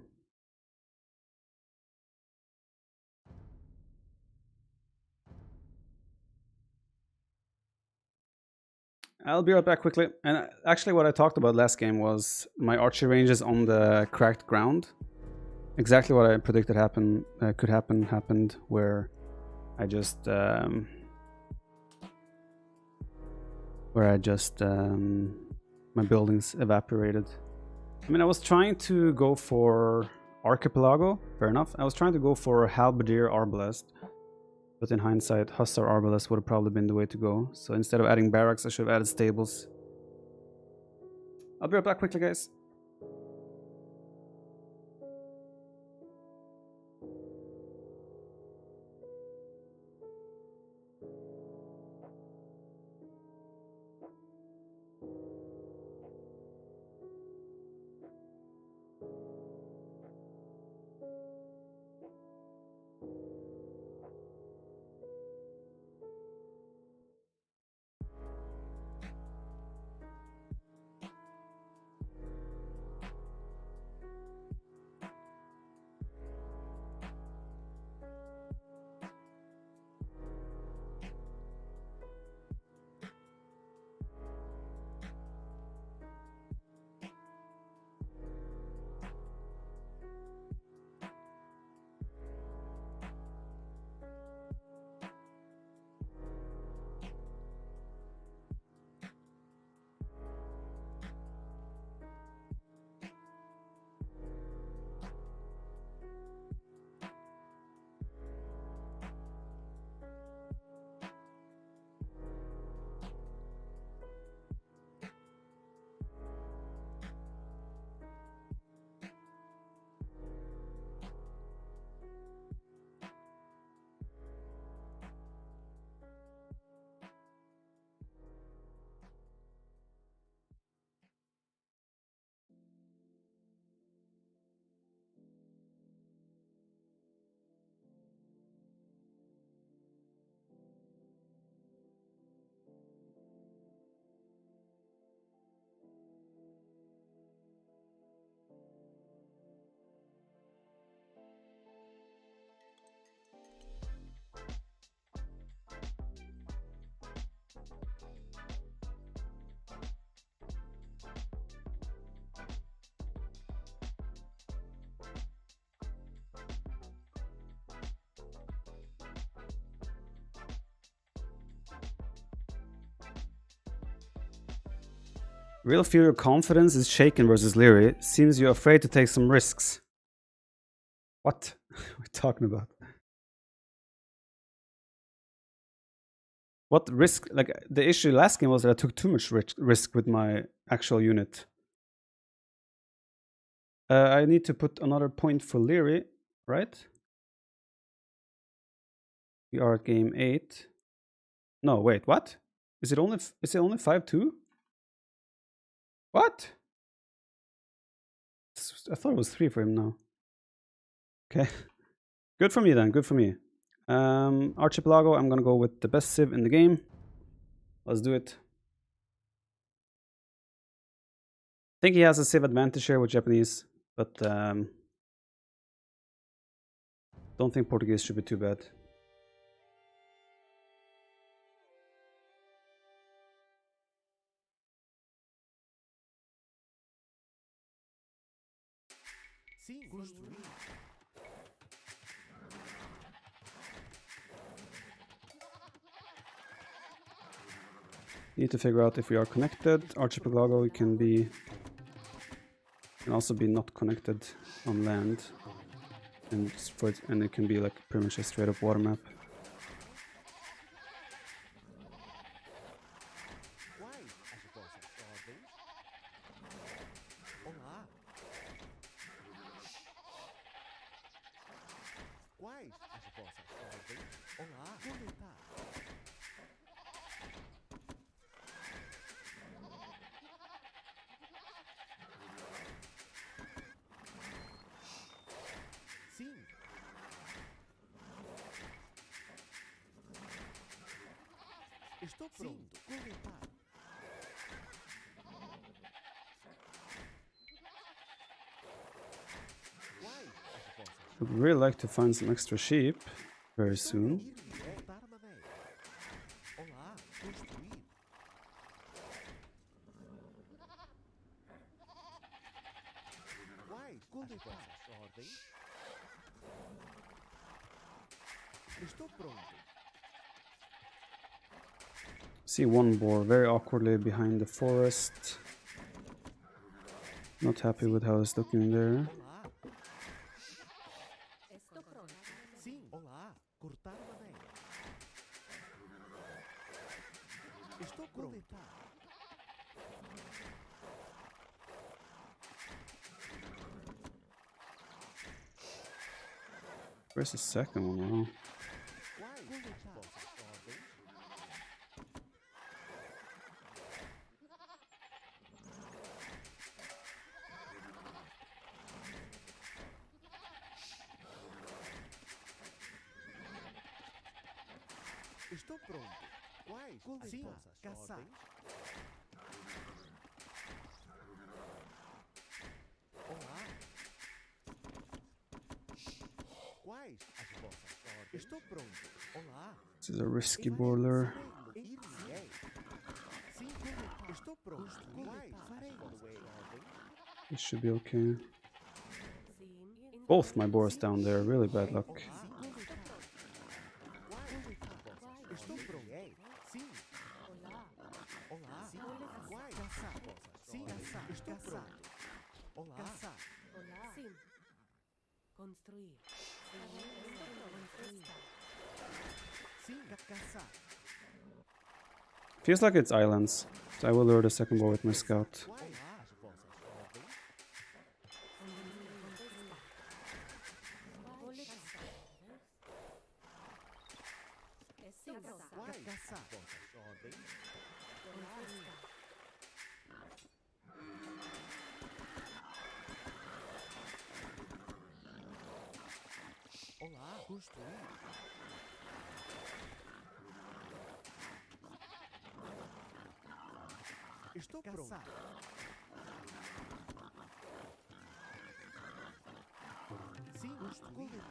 I'll be right back quickly. And actually what I talked about last game was my archery ranges on the cracked ground. Exactly what I predicted could happen happened, where I just my buildings evaporated. I mean, I was trying to go for Archipelago, fair enough. I was trying to go for Halberdier Arbalest, but in hindsight, Hussar Arbalest would have probably been the way to go. So instead of adding barracks, I should have added stables. I'll be right back quickly, guys. Real feel your confidence is shaken versus Leary. Seems you're afraid to take some risks. What are we talking about? What risk? Like, the issue last game was that I took too much risk with my actual unit. I need to put another point for Leary, right? We are at game 8. No, wait, what? Is it only 5-2? What? I thought it was 3 for him now. Okay. Good for me then, good for me. Archipelago, I'm gonna go with the best civ in the game. Let's do it. I think he has a civ advantage here with Japanese, but don't think Portuguese should be too bad. Sim, construir. Need to figure out if we are connected. Archipelago can also be not connected on land, and it can be like pretty much a straight up water map. Quais as vossas ordens? Olá, comentar. Sim. Estou pronto. Comentar. Would really like to find some extra sheep very soon. vossas ordens? Estou pronto. See one boar very awkwardly behind the forest. Not happy with how it's looking there. Olá. Estou pronto. Sim, olá. Cortar madeira. Estou pronto. Where's the second one now? Quais as vossas ordens? Estou pronto. Quais sim, vossas caçar. Ordens? Olá. Quais as vossas ordens? Estou pronto. Olá. This is a risky border. Ir-me-ei. Sim, estou pronto. Quais farei vossas ordens? This should be okay. Sim. Both my boars down there, really bad luck. Estou pronto. Sim. Olá. Olá. Quais caçar vossas sim, caçar. Estou pronto. Olá. Caçar. Olá. Sim. Construir. Estou pronto. Sim, caçar. Feels like it's islands. So I will lure the second boar with my scout. Quais as vossas ordens? Estou pronto. Quais caçar vossas ordens? Olá. Construir. Estou pronto. Sim, construir.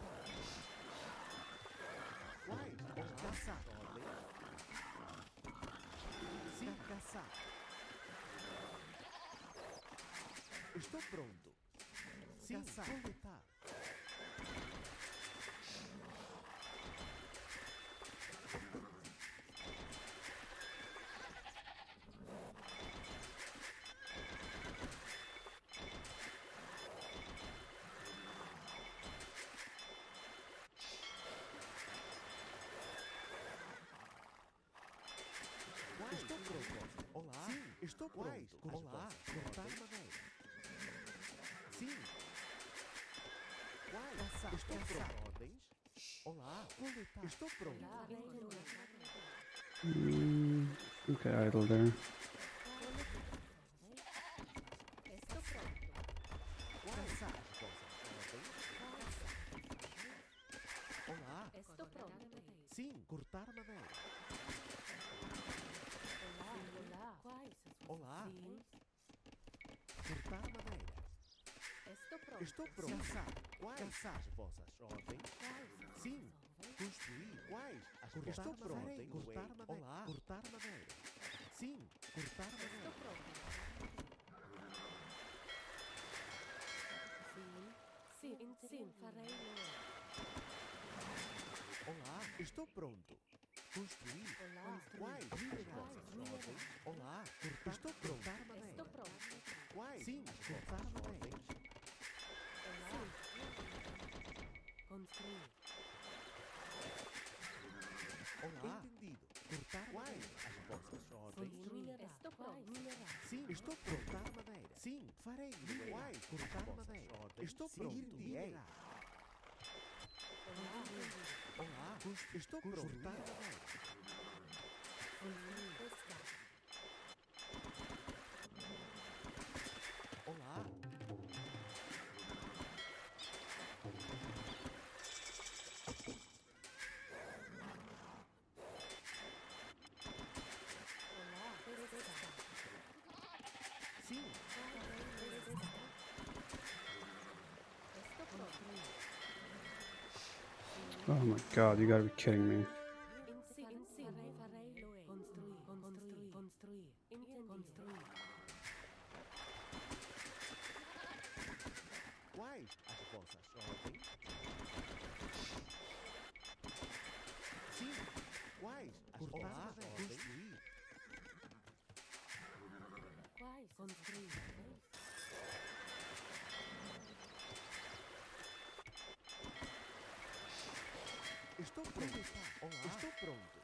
Quais? Caçar. Sim, caçar. Estou pronto. Sim, coletar. Estou pronto. Olá. Sim, estou pronto. Olá. Cortar madeira. Sim. Quais? Estou pronto. Ordens? Olá. Coletar. Estou pronto. Okay, idle there. Estou pronto. Quais as vossas ordens? Olá. Estou pronto. Sim, cortar madeira. Olá. Quais? Olá. Sim. Cortar madeira. Estou pronto. Estou pronto. Caçar. Quais as vossas ordens? Sim. Construir. Quais? Estou pronto. Cortar madeira. Olá. Cortar madeira. Sim. Cortar madeira. Estou pronto. Sim. Sim. Sim. Farei. Olá. Estou pronto. Construir. Olá. Quais as vossas ordens? Olá. Cortar. Estou pronto. Cortar madeira. Estou pronto. Quais? Sim. Cortar madeira. Olá. Construir. Olá. Entendido. Cortar quais as vossas ordens? Construir. Estou pronto. Sim, estou pronto. Cortar madeira. Sim, farei. Quais? Cortar madeira. Estou pronto. Minerar. Olá. Estou pronto. Cortar madeira. Olá. Sim. Oh my god, you gotta be kidding me. Quais Quais as vossas ordens? Sim, quais as vossas ordens? Quais? Construir. Estou pronto. Olá. Estou pronto.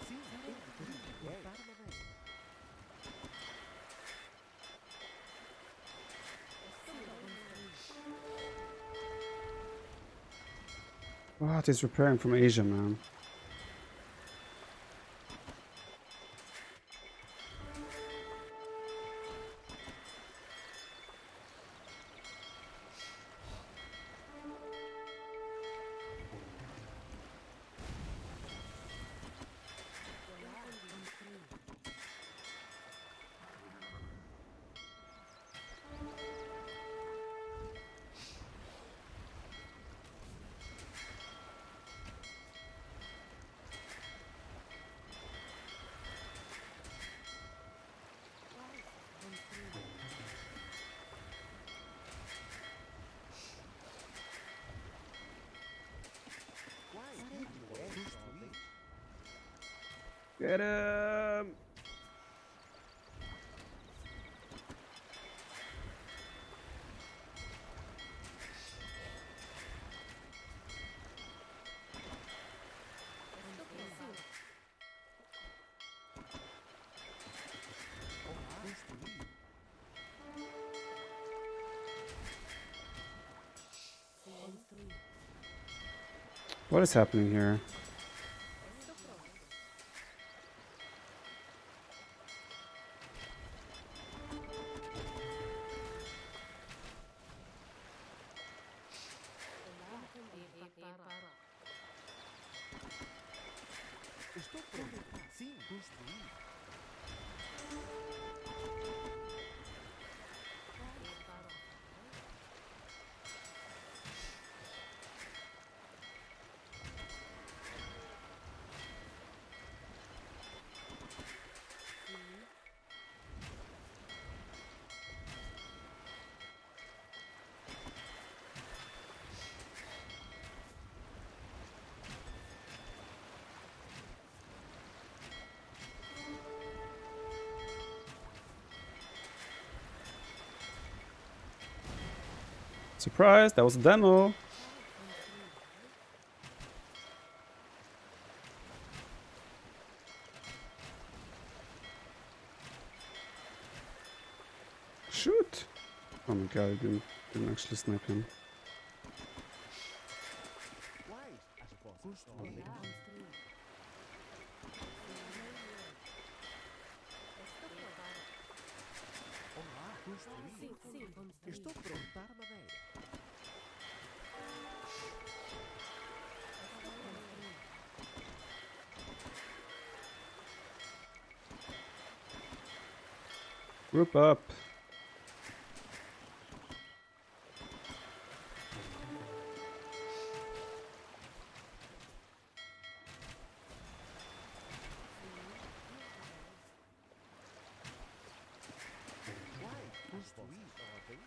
Sim, eu queria cortar madeira. What is repairing from Asia, man? Quais não é construir? Get him! Construir. What is happening here? Estou pronto. Sim, construir. Surprise! That was a demo! Shoot! Oh my god, I didn't actually snipe him. Quais as vossas ordens? Olá, construir. Estou pronto. Cortar madeira. Group up! Quais as vossas ordens?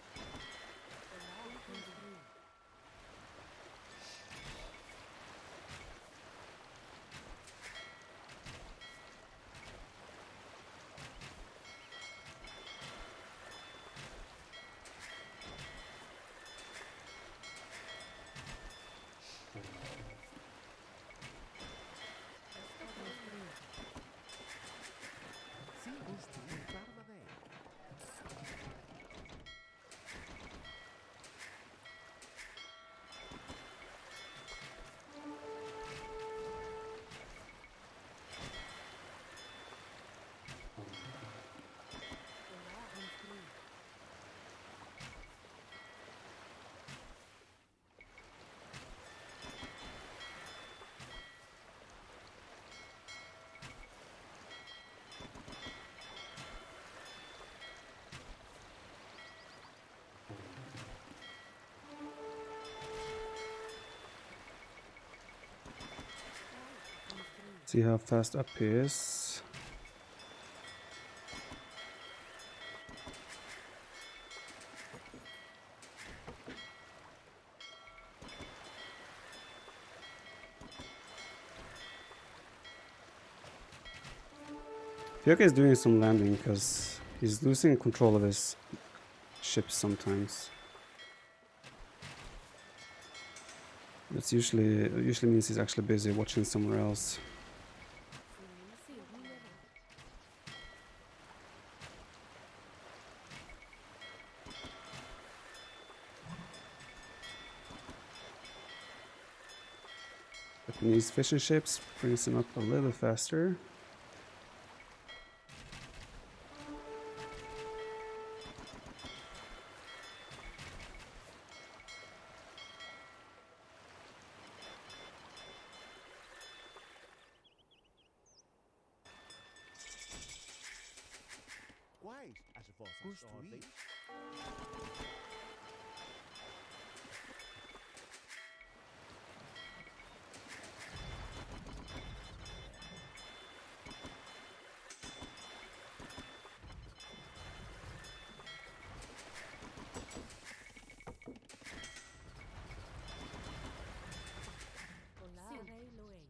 Sim, construir. Cortar madeira. See how fast up he is. Fioke is doing some landing because he's losing control of his ships sometimes. It usually means he's actually busy watching somewhere else. Japanese fishing ships brings him up a little faster. Quais as vossas ordens?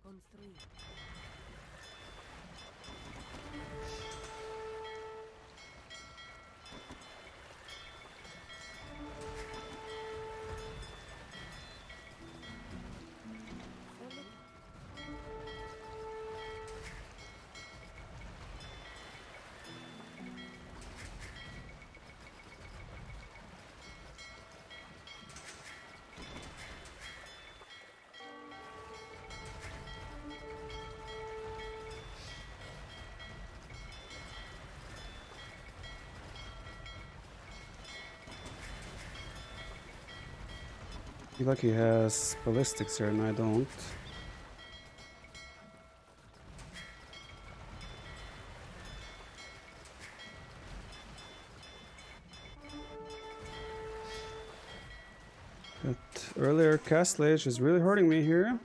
Construir. I feel like he has ballistics here and I don't. That earlier cast ledge is really hurting me here.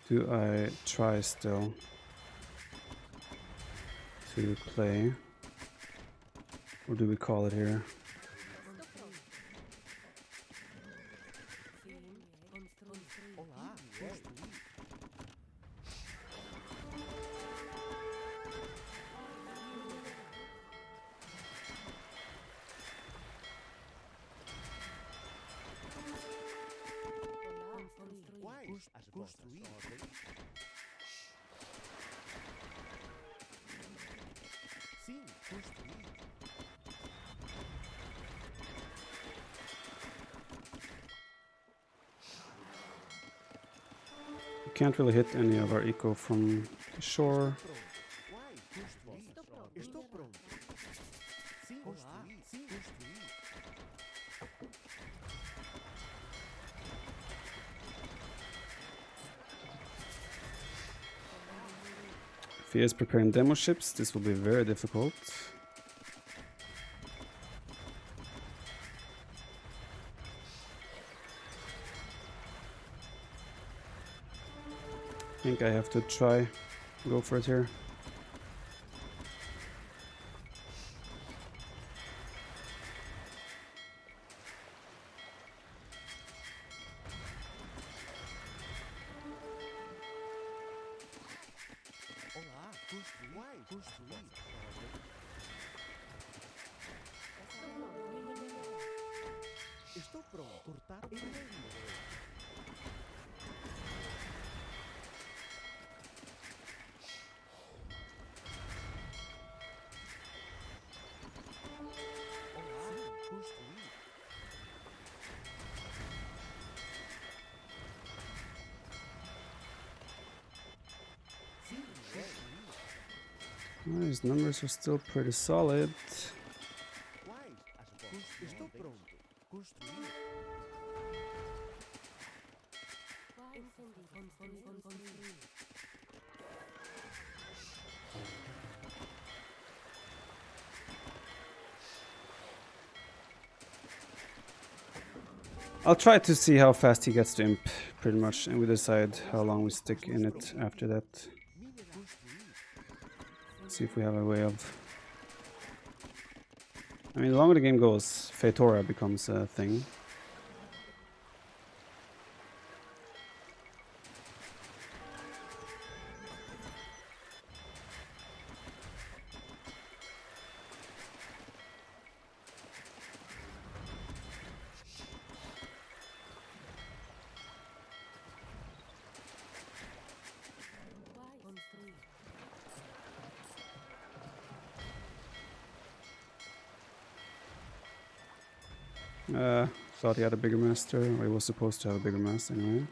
Do I try still to play? Or do we call it here? Olá, construir. Quais as vossas ordens? Sim, construir. We can't really hit any of our eco from the shore. Quais construir? Estou pronto. Sim, construir. Sim, construir. If he is preparing demo ships, this will be very difficult. I think I have to go for it here. Olá, construir. Quais construir? Estou pronto. Cortar inimigo. Olá, construir. Sim, construir. Well, his numbers are still pretty solid. Quais Estou pronto. Construir. Entendi. Construir. I'll try to see how fast he gets to imp, pretty much, and we decide how long we stick in it after that. See if we have a way of... I mean, the longer the game goes, Fetora becomes a thing. Thought he had a bigger master, or he was supposed to have a bigger master anyway.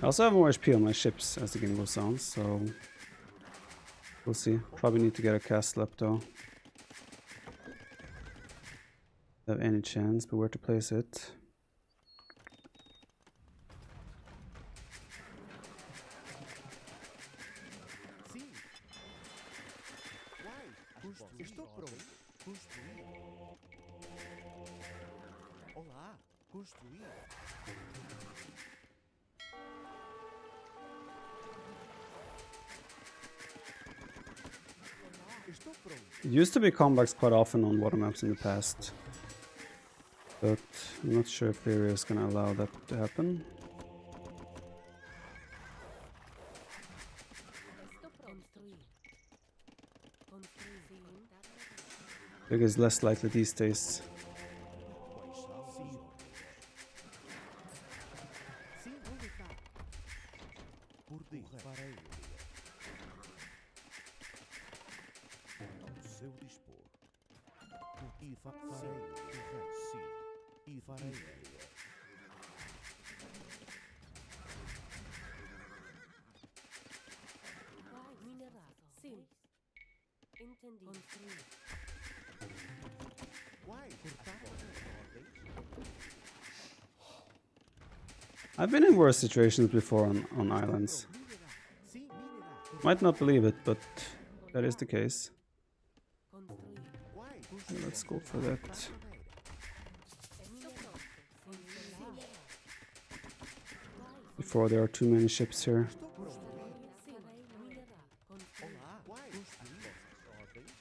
I also have more HP on my ships as the game goes on, so we'll see. Probably need to get a castle up though. Have any chance, but where to place it? Estou pronto. Construir. Olá. Construir. Estou pronto. It used to be comebacks quite often on water maps in the past, but I'm not sure if the area is gonna allow that to happen. I think it's less likely these days. Sim, onde está? Por dentro. Farei. Ao seu dispor. E farei. Sim. E farei. Minerar. Sim. Entendi. Construir. Uai, cortar ordens. I've been in worse situations before on islands. Sim, minerar. Might not believe it, but that is the case. Uai, Let's go for that. Before there are too many ships here. Olá. Uai, construir. Ordens.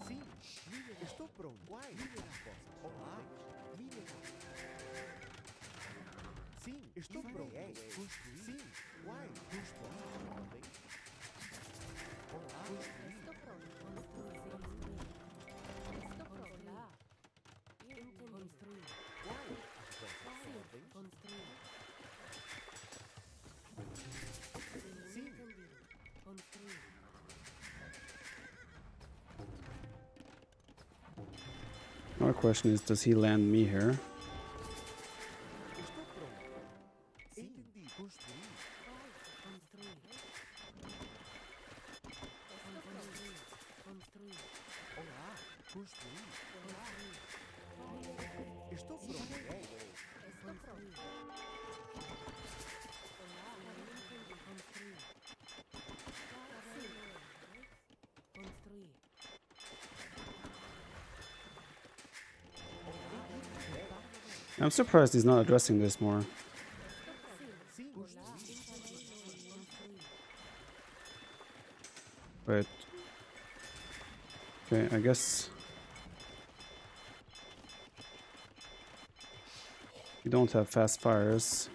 Sim, minerar. Estou pronto. Uai, minerar. Olá. Minerar. Sim, estou pronto. Construir. Sim, uai, construir. Ordens. Olá. Construir. Estou pronto. Construir. Uai, ordens. Construir. Sim. Construir. Our question is, does he land me here? Estou pronto. Entendi. Construir. Construir. Construir. Olá. Construir. Estou pronto. Estou pronto. Construir. Construir. I'm surprised he's not addressing this more. Sim. Wait. Okay, I guess... You don't have fast fires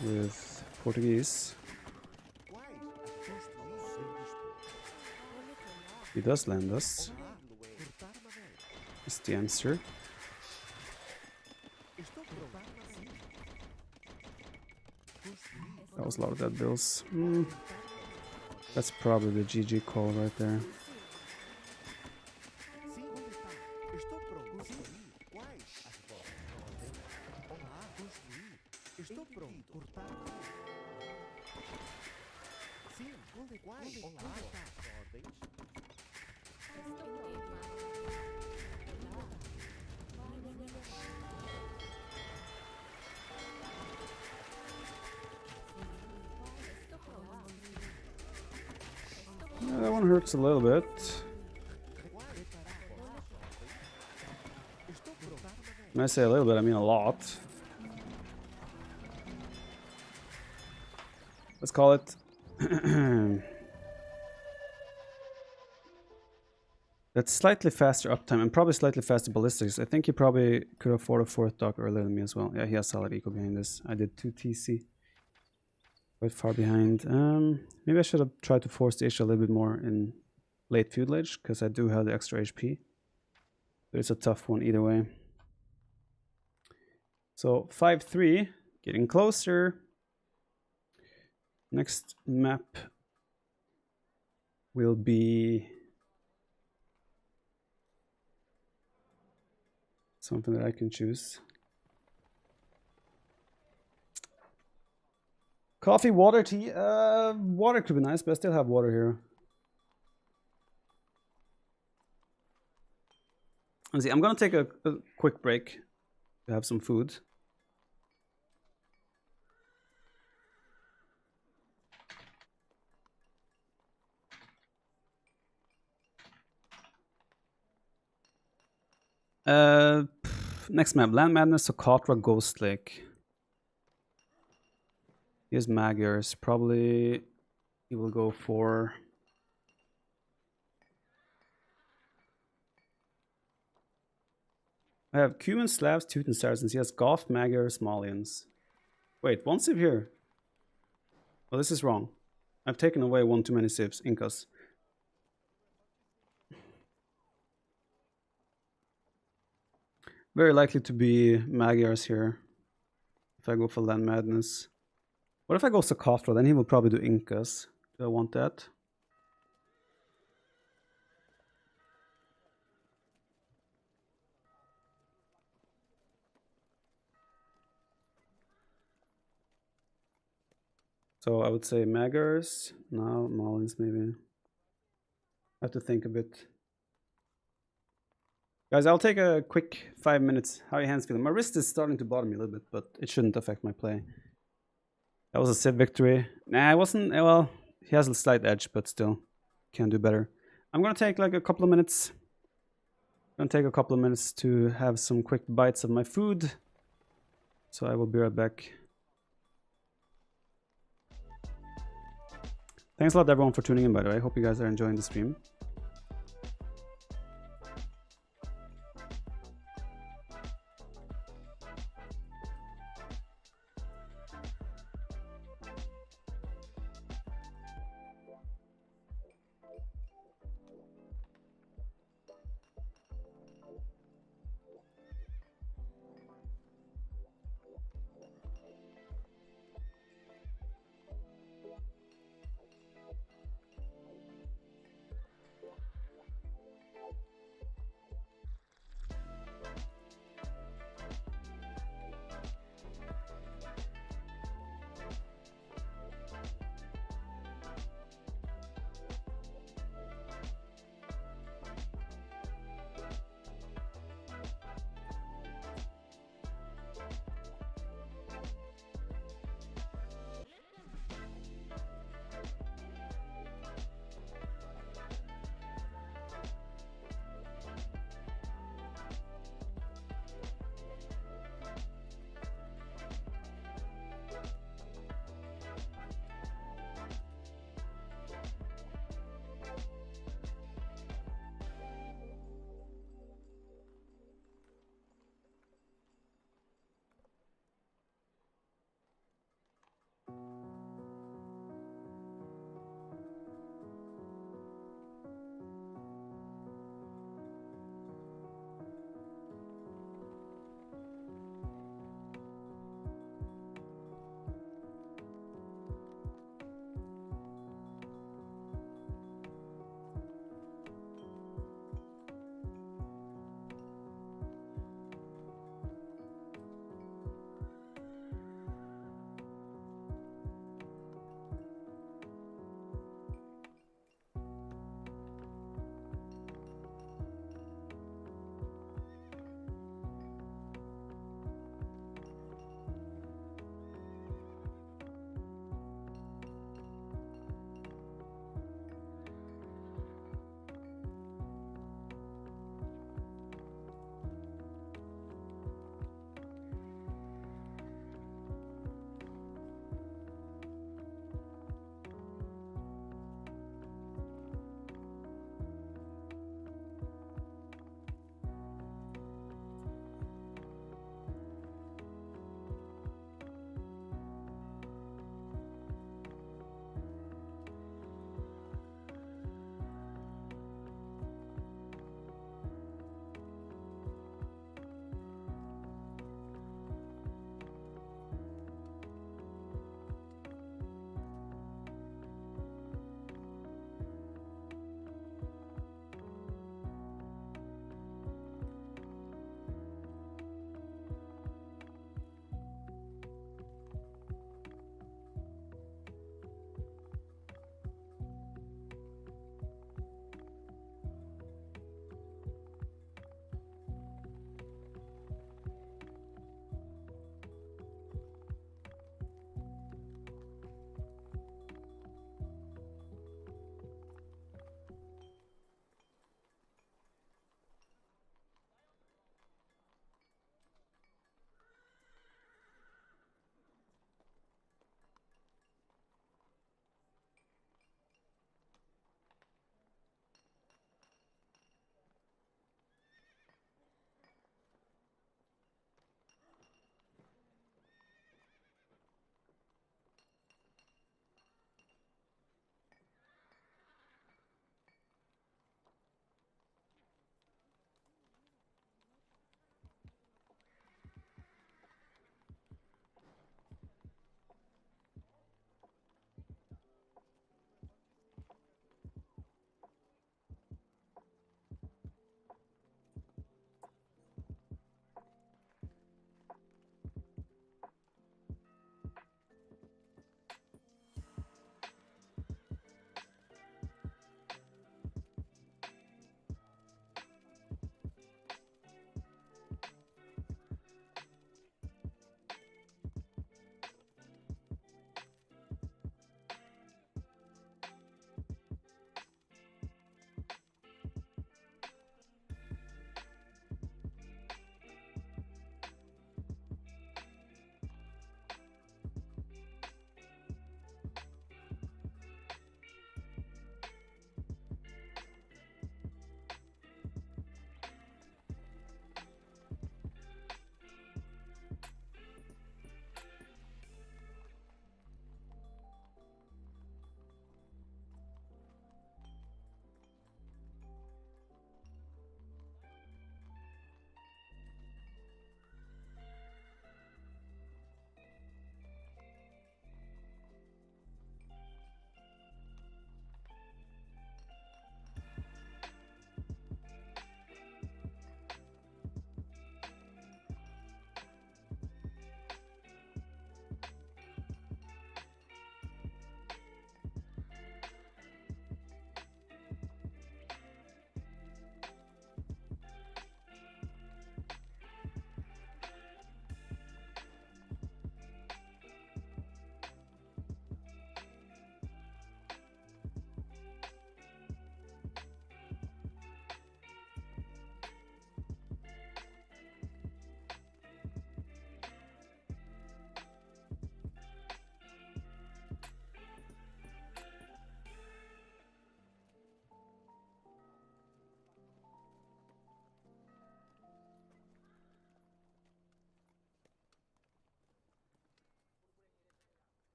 with Portuguese. He does land us. Is the answer. That was a lot of dead bills. That's probably the GG call right there. Estou pronto. Cortar. Sim, quais? Olá, ordens. Estou pronto. Estou pronto. Yeah, that one hurts a little bit. When I say a little bit, I mean a lot. Let's call it. That's slightly faster uptime and probably slightly faster ballistics. I think he probably could afford a 4th dock earlier than me as well. Yeah, he has solid eco behind this. I did 2 TC. Quite far behind. Maybe I should have tried to force the issue a little bit more in late feudalage, because I do have the extra HP. But it's a tough one either way. So 5-3, getting closer. Next map will be something that I can choose. Coffee, water, tea. Water could be nice, but I still have water here. Let's see, I'm gonna take a quick break to have some food. Next map, Land Madness, Socotra, Ghost Lake. Here's Magyars. Probably he will go for... I have Cuban, Slavs, Teuton, Saracens. He has Goth, Magyars, Malians. Wait, one civ here. Oh, this is wrong. I've taken away one too many civs, Incas. Very likely to be Magyars here. If I go for Land Madness. What if I go Socotra? Then he will probably do Incas. Do I want that? So I would say Magyars. Now Malians maybe. I have to think a bit. Guys, I'll take a quick 5 minutes. How are your hands feeling? My wrist is starting to bother me a little bit, but it shouldn't affect my play. That was a Civ victory. Nah, it wasn't. Well, he has a slight edge, but still can do better. I'm gonna take like a couple of minutes. I'm gonna take a couple of minutes to have some quick bites of my food. So I will be right back. Thanks a lot everyone for tuning in, by the way. I hope you guys are enjoying the stream.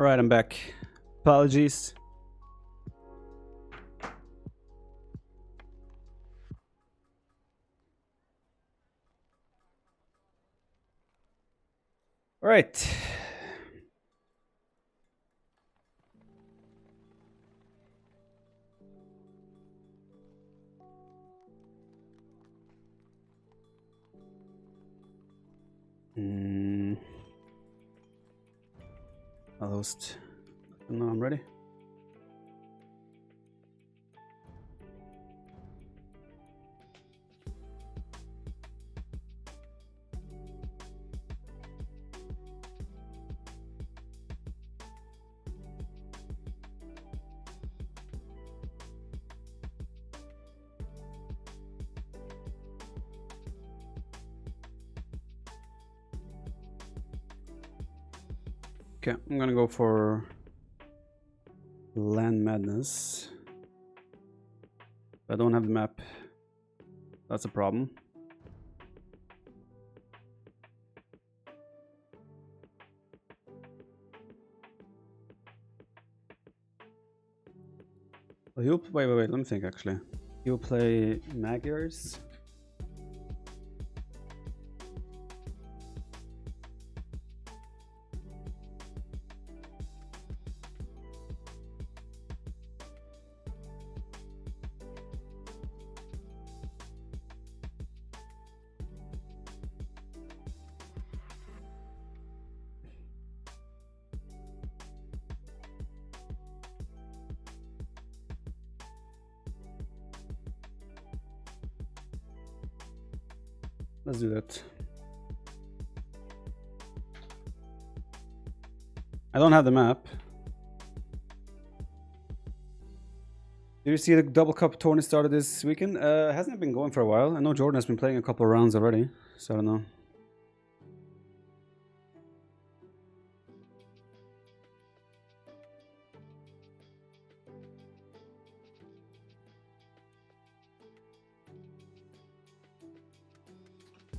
Alright, I'm back. Apologies. Alright. I'll host. No, I'm ready. Okay, I'm gonna go for Land Madness. I don't have the map. That's a problem. Well, wait, let me think actually. You'll play Magyars. Let's do that. I don't have the map. Did you see the double cup tourney started this weekend? Hasn't it been going for a while? I know Jordan has been playing a couple of rounds already, so I don't know.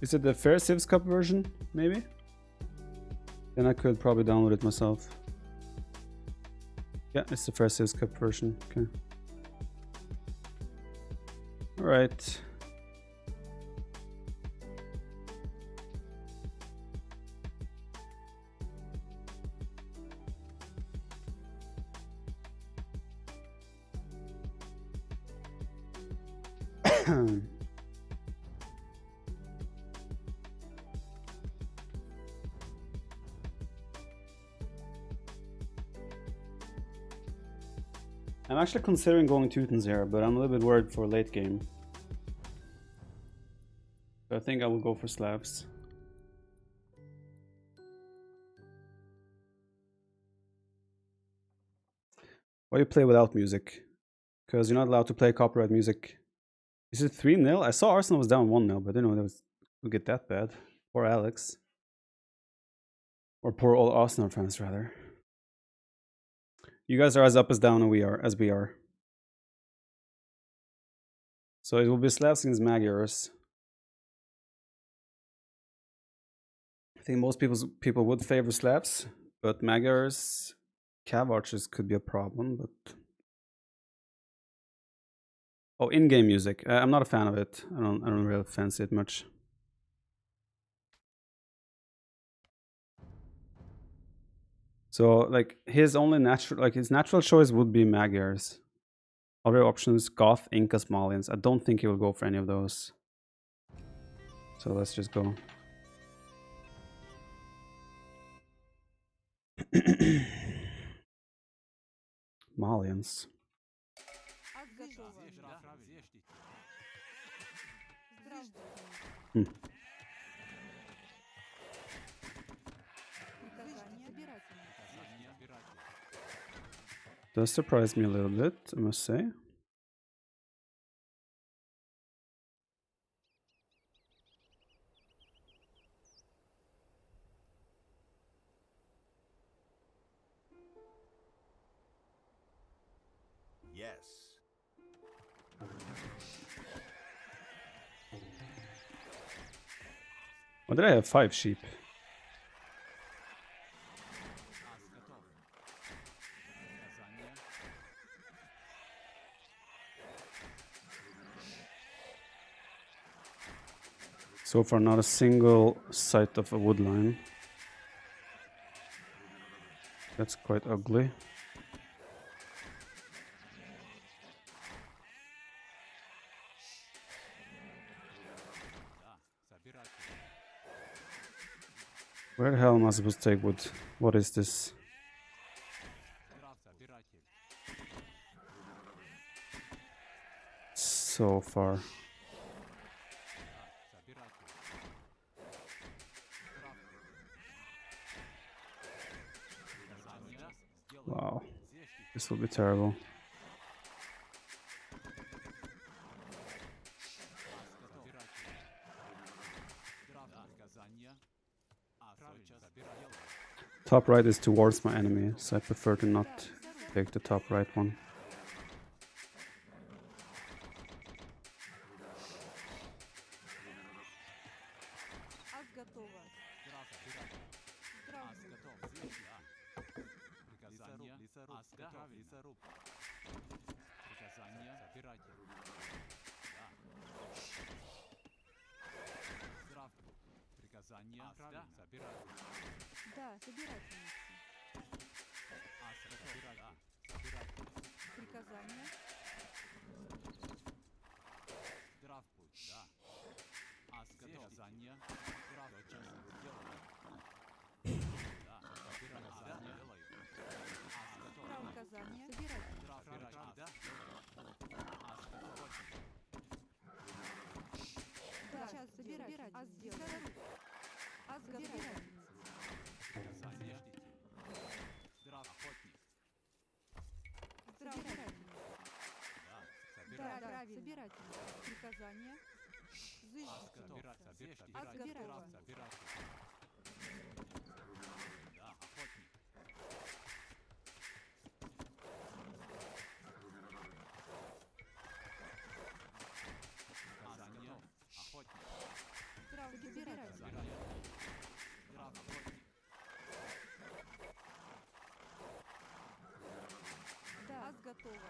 Is it the Fair Civs Cup version, maybe? Then I could probably download it myself. Yeah, it's the Fair Civs Cup version. Okay. Alright. I'm actually considering going Teutons here, but I'm a little bit worried for late game. So I think I will go for Slavs. Why you play without music? Because you're not allowed to play copyright music. Is it 3-0? I saw Arsenal was down 1-0, but I didn't know it would get that bad. Poor Alex. Or poor all Arsenal fans, rather. You guys are as up as down as we are. So it will be Slavs against Magyars. I think most people would favor Slavs, but Magyars, Cav Archers could be a problem, but... Oh, in-game music. I'm not a fan of it. I don't really fancy it much. So like his natural choice would be Magyars. Other options: Goth, Incas, Malians. I don't think he will go for any of those. So let's just go. Malians. Hmm. Does surprise me a little bit, I must say. Yes. Why did I have 5 sheep? So far, not a single sight of a wood line. That's quite ugly. Where the hell am I supposed to take wood? What is this? So far. Wow. This will be terrible. Top right is towards my enemy, so I prefer to not take the top right one. Ас готово. Да, собирательница. Приказание. Приказание. Собирательница. Да, сейчас собирать. Ас сделать. Ас собирательница. Да, правильно. Собирательница. Приказание. Зыждительница. Ас готово. Собирательница. Да, ас готово.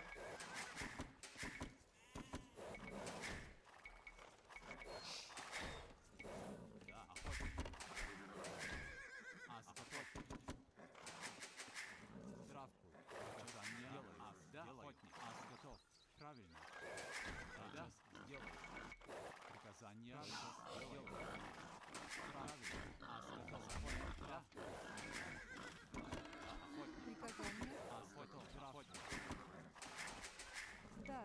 Приказание. Да.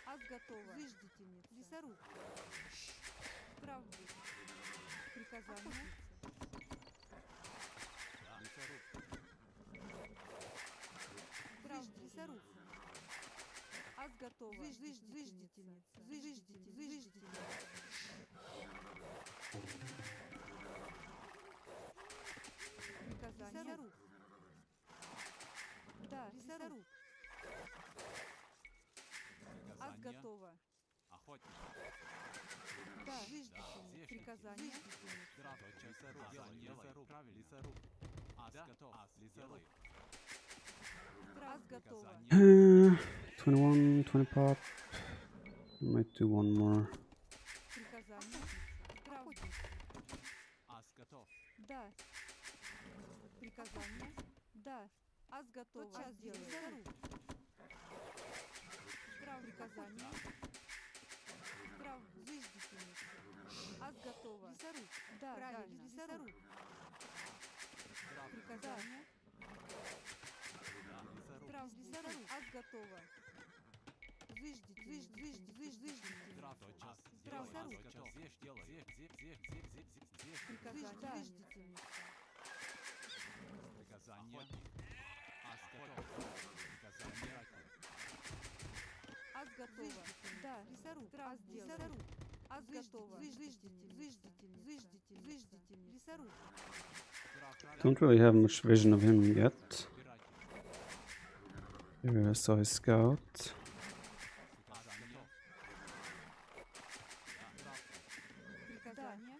Ас готово. Зыждительница. Лесоруб. Правда. Приказание. Правда. Лесоруб. Ас готово. Зыждительница. Зыждительница. Приказание. Лесоруб. Да, лесоруб. Ас готово. Да, зыждительница. Приказание. Ас готово. 21, 20 pop. Might do one more. Приказание. Правда. Да. Приказание. Да. Ас готово. Сейчас делаю. Приказание. Правда. Зыждительница. Ас готово. Лесоруб. Да, правильно. Лесоруб. Приказание. Правда. Лесоруб. Ас готово. Зыждительница. Правда. Лесоруб. Приказание. Зыждительница. Ас готово. Да, лесоруб. Ас лесоруб. Ас готово. Зыждительница. Лесоруб. Don't really have much vision of him yet. Here I saw his scout. Приказание.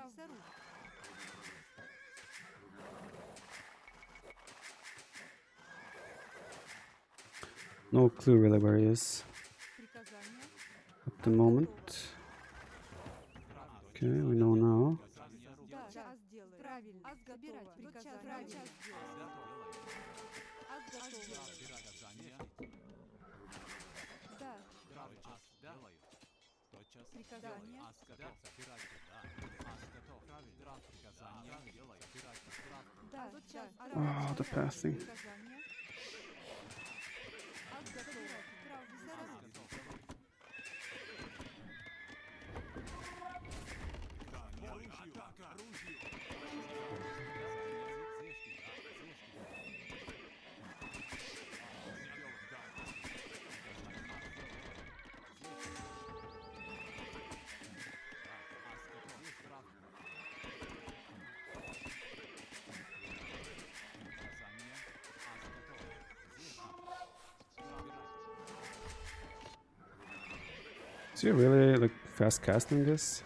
Лесоруб. No clue really where he is Приказание. at the moment. Okay, we know now. Да, час делаю. Правильно. Аз готова. Приказание. Час делаю. Аз готова. Да. Приказание. Да, час. Oh, the passing. Приказание. Аз готова. Is he really like fast casting this?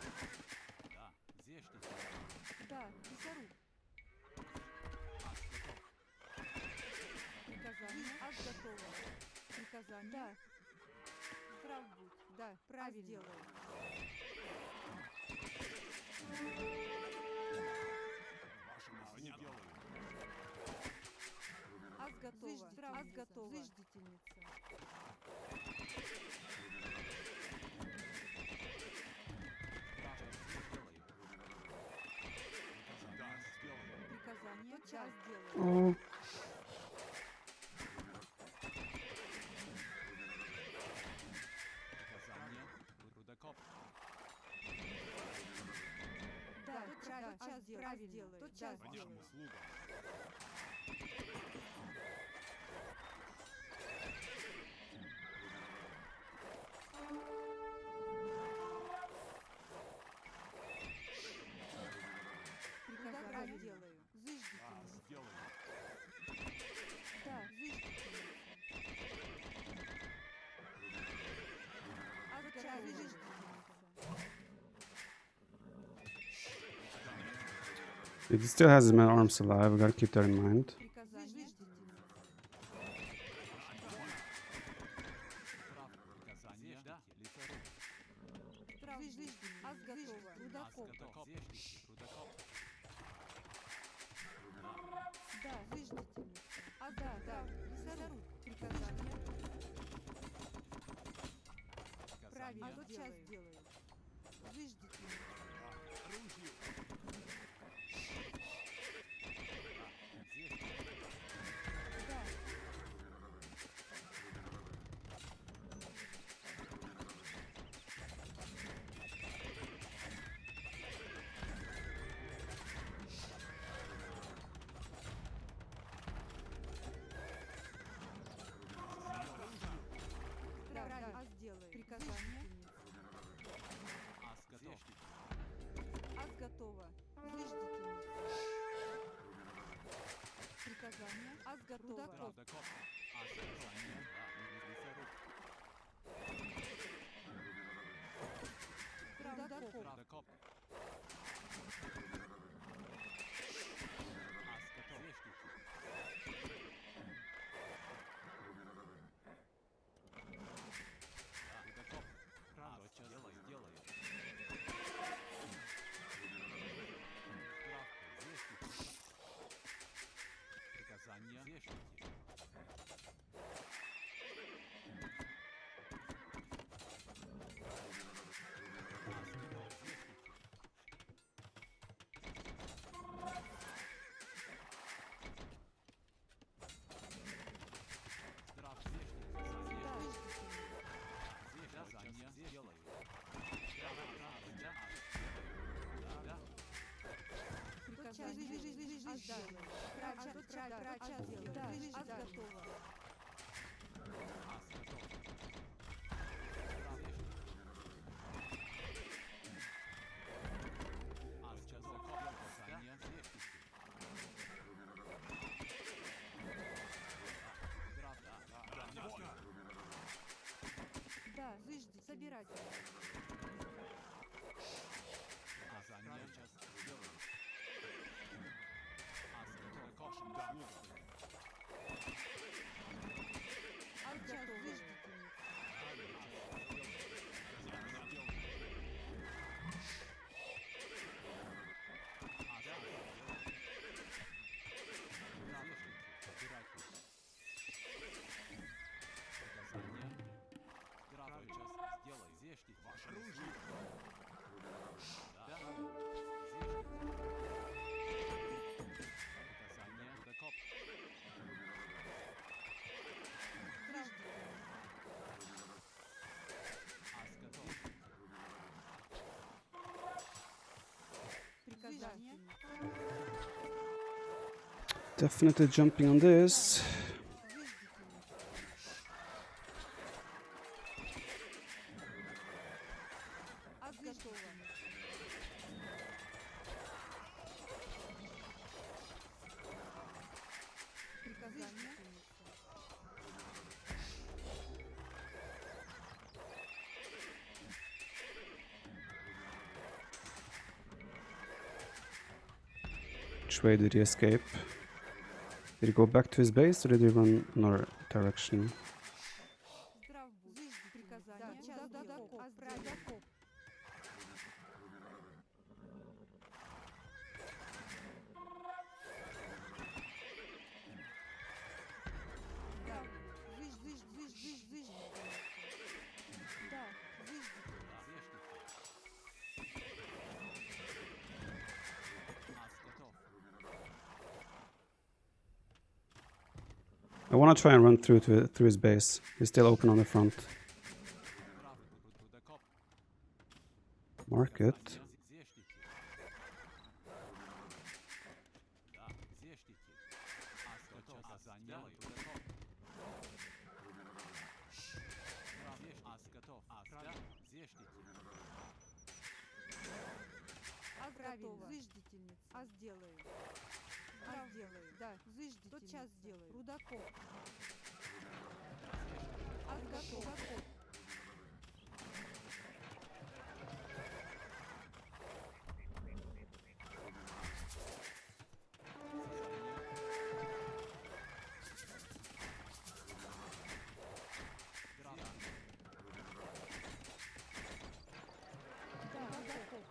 Да, лесоруб. Приказание. Аз готова. Приказание. Да. Прав будь. Да, правильно. Делаю. Аз готова. Аз готова. Заждительница. Приказание. Час делаю. Oh, Да, час делаю. Тот час делаю. Приказание делаю. Заждительница. Да, заждительница. Аз готова. Заждительница. he still has his man arms alive. We gotta keep that in mind. Приказание. Заждительница. Аз готова. Рудокоп. Да, заждительница. А да, лесоруб. Приказание. Правильно. А тот час делаю. Заждительница. Да. Правильно. Аз делаю. Приказание. Аз готова. Заждительница. Приказание. Аз готова. Рудокоп. Рудокоп. Да, выжди, собирать. Аз готова. Приказание. Definitely jumping on this. Ас готово. Приказание. Which way did he escape? Did he go back to his base or did he run another direction? Здрав будь. Приказание. Рудокоп. Рудокоп. Да. Зыж. Да. Зыж. I want to try and run through his base. He's still open on the front. Mark it. Ас готово. Зыждительница. Ас делаю. Ас делаю. Да. Зыждительница. Тотчас сделаю. Рудокоп. Ас готов. Да. Рудокоп.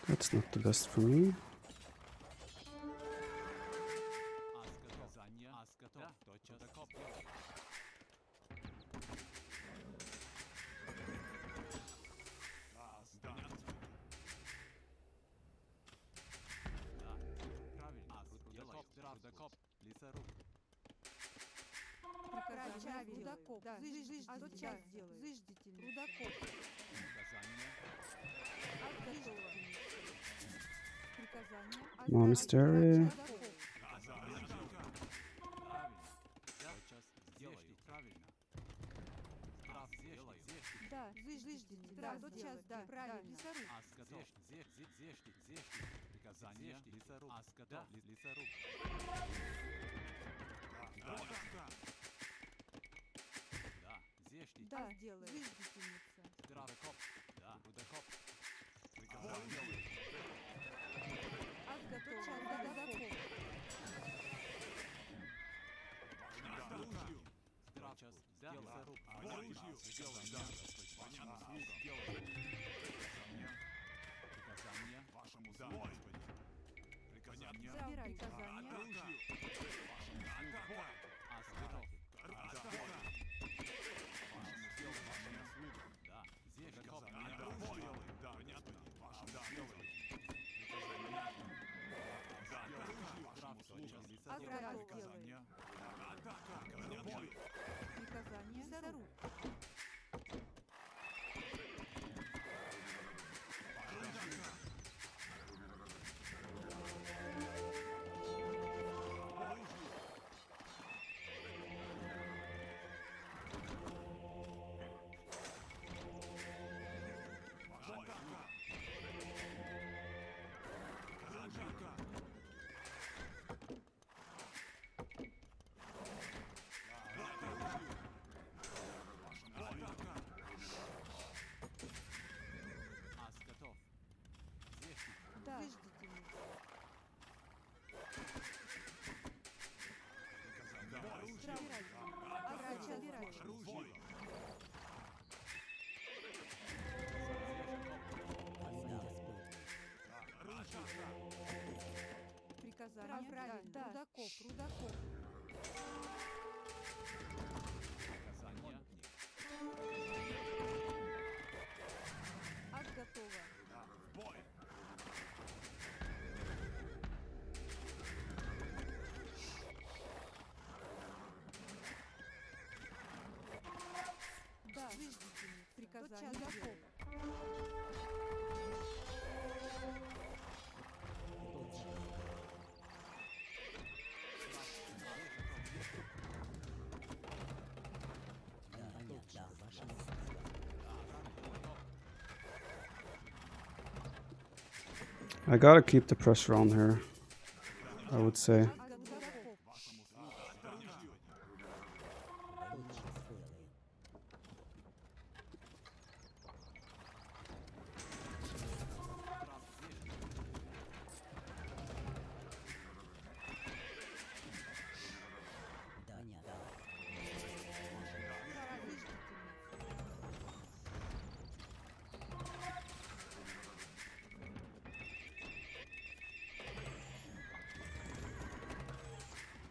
That's not the best for me. Приказание. Рудокоп. Да. Зыж. Ас тотчас сделаю. Зыждительница. Рудокоп. Ас готово. Приказание. Ас Monastery. Рудокоп. Да. Зыждительница. Да. Тотчас. Да. Правильно. Лесоруб. Да. Сделаю. Зыждительница. Ас готово. Рудокоп. Забирай приказание. Ас готово. Приказание. Лесоруб. Да. Зыждительница. Правильно. Рудаков, Рудаков. Ад готова. Да, выждите. Приказание готово. I gotta keep the pressure on her, I would say. Ад готов.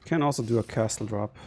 Can also do a castle drop.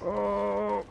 Oh!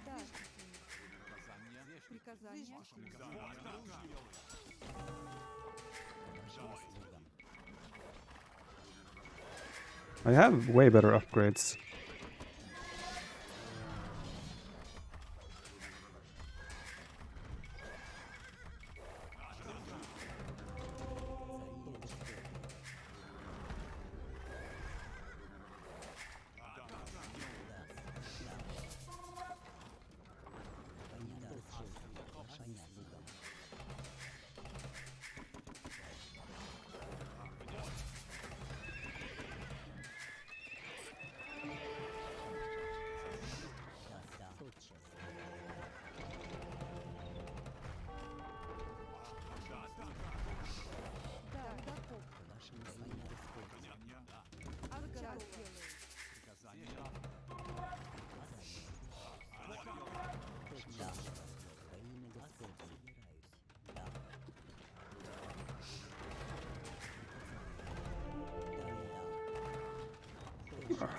Да. Приказание. I have way better upgrades. Да, Рудаков. Ад готов.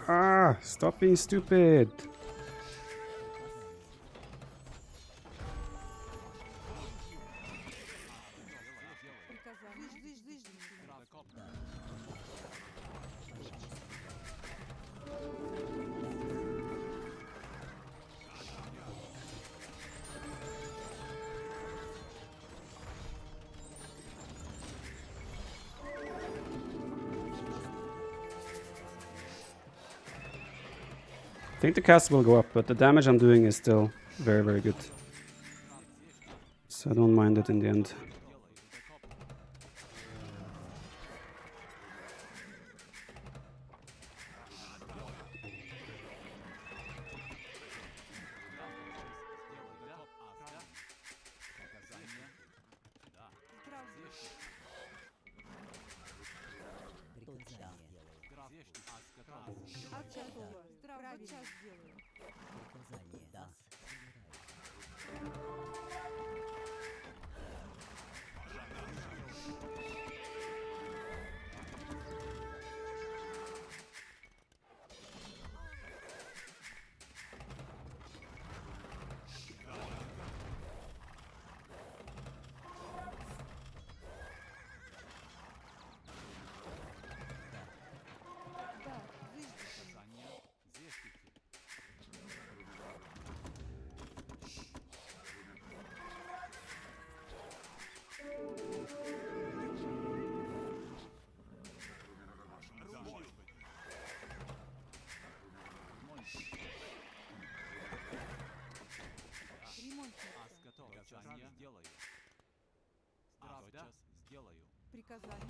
Ah! Stop being stupid! Приказание. Выждите. I think the castle will go up, but the damage I'm doing is still very, very good. So I don't mind it in the end. Ад готова. Правильно. Сейчас сделаю. Приказание.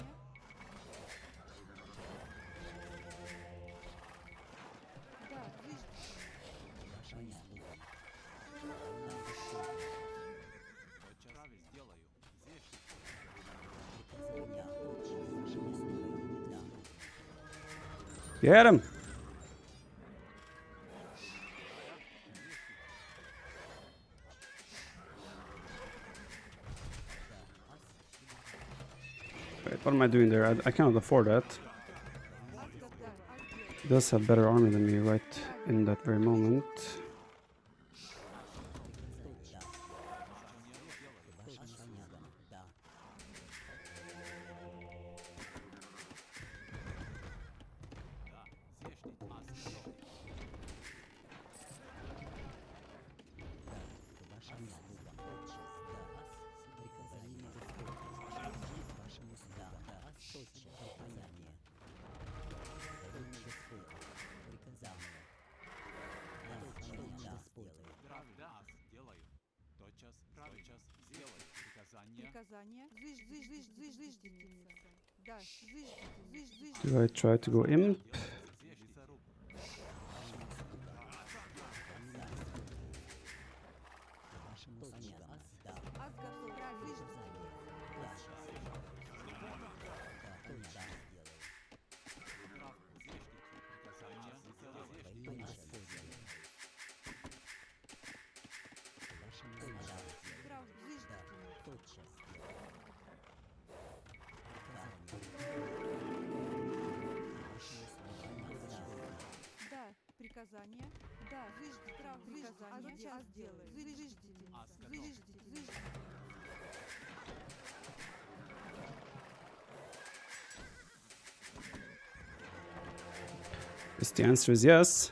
Да, заждите. Get him! Wait, what am I doing there? I cannot afford that. He does have better army than me right in that very moment. Приказание. Заждительница. Да, заждите. Do I try to go imp? Да, приказание. Да, заждите. Приказание. Сейчас сделай. Заждительница. Заждите. Yes, the answer is yes.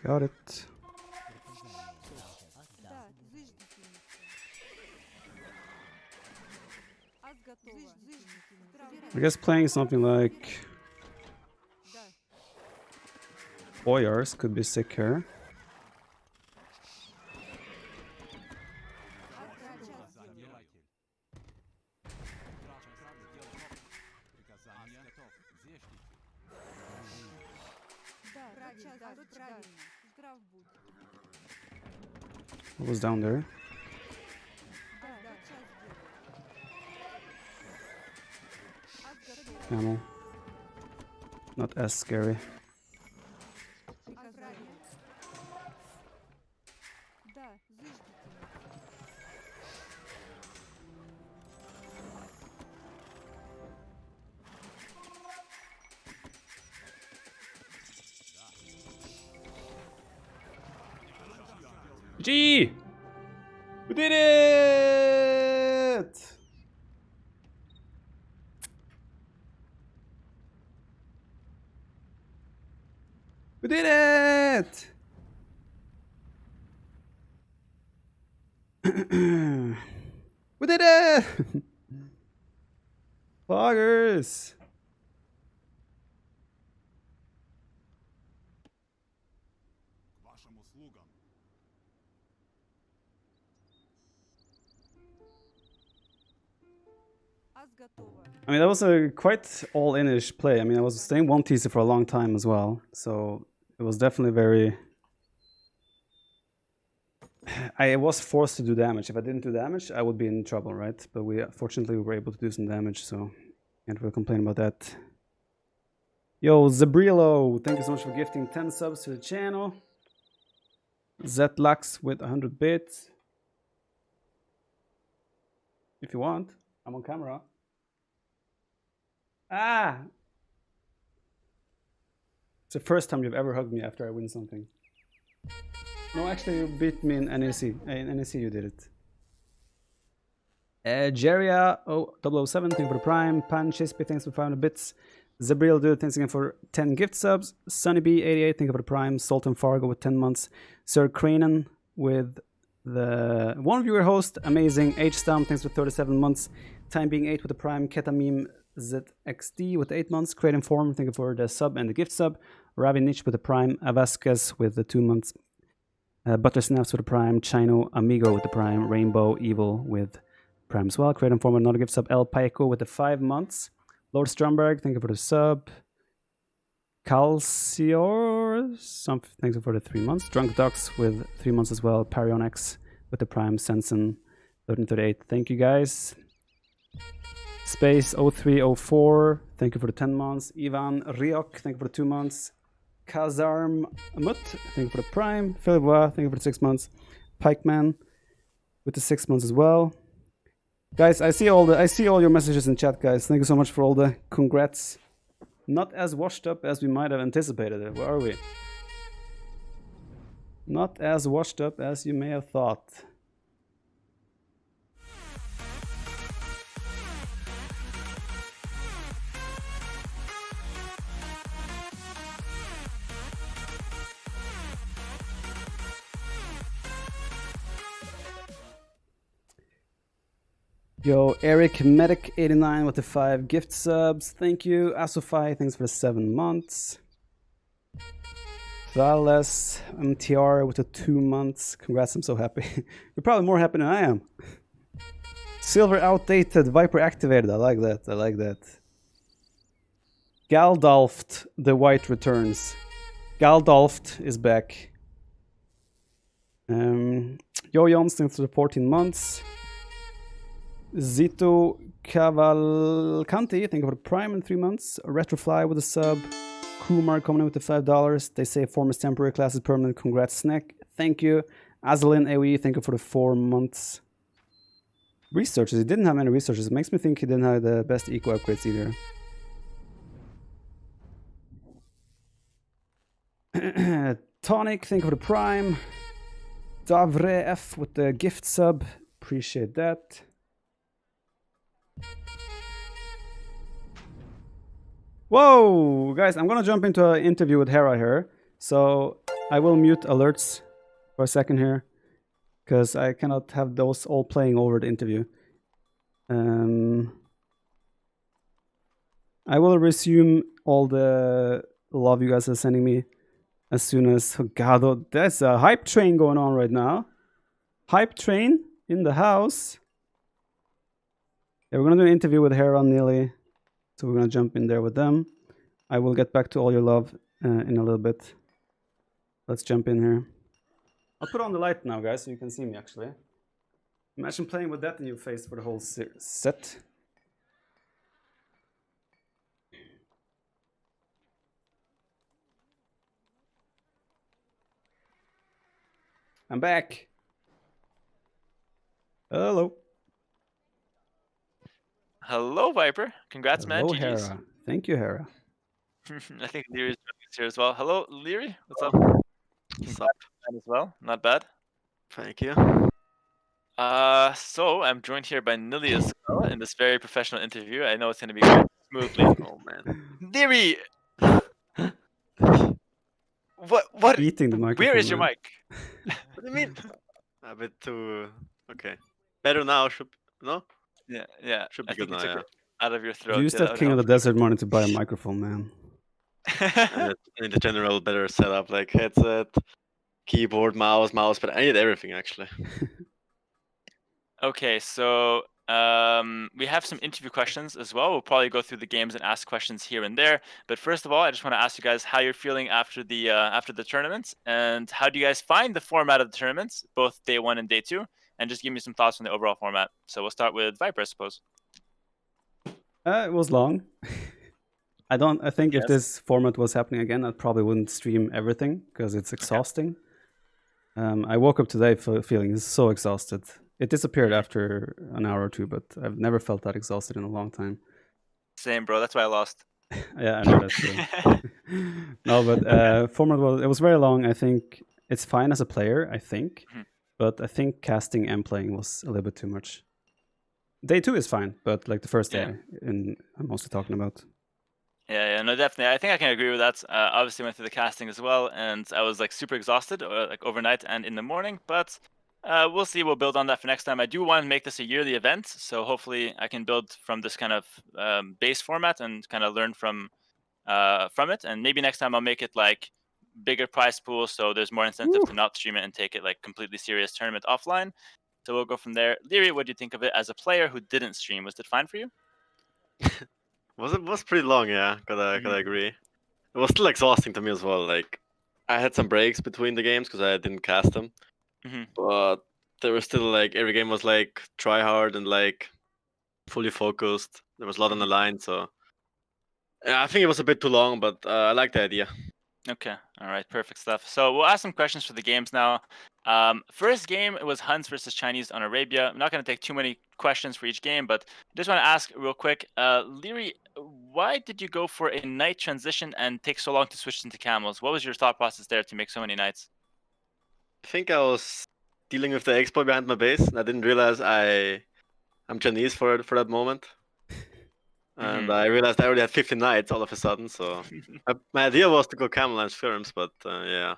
Got it. Да, заждительница. Аз готова. I guess playing something like Да. Boyars could be sick here. Да, правильно. Здрав будь. What was down there? Да, час делай. Camel. Not as scary. Приказание. Да, заждительница. G! We did it! We did it! We did it! Poggers! Аз готова. I mean, that was a quite all-in-ish play. I mean, I was staying one TC for a long time as well, so it was definitely very I was forced to do damage. If I didn't do damage, I would be in trouble, right? But fortunately we were able to do some damage, so can't really complain about that. Yo, Zabrilo, thank you so much for gifting 10 subs to the channel. Zetlux with 100 bits. If you want, I'm on camera. Ah! It's the first time you've ever hugged me after I win something. No, actually, you beat me in NAC. In NAC, you did it. Jeria 007, thank you for the Prime. Pan Chispy, thanks for 500 bits. Zabril Dude, thanks again for 10 gift subs. Sunny B 88, thank you for the Prime. Sultan Fargo with 10 months. Sir Cranen with the one viewer host, amazing. H Stamp, thanks for 37 months. Time Being 8 with the Prime. Ketameme ZXD with 8 months. Create Inform, thank you for the sub and the gift sub. Ravi Nich with the Prime. Avasquez with the 2 months. Butter Snaps with the Prime. Chino Amigo with the Prime. Rainbow Evil with Prime as well. Create Inform, another gift sub. El Paiko with the 5 months. Lord Stromberg, thank you for the sub. Calcior, thank you for the 3 months. Drunk Ducks with 3 months as well. Parion X with the Prime. Sensen 1338, thank you guys. Space 0304, thank you for the 10 months. Ivan Riok, thank you for the 2 months. Kazarm Mut, thank you for the Prime. Philbois, thank you for the 6 months. Pikeman with the 6 months as well. Guys, I see all your messages in chat, guys. Thank you so much for all the congrats. Not as washed up as we might have anticipated. Where are we? Not as washed up as you may have thought. Yo, Eric Medic 89 with the 5 gift subs. Thank you. Asofai, thanks for the 7 months. Thales MTR with the 2 months. Congrats, I'm so happy. You're probably more happy than I am. Silver outdated, Viper activated. I like that. I like that. Galdalft, the White returns. Galdalft is back. Yo Jons, thanks for the 14 months. Zito Cavalcanti, thank you for the Prime in 3 months. Retrofly with a sub. Kumar coming in with the $5. They say form is temporary, class is permanent. Congrats, Snack. Thank you. Azalin AoE, thank you for the 4 months. Researches. He didn't have many researches. It makes me think he didn't have the best eco upgrades either. Tonic, thank you for the Prime. Davre F with the gift sub. Appreciate that. Whoa, guys, I'm gonna jump into an interview with Hera here. So I will mute alerts for a second here, because I cannot have those all playing over the interview. I will resume all the love you guys are sending me as soon as... Oh God, there's a hype train going on right now. Hype train in the house. Yeah, we're gonna do an interview with Hera and Neely. So we're gonna jump in there with them. I will get back to all your love in a little bit. Let's jump in here. I'll put on the light now, guys, so you can see me actually. Imagine playing with that in your face for the whole set. I'm back. Hello. Hello, Viper. Congrats, Hello, man. GG's. Hera. Thank you, Hera. I think Leary's here as well. Hello, Leary. What's up? What's up? As well. Not bad. Thank you. So I'm joined here by Nili as well in this very professional interview. I know it's going to be going smoothly. Oh man. Leary. What? Eating the microphone. Where is your mic? What do you mean? A bit too. Okay. Better now. No? Yeah. Should be I good think now. you took Yeah. it out of your throat. Use that King of the Desert money to buy a microphone, man. And the general better setup, like headset, keyboard, mouse, but I need everything actually. Okay, so we have some interview questions as well. We'll probably go through the games and ask questions here and there. But first of all, I just want to ask you guys how you're feeling after the tournaments, and how do you guys find the format of the tournaments, both day 1 and day 2, and just give me some thoughts on the overall format. So we'll start with Viper, I suppose. It was long. I think if Yes. this format was happening again, I probably wouldn't stream everything because it's exhausting. I woke up today feeling so exhausted. It disappeared after an hour or two, but I've never felt that exhausted in a long time. Same, bro. That's why I lost. Yeah, I know that too. No, but format was very long. I think it's fine as a player, I think, but I think casting and playing was a little bit too much. Day 2 is fine, but like the first day, I'm mostly talking about. Yeah, no, definitely. I think I can agree with that. Obviously, went through the casting as well, and I was like super exhausted, like overnight and in the morning. But we'll see. We'll build on that for next time. I do want to make this a yearly event, so hopefully I can build from this kind of base format and kind of learn from it. And maybe next time I'll make it like bigger prize pool, so there's more incentive to not stream it and take it like completely serious tournament offline. So we'll go from there. Leary, what do you think of it as a player who didn't stream? Was it fine for you? Was pretty long, yeah. Gotta agree. It was still exhausting to me as well. Like, I had some breaks between the games because I didn't cast them, but there was still like every game was like try hard and like fully focused. There was a lot on the line, so yeah, I think it was a bit too long, but I like the idea. Okay. All right. Perfect stuff. So we'll ask some questions for the games now. First game, it was Huns versus Chinese on Arabia. I'm not going to take too many questions for each game, but I just want to ask real quick, Leary, why did you go for a knight transition and take so long to switch into camels? What was your thought process there to make so many knights? I think I was dealing with the expo behind my base, and I didn't realize I'm Chinese for that moment. And I realized I already had 50 knights all of a sudden, so my idea was to go camel and skirms, but yeah.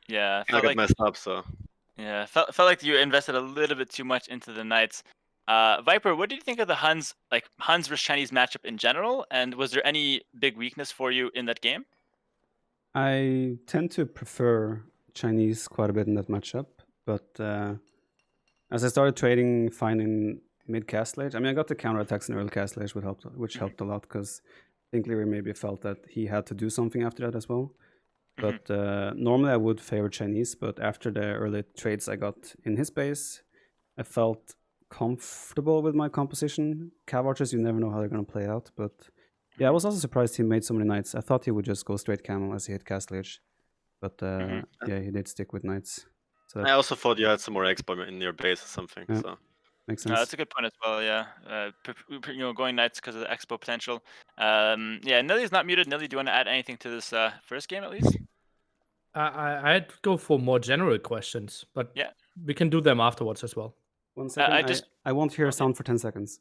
Yeah, I got messed up, so. Yeah, felt like you invested a little bit too much into the knights. Viper, what did you think of the Huns versus Chinese matchup in general? And was there any big weakness for you in that game? I tend to prefer Chinese quite a bit in that matchup, but as I started trading, finding mid cast lage, I mean, I got the counterattacks in early cast lage, which helped a lot because I think Leary maybe felt that he had to do something after that as well. But normally I would favor Chinese, but after the early trades I got in his base, I felt comfortable with my composition. Cav archers, you never know how they're going to play out, but yeah, I was also surprised he made so many knights. I thought he would just go straight camel as he hit cast lage, but yeah, he did stick with knights. So I also thought you had some more expo in your base or something. Yeah. So makes sense. That's a good point as well. Yeah, going knights because of the expo potential. Yeah, Nilly's not muted. Nilly, do you want to add anything to this first game at least? I'd go for more general questions, but yeah, we can do them afterwards as well. 1 second. I won't hear a sound for 10 seconds.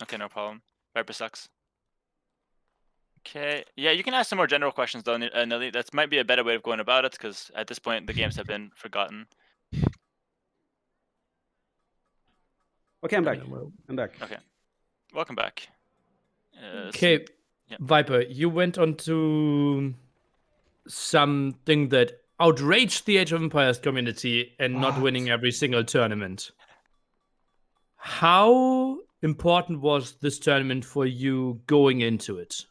Okay, no problem. Viper sucks. Okay, yeah, you can ask some more general questions though, Nilly. That might be a better way of going about it because at this point the games have been forgotten. Okay, I'm back. I'm back. Okay, welcome back. Okay, Viper, you went on to something that outraged the Age of Empires community and not winning every single tournament. How important was this tournament for you going into it?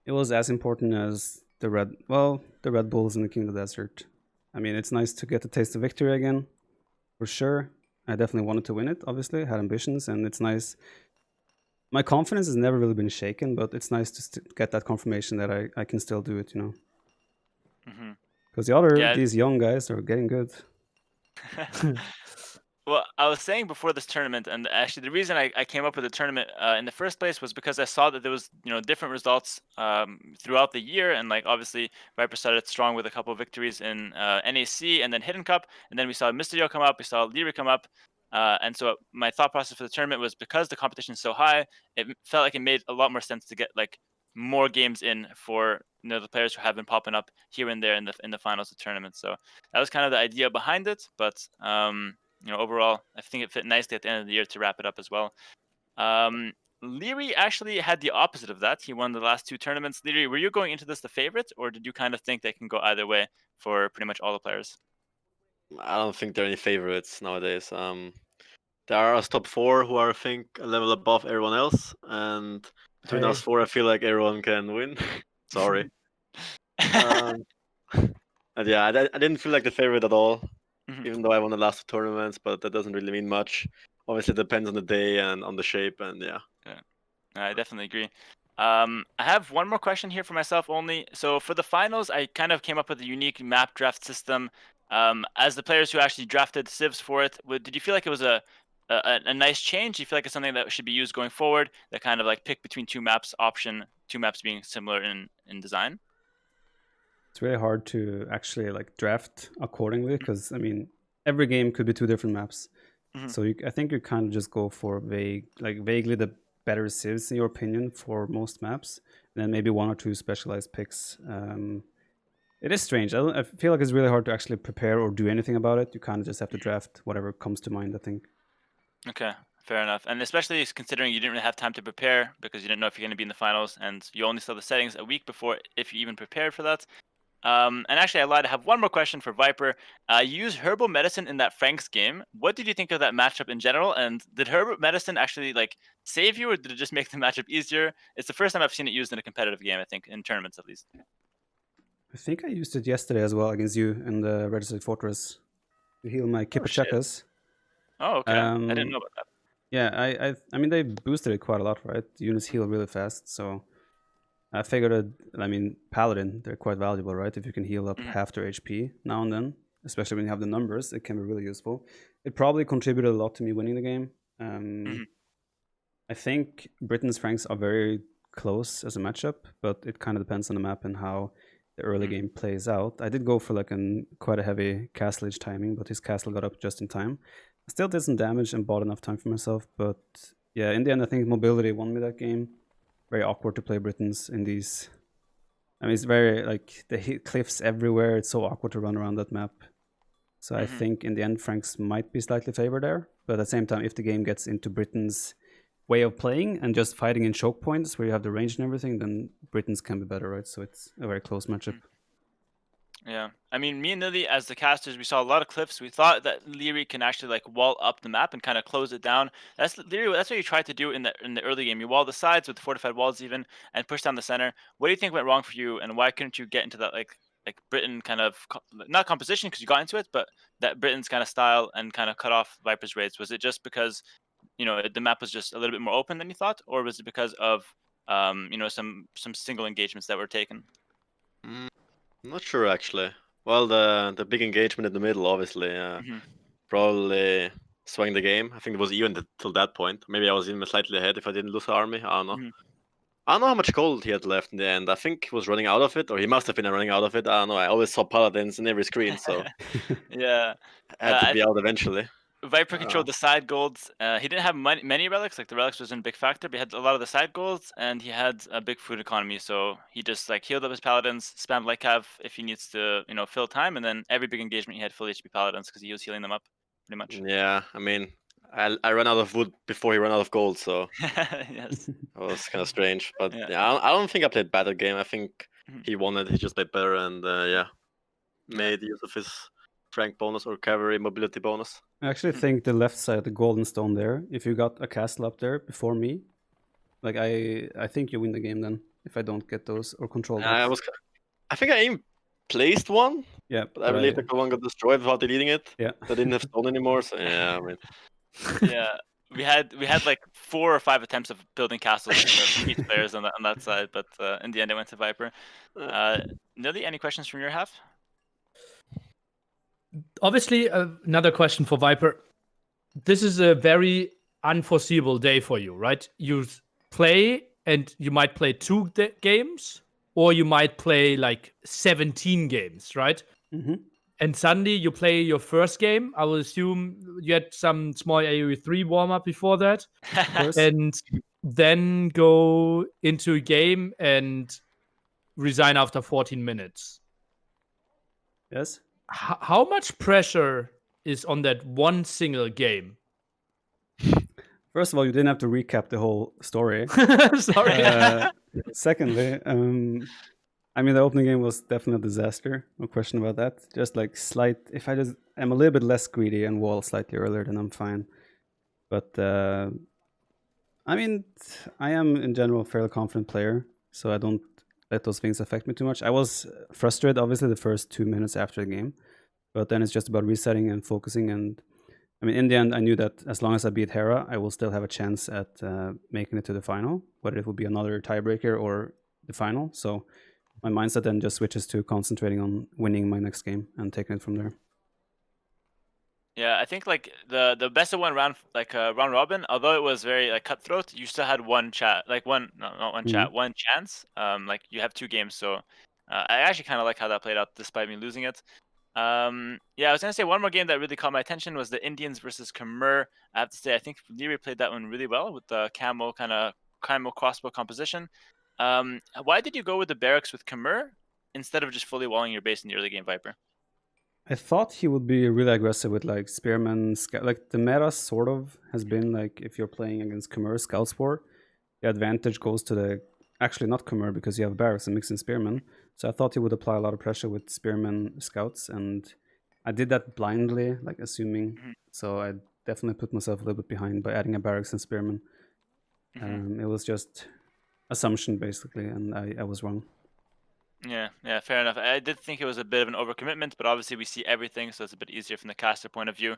It was as important as the Red Bulls in the King of the Desert. I mean, it's nice to get a taste of victory again, for sure. I definitely wanted to win it, obviously. I had ambitions, and it's nice. My confidence has never really been shaken, but it's nice to get that confirmation that I can still do it, you know? Because these young guys are getting good. Well, I was saying before this tournament, and actually the reason I came up with the tournament in the first place was because I saw that there was different results throughout the year, and like obviously Viper started strong with a couple of victories in NAC and then Hidden Cup, and then we saw Mysterio come up, we saw Leary come up, and so my thought process for the tournament was because the competition is so high, it felt like it made a lot more sense to get like more games in for the players who have been popping up here and there in the finals of tournaments. So that was kind of the idea behind it, but overall, I think it fit nicely at the end of the year to wrap it up as well. Leary actually had the opposite of that. He won the last 2 tournaments. Leary, were you going into this the favorite, or did you kind of think they can go either way for pretty much all the players? I don't think there are any favorites nowadays. there are us top 4 who are, I think, a level above everyone else, and between us Hey. 4, I feel like everyone can win. Sorry. And yeah, I didn't feel like the favorite at all, even though I won the last 2 tournaments, but that doesn't really mean much. Obviously, it depends on the day and on the shape, and yeah. Yeah, I definitely agree. I have one more question here for myself only. So for the finals, I kind of came up with a unique map draft system. As the players who actually drafted civs for it, did you feel like it was a nice change? Do you feel like it's something that should be used going forward? That kind of like pick between 2 maps option, 2 maps being similar in design. It's really hard to actually like draft accordingly because I mean every game could be 2 different maps. So I think you kind of just go for vaguely the better civs in your opinion for most maps, and then maybe 1 or 2 specialized picks. It is strange. I feel like it's really hard to actually prepare or do anything about it. You kind of just have to draft whatever comes to mind, I think. Okay, fair enough. And especially considering you didn't really have time to prepare because you didn't know if you're going to be in the finals, and you only saw the settings a week before, if you even prepared for that. And actually, I lied. I have one more question for Viper. You used herbal medicine in that Franks game. What did you think of that matchup in general? And did herbal medicine actually like save you, or did it just make the matchup easier? It's the first time I've seen it used in a competitive game, I think, in tournaments at least. I think I used it yesterday as well against you in the Registered Fortress to heal my Kippachakas. Oh, okay. I didn't know about that. Yeah, I mean they boosted it quite a lot, right? Units heal really fast, so I figured that, I mean, Paladin, they're quite valuable, right? If you can heal up half their HP now and then, especially when you have the numbers, it can be really useful. It probably contributed a lot to me winning the game. I think Britain's Franks are very close as a matchup, but it kind of depends on the map and how the early game plays out. I did go for like quite a heavy castlage timing, but his castle got up just in time. I still did some damage and bought enough time for myself, but yeah, in the end, I think mobility won me that game. Very awkward to play Britons in these. I mean, it's very like the cliffs everywhere. It's so awkward to run around that map. So I think in the end, Franks might be slightly favored there. But at the same time, if the game gets into Britain's way of playing and just fighting in choke points where you have the range and everything, then Britons can be better, right? So it's a very close matchup. Yeah, I mean, me and Lily, as the casters, we saw a lot of cliffs. We thought that Leary can actually like wall up the map and kind of close it down. That's Leary. That's what you tried to do in the early game. You wall the sides with fortified walls even, and push down the center. What do you think went wrong for you, and why couldn't you get into that like Britain kind of not composition because you got into it, but that Britain's kind of style and kind of cut off Viper's raids? Was it just because the map was just a little bit more open than you thought, or was it because of some single engagements that were taken? I'm not sure actually. Well, the big engagement in the middle, obviously, probably swung the game. I think it was even till that point. Maybe I was even slightly ahead if I didn't lose the army. I don't know. I don't know how much gold he had left in the end. I think he was running out of it, or he must have been running out of it. I don't know. I always saw paladins in every screen, so yeah, had to be out eventually. Viper controlled the side golds. He didn't have many relics, like the relics wasn't a big factor, but he had a lot of the side golds, and he had a big food economy, so he just like healed up his paladins, spammed like cav if he needs to, fill time, and then every big engagement he had full HP paladins because he was healing them up, pretty much. Yeah, I mean, I ran out of wood before he ran out of gold, so yes, it was kind of strange. But yeah, I don't think I played bad that game. I think he won it. He just played better, and made use of his Frank bonus or cavalry mobility bonus. I actually think the left side, the golden stone there, if you got a castle up there before me, like I think you win the game then, if I don't get those or control that. I think I even placed one. Yeah. But I believe the one got destroyed without deleting it. Yeah. I didn't have stone anymore, so yeah, I mean. Yeah. We had like 4 or 5 attempts of building castles for each players on that side, but in the end it went to Viper. Nilly, any questions from your half? Obviously, another question for Viper. This is a very unforeseeable day for you, right? You play, and you might play 2 games, or you might play like 17 games, right? And suddenly you play your first game. I will assume you had some small AoE 3 warm-up before that. And then go into a game and resign after 14 minutes. Yes. How much pressure is on that one single game? First of all, you didn't have to recap the whole story. Sorry. Secondly, I mean, the opening game was definitely a disaster. No question about that. Just like if I'm a little bit less greedy and wall slightly earlier, then I'm fine. But I mean, I am in general a fairly confident player, so I don't let those things affect me too much. I was frustrated, obviously, the first 2 minutes after the game, but then it's just about resetting and focusing. And I mean, in the end, I knew that as long as I beat Hera, I will still have a chance at making it to the final, whether it will be another tiebreaker or the final. So my mindset then just switches to concentrating on winning my next game and taking it from there. Yeah, I think like the best of one round, like round robin, although it was very like cutthroat, you still had one chat, like one, no, not one chat, one chance. Like you have 2 games, so I actually kind of like how that played out despite me losing it. Yeah, I was gonna say one more game that really caught my attention was the Indians versus Khmer. I have to say, I think Leary played that one really well with the camo crossbow composition. Why did you go with the barracks with Khmer instead of just fully walling your base in the early game, Viper? I thought he would be really aggressive with like Spearman, like the meta sort of has been like if you're playing against Khmer Scouts War, the advantage goes to the, actually not Khmer because you have barracks and mixing Spearmen. So I thought he would apply a lot of pressure with Spearman Scouts, and I did that blindly, like assuming. So I definitely put myself a little bit behind by adding a barracks and Spearman. It was just assumption basically, and I was wrong. Yeah, fair enough. I did think it was a bit of an overcommitment, but obviously we see everything, so it's a bit easier from the caster point of view.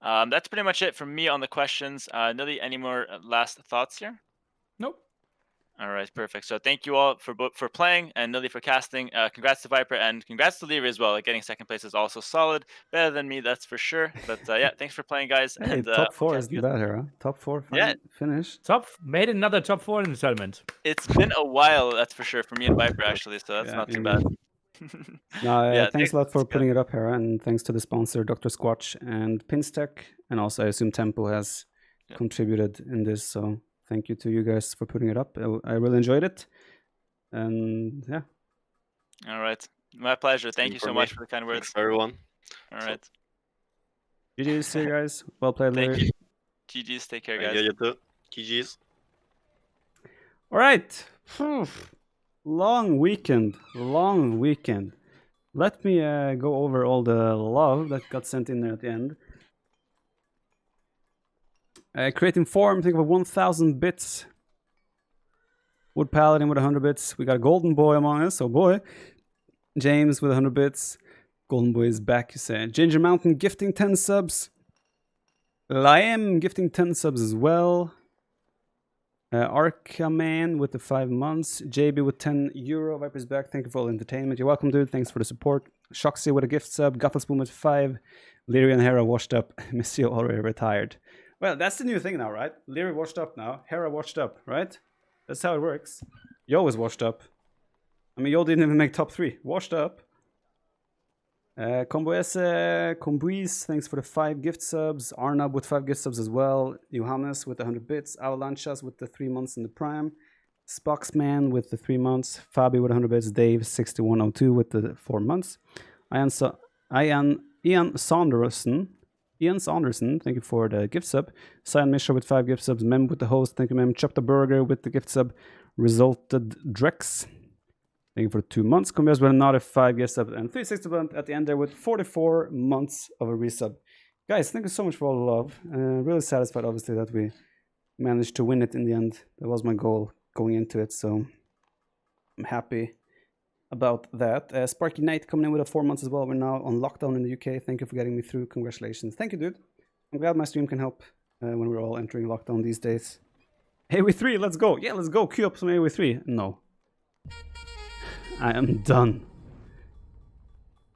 That's pretty much it from me on the questions. Nilly, any more last thoughts here? Nope. All right, perfect. So thank you all for playing, and Nilly for casting. Congrats to Viper, and congrats to Leary as well. Like, getting second place is also solid, better than me, that's for sure. But yeah, thanks for playing, guys. Hey, And top 4 okay, isn't bad here, huh? Top 4 Yeah. finish. Made another top 4 in the tournament. It's been a while, that's for sure, for me and Viper actually. So that's not too bad. No, Yeah, thanks a lot for guys. putting it up, Hera, and thanks to the sponsor, Dr. Squatch and Pinstech, and also I assume Tempo has contributed in this, so thank you to you guys for putting it up. I really enjoyed it, and yeah. All right, my pleasure. Thank you so much for the kind words. Thanks, everyone. All right. GG's, see you guys. Well played, Thank Larry. you. GG's, take care, guys. Yeah, you too. GG's. All right. Long weekend. Let me go over all the love that got sent in there at the end. Creating form, think of 1,000 bits. Wood Paladin with 100 bits. We got a Golden Boy among us, oh boy. James with 100 bits. Golden Boy is back, you say. Ginger Mountain gifting 10 subs. Laem gifting 10 subs as well. Arcaman with the 5 months. JB with 10 euro. Viper's back. Thank you for all the entertainment. You're welcome, dude. Thanks for the support. Shoxy with a gift sub. Guttlespoon with 5. Leary and Hera washed up. Missio already retired. Well, that's the new thing now, right? Leary washed up now. Hera washed up, right? That's how it works. Yo is washed up. I mean, Yo didn't even make top 3. Washed up. Combuis, thanks for the 5 gift subs. Arnab with 5 gift subs as well. Johannes with 100 bits. Avalanchas with the 3 months in the prime. Spoxman with the 3 months. Fabi with 100 bits. Dave 6102 with the 4 months. Ian Saunderson. Ian Saunderson, thank you for the gift sub. Cyan Misha with 5 gift subs. Mem with the host, thank you, Mem. Chop the Burger with the gift sub. Resulted Drex, thank you for 2 months. Combias with another 5 gift subs. And 360 at the end there with 44 months of a resub. Guys, thank you so much for all the love. Really satisfied, obviously, that we managed to win it in the end. That was my goal going into it, so I'm happy about that. Sparky Knight coming in with a 4 months as well. We're now on lockdown in the UK. Thank you for getting me through. Congratulations. Thank you, dude. I'm glad my stream can help when we're all entering lockdown these days. AoE 3, let's go. Yeah, let's go. Queue up some AoE 3. No. I am done.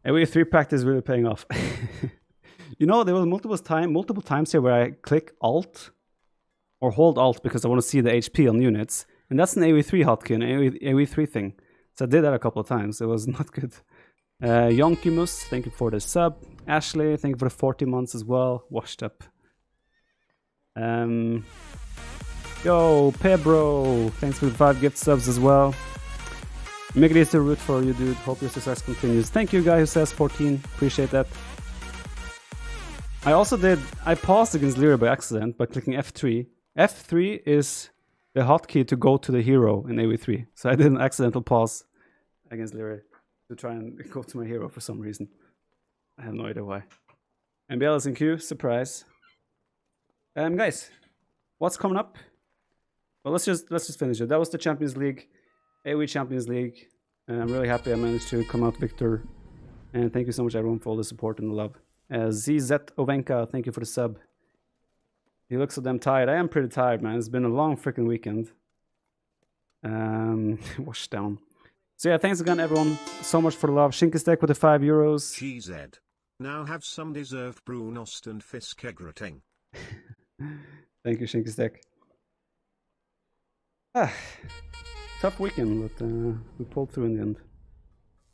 AoE 3 practice is really paying off. You know, there was multiple times here where I click Alt or hold Alt because I want to see the HP on units. And that's an AoE 3 hotkey, an AoE 3 thing. So I did that a couple of times. It was not good. Yonkimus, thank you for the sub. Ashley, thank you for the 40 months as well. Washed up. Yo, Pebro, thanks for the 5 gift subs as well. Make it easy to root for you, dude. Hope your success continues. Thank you, guy who says 14. Appreciate that. I paused against Lyra by accident by clicking F3. F3 is the hotkey to go to the hero in AoE 3. So I did an accidental pause against Lyra to try and go to my hero for some reason. I have no idea why. MBL is in queue, surprise. Guys, what's coming up? Well, let's just finish it. That was the Champions League, AoE Champions League. I'm really happy I managed to come out victor. And thank you so much, everyone, for all the support and the love. ZZ Ovenka, thank you for the sub. You look so damn tired. I am pretty tired, man. It's been a long freaking weekend. Wash down. So yeah, thanks again, everyone, so much for the love. Shinkestek with the €5. GZ. Now have some deserved brunost and fiskegrateng. Thank you, Shinkestek. Tough weekend, but we pulled through in the end.